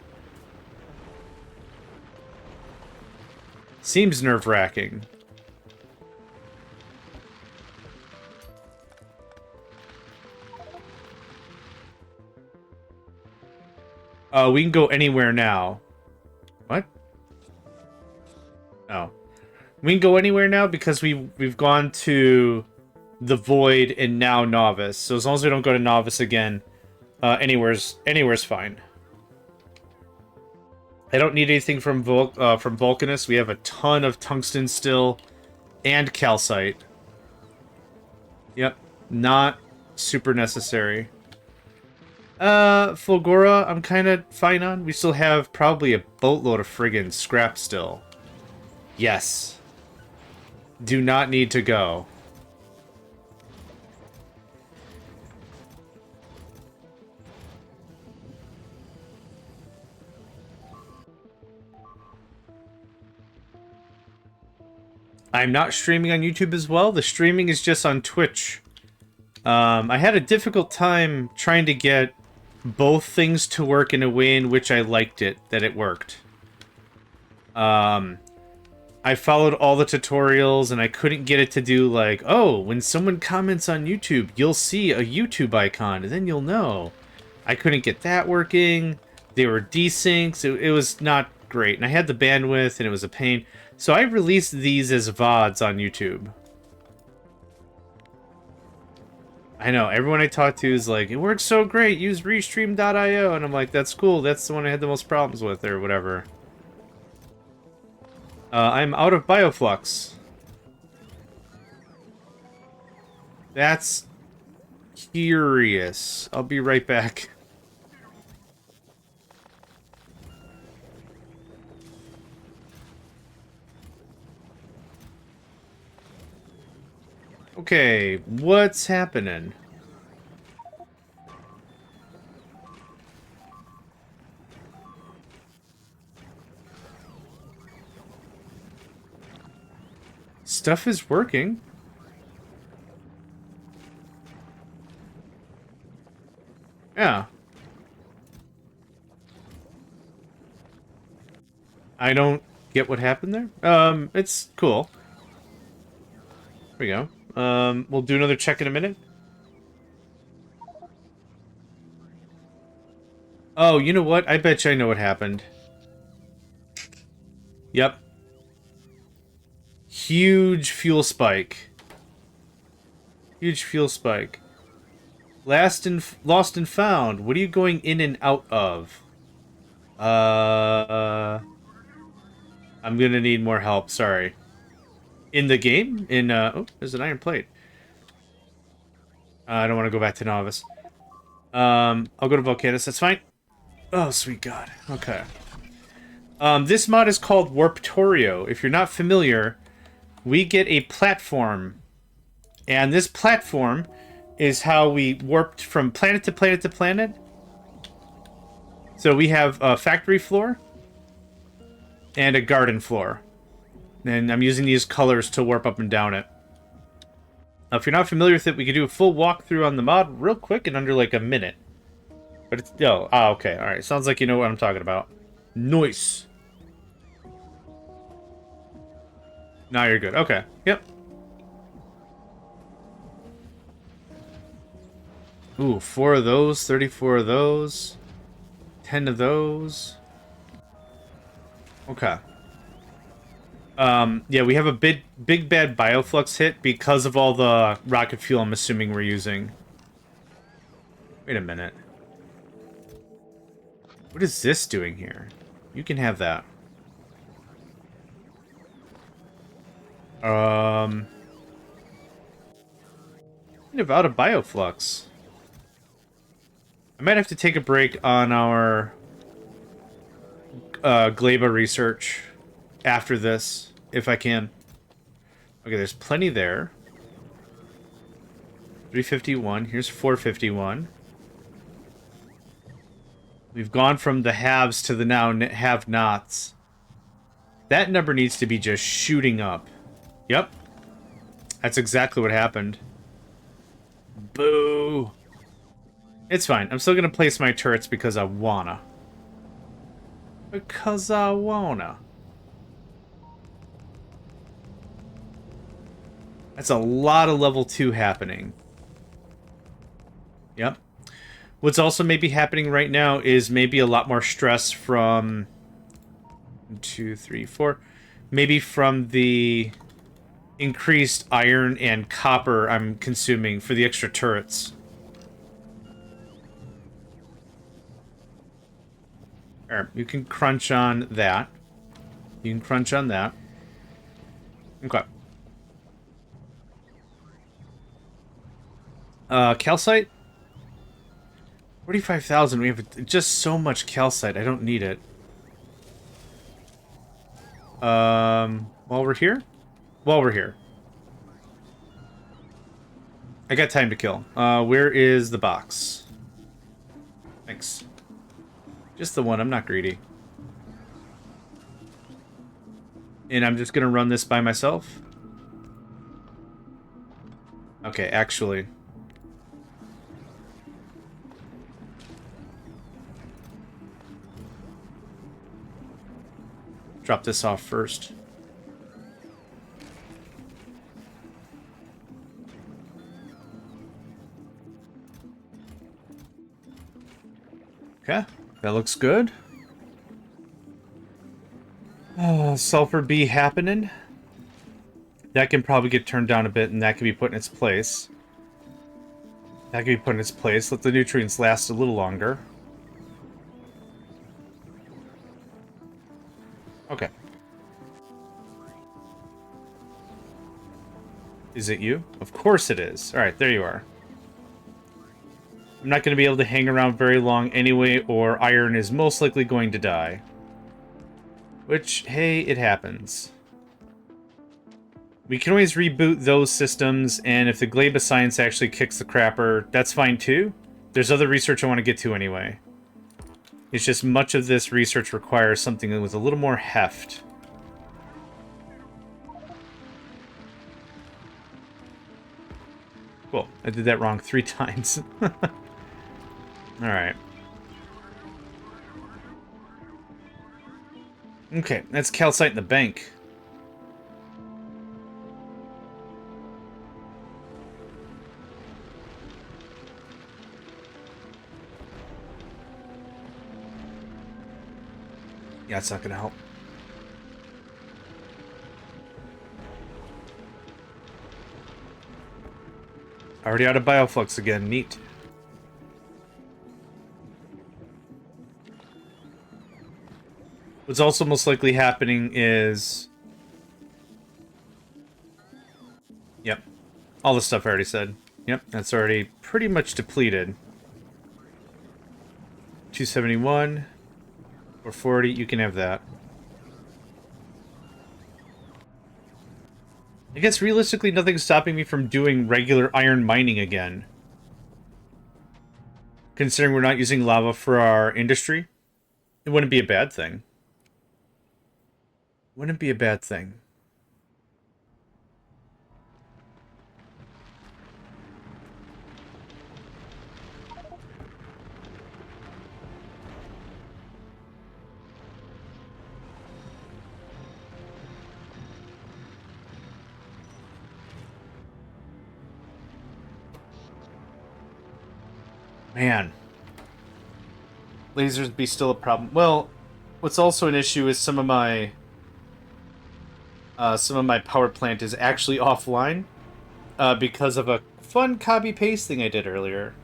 Seems nerve-wracking. We can go anywhere now. What? Oh. We can go anywhere now because we've gone to the Void and now Novice. So as long as we don't go to Novice again, anywhere's fine. I don't need anything from Vulcanus. We have a ton of tungsten still and calcite. Yep, not super necessary. Fulgora, I'm kind of fine on. We still have probably a boatload of friggin' scrap still. Yes. Do not need to go. I'm not streaming on YouTube as well. The streaming is just on Twitch. I had a difficult time trying to get both things to work in a way in which I liked it, that it worked. I followed all the tutorials, and I couldn't get it to do, like, oh, when someone comments on YouTube, you'll see a YouTube icon, and then you'll know. I couldn't get that working. They were desyncs. It was not great, and I had the bandwidth, and it was a pain. So I released these as VODs on YouTube. I know, everyone I talk to is like, it works so great, use restream.io, and I'm like, that's cool, that's the one I had the most problems with, or whatever. I'm out of bioflux. That's curious. I'll be right back. Okay, what's happening? Stuff is working. Yeah. I don't get what happened there. It's cool. There we go. We'll do another check in a minute. Oh, you know what? I bet you I know what happened. Yep. Huge fuel spike. Huge fuel spike. Lost and found. What are you going in and out of? I'm gonna need more help. Sorry. In the game? Oh, there's an iron plate. I don't want to go back to novice. I'll go to Volcanus. That's fine. Oh, sweet God. Okay. This mod is called Warptorio. If you're not familiar, we get a platform. And this platform is how we warped from planet to planet to planet. So we have a factory floor and a garden floor. And I'm using these colors to warp up and down it. Now, if you're not familiar with it, we could do a full walkthrough on the mod real quick in under like a minute. But it's... Oh, okay. Alright. Sounds like you know what I'm talking about. Nice. Now you're good. Okay. Yep. Ooh, 4 of those, 34 of those, 10 of those. Okay. Yeah, we have a big bad bioflux hit because of all the rocket fuel I'm assuming we're using. Wait a minute. What is this doing here? You can have that. Kind of out of bioflux. I might have to take a break on our Gleba research after this, if I can. Okay, there's plenty there. 351. Here's 451. We've gone from the haves to the now have-nots. That number needs to be just shooting up. Yep. That's exactly what happened. Boo! It's fine. I'm still gonna place my turrets because I wanna. Because I wanna. That's a lot of level 2 happening. Yep. What's also maybe happening right now is maybe a lot more stress from... 1, 2, 3, 4. Maybe from the increased iron and copper I'm consuming for the extra turrets. Alright, you can crunch on that. You can crunch on that. Okay. Calcite? 45,000. We have just so much calcite. I don't need it. While we're here? While we're here. I got time to kill. Where is the box? Thanks. Just the one. I'm not greedy. And I'm just gonna run this by myself. Okay, actually. Drop this off first. Okay, that looks good. Sulfur B happening. That can probably get turned down a bit, and that can be put in its place. That can be put in its place. Let the nutrients last a little longer. Okay. Is it you? Of course it is. Alright, there you are. I'm not going to be able to hang around very long anyway, or iron is most likely going to die. Which, hey, it happens. We can always reboot those systems, and if the Gleba science actually kicks the crapper, that's fine too. There's other research I want to get to anyway. It's just much of this research requires something with a little more heft. Cool. I did that wrong 3 times. Alright. Okay, that's calcite in the bank. Yeah, it's not gonna help. Already out of bioflux again. Neat. What's also most likely happening is... Yep. All the stuff I already said. Yep, that's already pretty much depleted. 271. Or 40, you can have that. I guess realistically nothing's stopping me from doing regular iron mining again. Considering we're not using lava for our industry, it wouldn't be a bad thing. Wouldn't be a bad thing. Man. Lasers be still a problem. Well, what's also an issue is some of my power plant is actually offline because of a fun copy paste thing I did earlier.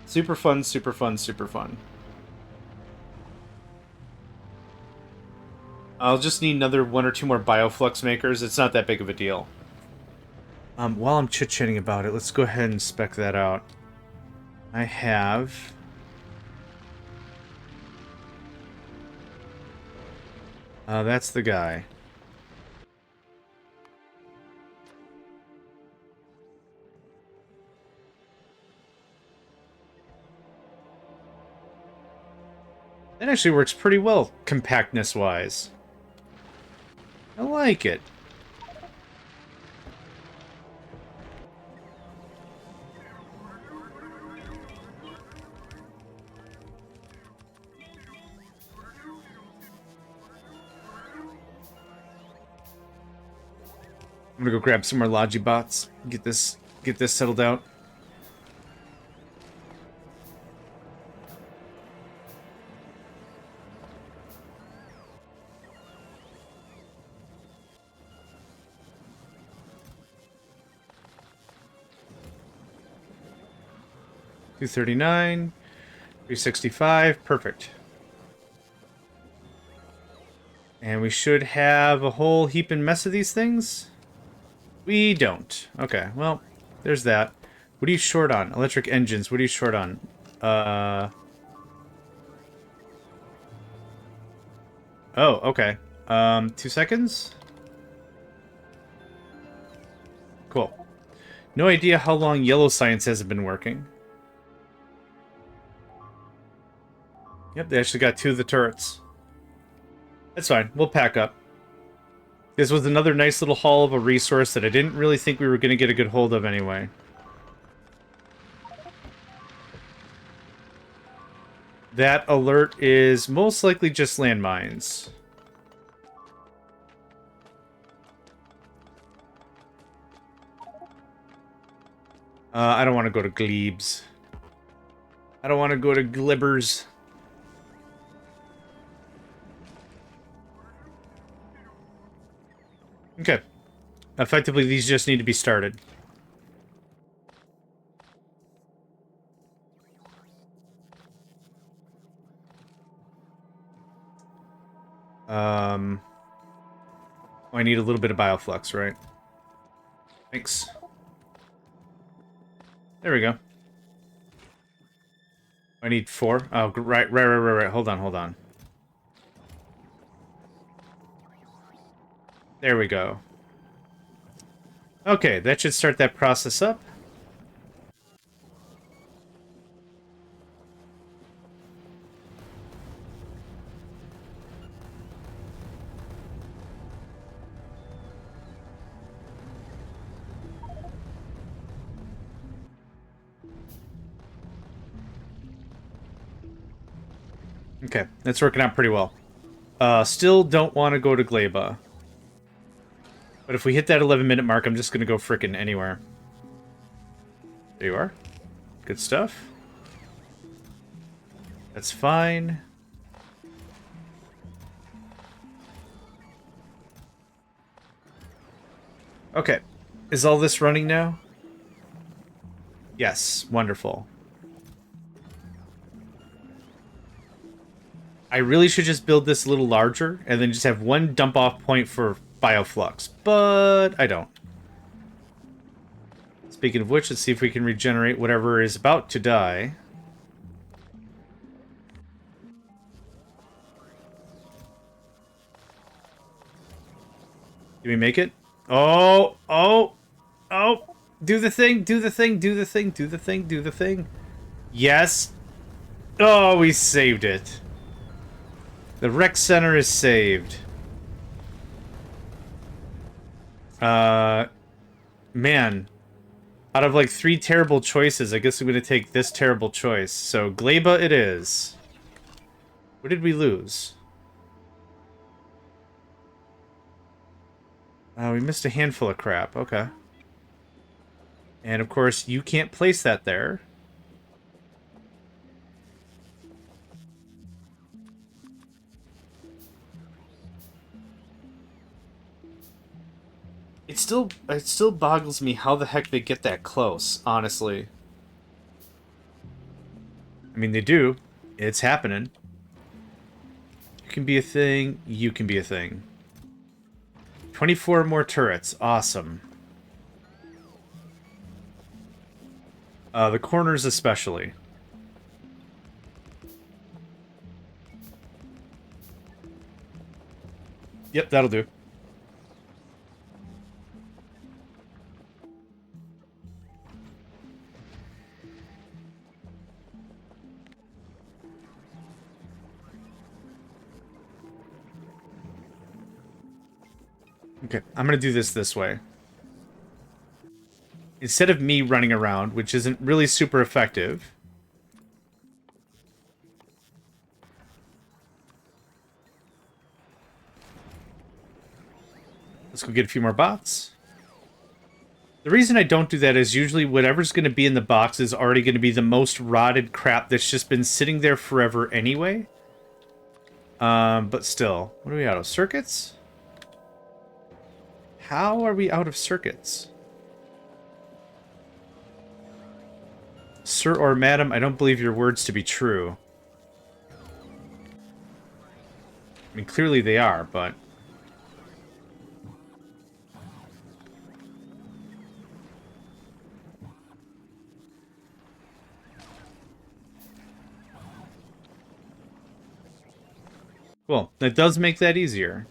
Super fun, super fun, super fun. I'll just need another 1 or 2 more bioflux makers. It's not that big of a deal. While I'm chit-chatting about it, let's go ahead and spec that out. I have... that's the guy. That actually works pretty well, compactness-wise. I like it. I'm gonna go grab some more Logibots. Get this settled out. $239, $365, perfect. And we should have a whole heap and mess of these things. We don't. Okay, well, there's that. What are you short on? Electric engines, what are you short on? Oh, okay. 2 seconds? Cool. No idea how long yellow science hasn't been working. Yep, they actually got 2 of the turrets. That's fine. We'll pack up. This was another nice little haul of a resource that I didn't really think we were going to get a good hold of anyway. That alert is most likely just landmines. I don't want to go to Glebes. I don't want to go to Glibbers. Okay. Effectively, these just need to be started. Oh, I need a little bit of bioflux, right? Thanks. There we go. I need 4. Oh, right. Hold on. There we go. Okay, that should start that process up. Okay, that's working out pretty well. Still don't want to go to Gleba. But if we hit that 11-minute mark, I'm just going to go frickin' anywhere. There you are. Good stuff. That's fine. Okay. Is all this running now? Yes. Wonderful. I really should just build this a little larger and then just have one dump-off point for bioflux, but I don't. Speaking of which, let's see if we can regenerate whatever is about to die. Did we make it? Oh! Do the thing! Yes! Oh, we saved it. The rec center is saved. Man. Out of like 3 terrible choices, I guess I'm gonna take this terrible choice. So, Gleba it is. Where did we lose? We missed a handful of crap. Okay. And of course, you can't place that there. It still boggles me how the heck they get that close, honestly. I mean, they do. It's happening. You can be a thing. You can be a thing. 24 more turrets. Awesome. The corners especially. Yep, that'll do. Okay, I'm gonna do this way. Instead of me running around, which isn't really super effective. Let's go get a few more bots. The reason I don't do that is usually whatever's going to be in the box is already going to be the most rotted crap that's just been sitting there forever anyway. But still. What are we out of? Circuits? How are we out of circuits? Sir or madam, I don't believe your words to be true. I mean, clearly they are, but... Well, that does make that easier.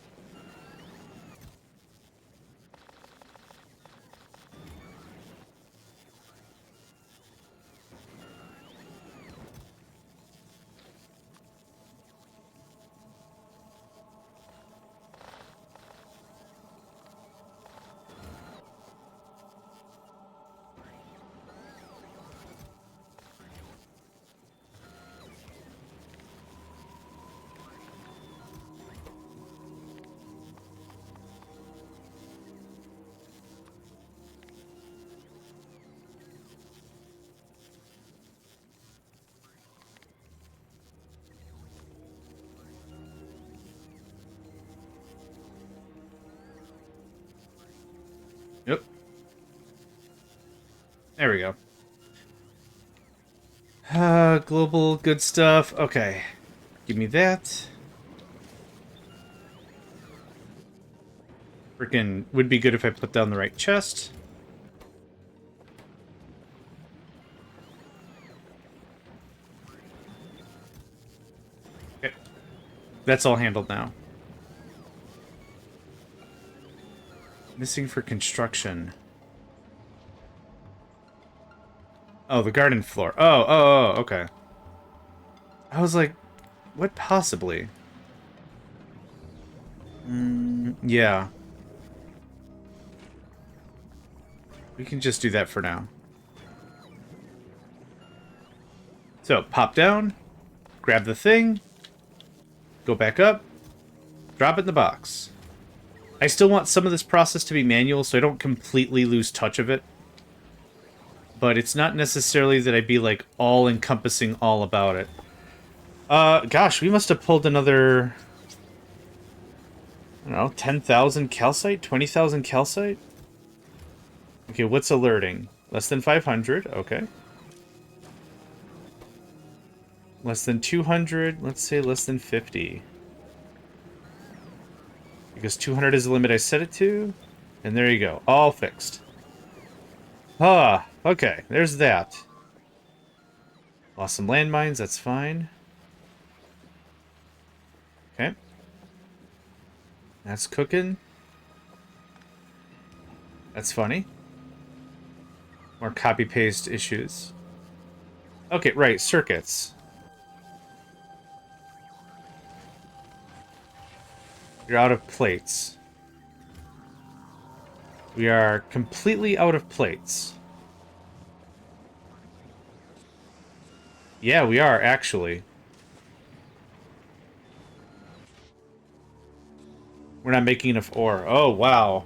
There we go. Global good stuff. Okay. Give me that. Freaking would be good if I put down the right chest. Okay. That's all handled now. Missing for construction. Oh, the garden floor. Oh, okay. I was like, what possibly? Yeah. We can just do that for now. So, pop down, grab the thing, go back up, drop it in the box. I still want some of this process to be manual so I don't completely lose touch of it. But it's not necessarily that I'd be, like, all-encompassing all about it. Gosh, we must have pulled another... I don't know, 10,000 calcite? 20,000 calcite? Okay, what's alerting? Less than 500, okay. Less than 200, let's say less than 50. Because 200 is the limit I set it to. And there you go, all fixed. Ah, okay, there's that. Lost some landmines, that's fine. Okay. That's cooking. That's funny. More copy-paste issues. Okay, right, circuits. You're out of plates. We are completely out of plates. Yeah, we are, actually. We're not making enough ore. Oh, wow.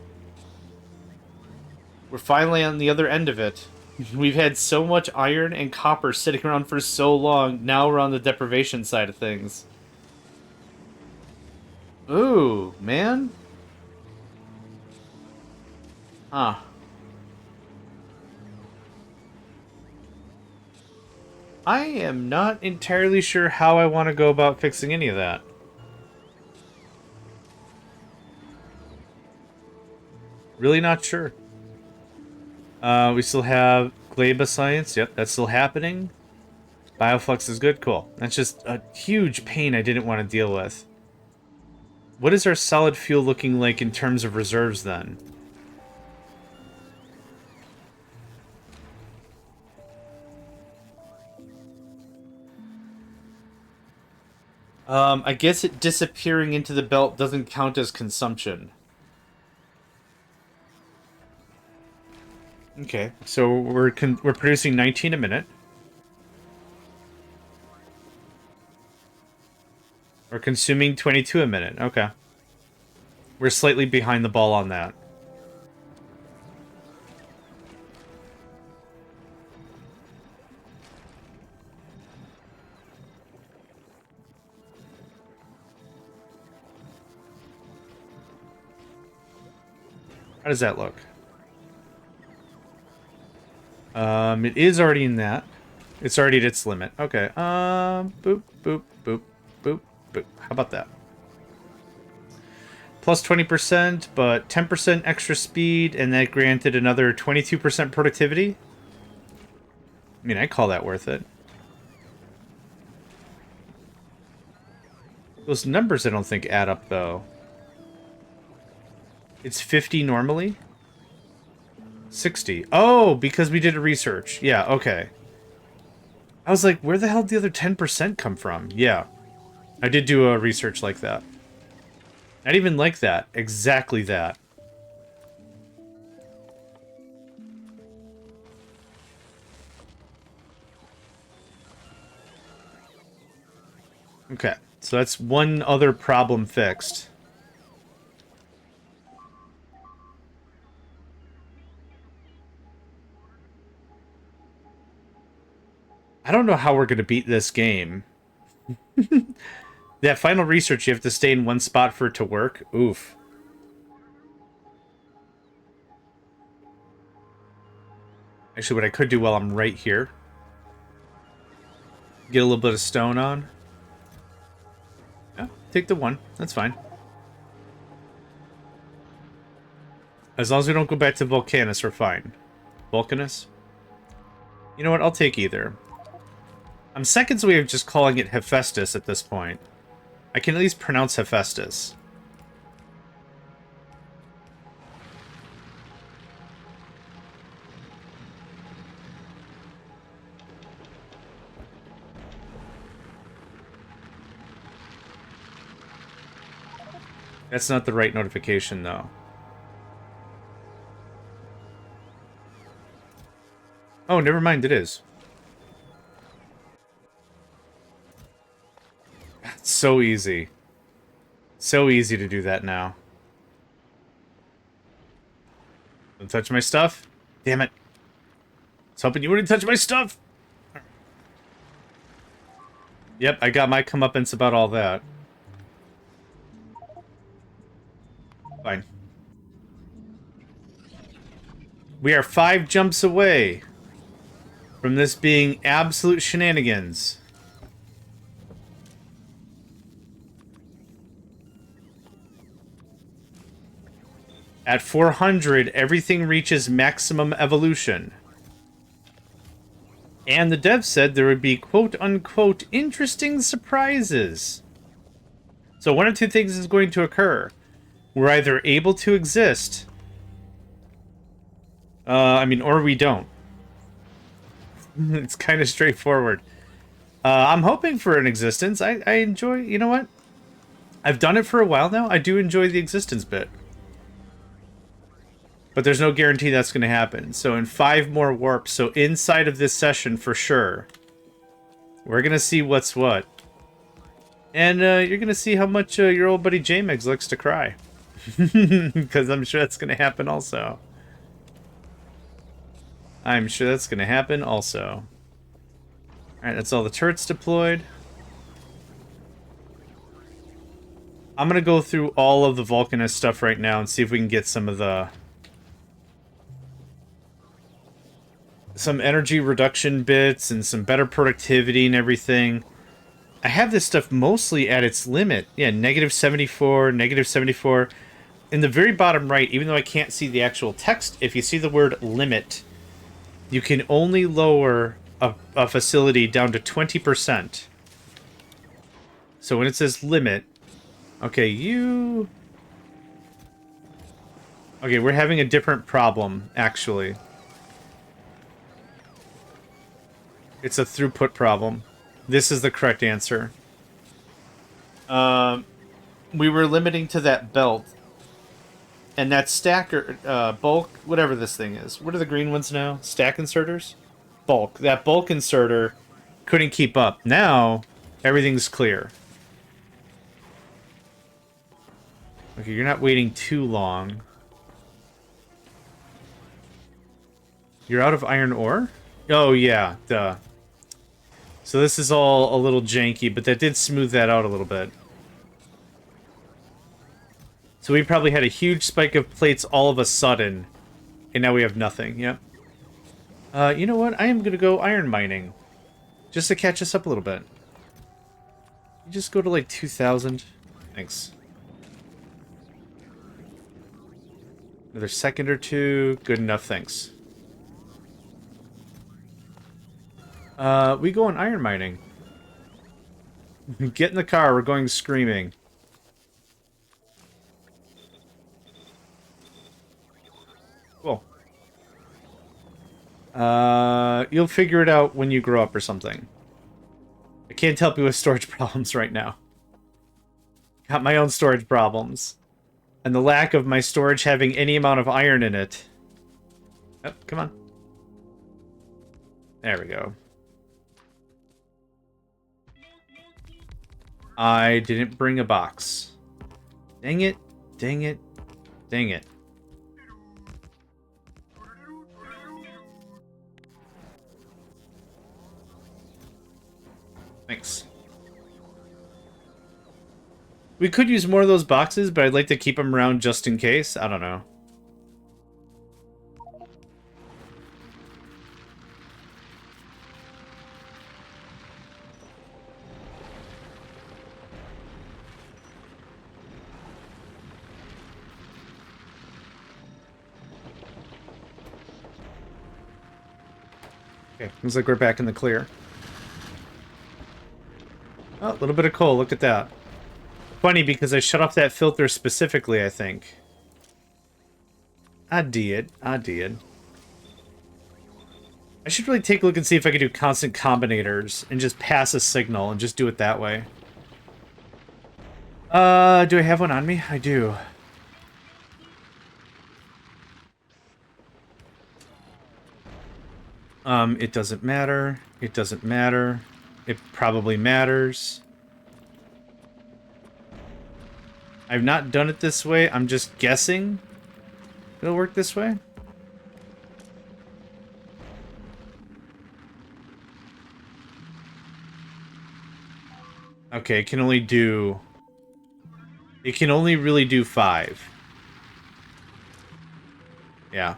We're finally on the other end of it. We've had so much iron and copper sitting around for so long, now we're on the deprivation side of things. Ooh, man. Huh. I am not entirely sure how I want to go about fixing any of that. Really not sure. We still have Gleba Science. Yep, that's still happening. Bioflux is good. Cool. That's just a huge pain I didn't want to deal with. What is our solid fuel looking like in terms of reserves, then? I guess it disappearing into the belt doesn't count as consumption. Okay, so we're producing 19 a minute. We're consuming 22 a minute. Okay. We're slightly behind the ball on that. How does that look? It is already in that. It's already at its limit. Okay. Boop, boop, boop, boop, boop. How about that? Plus 20%, but 10% extra speed, and that granted another 22% productivity. I mean, I call that worth it. Those numbers I don't think add up, though. It's 50 normally? 60. Oh, because we did a research. Yeah, okay. I was like, where the hell did the other 10% come from? Yeah. I did do a research like that. Not even like that. Exactly that. Okay, so that's one other problem fixed. I don't know how we're going to beat this game. That final research, you have to stay in one spot for it to work. Oof. Actually, what I could do while I'm right here, get a little bit of stone on. Yeah, take the one. That's fine. As long as we don't go back to Volcanus, we're fine. Volcanus? You know what? I'll take either. I'm seconds away of just calling it Hephaestus at this point. I can at least pronounce Hephaestus. That's not the right notification, though. Oh, never mind, it is. It's so easy. So easy to do that now. Don't touch my stuff? Damn it. I was hoping you wouldn't touch my stuff! Yep, I got my comeuppance about all that. Fine. We are 5 jumps away from this being absolute shenanigans. At 400, everything reaches maximum evolution. And the dev said there would be quote-unquote interesting surprises. So one of two things is going to occur. We're either able to exist, or we don't. It's kind of straightforward. I'm hoping for an existence. I enjoy, you know what? I've done it for a while now. I do enjoy the existence bit. But there's no guarantee that's going to happen. So in 5 more warps, so inside of this session for sure, we're going to see what's what. And you're going to see how much your old buddy JMegs likes to cry. Because I'm sure that's going to happen also. I'm sure that's going to happen also. Alright, that's all the turrets deployed. I'm going to go through all of the Vulcanist stuff right now and see if we can get some of the... some energy reduction bits and some better productivity and everything. I have this stuff mostly at its limit. Yeah, -74, -74. In the very bottom right, even though I can't see the actual text, if you see the word limit, you can only lower a facility down to 20%. So when it says limit, okay, okay, we're having a different problem, actually. It's a throughput problem. This is the correct answer. We were limiting to that belt. And that stacker, bulk, whatever this thing is. What are the green ones now? Stack inserters? Bulk. That bulk inserter couldn't keep up. Now, everything's clear. Okay, you're not waiting too long. You're out of iron ore? Oh, yeah, duh. So this is all a little janky, but that did smooth that out a little bit. So we probably had a huge spike of plates all of a sudden, and now we have nothing, yep. You know what? I am going to go iron mining, just to catch us up a little bit. You just go to like 2,000. Thanks. Another second or two. Good enough, thanks. We go on iron mining. Get in the car, we're going screaming. Cool. You'll figure it out when you grow up or something. I can't help you with storage problems right now. Got my own storage problems. And the lack of my storage having any amount of iron in it. Oh, come on. There we go. I didn't bring a box. Dang it, dang it, dang it. Thanks. We could use more of those boxes, but I'd like to keep them around just in case. I don't know. Okay, looks like we're back in the clear. Oh, a little bit of coal, look at that. Funny, because I shut off that filter specifically, I think. I did. I should really take a look and see if I can do constant combinators and just pass a signal and just do it that way. Do I have one on me? I do. It doesn't matter. It doesn't matter. It probably matters. I've not done it this way. I'm just guessing it'll work this way. Okay, it can only do... It can only really do 5. Yeah.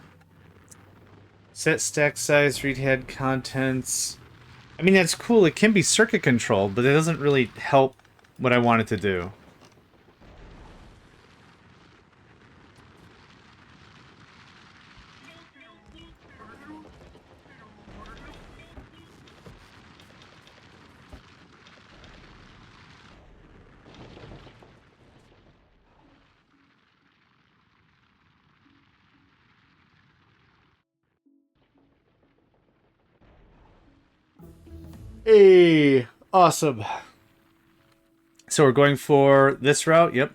Set stack size, read head contents. I mean, that's cool. It can be circuit controlled, but it doesn't really help what I want it to do. Hey, awesome. So we're going for this route. Yep.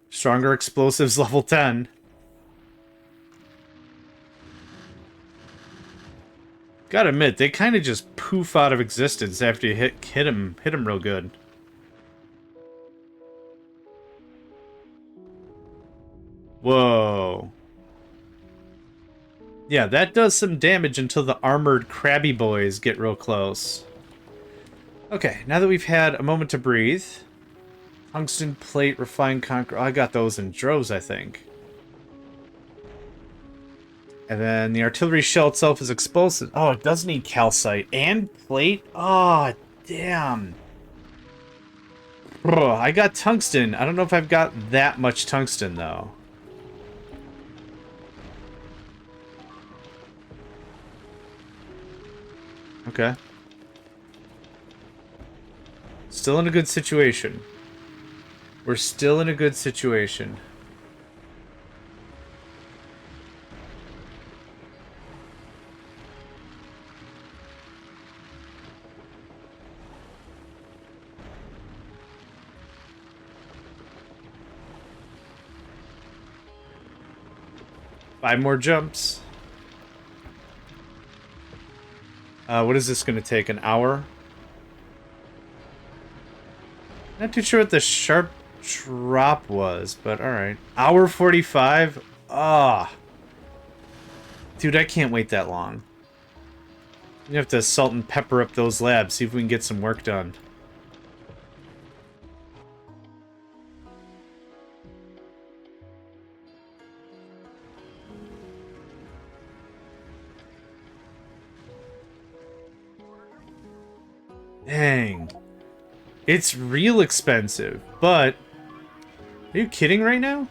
Stronger explosives level 10. Gotta admit, they kind of just poof out of existence after you hit him real good. Whoa. Yeah, that does some damage until the armored crabby boys get real close. Okay, now that we've had a moment to breathe. Tungsten plate, refined concrete. Oh, I got those in droves, I think. And then the artillery shell itself is explosive. Oh, it does need calcite and plate? Oh, damn. Ugh, I got tungsten. I don't know if I've got that much tungsten, though. Okay. Still in a good situation. We're still in a good situation. Five more jumps. What is this going to take? An hour? Not too sure what the sharp drop was, but alright. Hour 45? Ah. Dude, I can't wait that long. You have to salt and pepper up those labs, see if we can get some work done. Dang. It's real expensive, but... Are you kidding right now?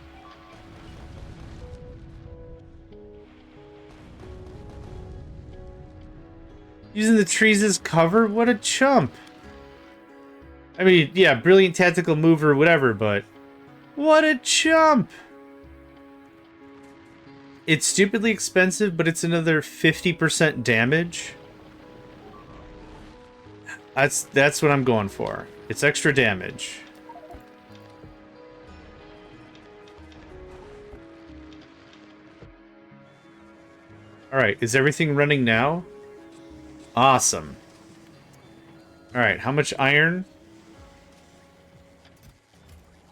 Using the trees as cover? What a chump. I mean, yeah, brilliant tactical move or whatever, but... What a chump! It's stupidly expensive, but it's another 50% damage. That's what I'm going for. It's extra damage. Alright, is everything running now? Awesome. Alright, how much iron?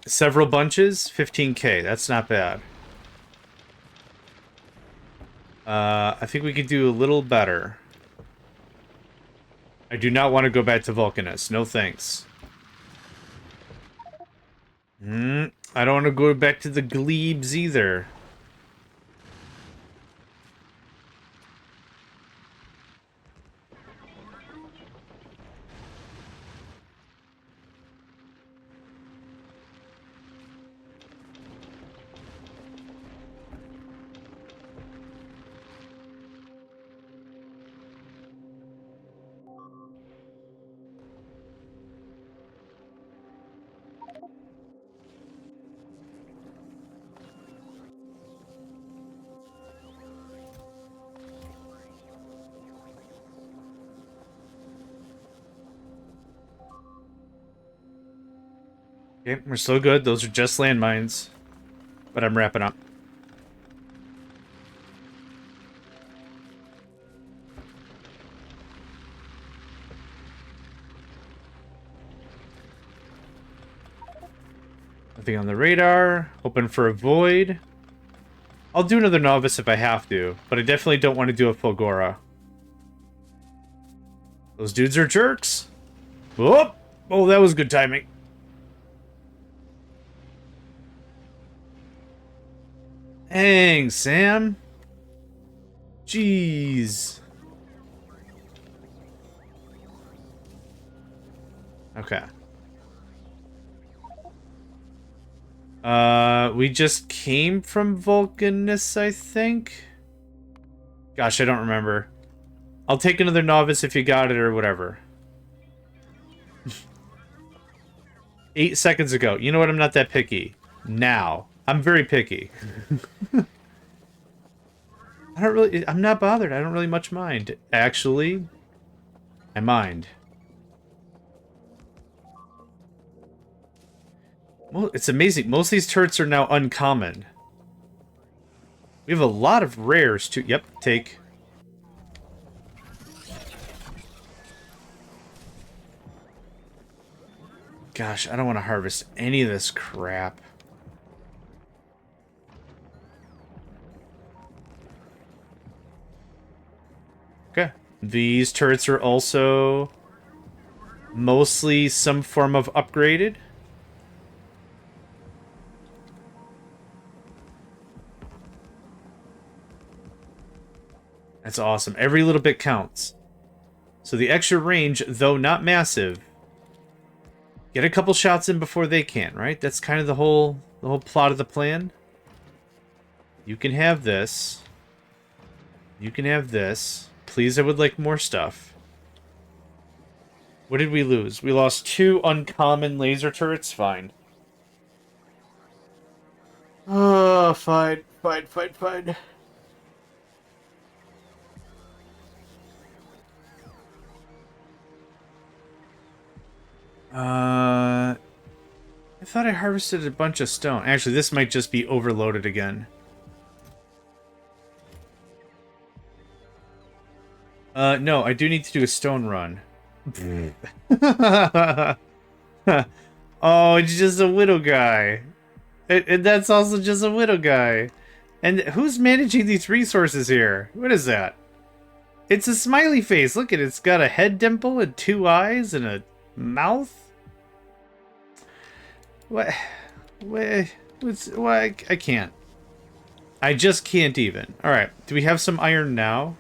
Several bunches? 15k, that's not bad. I think we could do a little better. I do not want to go back to Vulcanus. No thanks. I don't want to go back to the Glebes either. Okay, we're still good. Those are just landmines. But I'm wrapping up. Nothing on the radar. Hoping for a void. I'll do another novice if I have to, but I definitely don't want to do a Fulgora. Those dudes are jerks. Oh, oh, that was good timing. Dang, Sam. Jeez. Okay. We just came from Vulcanus, I think? Gosh, I don't remember. I'll take another novice if you got it or whatever. 8 seconds ago. You know what? I'm not that picky. Now. I'm very picky. I'm not bothered. I don't really much mind. Actually, I mind. Well, it's amazing. Most of these turrets are now uncommon. We have a lot of rares, too. Yep, take. Gosh, I don't want to harvest any of this crap. Okay. These turrets are also mostly some form of upgraded. That's awesome. Every little bit counts. So the extra range, though not massive, get a couple shots in before they can, right? That's kind of the whole plot of the plan. You can have this. You can have this. Please, I would like more stuff. What did we lose? We lost 2 uncommon laser turrets? Fine. Oh, fine. Fine, fine, fine. I thought I harvested a bunch of stone. Actually, this might just be overloaded again. No, I do need to do a stone run. Oh, it's just a widow guy. And that's also just a widow guy. And who's managing these resources here? What is that? It's a smiley face. Look at it. It's got a head dimple and 2 eyes and a mouth. What? Why? I can't. I just can't even. Alright. Do we have some iron now?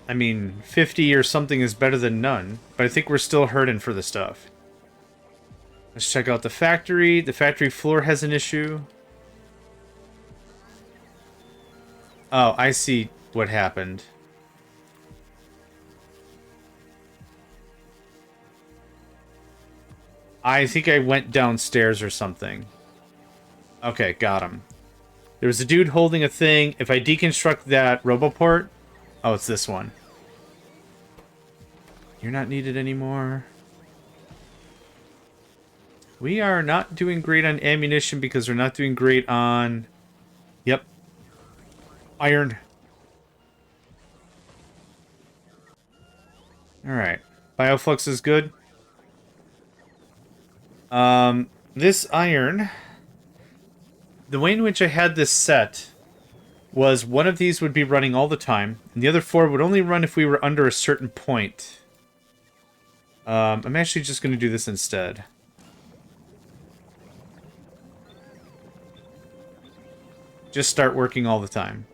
I mean, 50 or something is better than none. But I think we're still hurting for the stuff. Let's check out the factory. The factory floor has an issue. Oh, I see what happened. I think I went downstairs or something. Okay, got him. There was a dude holding a thing. If I deconstruct that roboport... Oh, it's this one. You're not needed anymore. We are not doing great on ammunition because we're not doing great on... Yep. Iron. Alright. Bioflux is good. This iron... The way in which I had this set was one of these would be running all the time, and the other 4 would only run if we were under a certain point. I'm actually just going to do this instead. Just start working all the time.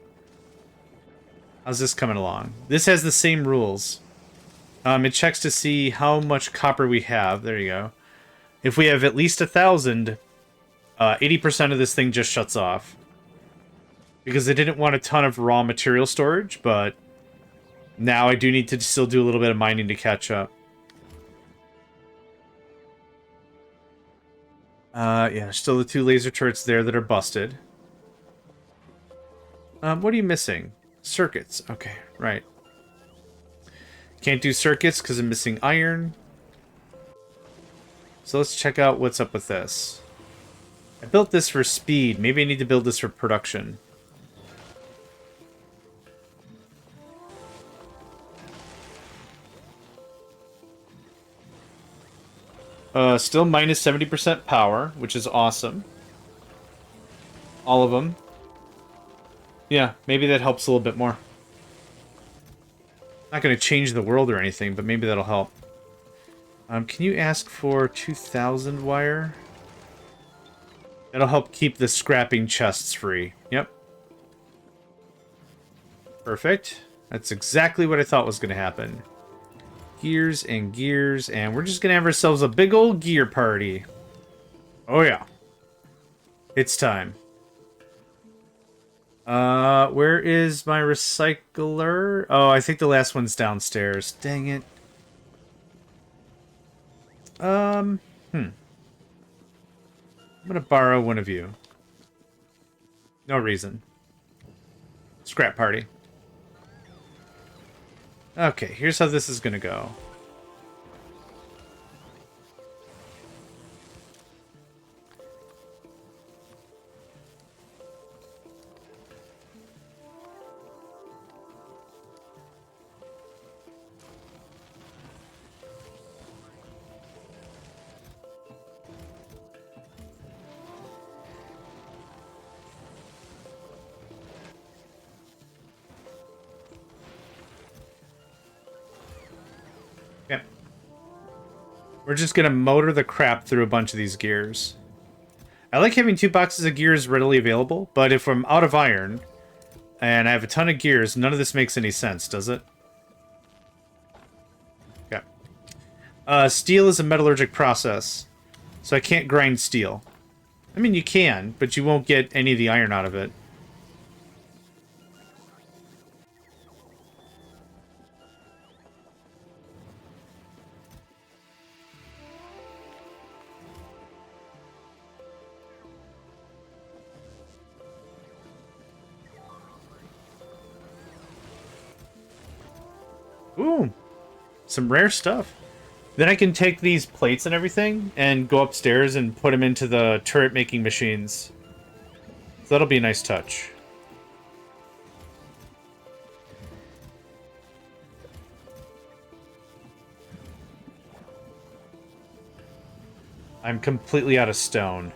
How's this coming along? This has the same rules. It checks to see how much copper we have. There you go. If we have at least 1,000, 80% of this thing just shuts off. Because I didn't want a ton of raw material storage, but now I do need to still do a little bit of mining to catch up. Yeah, still the 2 laser turrets there that are busted. What are you missing? Circuits. Okay, right. Can't do circuits because I'm missing iron. So let's check out what's up with this. I built this for speed. Maybe I need to build this for production. Still minus 70% power, which is awesome. All of them. Yeah, maybe that helps a little bit more. Not going to change the world or anything, but maybe that'll help. Can you ask for 2,000 wire? That'll help keep the scrapping chests free. Yep. Perfect. That's exactly what I thought was going to happen. Gears, and we're just going to have ourselves a big old gear party. Oh yeah. It's time. Where is my recycler? Oh, I think the last one's downstairs. Dang it. I'm gonna borrow one of you. No reason. Scrap party. Okay, here's how this is gonna go. Yep. We're just gonna motor the crap through a bunch of these gears. I like having 2 boxes of gears readily available, but if I'm out of iron, and I have a ton of gears, none of this makes any sense, does it? Okay. Steel is a metallurgic process, so I can't grind steel. I mean, you can, but you won't get any of the iron out of it. Ooh, some rare stuff. Then I can take these plates and everything and go upstairs and put them into the turret making machines. So that'll be a nice touch. I'm completely out of stone.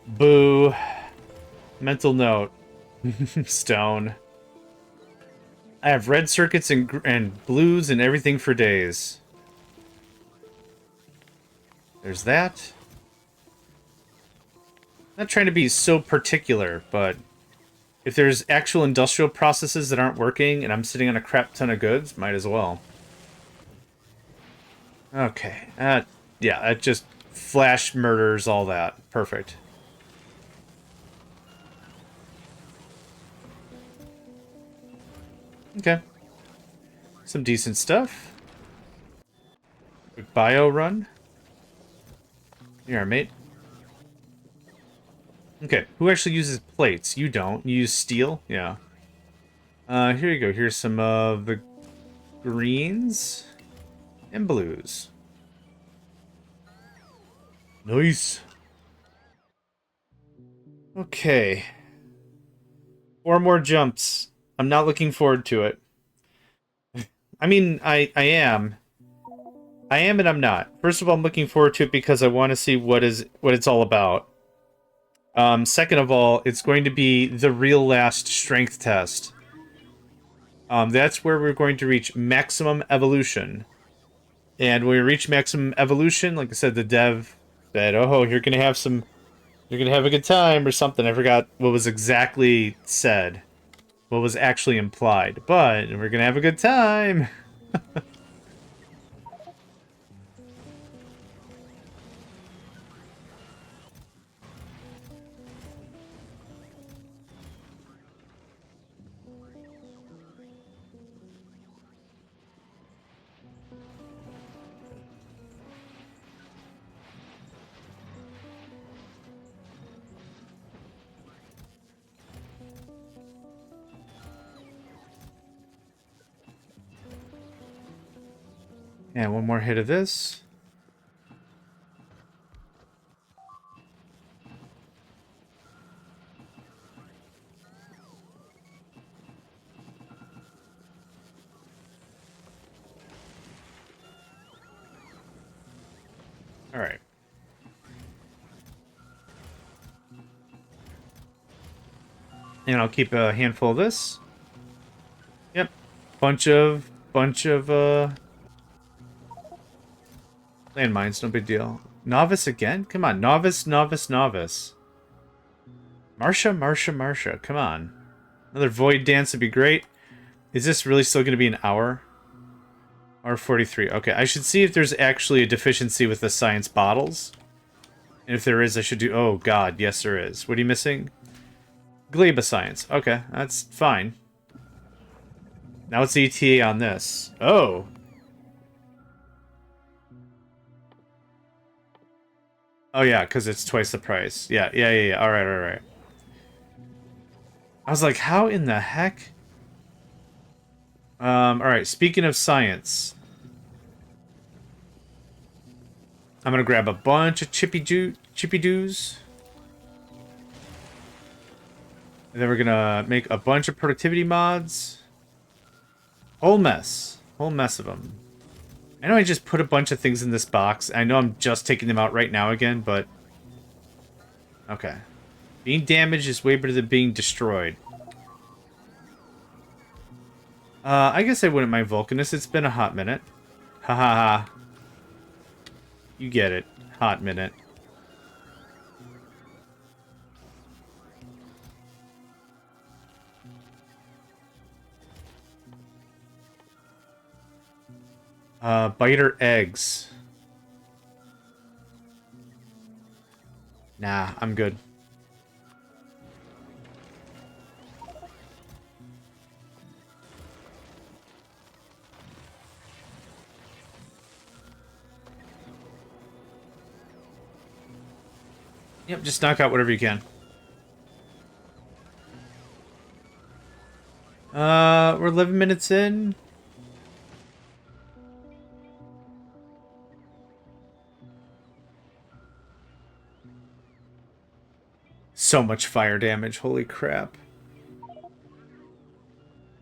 Boo. Mental note. Stone. I have red circuits and blues and everything for days. There's that. Not trying to be so particular, but if there's actual industrial processes that aren't working and I'm sitting on a crap ton of goods, might as well. Okay. Yeah, that just flash murders all that. Perfect. Okay. Some decent stuff. Quick bio run. Here, mate. Okay, who actually uses plates? You don't. You use steel? Yeah. Here you go. Here's some of the greens and blues. Nice. Okay. 4 more jumps. I'm not looking forward to it. I mean, I am. I am and I'm not. First of all, I'm looking forward to it because I want to see what it's all about. Second of all, it's going to be the real last strength test. That's where we're going to reach maximum evolution. And when we reach maximum evolution, like I said, the dev said, "Oh, you're gonna have a good time" or something. I forgot what was exactly said, what was actually implied, but we're gonna have a good time. And one more hit of this. All right. And I'll keep a handful of this. Yep. Bunch of landmines, no big deal. Novice again? Come on, novice. Marsha, come on. Another void dance would be great. Is this really still going to be an hour? Hour 43. Okay, I should see if there's actually a deficiency with the science bottles. And if there is, I should do... Oh, God, yes there is. What are you missing? Gleba science. Okay, that's fine. Now it's ETA on this. Oh. Oh, yeah, because it's twice the price. Yeah. All right. I was like, how in the heck? All right, speaking of science. I'm going to grab a bunch of chippy doos. And then we're going to make a bunch of productivity mods. Whole mess of them. I know I just put a bunch of things in this box. I know I'm just taking them out right now again, but... Okay. Being damaged is way better than being destroyed. I guess I wouldn't mind Vulcanus. It's been a hot minute. Ha ha ha. You get it. Hot minute. Biter eggs. Nah, I'm good. Yep, just knock out whatever you can. We're 11 minutes in. So much fire damage, holy crap.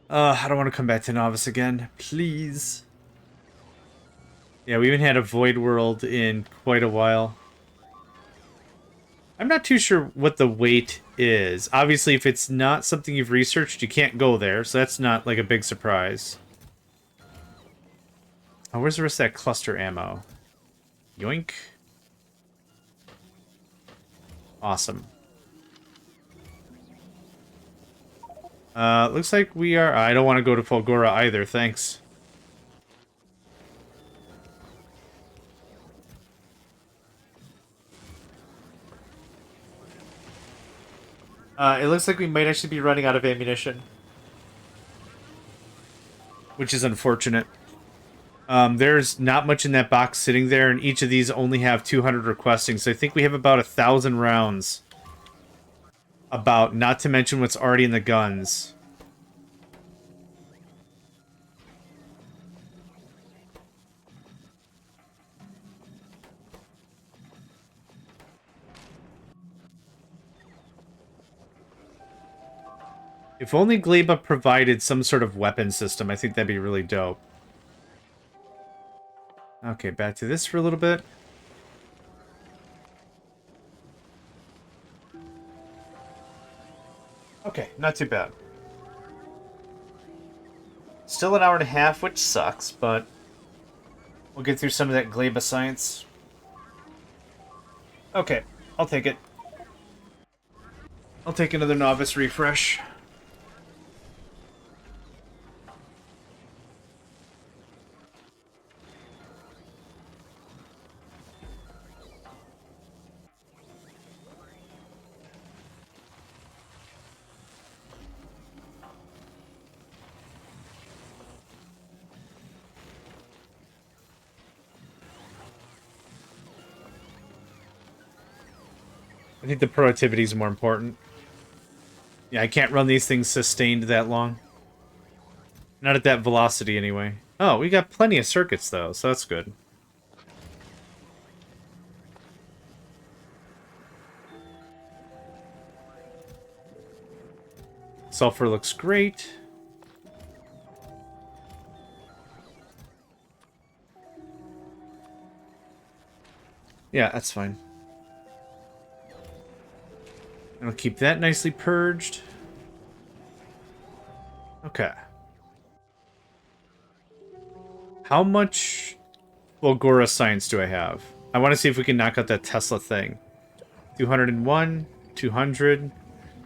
I don't want to come back to Novice again, please. Yeah, we haven't had a Void World in quite a while. I'm not too sure what the wait is. Obviously, if it's not something you've researched, you can't go there, so that's not like a big surprise. Oh, where's the rest of that cluster ammo? Yoink. Awesome. Looks like we are... I don't want to go to Fulgora either, thanks. It looks like we might actually be running out of ammunition. Which is unfortunate. There's not much in that box sitting there, and each of these only have 200 requesting, so I think we have about 1,000 rounds. About, not to mention what's already in the guns. If only Gleba provided some sort of weapon system, I think that'd be really dope. Okay, back to this for a little bit. Okay, not too bad. Still an hour and a half, which sucks, but we'll get through some of that Gleba science. Okay, I'll take it. I'll take another novice refresh. I think the productivity is more important. Yeah, I can't run these things sustained that long. Not at that velocity, anyway. Oh, we got plenty of circuits, though, so that's good. Sulfur looks great. Yeah, that's fine. I'll keep that nicely purged. Okay. How much Volgora science do I have? I want to see if we can knock out that Tesla thing. 201, 200.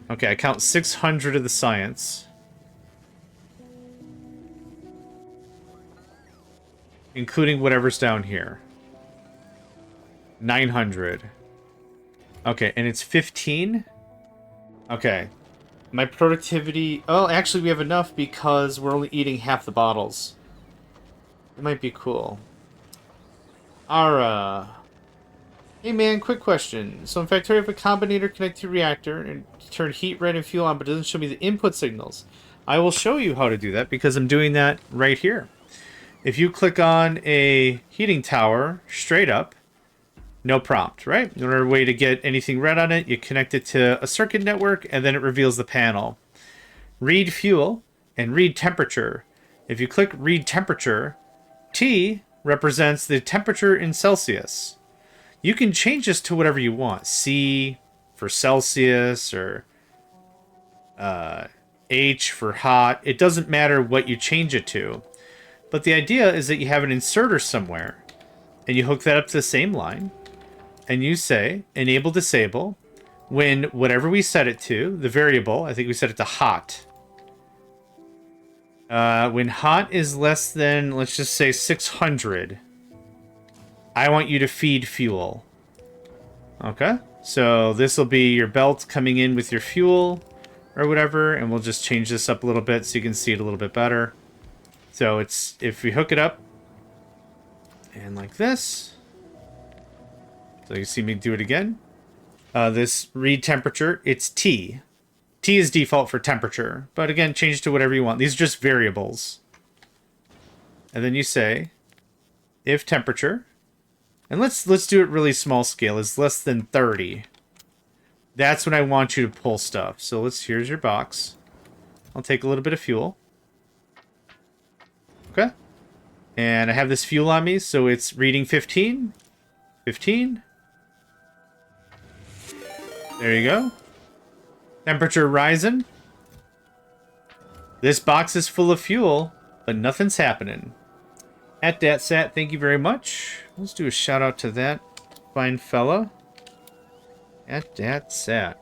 Okay, I count 600 of the science. Including whatever's down here. 900. Okay, and it's 15? Okay. My productivity... Oh, actually we have enough because we're only eating half the bottles. It might be cool. Ara. Hey man, quick question. So in Factorio, I have a combinator connected to a reactor and turn heat, red, and fuel on, but it doesn't show me the input signals. I will show you how to do that because I'm doing that right here. If you click on a heating tower straight up, no prompt, right? In order way to get anything red on it, you connect it to a circuit network and then it reveals the panel. Read fuel and read temperature. If you click read temperature, T represents the temperature in Celsius. You can change this to whatever you want. C for Celsius or H for hot. It doesn't matter what you change it to. But the idea is that you have an inserter somewhere and you hook that up to the same line and you say enable disable when whatever we set it to, the variable, I think we set it to hot. When hot is less than, let's just say 600, I want you to feed fuel. Okay, so this will be your belt coming in with your fuel or whatever, and we'll just change this up a little bit so you can see it a little bit better. So it's, if we hook it up and like this, so you see me do it again. This read temperature, it's T. T is default for temperature, but again, change to whatever you want. These are just variables. And then you say, if temperature, and let's do it really small scale, is less than 30. That's when I want you to pull stuff. So here's your box. I'll take a little bit of fuel. Okay. And I have this fuel on me, so it's reading 15. 15. There you go. Temperature rising. This box is full of fuel, but nothing's happening. At DatSat, thank you very much. Let's do a shout out to that fine fella. At DatSat.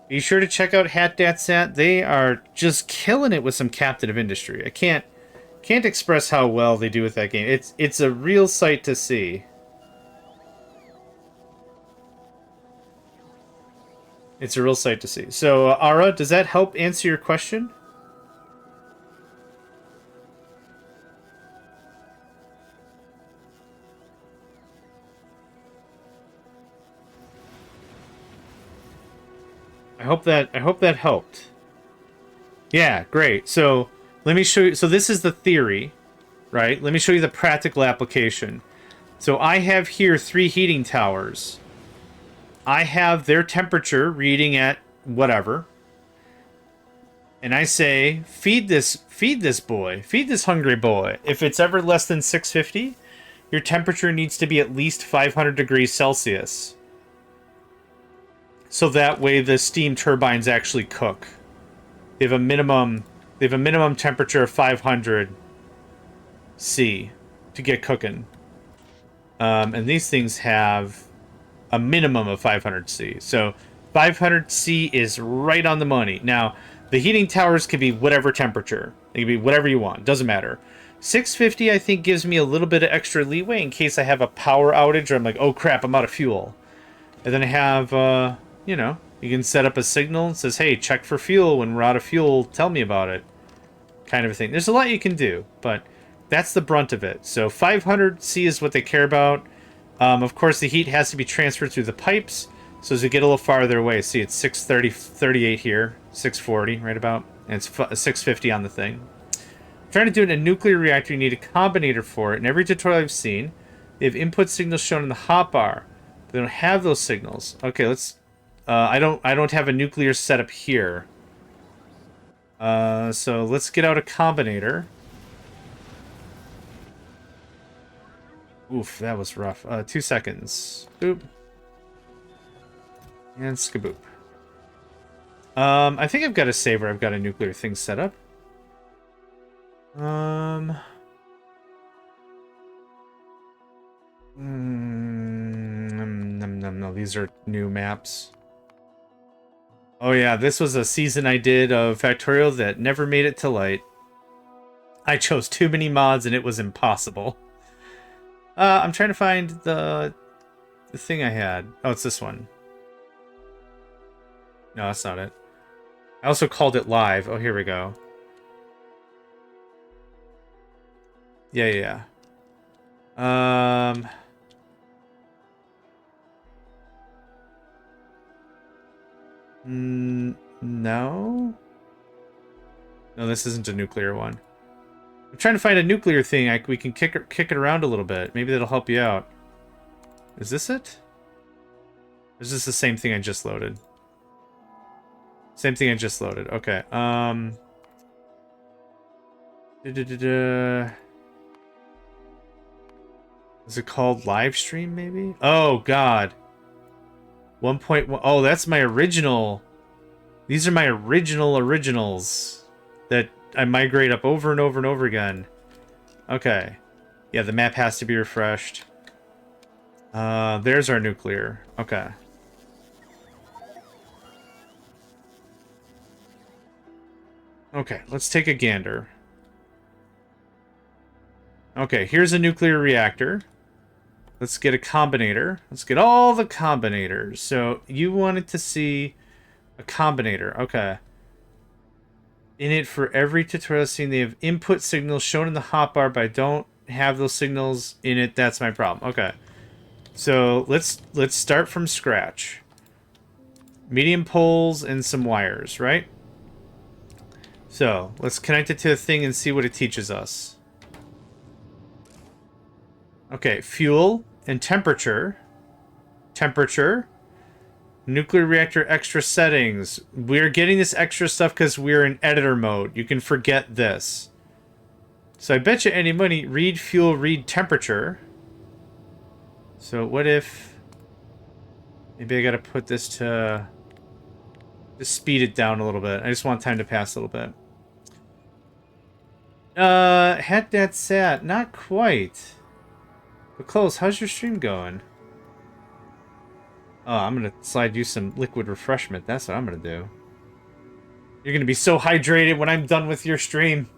Be sure to check out HatDatSat. They are just killing it with some Captain of Industry. I can't express how well they do with that game. It's a real sight to see. It's a real sight to see. So, Ara, does that help answer your question? I hope that helped. Yeah, great. So, let me show you. So, this is the theory, right? Let me show you the practical application. So, I have here 3 heating towers. I have their temperature reading at whatever. And I say, feed this boy. Feed this hungry boy. If it's ever less than 650, your temperature needs to be at least 500 degrees Celsius. So that way the steam turbines actually cook. They have a minimum temperature of 500 C to get cooking. And these things have a minimum of 500 C. So 500 C is right on the money. Now, the heating towers can be whatever temperature. They can be whatever you want. Doesn't matter. 650, I think, gives me a little bit of extra leeway in case I have a power outage or I'm like, oh crap, I'm out of fuel. And then I have, you know, you can set up a signal that says, hey, check for fuel. When we're out of fuel, tell me about it. Kind of a thing. There's a lot you can do, but that's the brunt of it. So 500 C is what they care about. Of course, the heat has to be transferred through the pipes. So as we get a little farther away, see, it's 638 here, 640 right about, and it's 650 on the thing. Trying to do it in a nuclear reactor, you need a combinator for it. In every tutorial I've seen, they have input signals shown in the hotbar. They don't have those signals. Okay, let's... I don't have a nuclear setup here. So let's get out a combinator. Oof, that was rough. 2 seconds. Boop. And skaboop. I think I've got a save where I've got a nuclear thing set up. No, these are new maps. Oh yeah, this was a season I did of Factorio that never made it to light. I chose too many mods and it was impossible. I'm trying to find the thing I had. Oh, it's this one. No, that's not it. I also called it live. Oh, here we go. Yeah. No. No, this isn't a nuclear one. I'm trying to find a nuclear thing. We can kick it around a little bit. Maybe that'll help you out. Is this it? Or is this the same thing I just loaded? Same thing I just loaded. Okay. Is it called live stream, maybe? Oh, God. 1.1. Oh, that's my original. These are my originals that I migrate up over and over and over again. Okay. Yeah, the map has to be refreshed. There's our nuclear. Okay. Okay, let's take a gander. Okay, here's a nuclear reactor. Let's get a combinator. Let's get all the combinators. So you wanted to see a combinator. Okay. In it for every tutorial scene, they have input signals shown in the hotbar, but I don't have those signals in it. That's my problem. Okay. So let's start from scratch. Medium poles and some wires, right? So let's connect it to a thing and see what it teaches us. Okay, fuel and temperature. Temperature. Nuclear reactor extra settings. We're getting this extra stuff because we're in editor mode. You can forget this. So I bet you any money, read fuel, read temperature. So what if... Maybe I gotta put this to... Just speed it down a little bit. I just want time to pass a little bit. Had that sat. Not quite. But close. How's your stream going? Oh, I'm gonna slide you some liquid refreshment. That's what I'm gonna do. You're gonna be so hydrated when I'm done with your stream.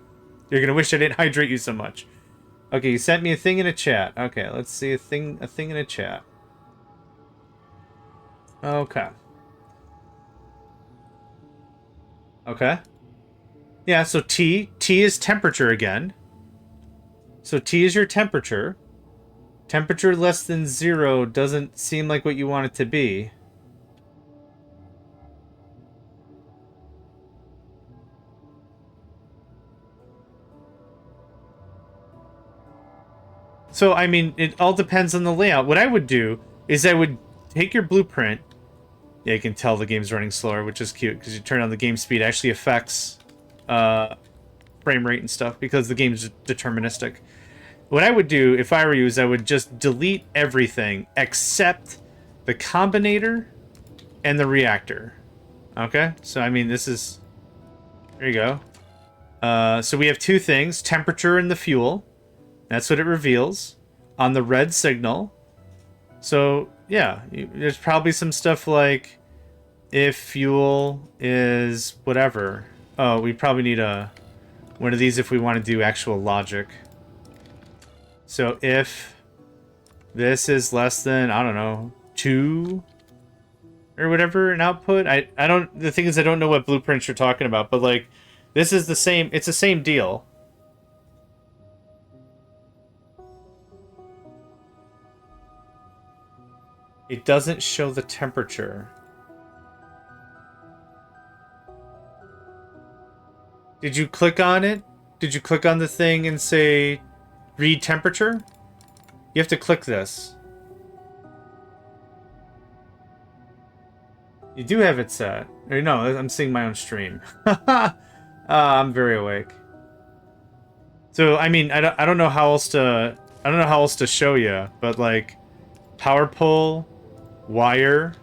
You're gonna wish I didn't hydrate you so much. Okay, you sent me a thing in a chat. Okay, let's see a thing in a chat. Okay. Okay. Yeah, so T is temperature again. So T is your temperature. Temperature less than 0 doesn't seem like what you want it to be. So, I mean, it all depends on the layout. What I would do is I would take your blueprint. Yeah, you can tell the game's running slower, which is cute, because you turn on the game speed. It actually affects frame rate and stuff, because the game's deterministic. What I would do, if I were you, is I would just delete everything except the combinator and the reactor. Okay? So, I mean, this is... There you go. So we have two things. Temperature and the fuel. That's what it reveals on the red signal. So, yeah. There's probably some stuff like if fuel is whatever. Oh, we probably need one of these if we want to do actual logic. So if this is less than, I don't know, 2 or whatever in output. I don't, the thing is I don't know what blueprints you're talking about, but like this is the same, it's the same deal. It doesn't show the temperature. Did you click on it Did you click on the thing and say read temperature? You have to click this. You do have it set. Or no, I'm seeing my own stream. I'm very awake. So I mean, I don't know how else to show you, but like power pole, wire,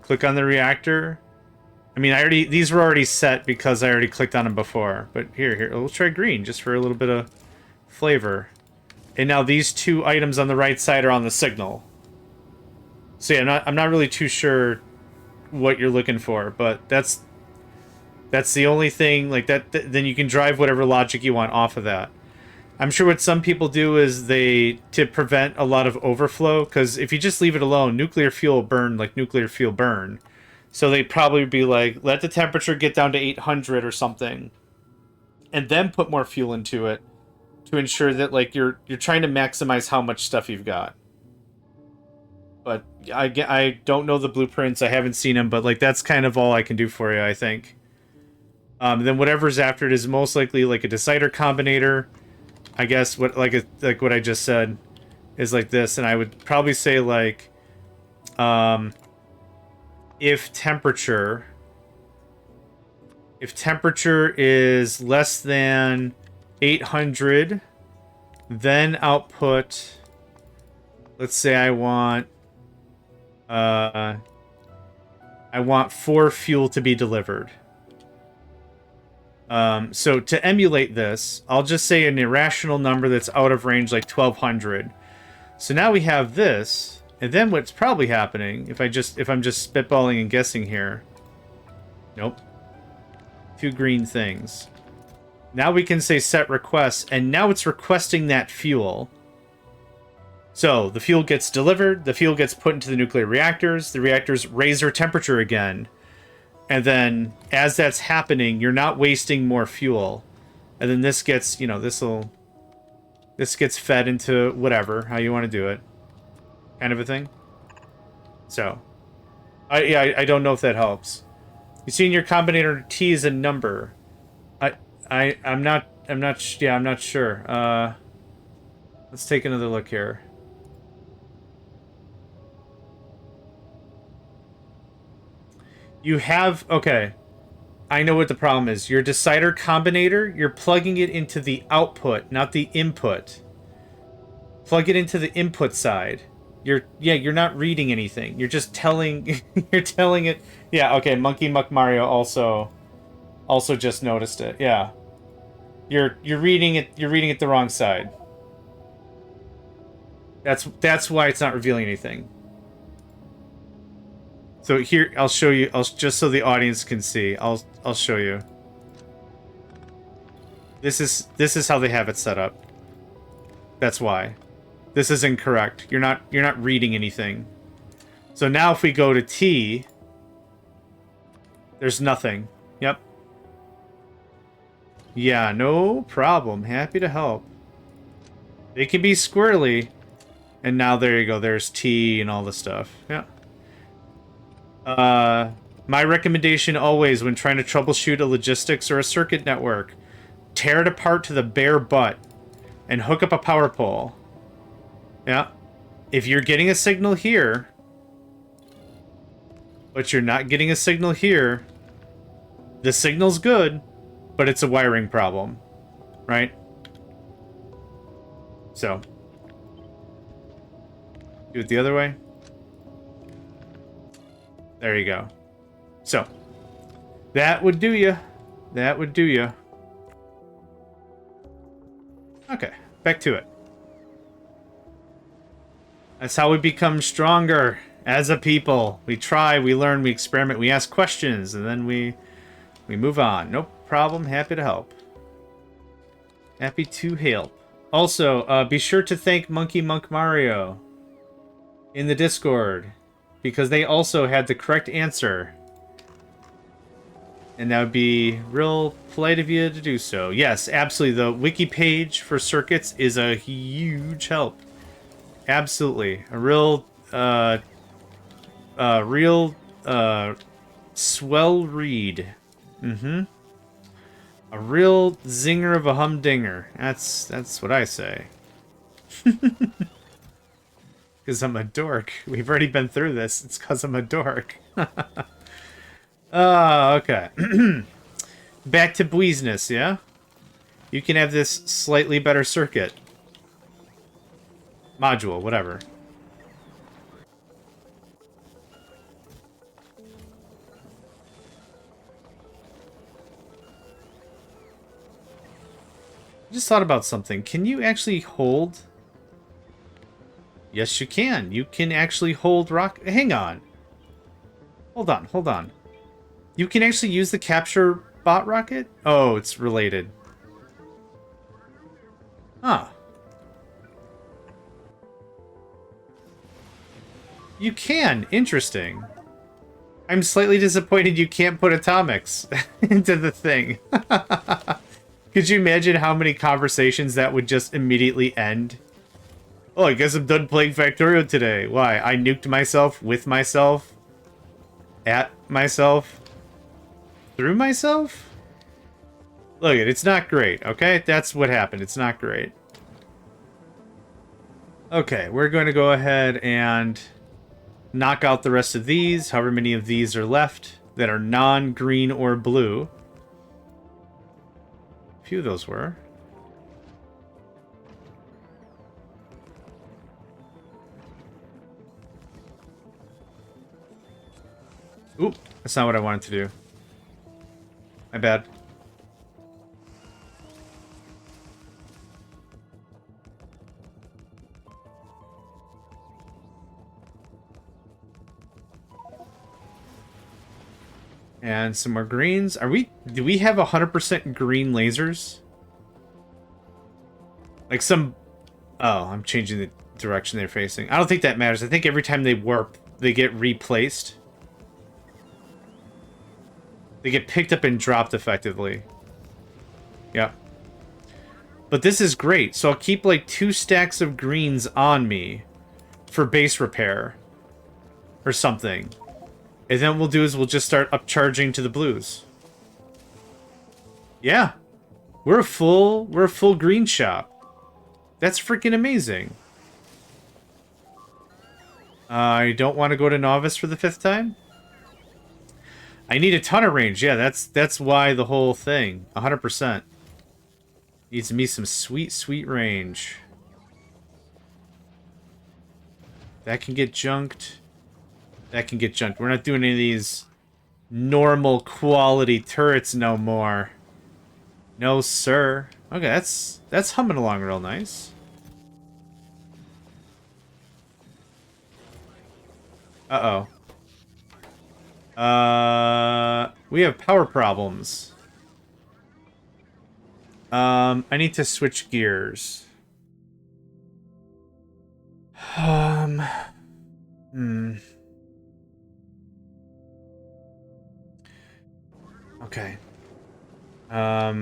click on the reactor. I mean, these were already set because I already clicked on them before. But here, let's try green just for a little bit of flavor. And now these two items on the right side are on the signal. So yeah, I'm not really too sure what you're looking for, but that's the only thing like that. Then you can drive whatever logic you want off of that. I'm sure what some people do is to prevent a lot of overflow, because if you just leave it alone, nuclear fuel burn like nuclear fuel burn. So they'd probably be like, let the temperature get down to 800 or something, and then put more fuel into it to ensure that like you're trying to maximize how much stuff you've got. But I don't know the blueprints. I haven't seen them, but like that's kind of all I can do for you, I think. Then whatever's after it is most likely like a decider combinator. I guess what what I just said is like this, and I would probably say like if temperature is less than 800, then output, let's say I want 4 fuel to be delivered. So to emulate this, I'll just say an irrational number that's out of range, like 1200. So now we have this, and then what's probably happening, if I'm just spitballing and guessing here. Nope. 2 green things. Now we can say set request, and now it's requesting that fuel. So the fuel gets delivered, the fuel gets put into the nuclear reactors, the reactors raise their temperature again. And then, as that's happening, you're not wasting more fuel. And then this gets, this gets fed into whatever, how you want to do it. Kind of a thing. So, I don't know if that helps. You see in your combinator, T is a number. I'm not sure. Let's take another look here. You have, okay. I know what the problem is. Your decider combinator, you're plugging it into the output, not the input. Plug it into the input side. You're not reading anything. You're just telling, you're telling it. Yeah, okay, Monkey Muck Mario also just noticed it. Yeah. You're reading it the wrong side. That's why it's not revealing anything. So here, I'll show you. Just so the audience can see. I'll show you. This is how they have it set up. That's why. This is incorrect. You're not reading anything. So now if we go to T, there's nothing. Yep. Yeah, no problem. Happy to help. It can be squirrely. And now there you go. There's T and all the stuff. Yeah. My recommendation always when trying to troubleshoot a logistics or a circuit network, tear it apart to the bare butt and hook up a power pole. Yeah. If you're getting a signal here, but you're not getting a signal here, the signal's good, but it's a wiring problem, right? So, do it the other way. There you go. So, that would do you. That would do you. Okay, back to it. That's how we become stronger as a people. We try, we learn, we experiment, we ask questions, and then we move on. No problem. Happy to help. Happy to help. Also, be sure to thank Monkey Monk Mario in the Discord, because they also had the correct answer. And that would be real polite of you to do so. Yes, absolutely. The wiki page for circuits is a huge help. Absolutely. A real, swell read. Mm-hmm. A real zinger of a humdinger. That's what I say. Because I'm a dork. We've already been through this. It's because I'm a dork. Oh, okay. Back to Business, yeah? You can have this slightly better circuit. Module, whatever. I just thought about something. Can you actually hold... Yes, you can. You can actually hold rock... Hang on. Hold on, hold on. You can actually use the capture bot rocket? Oh, it's related. Huh. You can. Interesting. I'm slightly disappointed you can't put atomics into the thing. Could you imagine how many conversations that would just immediately end? Oh, I guess I'm done playing Factorio today. Why? I nuked myself with myself? At myself? Through myself? Look, it's not great, okay? That's what happened. It's not great. Okay, we're going to go ahead and knock out the rest of these, however many of these are left that are non-green or blue. A few of those were. Oop, that's not what I wanted to do. My bad. And some more greens. Do we have 100% green lasers? Like some... Oh, I'm changing the direction they're facing. I don't think that matters. I think every time they warp, they get replaced. They get picked up and dropped effectively. Yep. But this is great. So I'll keep like 2 stacks of greens on me for base repair. Or something. And then what we'll do is we'll just start upcharging to the blues. Yeah. We're a full green shop. That's freaking amazing. I don't want to go to Novice for the 5th time. I need a ton of range. Yeah, that's why the whole thing. 100%. Needs me some sweet, sweet range. That can get junked. That can get junked. We're not doing any of these normal quality turrets no more. No, sir. Okay, that's humming along real nice. Uh-oh. We have power problems. I need to switch gears. Okay. I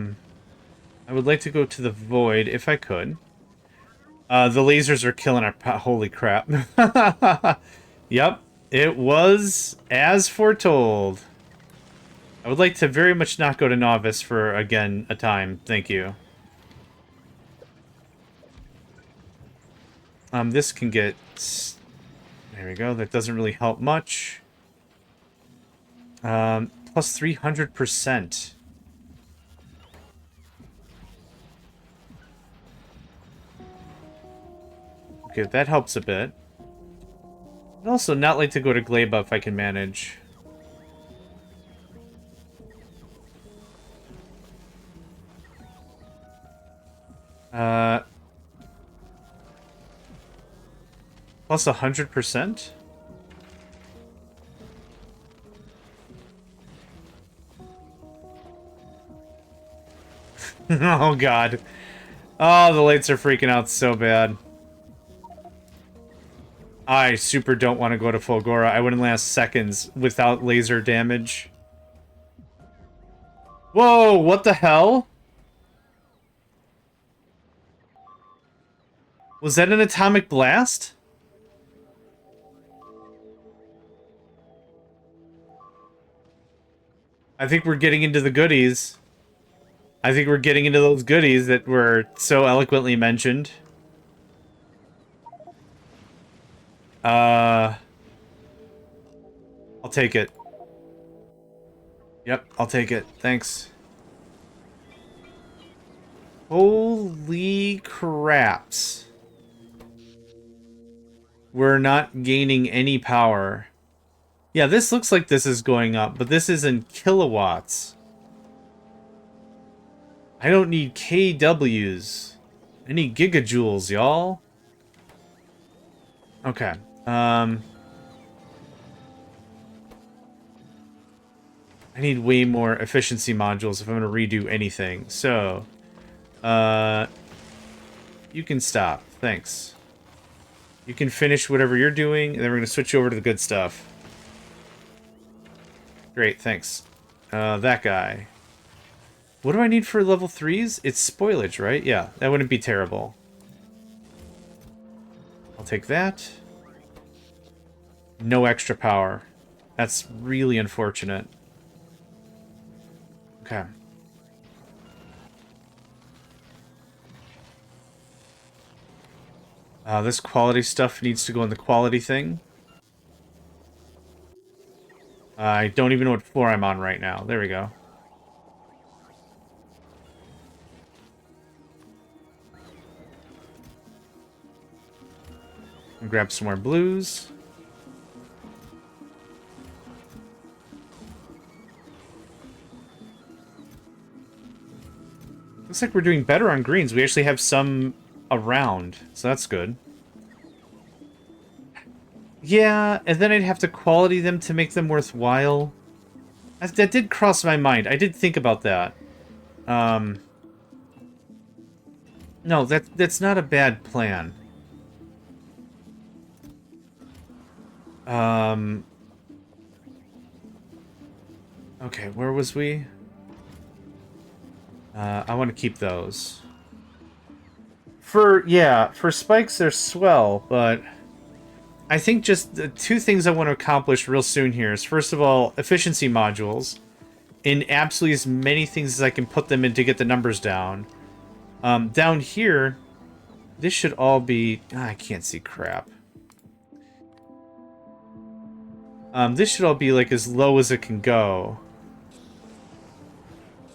would like to go to the void if I could. The lasers are killing our holy crap. Yep, it was as foretold. I would like to very much not go to Novice for, again, a time. Thank you. This can get... There we go. That doesn't really help much. Plus 300%. Okay, that helps a bit. I'd also not like to go to Gleba if I can manage. Plus 100%? Oh, God. Oh, the lights are freaking out so bad. I super don't want to go to Fulgora. I wouldn't last seconds without laser damage. Whoa, what the hell? Was that an atomic blast? I think we're getting into the goodies. I think we're getting into those goodies that were so eloquently mentioned. I'll take it. Yep, I'll take it. Thanks. Holy craps. We're not gaining any power. Yeah, this looks like this is going up, but this is in kilowatts. I don't need kWs. I need gigajoules, y'all. Okay. I need way more efficiency modules if I'm going to redo anything. So, you can stop. Thanks. You can finish whatever you're doing, and then we're going to switch over to the good stuff. Great, thanks. That guy. What do I need for level 3s? It's spoilage, right? Yeah, that wouldn't be terrible. I'll take that. No extra power. That's really unfortunate. Okay. This quality stuff needs to go in the quality thing. I don't even know what floor I'm on right now. There we go. And grab some more blues. Looks like we're doing better on greens. We actually have some around, so that's good. Yeah, and then I'd have to quality them to make them worthwhile. That did cross my mind. I did think about that. No, that's not a bad plan. Okay, where was we? I want to keep those. For spikes they're swell, but I think just the two things I want to accomplish real soon here is, first of all, efficiency modules in absolutely as many things as I can put them in to get the numbers down. Down here, this should all be... I can't see crap. This should all be like as low as it can go.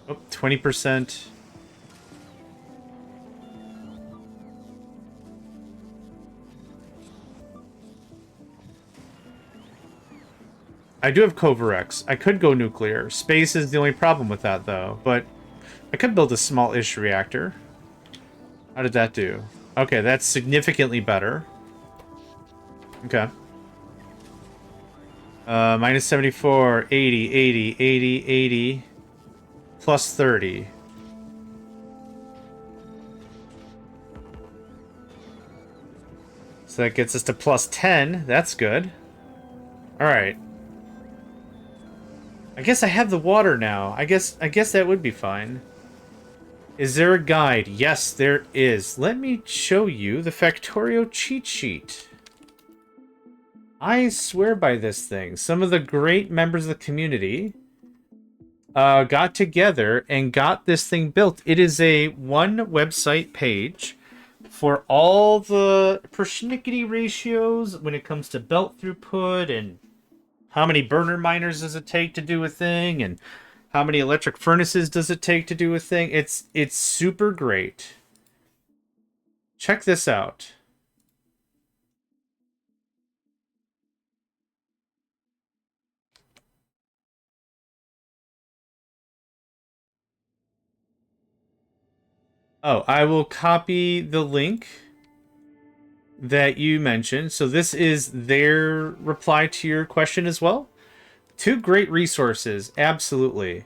Oh, 20%. I do have Covarex. I could go nuclear. Space is the only problem with that, though. But I could build a small-ish reactor. How did that do? Okay, that's significantly better. Okay. Minus 74, 80, 80, 80, 80. Plus 30. So that gets us to plus 10. That's good. Alright. I guess I have the water now. I guess that would be fine. Is there a guide? Yes, there is. Let me show you the Factorio cheat sheet. I swear by this thing. Some of the great members of the community got together and got this thing built. It is a one website page for all the persnickety ratios when it comes to belt throughput and how many burner miners does it take to do a thing, and how many electric furnaces does it take to do a thing. It's super great. Check this out. Oh, I will copy the link that you mentioned. So this is their reply to your question as well. Two great resources, absolutely.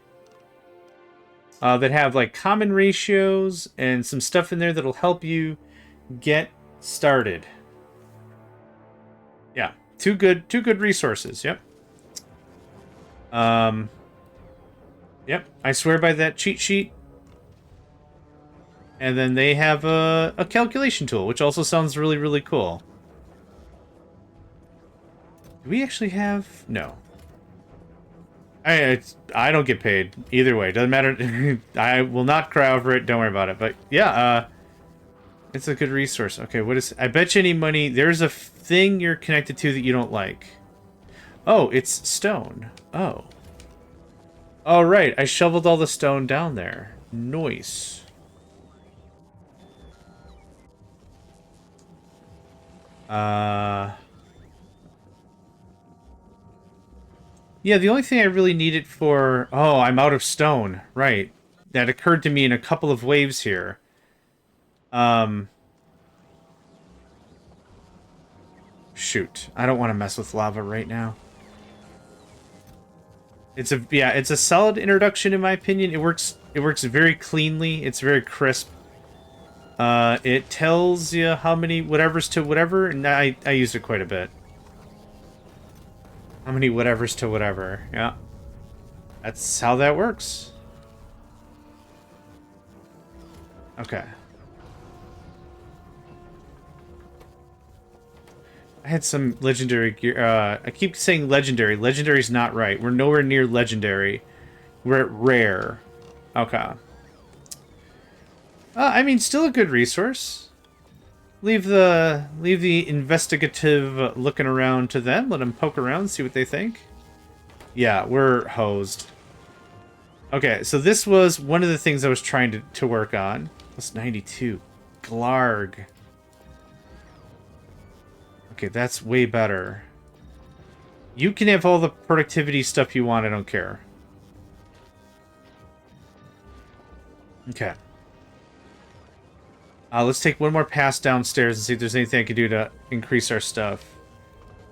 That have like common ratios and some stuff in there that'll help you get started. Yeah, two good resources. Yep. Yep. I swear by that cheat sheet. And then they have a calculation tool, which also sounds really, really cool. Do we actually have... No. I don't get paid either way. Doesn't matter. I will not cry over it. Don't worry about it. But yeah, it's a good resource. Okay, what is... I bet you any money... There's a thing you're connected to that you don't like. Oh, it's stone. Oh. Oh, right. I shoveled all the stone down there. Nice. Yeah, the only thing I really need it for... Oh, I'm out of stone. Right. That occurred to me in a couple of waves here. Shoot. I don't want to mess with lava right now. It's a... Yeah, it's a solid introduction in my opinion. It works very cleanly. It's very crisp. It tells you how many whatevers to whatever, and I used it quite a bit. How many whatevers to whatever, yeah. That's how that works. Okay. I had some legendary gear, I keep saying legendary. Legendary's not right. We're nowhere near legendary. We're at rare. Okay. I mean, still a good resource. Leave the investigative looking around to them. Let them poke around, see what they think. Yeah, we're hosed. Okay, so this was one of the things I was trying to work on. Plus 92. Glarg. Okay, that's way better. You can have all the productivity stuff you want, I don't care. Okay. Let's take one more pass downstairs and see if there's anything I can do to increase our stuff.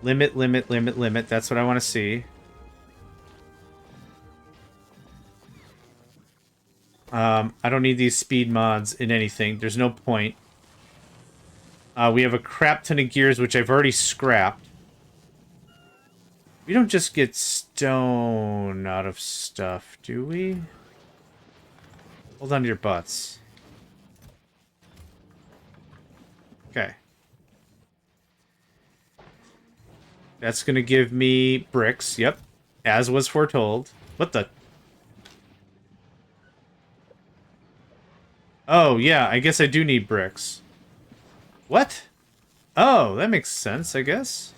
Limit, limit, limit, limit. That's what I want to see. I don't need these speed mods in anything. There's no point. We have a crap ton of gears, which I've already scrapped. We don't just get stone out of stuff, do we? Hold on to your butts. Okay. That's gonna give me bricks. Yep. As was foretold. What the... Oh, yeah, I guess I do need bricks. What? Oh, that makes sense, I guess.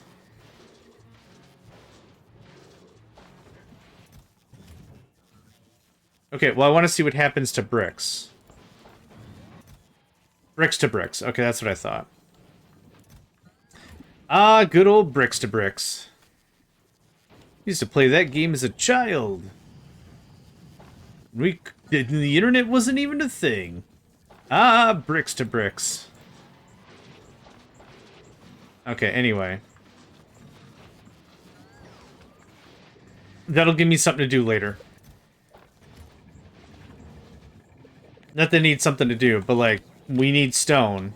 Okay, well, I want to see what happens to bricks. Bricks to bricks. Okay, that's what I thought. Ah, good old bricks to bricks. Used to play that game as a child. The internet wasn't even a thing. Ah, bricks to bricks. Okay, anyway. That'll give me something to do later. Not that I need something to do, but, like, we need stone.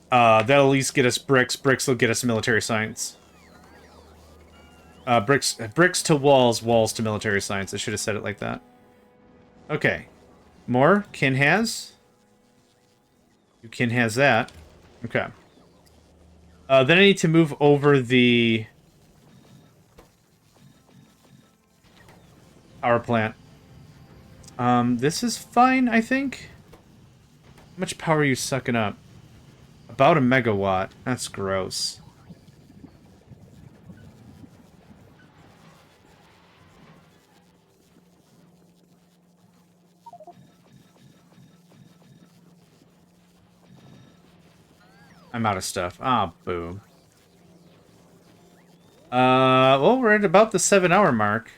That'll at least get us bricks. Bricks will get us military science. Bricks to walls, walls to military science. I should have said it like that. Okay. More? Kin has? You kin has that. Okay. Then I need to move over the power plant. This is fine, I think. How much power are you sucking up? About a megawatt. That's gross. I'm out of stuff. Ah, boo. Well, we're at about the 7-hour mark.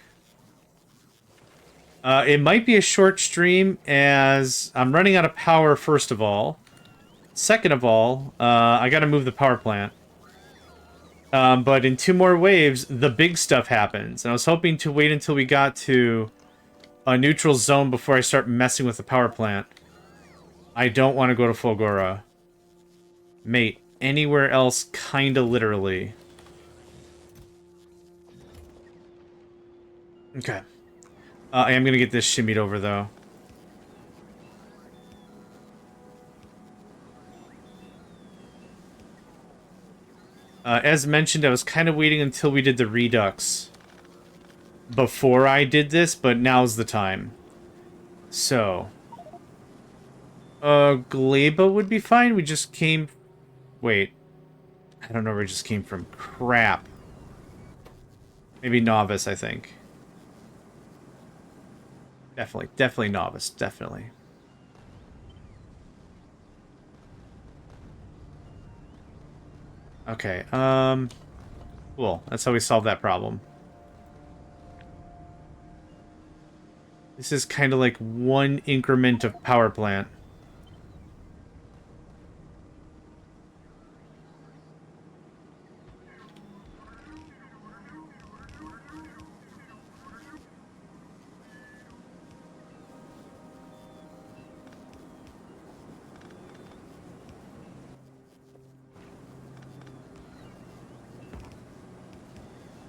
It might be a short stream as I'm running out of power, first of all. Second of all, I gotta move the power plant. But in 2 more waves, the big stuff happens. And I was hoping to wait until we got to a neutral zone before I start messing with the power plant. I don't want to go to Fulgora. Mate, anywhere else, kinda literally. Okay. I am gonna get this shimmied over, though. As mentioned, I was kind of waiting until we did the redux. before I did this, but now's the time. So, Gleba would be fine. We just came... Wait. I don't know where we just came from. Crap. Maybe Novice, I think. Definitely Novice. Definitely. Okay, cool. That's how we solve that problem. This is kind of like one increment of power plant.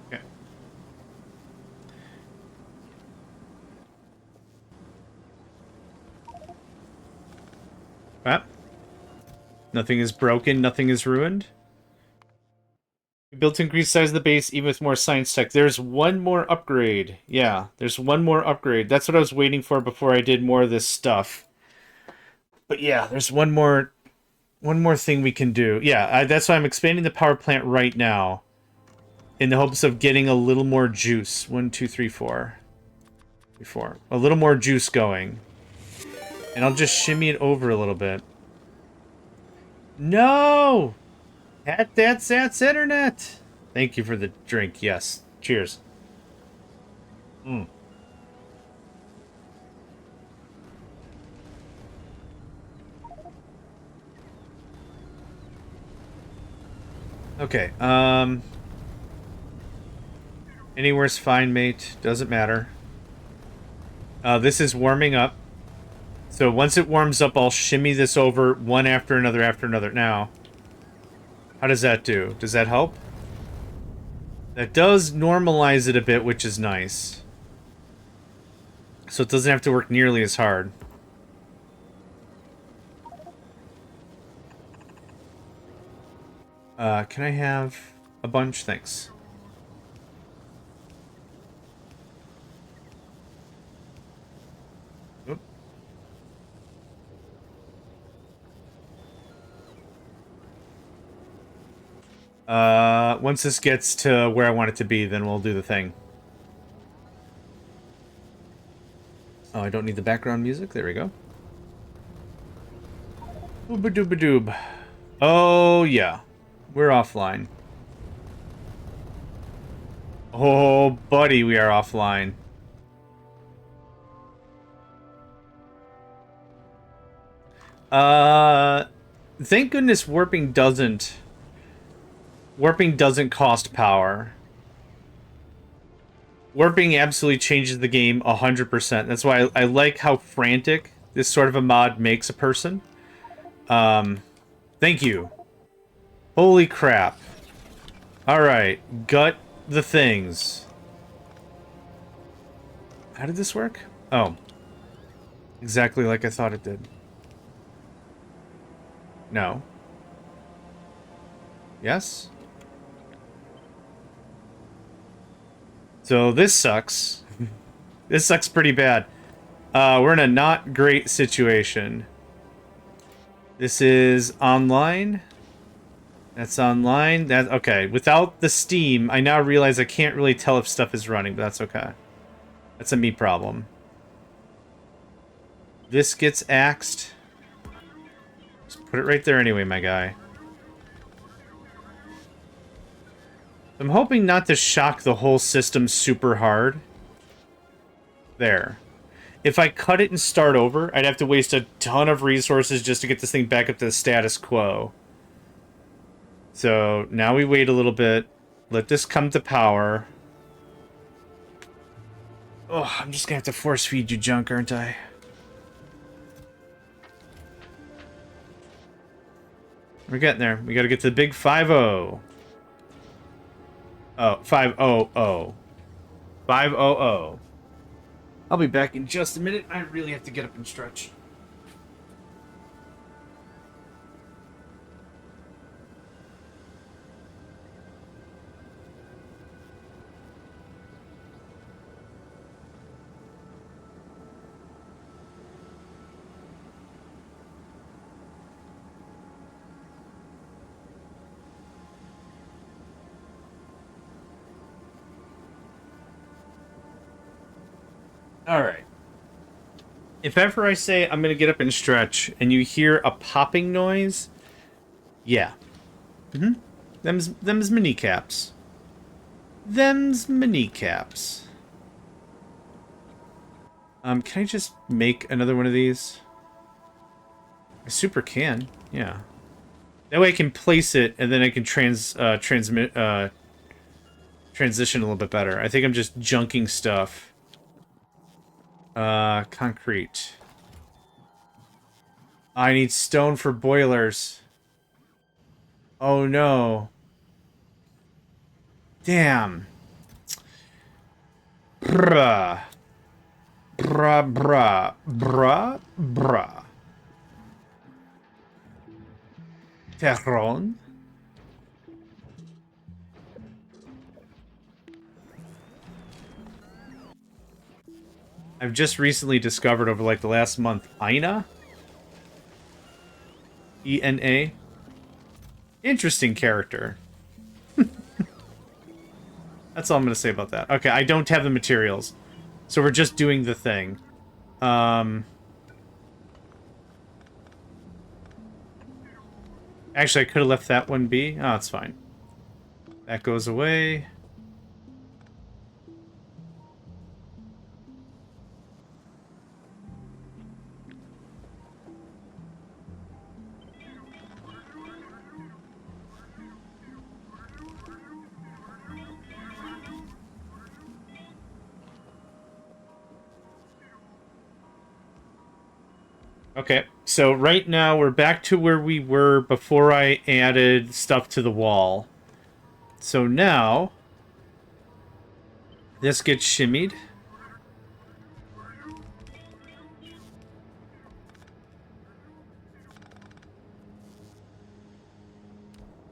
Okay. Ah. Nothing is broken, nothing is ruined. We built to increase size of the base even with more science tech. There's one more upgrade. Yeah, there's one more upgrade. That's what I was waiting for before I did more of this stuff. But yeah, there's one more thing we can do. Yeah, that's why I'm expanding the power plant right now. In the hopes of getting a little more juice. 1, 2, 3, 4. 4. A little more juice going. And I'll just shimmy it over a little bit. No! That's internet! Thank you for the drink, yes. Cheers. Mm. Okay, anywhere's fine, mate. Doesn't matter. This is warming up. So once it warms up, I'll shimmy this over one after another. Now, how does that do? Does that help? That does normalize it a bit, which is nice. So it doesn't have to work nearly as hard. Can I have a bunch? Thanks. Oop. Once this gets to where I want it to be, then we'll do the thing. Oh, I don't need the background music. There we go. Ooba-dooba-doob. Oh, yeah. We're offline. Oh, buddy, we are offline. Thank goodness warping doesn't cost power. Warping absolutely changes the game 100%. That's why I like how frantic this sort of a mod makes a person. Thank you. Holy crap. Alright, gut the things. How did this work? Oh. Exactly like I thought it did. No. Yes? So this sucks. This sucks pretty bad. We're in a not great situation. This is online. That's online. That okay. Without the Steam, I now realize I can't really tell if stuff is running, but that's okay. That's a me problem. This gets axed. Just put it right there anyway, my guy. I'm hoping not to shock the whole system super hard. There. If I cut it and start over, I'd have to waste a ton of resources just to get this thing back up to the status quo. So, now we wait a little bit. Let this come to power. Oh, I'm just gonna have to force feed you junk, aren't I? We're getting there. We gotta get to the big 5-0. Oh, 5-0-0. 5-0-0. I'll be back in just a minute. I really have to get up and stretch. All right. If ever I say I'm going to get up and stretch and you hear a popping noise, yeah. Them's mini caps. Them's mini caps. Can I just make another one of these? I super can. Yeah. That way I can place it and then I can transition a little bit better. I think I'm just junking stuff. Concrete. I need stone for boilers. Oh no. Damn. Bruh. Bruh, bruh. Bruh, bruh. Terron? I've just recently discovered over like the last month Ina? E-N-A? Interesting character. That's all I'm going to say about that. Okay, I don't have the materials. So we're just doing the thing. Actually, I could have left that one be. Oh, it's fine. That goes away. Okay, so right now we're back to where we were before I added stuff to the wall. So now, this gets shimmied.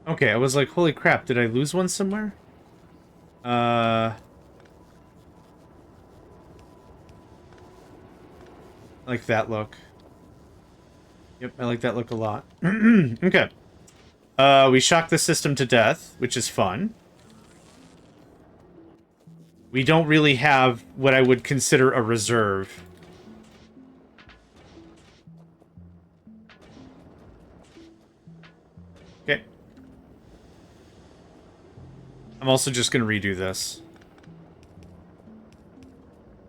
Okay, I was like, holy crap, did I lose one somewhere? I like that look. Yep, I like that look a lot. Okay. We shocked the system to death, which is fun. We don't really have what I would consider a reserve. Okay. I'm also just going to redo this.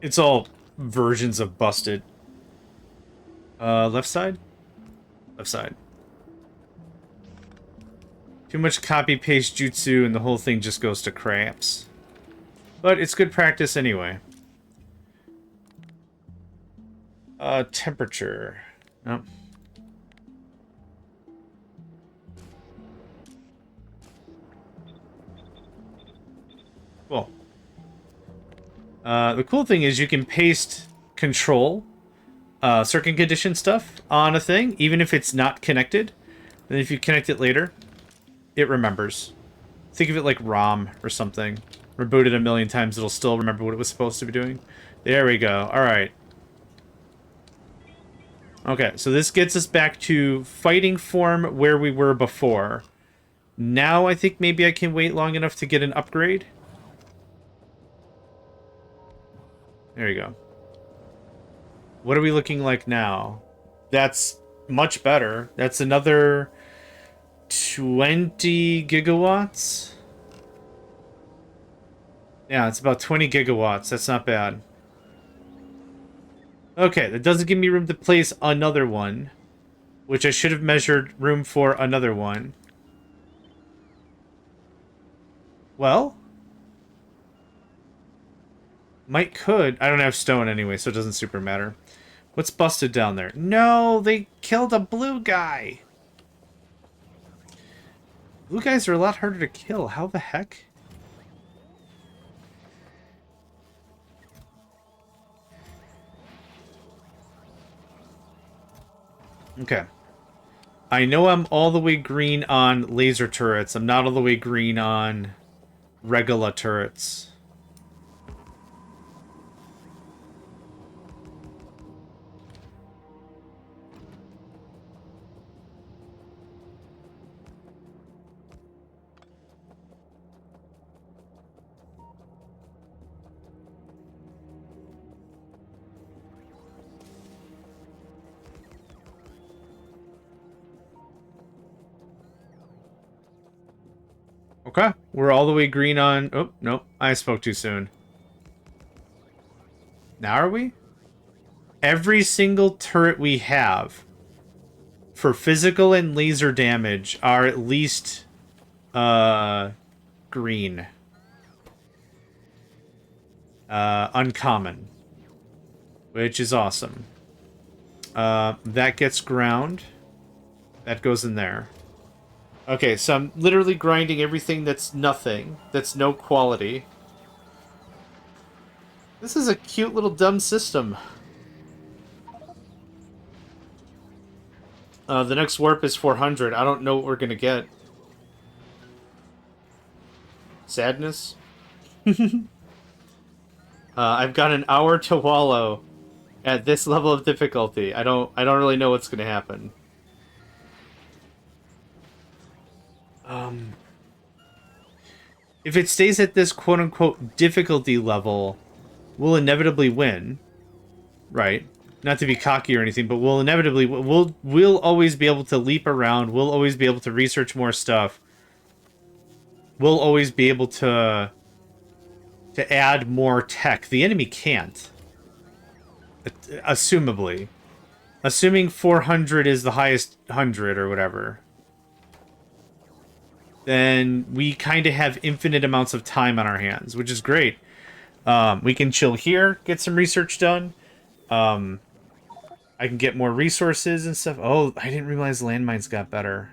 It's all versions of busted. Left side? Left side. Too much copy-paste jutsu and the whole thing just goes to craps. But it's good practice anyway. Temperature. Nope. Cool. The cool thing is you can paste control, circuit condition stuff on a thing, even if it's not connected. And if you connect it later, it remembers. Think of it like ROM or something. Reboot it a million times, it'll still remember what it was supposed to be doing. There we go. Alright. Okay, so this gets us back to fighting form where we were before. Now I think maybe I can wait long enough to get an upgrade. There you go. What are we looking like now? That's much better. That's another 20 gigawatts. Yeah, it's about 20 gigawatts. That's not bad. Okay, that doesn't give me room to place another one, which I should have measured room for another one. Well, could. I don't have stone anyway, so it doesn't super matter. What's busted down there? No, they killed a blue guy. Blue guys are a lot harder to kill. How the heck? Okay. I know I'm all the way green on laser turrets. I'm not all the way green on regular turrets. Okay, we're all the way green on... Oh, nope, I spoke too soon. Now are we? Every single turret we have for physical and laser damage are at least green. Uncommon. Which is awesome. That gets ground. That goes in there. Okay, so I'm literally grinding everything that's nothing. That's no quality. This is a cute little dumb system. The next warp is 400. I don't know what we're gonna get. Sadness? I've got an hour to wallow at this level of difficulty. I don't really know what's gonna happen. If it stays at this quote-unquote difficulty level, we'll inevitably win. Right? Not to be cocky or anything, but we'll inevitably... We'll always be able to leap around. We'll always be able to research more stuff. We'll always be able to add more tech. The enemy can't. Assumably. Assuming 400 is the highest 100 or whatever. Then we kind of have infinite amounts of time on our hands, which is great. We can chill here, get some research done. I can get more resources and stuff. Oh, I didn't realize landmines got better.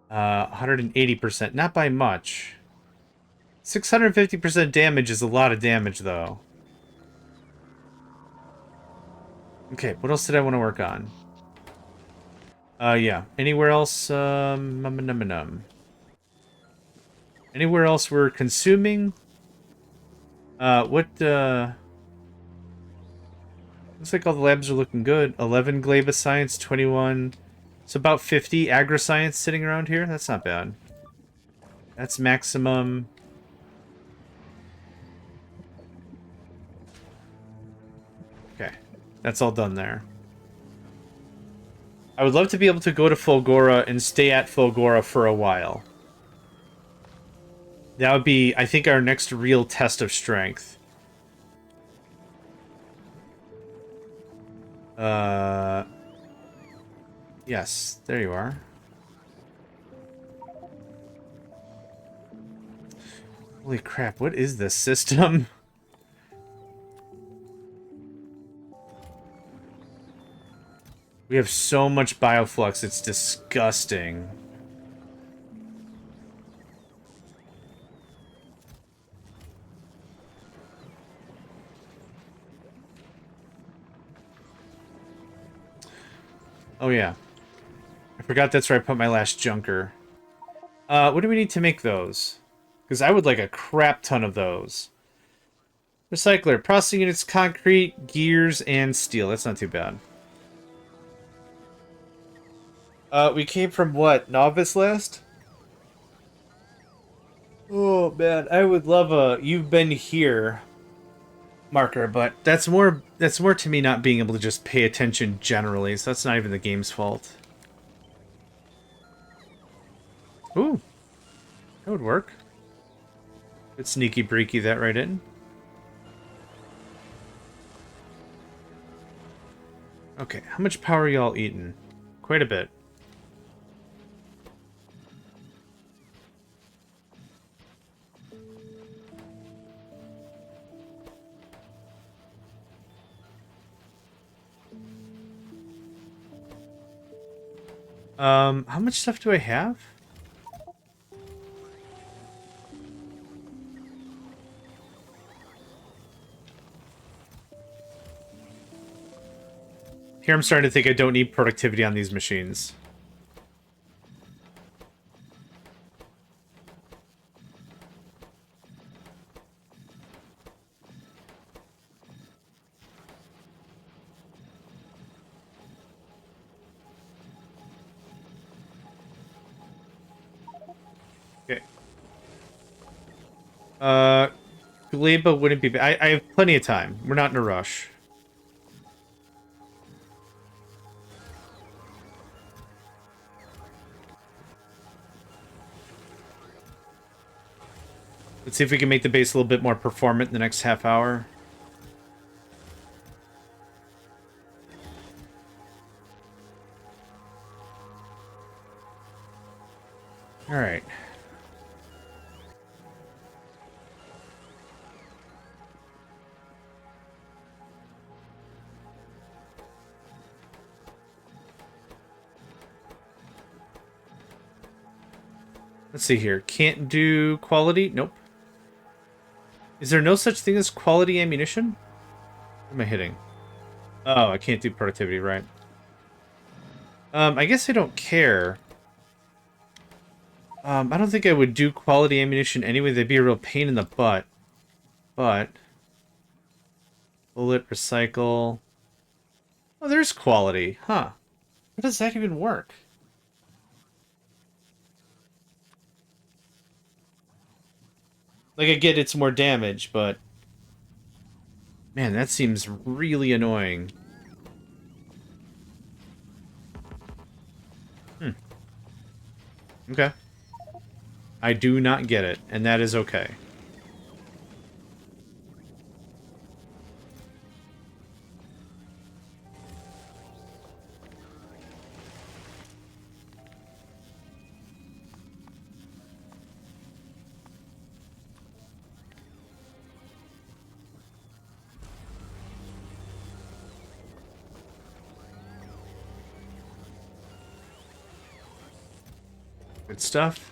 180%, not by much. 650% damage is a lot of damage, though. Okay, what else did I want to work on? Yeah. Anywhere else? Anywhere else we're consuming? Looks like all the labs are looking good. 11 Glaive of Science, 21... So about 50 Agri-Science sitting around here? That's not bad. That's maximum... Okay. That's all done there. I would love to be able to go to Fulgora and stay at Fulgora for a while. That would be, I think, our next real test of strength. Yes, there you are. Holy crap, what is this system? We have so much bioflux, it's disgusting. Oh yeah. I forgot that's where I put my last junker. What do we need to make those? Because I would like a crap ton of those. Recycler, processing units, concrete, gears, and steel. That's not too bad. We came from what? Novice list? Oh man, I would love a "you've been here" marker, but that's more to me not being able to just pay attention generally, so that's not even the game's fault. Ooh. That would work. Good sneaky breaky that right in. Okay, how much power are y'all eating? Quite a bit. How much stuff do I have? Here I'm starting to think I don't need productivity on these machines. Okay. Gleba wouldn't be bad. I have plenty of time. We're not in a rush. Let's see if we can make the base a little bit more performant in the next half hour. Alright. Let's see here. Can't do quality? Nope. Is there no such thing as quality ammunition? What am I hitting? Oh, I can't do productivity, right. I guess I don't care. I don't think I would do quality ammunition anyway. They'd be a real pain in the butt. But... bullet, recycle... Oh, there's quality. Huh. How does that even work? Like, I get it's more damage, but... man, that seems really annoying. Okay. I do not get it, and that is okay. Good stuff.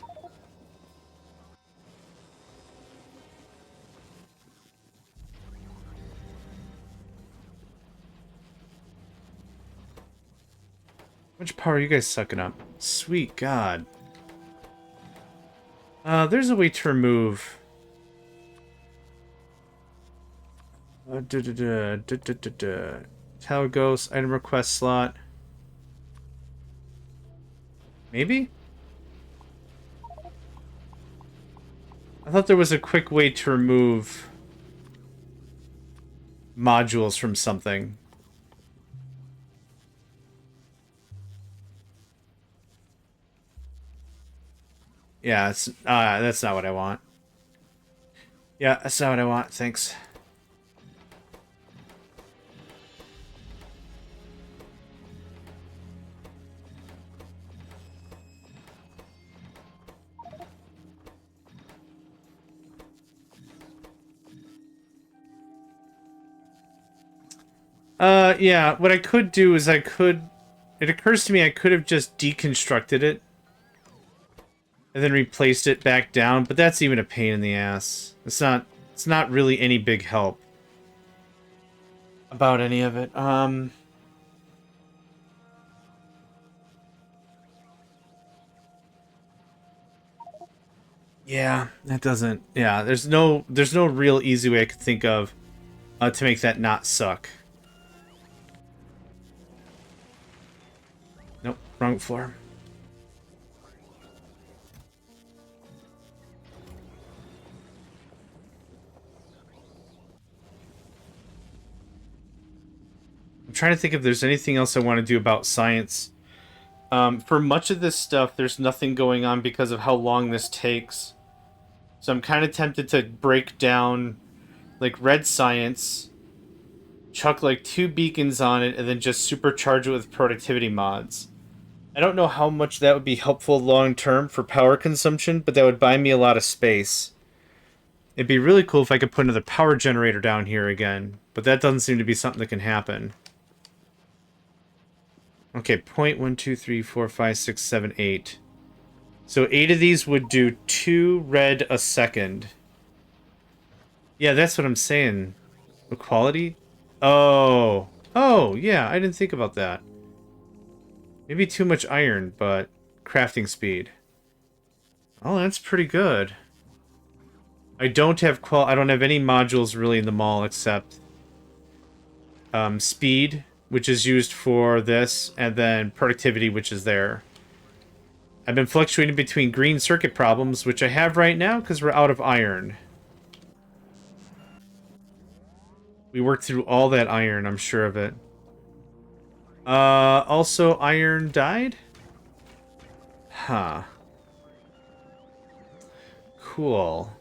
How much power are you guys sucking up? Sweet God. There's a way to remove... Tower Ghost, item request slot. Maybe? I thought there was a quick way to remove modules from something. Yeah, it's, that's not what I want. Yeah, that's not what I want, thanks. Yeah, what I could do is it occurs to me I could have just deconstructed it and then replaced it back down, but that's even a pain in the ass. It's not really any big help about any of it. Yeah, that doesn't... yeah, there's no real easy way I could think of to make that not suck. Nope, wrong floor. I'm trying to think if there's anything else I want to do about science. For much of this stuff, there's nothing going on because of how long this takes. So I'm kind of tempted to break down, like, red science, chuck, like, 2 beacons on it, and then just supercharge it with productivity mods. I don't know how much that would be helpful long-term for power consumption, but that would buy me a lot of space. It'd be really cool if I could put another power generator down here again, but that doesn't seem to be something that can happen. Okay, 1, 2, 3, 4, 5, 6, 7, 8. So 8 of these would do 2 red a second. Yeah, that's what I'm saying. Equality? Oh. Oh, yeah, I didn't think about that. Maybe too much iron, but crafting speed. Oh, that's pretty good. I don't have any modules really in the mall except speed, which is used for this, and then productivity, which is there. I've been fluctuating between green circuit problems, which I have right now because we're out of iron. We worked through all that iron, I'm sure of it. Also iron died? Huh. Cool.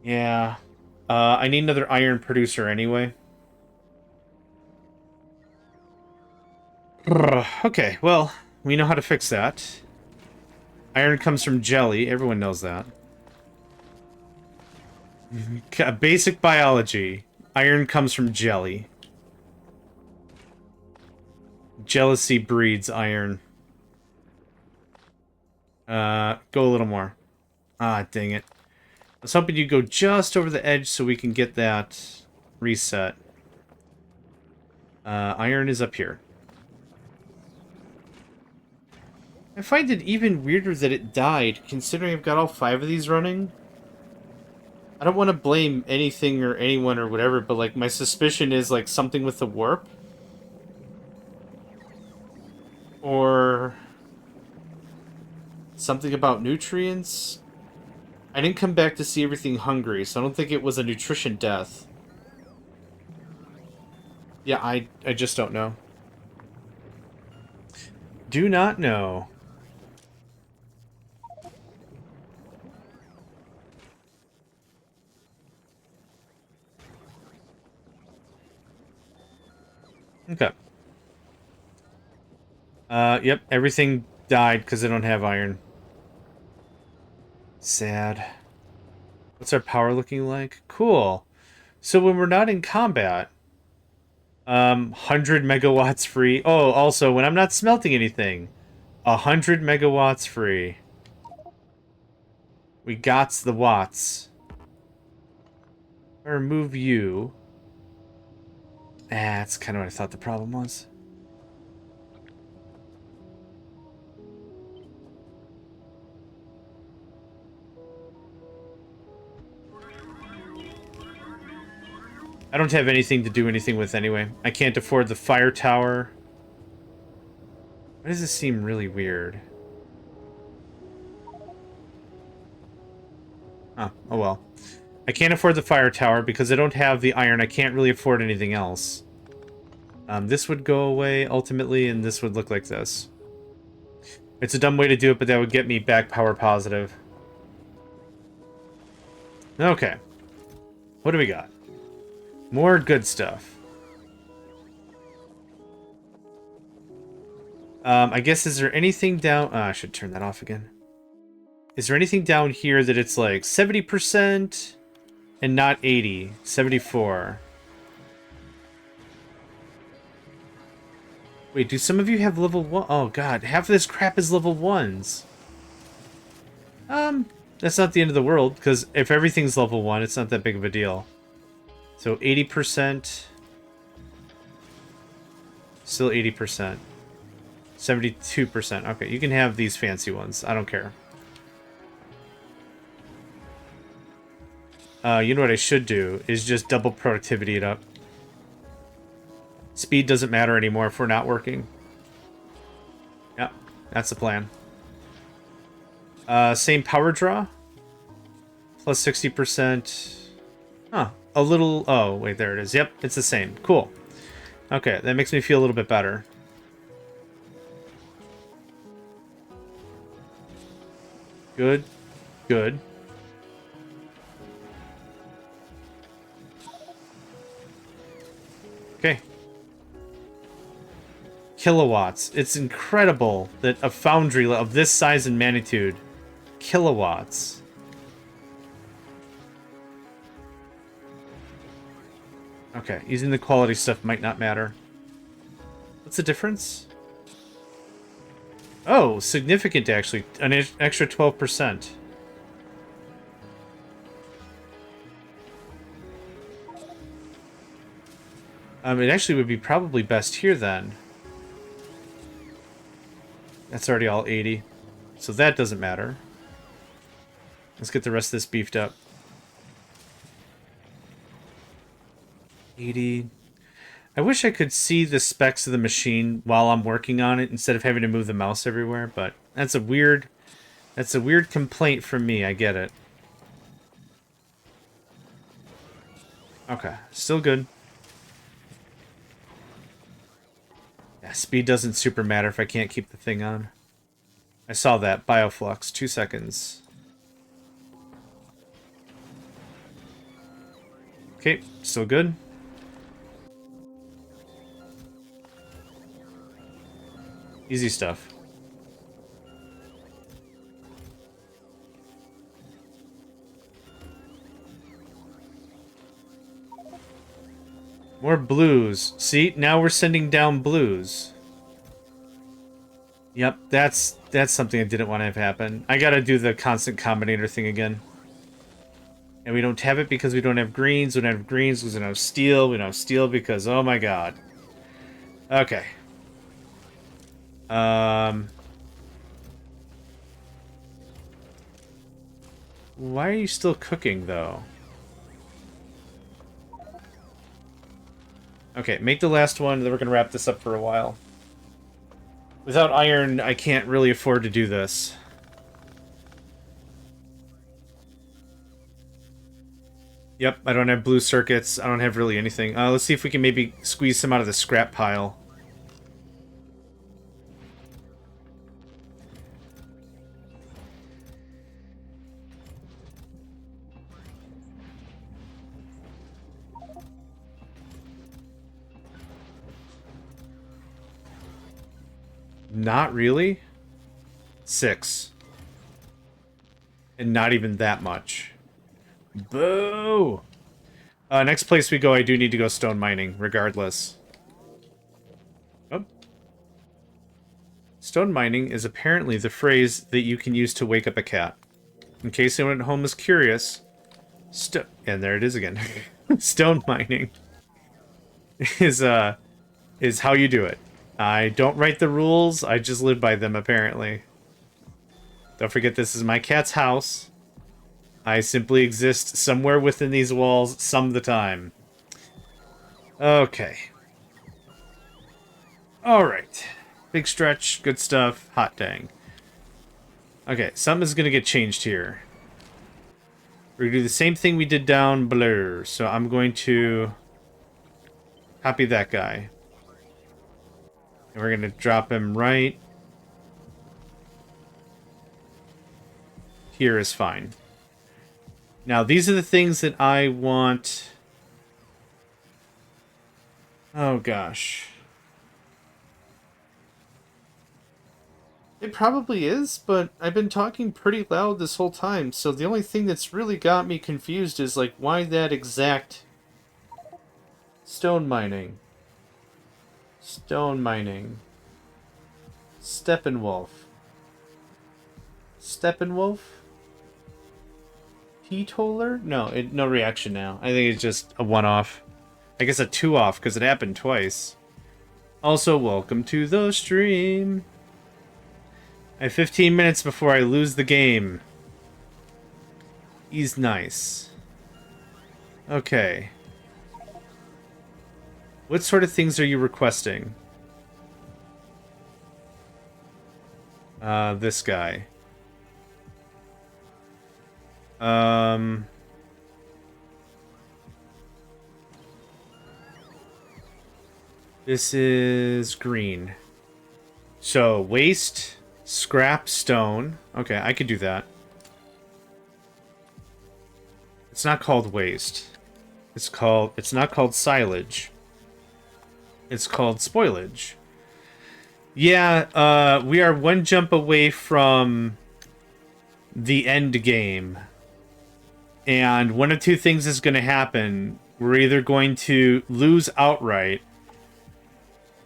Yeah. I need another iron producer anyway. Okay, well, we know how to fix that. Iron comes from jelly. Everyone knows that. Basic biology. Iron comes from jelly. Jealousy breeds iron. Go a little more. Ah, dang it. I was hoping you'd go just over the edge so we can get that reset. Iron is up here. I find it even weirder that it died, considering I've got all 5 of these running. I don't want to blame anything or anyone or whatever, but, like, my suspicion is, like, something with the warp. Or something about nutrients. I didn't come back to see everything hungry, so I don't think it was a nutrition death. Yeah, I just don't know. Do not know. Okay. Yep, everything died because I don't have iron. Sad. What's our power looking like? Cool. So when we're not in combat, 100 megawatts free. Oh, also, when I'm not smelting anything, 100 megawatts free. We got the watts. I remove you. That's kind of what I thought the problem was. I don't have anything to do anything with anyway. I can't afford the fire tower. Why does this seem really weird? Oh well. I can't afford the fire tower because I don't have the iron. I can't really afford anything else. This would go away ultimately, and this would look like this. It's a dumb way to do it, but that would get me back power positive. Okay. What do we got? More good stuff. I guess, is there anything down... I should turn that off again. Is there anything down here that it's like 70% and not 80? 74. Wait, do some of you have level 1? Oh god, half of this crap is level 1s. That's not the end of the world, because if everything's level 1, it's not that big of a deal. So 80%. Still 80%. 72%. Okay, you can have these fancy ones. I don't care. You know what I should do is just double productivity it up. Speed doesn't matter anymore if we're not working. Yeah, that's the plan. Same power draw. Plus 60%. Huh. A little... Oh, wait, there it is. Yep, it's the same. Cool. Okay, that makes me feel a little bit better. Good. Good. Okay. Kilowatts. It's incredible that a foundry of this size and magnitude... Kilowatts. Okay, using the quality stuff might not matter. What's the difference? Oh, significant actually. An extra 12%. It actually would be probably best here then. That's already all 80. So that doesn't matter. Let's get the rest of this beefed up. 80. I wish I could see the specs of the machine while I'm working on it instead of having to move the mouse everywhere, but that's a weird complaint from me. I get it. Okay, still good. Yeah, speed doesn't super matter if I can't keep the thing on. I saw that. Bioflux. 2 seconds. Okay, still good. Easy stuff. More blues. See, now we're sending down blues. Yep, that's something I didn't want to have happen. I gotta do the constant combinator thing again. And we don't have it because we don't have greens. We don't have greens because we don't have steel. We don't have steel because, oh my god. Okay. Why are you still cooking, though? Okay, make the last one, then we're gonna wrap this up for a while. Without iron, I can't really afford to do this. Yep, I don't have blue circuits. I don't have really anything. Let's see if we can maybe squeeze some out of the scrap pile. Not really. 6. And not even that much. Boo! Next place we go, I do need to go stone mining, regardless. Oh. Stone mining is apparently the phrase that you can use to wake up a cat. In case anyone at home is curious, and there it is again. Stone mining is how you do it. I don't write the rules, I just live by them, apparently. Don't forget, this is my cat's house. I simply exist somewhere within these walls some of the time. Okay. Alright. Big stretch, good stuff, hot dang. Okay, something's gonna get changed here. We're gonna do the same thing we did down below. So I'm going to copy that guy. And we're gonna drop him right here is fine. Now, these are the things that I want. Oh, gosh. It probably is, but I've been talking pretty loud this whole time, so the only thing that's really got me confused is, like, why that exact stone mining. Stone mining. Steppenwolf. Steppenwolf? P-Toller? No, no reaction now. I think it's just a one-off. I guess a two-off, because it happened twice. Also, welcome to the stream. I have 15 minutes before I lose the game. He's nice. Okay. What sort of things are you requesting? This guy. This is green. So, waste, scrap, stone. Okay, I could do that. It's not called waste. It's not called silage. It's called spoilage. Yeah, we are one jump away from the end game. And one of two things is going to happen. We're either going to lose outright.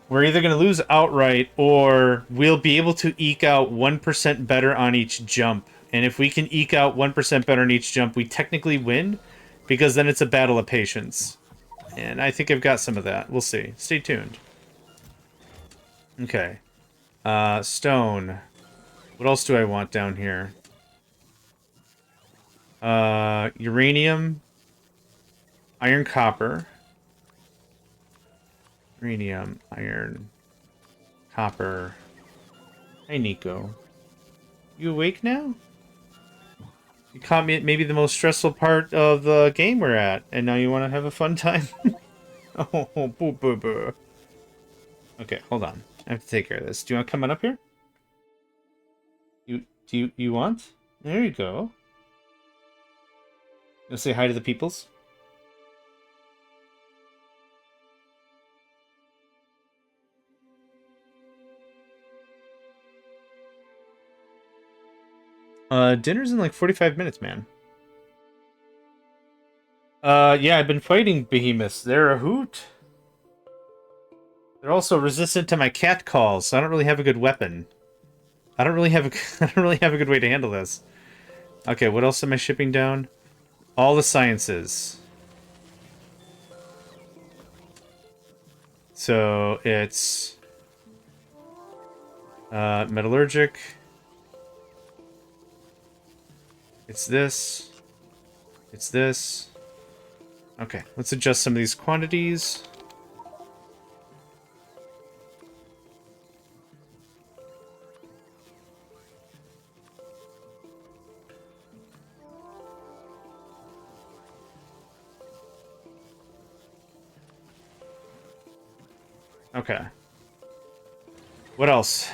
We're either going to lose outright, or we'll be able to eke out 1% better on each jump. And if we can eke out 1% better on each jump, we technically win, because then it's a battle of patience. And I think I've got some of that. We'll see. Stay tuned. Okay. Stone. What else do I want down here? Uranium. Iron, copper. Uranium, iron, copper. Hey, Nico. You awake now? You caught me at maybe the most stressful part of the game we're at, and now you want to have a fun time? Oh, boo boo boo. Okay, hold on. I have to take care of this. Do you want to come on up here? You want? There you go. You'll say hi to the peoples? Dinner's in like 45 minutes, man. Yeah, I've been fighting behemoths. They're a hoot. They're also resistant to my cat calls, so I don't really have a good weapon. I don't really have a I don't really have a good way to handle this. Okay, what else am I shipping down? All the sciences. So it's metallurgic. It's this. It's this. Okay, let's adjust some of these quantities. Okay. What else?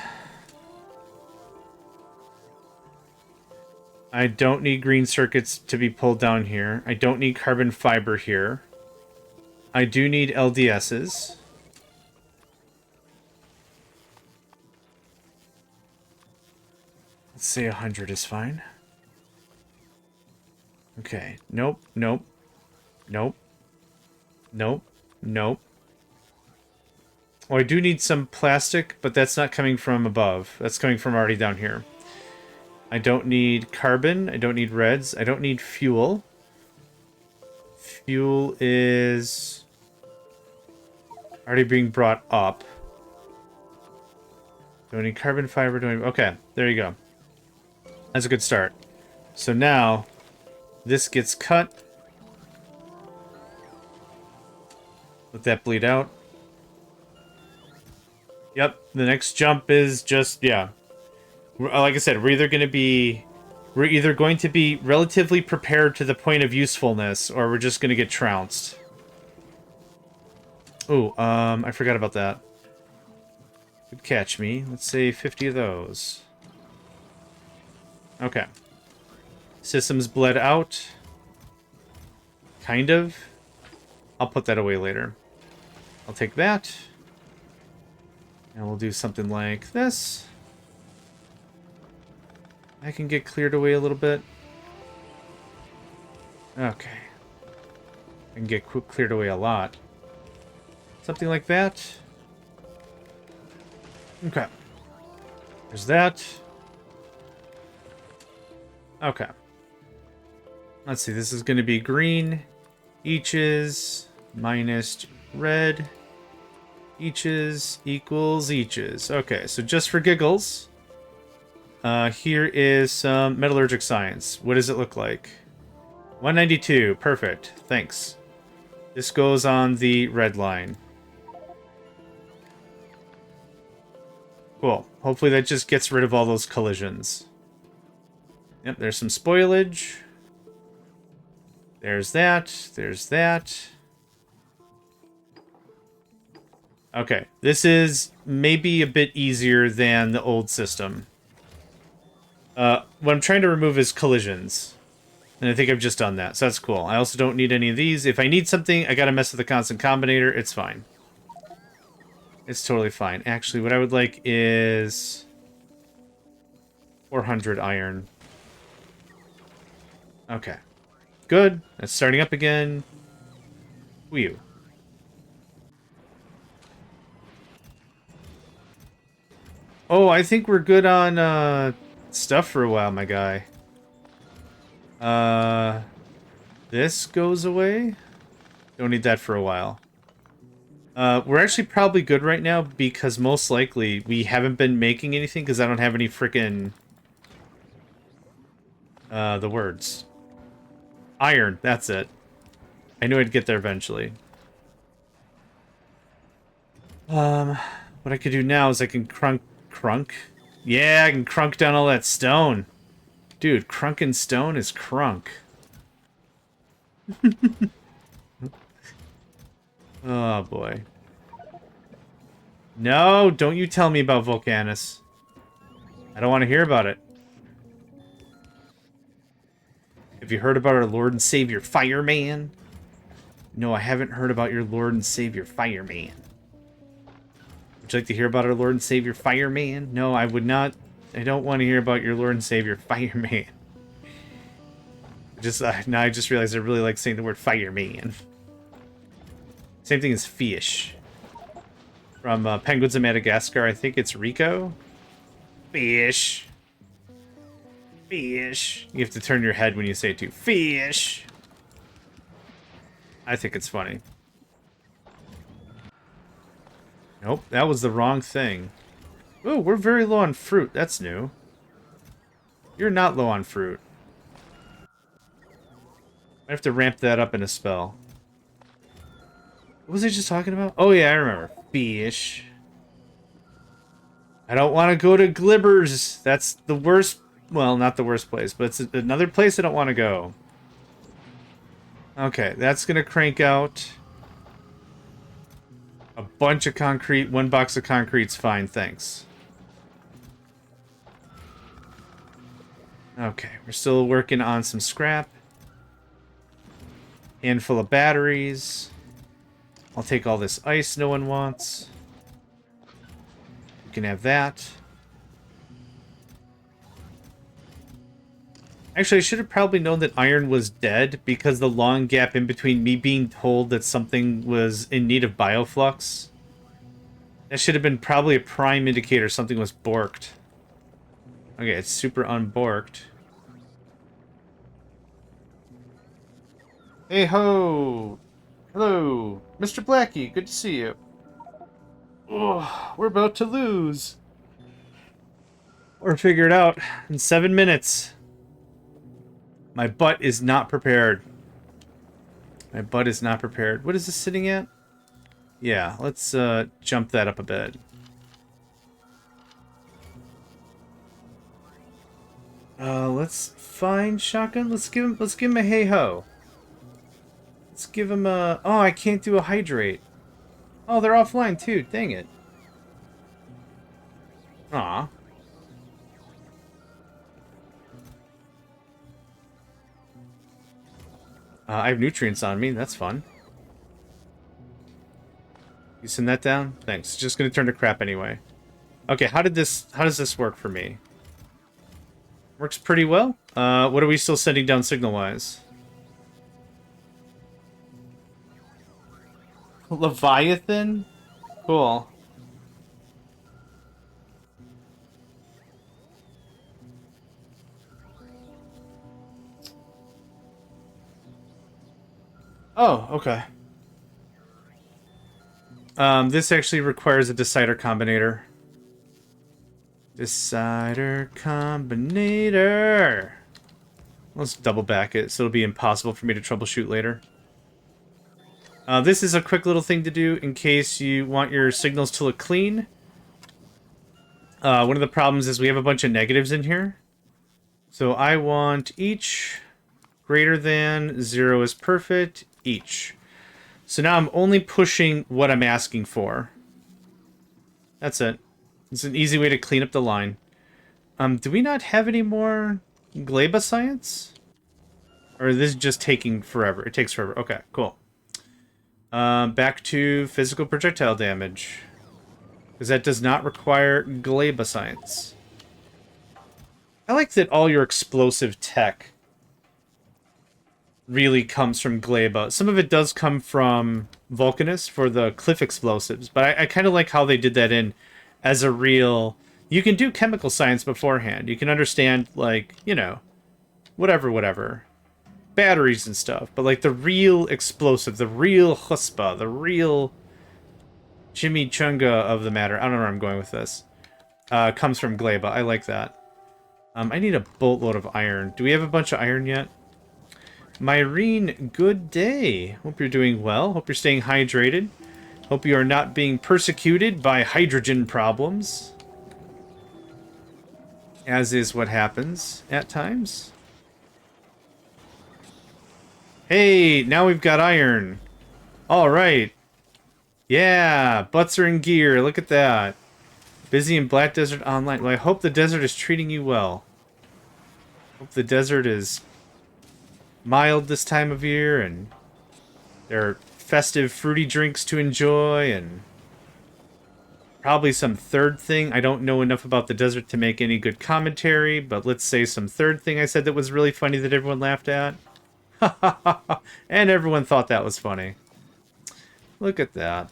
I don't need green circuits to be pulled down here. I don't need carbon fiber here. I do need LDSs. Let's say 100 is fine. Okay. Nope. Nope. Nope. Nope. Nope. Oh, I do need some plastic, but that's not coming from above. That's coming from already down here. I don't need carbon. I don't need reds. I don't need fuel. Fuel is already being brought up. Don't need carbon fiber. Don't need... Okay, there you go. That's a good start. So now, this gets cut. Let that bleed out. Yep, the next jump is just, yeah. Like I said, we're either going to be relatively prepared to the point of usefulness, or we're just going to get trounced. Oh, I forgot about that. Good catch me. Let's say 50 of those. Okay. Systems bled out. Kind of. I'll put that away later. I'll take that. And we'll do something like this. I can get cleared away a little bit. Okay. I can get cleared away a lot. Something like that. Okay. There's that. Okay. Let's see, this is going to be green. Eaches minus red. Eaches equals eaches. Okay, so just for giggles, here is some metallurgic science. What does it look like? 192. Perfect. Thanks. This goes on the red line. Cool. Hopefully that just gets rid of all those collisions. Yep, there's some spoilage. There's that. There's that. Okay, this is maybe a bit easier than the old system. What I'm trying to remove is collisions. And I think I've just done that, so that's cool. I also don't need any of these. If I need something, I gotta mess with the constant combinator. It's fine. It's totally fine. Actually, what I would like is 400 iron. Okay. Good. That's starting up again. Whew. Oh, I think we're good on stuff for a while, my guy. This goes away. Don't need that for a while. We're actually probably good right now because most likely we haven't been making anything because I don't have any freaking the words. Iron, that's it. I knew I'd get there eventually. What I could do now is I can crunk. Yeah, I can crunk down all that stone. Dude, crunking stone is crunk. Oh, boy. No, don't you tell me about Volcanus. I don't want to hear about it. Have you heard about our Lord and Savior Fireman? No, I haven't heard about your Lord and Savior Fireman. Would you like to hear about our Lord and Savior Fireman? No, I would not. I don't want to hear about your Lord and Savior, Fireman. Now I just realized I really like saying the word Fireman. Same thing as fish. From Penguins of Madagascar, I think it's Rico. Fish. Fish. You have to turn your head when you say it too. Fish. I think it's funny. Nope, that was the wrong thing. Oh, we're very low on fruit. That's new. You're not low on fruit. I have to ramp that up in a spell. What was I just talking about? Oh yeah, I remember. Fish. I don't want to go to Glibbers. That's the worst. Well, not the worst place, but it's another place I don't want to go. Okay, that's going to crank out a bunch of concrete. 1 box of concrete's fine, thanks. Okay, we're still working on some scrap. Handful of batteries. I'll take all this ice no one wants. You can have that. Actually, I should have probably known that iron was dead because the long gap in between me being told that something was in need of bioflux. That should have been probably a prime indicator something was borked. Okay, it's super unborked. Hey ho! Hello, Mr. Blackie, good to see you. Oh, we're about to lose. Or figure it out in 7 minutes. My butt is not prepared. My butt is not prepared. What is this sitting at? Yeah, let's jump that up a bit. Let's find shotgun. Let's give him a hey ho. Let's give him a. Oh, I can't do a hydrate. Oh, they're offline too. Dang it. Aw. I have nutrients on me. That's fun. You send that down? Thanks. It's just gonna turn to crap anyway. Okay, how does this work for me? Works pretty well. What are we still sending down signal-wise? Leviathan? Cool. Oh, okay. This actually requires a decider combinator. Decider combinator. Let's double back it so it'll be impossible for me to troubleshoot later. This is a quick little thing to do in case you want your signals to look clean. One of the problems is we have a bunch of negatives in here. So I want each greater than 0 is perfect, each. So now I'm only pushing what I'm asking for. That's it. It's an easy way to clean up the line. Do we not have any more Gleba science? Or is this just taking forever? It takes forever. Okay, cool. Back to physical projectile damage. Because that does not require Gleba science. I like that all your explosive tech really comes from Gleba. Some of it does come from Vulcanus for the cliff explosives, but I kind of like how they did that in as a real... You can do chemical science beforehand. You can understand, like, you know, whatever. Batteries and stuff, but like the real explosive, the real chutzpah, the real chimichanga of the matter, I don't know where I'm going with this, comes from Gleba. I like that. I need a boatload of iron. Do we have a bunch of iron yet? Myrene, good day. Hope you're doing well. Hope you're staying hydrated. Hope you are not being persecuted by hydrogen problems. As is what happens at times. Hey, now we've got iron. Alright. Yeah, butts are in gear. Look at that. Busy in Black Desert Online. Well, I hope the desert is treating you well. Hope the desert is mild this time of year, and there are festive fruity drinks to enjoy, and Probably some third thing. I don't know enough about the desert to make any good commentary, but let's say some third thing I said that was really funny that everyone laughed at. And everyone thought that was funny. Look at that.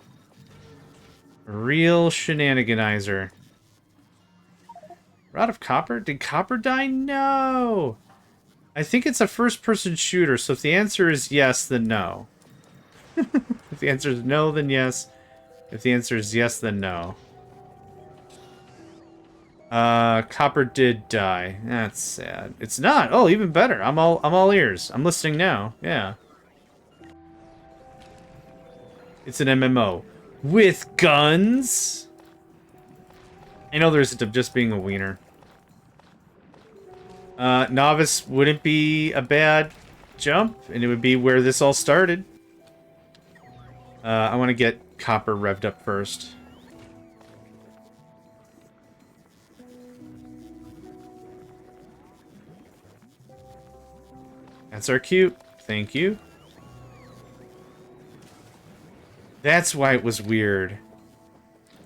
Real shenaniganizer. Rod of Copper? Did Copper die? No! I think it's a first-person shooter, so if the answer is yes, then no. If the answer is no, then yes. If the answer is yes, then no. Copper did die. That's sad. It's not. Oh, even better. I'm all ears. I'm listening now. Yeah. It's an MMO with guns. I know there's just being a wiener. Novice wouldn't be a bad jump, and it would be where this all started. I want to get Copper revved up first. That's our cue. Thank you. That's why it was weird.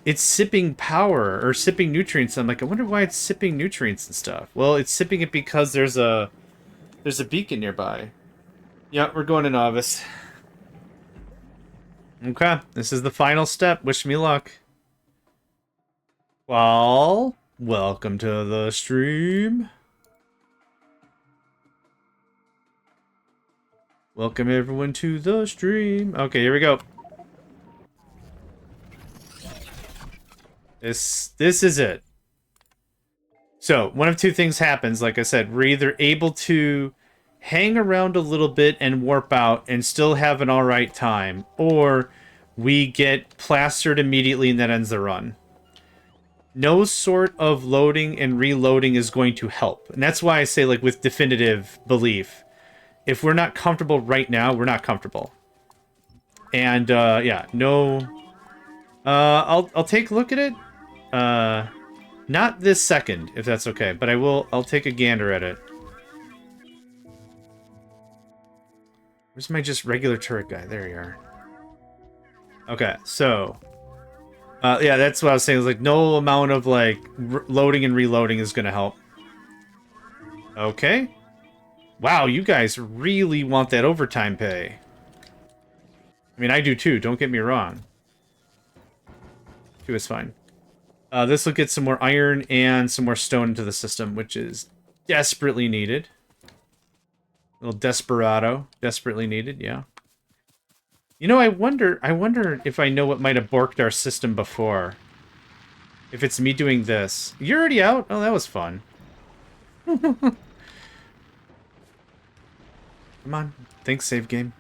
It's sipping power, or sipping nutrients. I'm like, I wonder why it's sipping nutrients and stuff. Well, it's sipping it because there's a beacon nearby. Yeah, we're going to Novice. Okay, this is the final step. Wish me luck. Well, welcome to the stream. Welcome everyone to the stream. Okay, here we go. This is it. So, one of two things happens, like I said. We're either able to hang around a little bit and warp out and still have an alright time, or we get plastered immediately and that ends the run. No sort of loading and reloading is going to help. And that's why I say, like, with definitive belief, if we're not comfortable right now, we're not comfortable. And, yeah, no... I'll take a look at it. Not this second, if that's okay, but I'll take a gander at it. Where's my just regular turret guy? There you are. Okay, so... yeah, that's what I was saying. It's like, no amount of, like, loading and reloading is gonna help. Okay. Wow, you guys really want that overtime pay. I mean, I do too, don't get me wrong. 2 is fine. This will get some more iron and some more stone into the system, which is desperately needed. A little desperado. Desperately needed, yeah. You know, I wonder if I know what might have borked our system before. If it's me doing this. You're already out? Oh, that was fun. Come on. Think save game.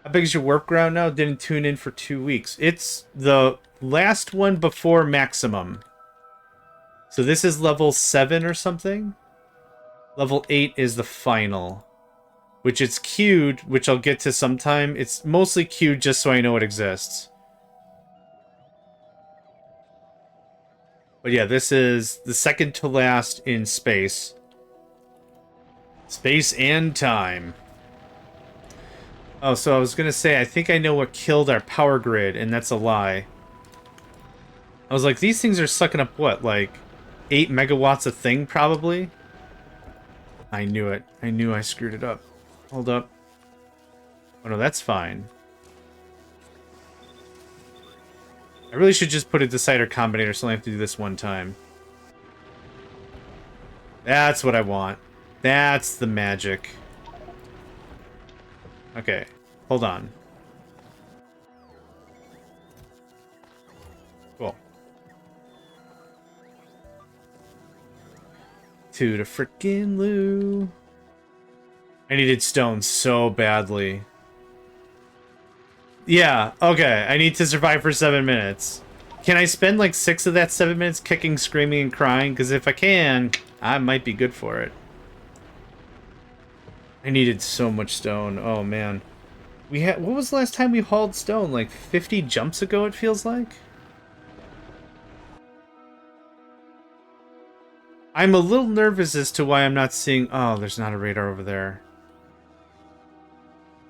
How big is your warp ground now? Didn't tune in for 2 weeks. It's the last one before maximum. So this is level 7 or something. Level 8 is the final. Which it's queued, which I'll get to sometime. It's mostly queued just so I know it exists. But yeah, this is the second to last in space. Space and time. Oh, so I was gonna say, I think I know what killed our power grid, and that's a lie. I was like, these things are sucking up what, like 8 megawatts a thing, probably? I knew it. I knew I screwed it up. Hold up. Oh no, that's fine. I really should just put a decider combinator so I have to do this one time. That's what I want. That's the magic. Okay, hold on. Cool. To the frickin' loo. I needed stone so badly. Yeah, okay. I need to survive for 7 minutes. Can I spend like 6 of that 7 minutes kicking, screaming, and crying? Because if I can, I might be good for it. I needed so much stone. Oh, man. What was the last time we hauled stone? Like 50 jumps ago, it feels like? I'm a little nervous as to why I'm not seeing... Oh, there's not a radar over there.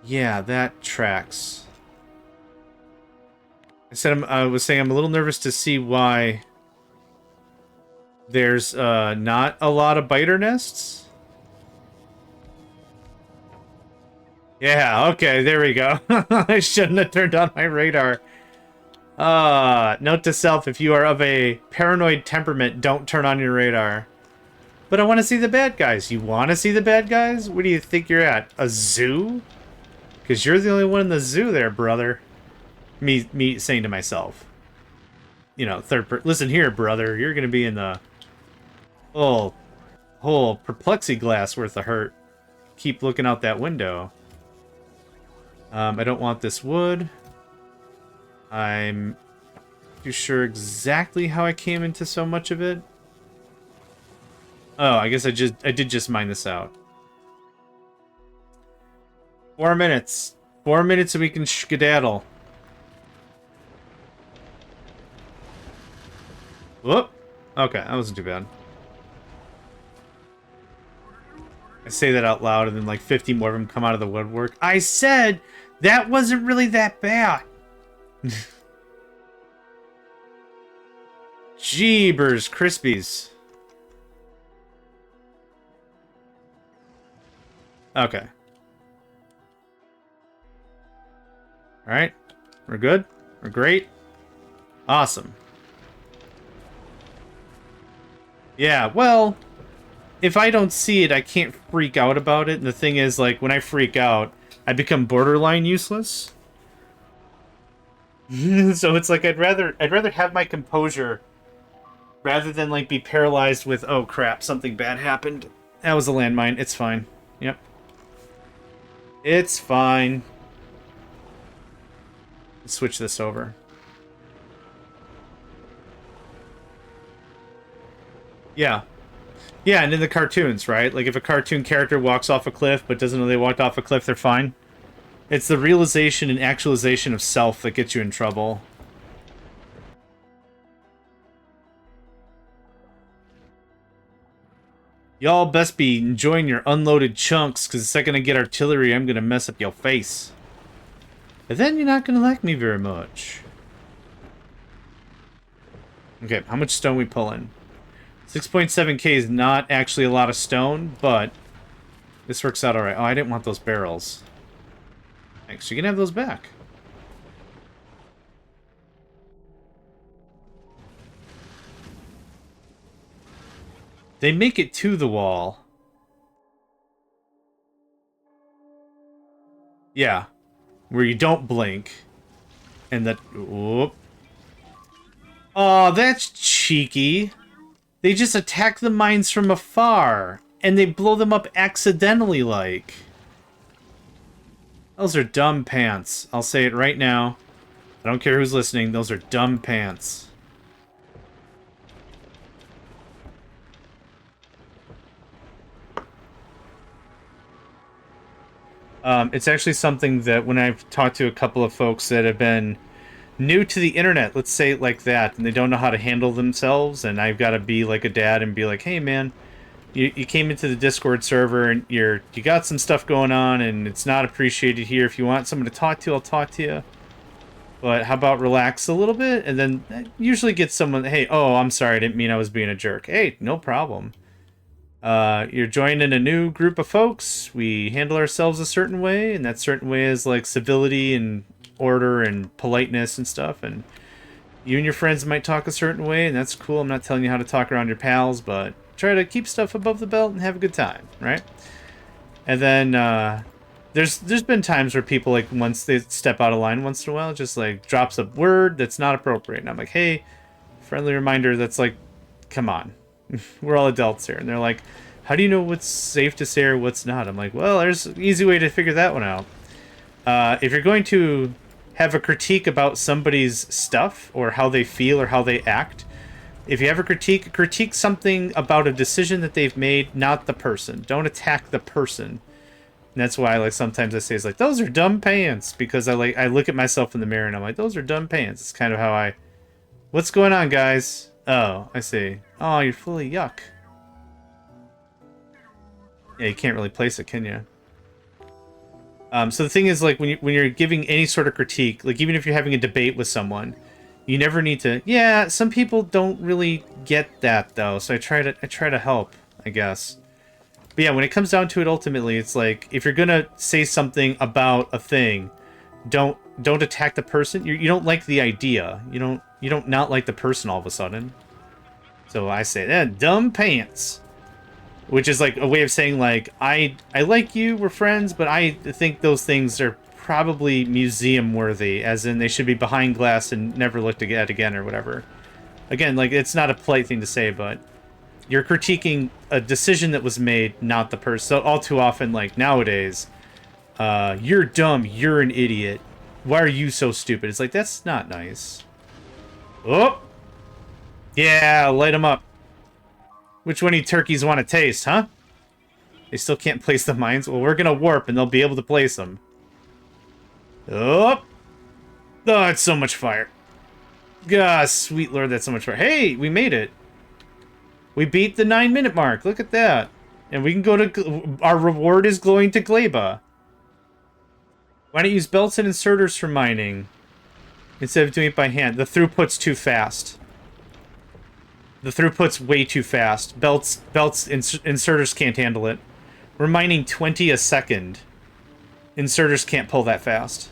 Yeah, that tracks. I was saying I'm a little nervous to see why there's not a lot of biter nests. Yeah, okay, there we go. I shouldn't have turned on my radar. Note to self, if you are of a paranoid temperament, don't turn on your radar. But I want to see the bad guys. You want to see the bad guys? Where do you think you're at? A zoo? Because you're the only one in the zoo there, brother. Me saying to myself. You know, listen here, brother. You're going to be in the whole perplexiglass worth of hurt. Keep looking out that window. I don't want this wood. I'm too sure exactly how I came into so much of it. Oh, I guess I did just mine this out. 4 minutes. 4 minutes so we can skedaddle. Whoop. Okay, that wasn't too bad. I say that out loud and then like 50 more of them come out of the woodwork. I said that wasn't really that bad. Jeebers Crispies. Okay. Alright. We're good. We're great. Awesome. Yeah, well, if I don't see it, I can't freak out about it. And the thing is, like, when I freak out, I become borderline useless. So it's like I'd rather have my composure rather than like be paralyzed with, oh crap, something bad happened. That was a landmine. It's fine. Yep. It's fine. Let's switch this over. Yeah. Yeah, and in the cartoons, right? Like if a cartoon character walks off a cliff but doesn't know they walked off a cliff, they're fine. It's the realization and actualization of self that gets you in trouble. Y'all best be enjoying your unloaded chunks, because the second I get artillery, I'm going to mess up your face. But then you're not going to like me very much. Okay, how much stone we pulling? 6.7k is not actually a lot of stone, but this works out alright. Oh, I didn't want those barrels. Thanks, you can have those back. They make it to the wall. Yeah. Where you don't blink. And that... Whoop. Oh, that's cheeky. They just attack the mines from afar. And they blow them up accidentally, like. Those are dumb pants. I'll say it right now. I don't care who's listening. Those are dumb pants. It's actually something that when I've talked to a couple of folks that have been new to the internet, let's say it like that, and they don't know how to handle themselves, and I've got to be like a dad and be like, hey man, you came into the Discord server and you got some stuff going on and it's not appreciated here. If you want someone to talk to, I'll talk to you. But how about relax a little bit? And then usually get someone, hey, oh, I'm sorry, I didn't mean I was being a jerk. Hey, no problem. You're joining a new group of folks. We handle ourselves a certain way, and that certain way is like civility and order and politeness and stuff. And you and your friends might talk a certain way, and that's cool. I'm not telling you how to talk around your pals, but try to keep stuff above the belt and have a good time, right? And then there's been times where people, like, once they step out of line once in a while, just like drops a word that's not appropriate, and I'm like, hey, friendly reminder. That's like, come on. We're all adults here. And they're like, how do you know what's safe to say or what's not? I'm like, well, there's an easy way to figure that one out. If you're going to have a critique about somebody's stuff or how they feel or how they act, if you have a critique something about a decision that they've made, not the person. Don't attack the person. And that's why, like, sometimes I say, it's like, those are dumb pants, because I look at myself in the mirror and I'm like, those are dumb pants. It's kind of how I... What's going on, guys? Oh, I see. Oh, you're full of yuck. Yeah, you can't really place it, can you? So the thing is, like, when you're giving any sort of critique, like even if you're having a debate with someone, you never need to. Yeah, some people don't really get that though. So I try to help, I guess. But yeah, when it comes down to it, ultimately, it's like if you're gonna say something about a thing, don't attack the person. You don't like the idea. You don't not like the person all of a sudden. So I say, dumb pants. Which is like a way of saying, like, I like you, we're friends, but I think those things are probably museum worthy, as in they should be behind glass and never looked at again or whatever. Again, like, it's not a polite thing to say, but you're critiquing a decision that was made, not the person. So all too often, like nowadays, you're dumb, you're an idiot. Why are you so stupid? It's like, that's not nice. Oh! Yeah, light them up. Which one of you turkeys want to taste, huh? They still can't place the mines? Well, we're gonna warp and they'll be able to place them. Oh! Oh, it's so much fire. God, sweet lord, that's so much fire. Hey, we made it. We beat the 9-minute mark. Look at that. And we can go to... Our reward is glowing to Gleba. Why don't you use belts and inserters for mining instead of doing it by hand? The throughput's too fast. The throughput's way too fast. Inserters can't handle it. We're mining 20 a second. Inserters can't pull that fast.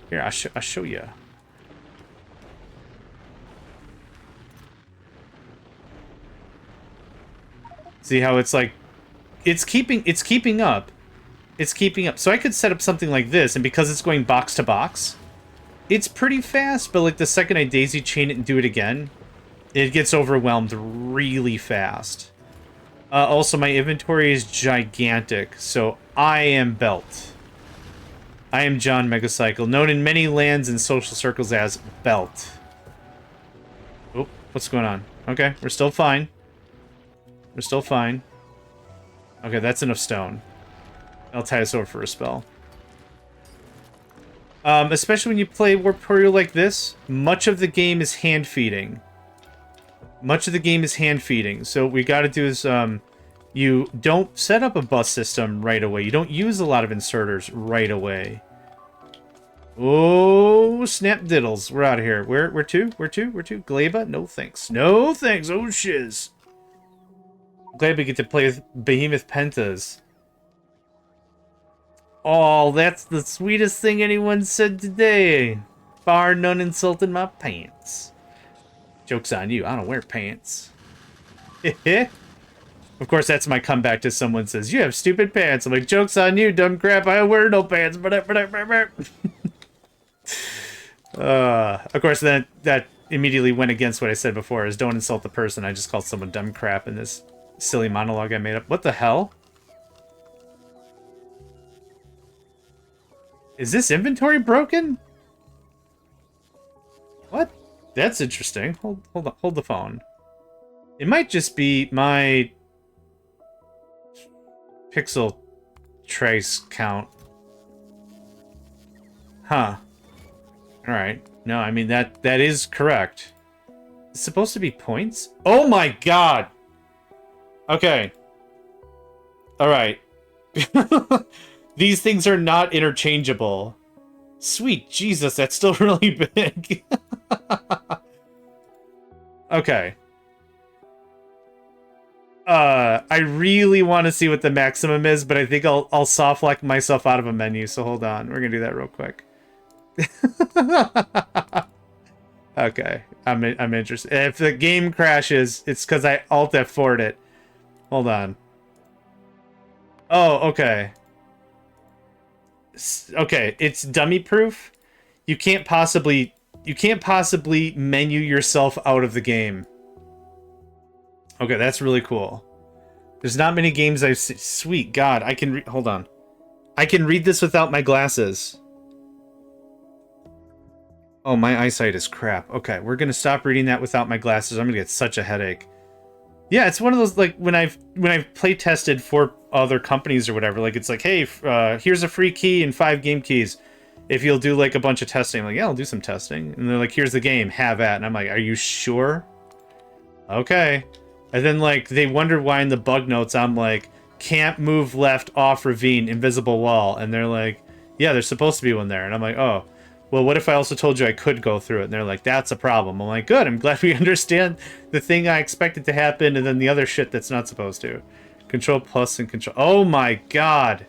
Here, I'll show you. See how it's like... It's keeping up. It's keeping up. So I could set up something like this, and because it's going box to box, it's pretty fast, but like the second I daisy chain it and do it again, it gets overwhelmed really fast. Also, my inventory is gigantic, so I am Belt. I am JohnMegacycle, known in many lands and social circles as Belt. Oh, what's going on? Okay, we're still fine. We're still fine. Okay, that's enough stone. I'll tie us over for a spell. Especially when you play Warptorio like this, much of the game is hand-feeding. Much of the game is hand-feeding. So what we gotta do is, you don't set up a bus system right away. You don't use a lot of inserters right away. Oh, snap diddles. We're out of here. We're two? We're two? Gleba? No thanks. No thanks. Oh, shiz. Glad we get to play with Behemoth Pentas. Oh, that's the sweetest thing anyone said today. Bar none insulted my pants. Joke's on you. I don't wear pants. Of course, that's my comeback to someone says, you have stupid pants. I'm like, joke's on you, dumb crap. I wear no pants. Of course, that immediately went against what I said before, is don't insult the person. I just called someone dumb crap in this silly monologue I made up. What the hell? Is this inventory broken? What? That's interesting. Hold the phone. It might just be my pixel trace count. Huh. Alright. No, I mean that is correct. It's supposed to be points? Oh my god! Okay. Alright. These things are not interchangeable. Sweet Jesus, that's still really big. Okay. I really want to see what the maximum is, but I think I'll soft lock myself out of a menu, so hold on. We're gonna do that real quick. Okay. I'm interested. If the game crashes, it's because I Alt F4'd it. Hold on. Oh, okay. Okay, it's dummy proof. You can't possibly menu yourself out of the game. Okay, that's really cool. There's not many games I've seen. Sweet God, I can hold on. I can read this without my glasses. Oh, my eyesight is crap. Okay, we're gonna stop reading that without my glasses. I'm gonna get such a headache. Yeah, it's one of those, like, when I've play tested for other companies or whatever, like, it's like, hey, here's a free key and 5 game keys if you'll do, like, a bunch of testing. I'm like, yeah, I'll do some testing. And they're like, here's the game, have at. And I'm like, are you sure? Okay. And then, like, they wonder why in the bug notes I'm like, can't move left off ravine, invisible wall. And they're like, Yeah, there's supposed to be one there. And I'm like, oh, well, what if I also told you I could go through it? And they're like, that's a problem. I'm like, good. I'm glad we understand the thing I expected to happen and then the other shit that's not supposed to. Control plus and control. Oh my god.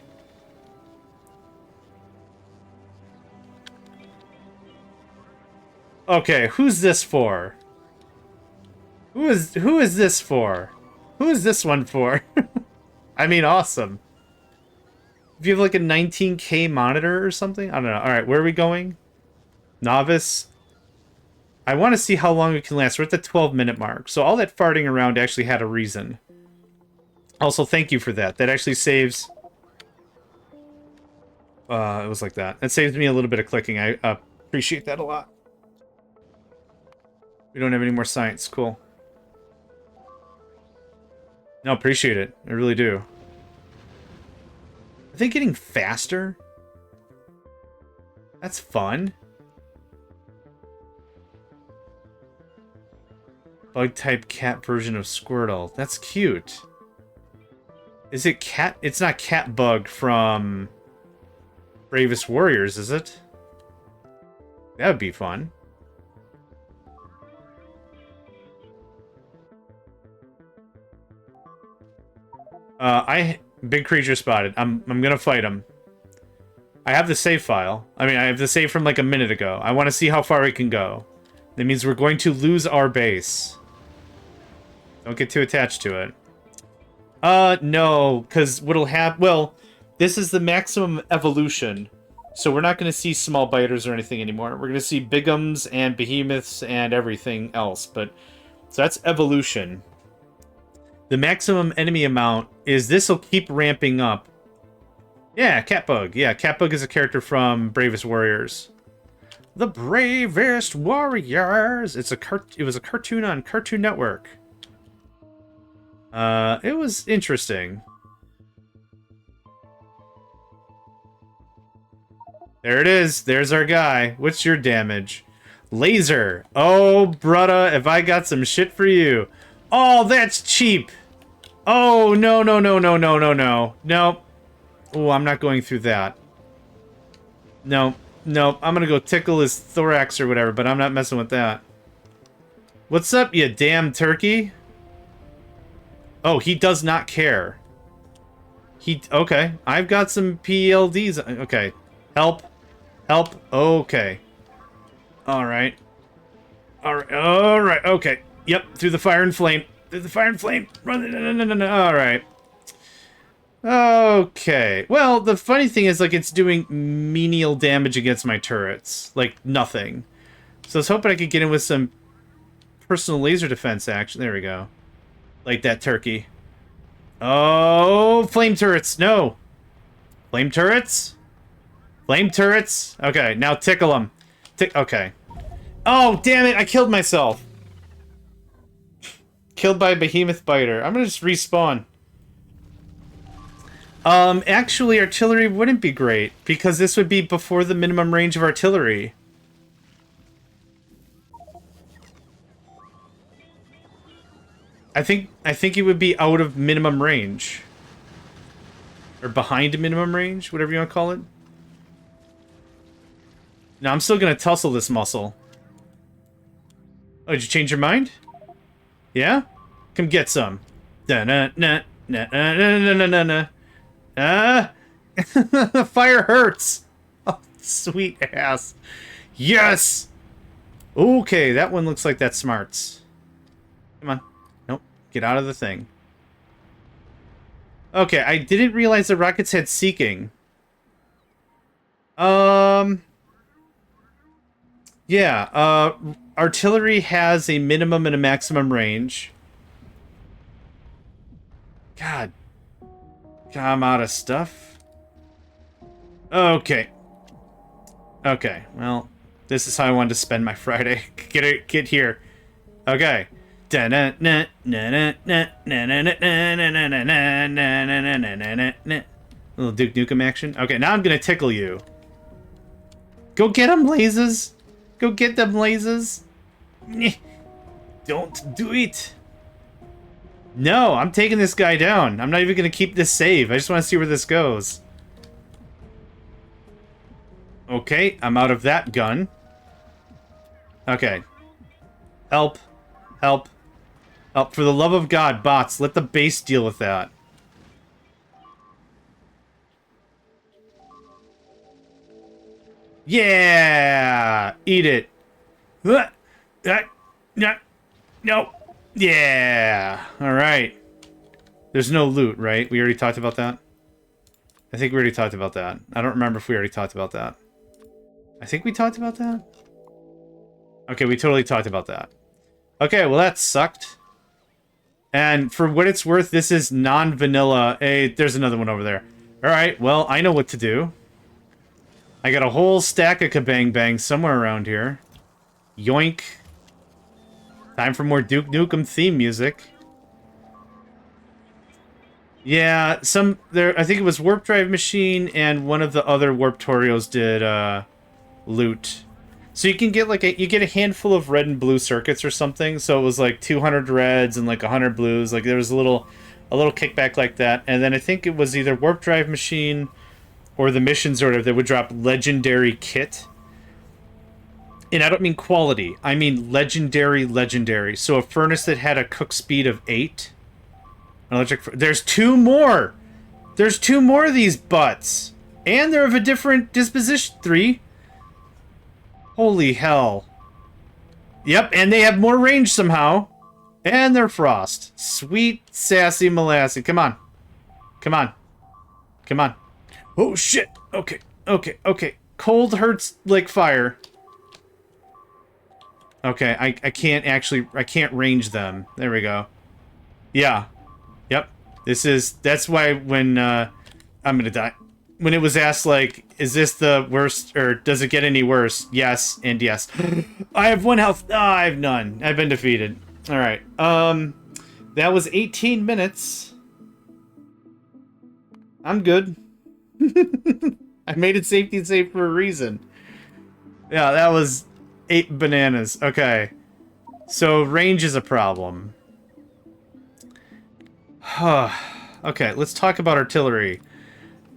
Okay, who's this for? Who is this for? Who is this one for? I mean, awesome. If you have like a 19K monitor or something? I don't know. Alright, where are we going? Novice. I want to see how long it can last. We're at the 12-minute mark. So all that farting around actually had a reason. Also, thank you for that. That actually saves... it was like that. That saves me a little bit of clicking. I appreciate that a lot. We don't have any more science. Cool. No, appreciate it. I really do. Are they getting faster? That's fun. Bug-type cat version of Squirtle. That's cute. Is it cat? It's not Cat Bug from Bravest Warriors, is it? That would be fun. Big creature spotted. I'm gonna fight him. I have the save file. I mean, I have the save from like a minute ago. I want to see how far we can go. That means we're going to lose our base. Don't get too attached to it. No, because what'll happen... Well, this is the maximum evolution. So we're not going to see small biters or anything anymore. We're going to see bigums and behemoths and everything else. But so that's evolution. The maximum enemy amount is... This will keep ramping up. Yeah, Catbug. Yeah, Catbug is a character from Bravest Warriors. The Bravest Warriors! It was a cartoon on Cartoon Network. It was interesting. There it is. There's our guy. What's your damage? Laser. Oh, brudda, have I got some shit for you. Oh, that's cheap. Oh, no, no, no, no, no, no, no. Nope. Oh, I'm not going through that. No, no, I'm gonna go tickle his thorax or whatever, but I'm not messing with that. What's up, you damn turkey? Oh, he does not care. Okay, I've got some PLDs. Okay, help. Help. Okay. Alright. Alright, okay. Yep, through the fire and flame. Through the fire and flame. Run. No. Alright. Okay. Well, the funny thing is, like, it's doing menial damage against my turrets. Like, nothing. So I was hoping I could get in with some personal laser defense action. There we go. Like that turkey. Oh, flame turrets. No. Flame turrets? Flame turrets? Okay, now tickle them. Okay. Oh, damn it. I killed myself. Killed by a behemoth biter. I'm gonna just respawn. Actually, artillery wouldn't be great, because this would be before the minimum range of artillery. I think it would be out of minimum range. Or behind minimum range, whatever you want to call it. No, I'm still gonna tussle this muscle. Oh, did you change your mind? Yeah? Come get some. Fire hurts! Oh, sweet ass. Yes! Okay, that one looks like that's smarts. Come on. Nope. Get out of the thing. Okay, I didn't realize the rockets had seeking. Yeah, artillery has a minimum and a maximum range. God. I'm out of stuff. Okay. Okay, well, this is how I wanted to spend my Friday. Get here. Okay. Little Duke Nukem action. Okay, now I'm gonna tickle you. Go get them, lasers. Go get them, lasers. Don't do it. No, I'm taking this guy down. I'm not even gonna keep this save. I just want to see where this goes. Okay, I'm out of that gun. Okay. Help. Help. Help. For the love of God, bots, let the base deal with that. Yeah! Eat it. No. Yeah. Alright. There's no loot, right? We already talked about that? I think we already talked about that. I don't remember if we already talked about that. I think we talked about that? Okay, we totally talked about that. Okay, well that sucked. And for what it's worth, this is non-vanilla. Hey, there's another one over there. Alright, well, I know what to do. I got a whole stack of kabang bang somewhere around here. Yoink. Time for more Duke Nukem theme music. Yeah, I think it was Warp Drive Machine and one of the other Warp Torios did loot. So you can get like you get a handful of red and blue circuits or something. So it was like 200 reds and like 100 blues. Like there was a little kickback like that. And then I think it was either Warp Drive Machine or the missions order that would drop legendary kit. And I don't mean quality. I mean legendary. So a furnace that had a cook speed of 8. There's 2 more! There's 2 more of these butts! And they're of a different disposition. 3. Holy hell. Yep, and they have more range somehow. And they're frost. Sweet, sassy molasses. Come on. Come on. Come on. Oh, shit. Okay. Cold hurts like fire. Okay, I can't range them. There we go. Yeah. Yep. That's why when, I'm gonna die. When it was asked, like, is this the worst, or does it get any worse? Yes, and yes. I have 1 health. I have none. I've been defeated. Alright. That was 18 minutes. I'm good. I made it safety and safe for a reason. Yeah, that was 8 bananas. Okay. So, range is a problem. Okay, let's talk about artillery.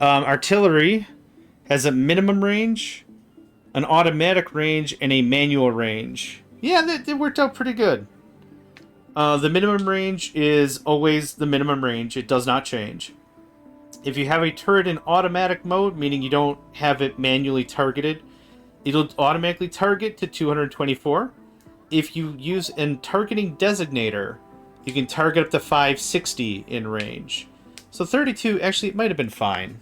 Artillery has a minimum range, an automatic range, and a manual range. Yeah, that worked out pretty good. The minimum range is always the minimum range. It does not change. If you have a turret in automatic mode, meaning you don't have it manually targeted, it'll automatically target to 224. If you use a targeting designator, you can target up to 560 in range. So 32, actually, it might have been fine.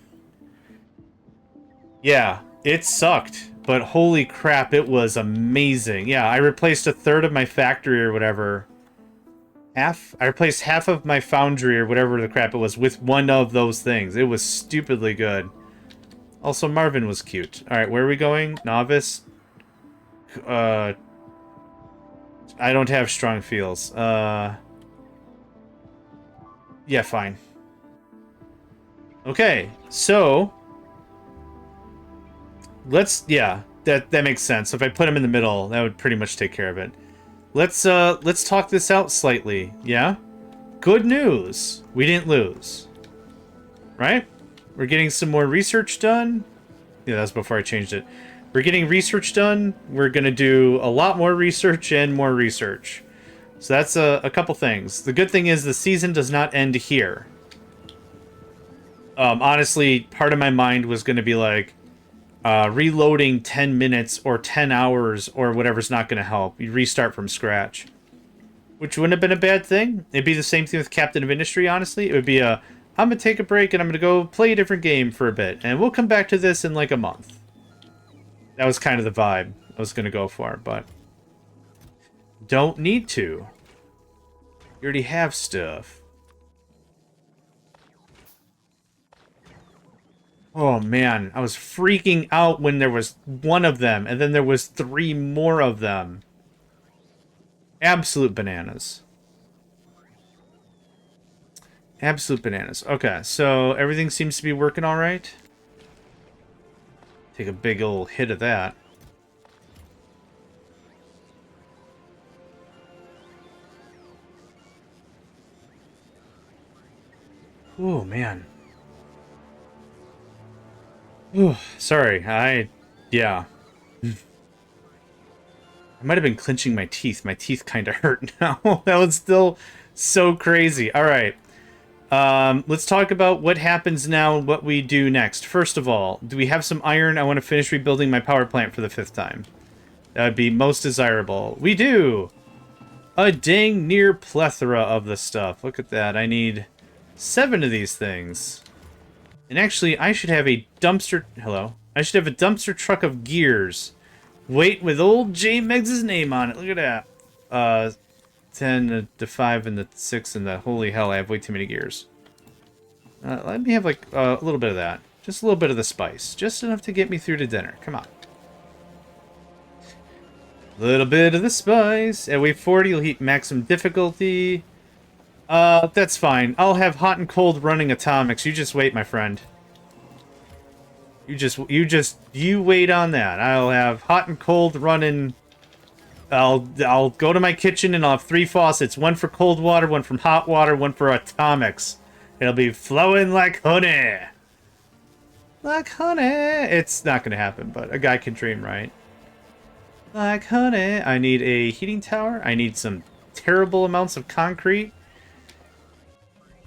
Yeah, it sucked, but holy crap, it was amazing. Yeah, I replaced a third of my factory or whatever. I replaced half of my foundry or whatever the crap it was with one of those things. It was stupidly good. Also, Marvin was cute. Alright, where are we going? Novice? I don't have strong feels. Yeah, fine. Okay, so... yeah, that makes sense. If I put him in the middle, that would pretty much take care of it. Let's talk this out slightly, yeah? Good news! We didn't lose. Right? We're getting some more research done. Yeah, that's before I changed it. We're getting research done. We're gonna do a lot more research and more research. So that's a couple things. The good thing is the season does not end here. Honestly, part of my mind was gonna be like, reloading 10 minutes or 10 hours or whatever's not going to help. You restart from scratch. Which wouldn't have been a bad thing. It'd be the same thing with Captain of Industry, honestly. It would be I'm going to take a break and I'm going to go play a different game for a bit. And we'll come back to this in like a month. That was kind of the vibe I was going to go for, but... don't need to. You already have stuff. Oh man, I was freaking out when there was 1 of them, and then there was 3 more of them. Absolute bananas. Absolute bananas. Okay, so everything seems to be working alright. Take a big old hit of that. Oh man. Ooh, sorry, I Yeah. I might have been clenching my teeth. My teeth kind of hurt now. That was still so crazy. All right. Let's talk about what happens now and what we do next. First of all, do we have some iron? I want to finish rebuilding my power plant for the 5th time. That would be most desirable. We do! A dang near plethora of the stuff. Look at that. I need 7 of these things. And actually, I should have a dumpster... Hello? I should have a dumpster truck of gears. Wait, with old JohnMegacycle's name on it. Look at that. 10, the 5, and the 6, and the... Holy hell, I have way too many gears. Let me have, like, a little bit of that. Just a little bit of the spice. Just enough to get me through to dinner. Come on. Little bit of the spice. At wave 40, you'll hit maximum difficulty. That's fine. I'll have hot and cold running atomics. You just wait, my friend. You wait on that. I'll have hot and cold running. I'll go to my kitchen and I'll have 3 faucets. One for cold water, one from hot water, one for atomics. It'll be flowing like honey. Like honey. It's not gonna happen, but a guy can dream, right? Like honey. I need a heating tower. I need some terrible amounts of concrete.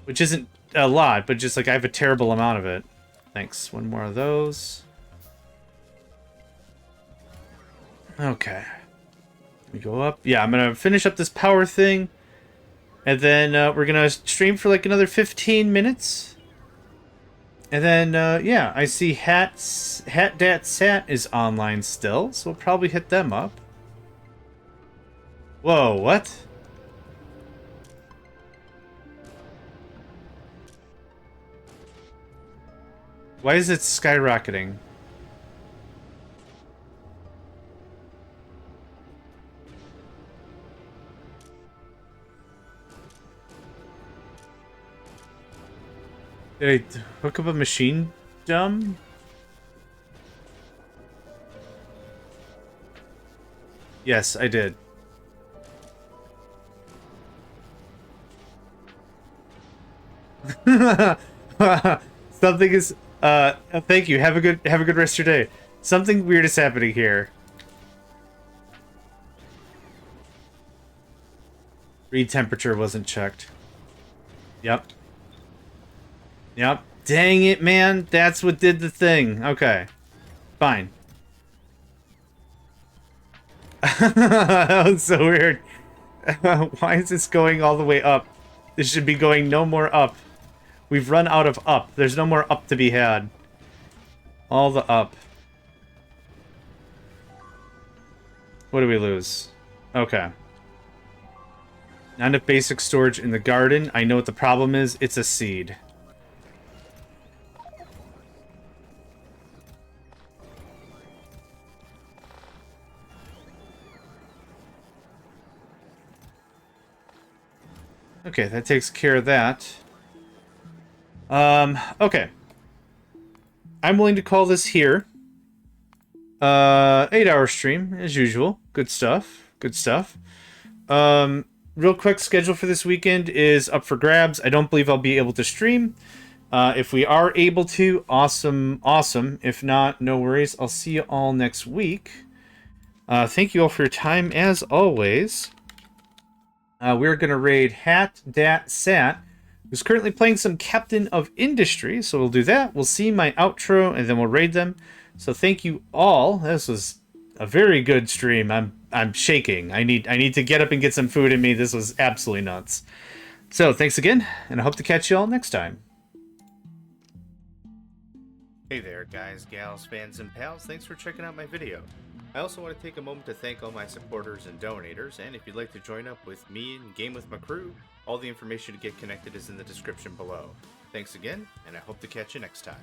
Which isn't a lot, but just like I have a terrible amount of it. Thanks. One more of those. Okay. We go up. Yeah, I'm gonna finish up this power thing. And then we're gonna stream for like another 15 minutes. And then, yeah, I see Hat.Dat.Sat is online still, so we'll probably hit them up. Whoa, what? Why is it skyrocketing? Did I hook up a machine dumb? Yes, I did. Something is thank you. Have a good rest of your day. Something weird is happening here. Read temperature wasn't checked. Yep. Yep. Dang it, man. That's what did the thing. Okay. Fine. That was so weird. Why is this going all the way up? This should be going no more up. We've run out of up. There's no more up to be had. All the up. What do we lose? Okay. Not enough basic storage in the garden. I know what the problem is. It's a seed. Okay, that takes care of that. Okay. I'm willing to call this here. 8-hour stream, as usual. Good stuff. Good stuff. Real quick, schedule for this weekend is up for grabs. I don't believe I'll be able to stream. If we are able to, awesome, awesome. If not, no worries. I'll see you all next week. Thank you all for your time, as always. We're going to raid Hat.Dat.Sat, who's currently playing some Captain of Industry. So we'll do that. We'll see my outro, and then we'll raid them. So thank you all. This was a very good stream. I'm shaking. I need to get up and get some food in me. This was absolutely nuts. So thanks again, and I hope to catch you all next time. Hey there, guys, gals, fans, and pals. Thanks for checking out my video. I also want to take a moment to thank all my supporters and donators, and if you'd like to join up with me and game with my crew, all the information to get connected is in the description below. Thanks again, and I hope to catch you next time.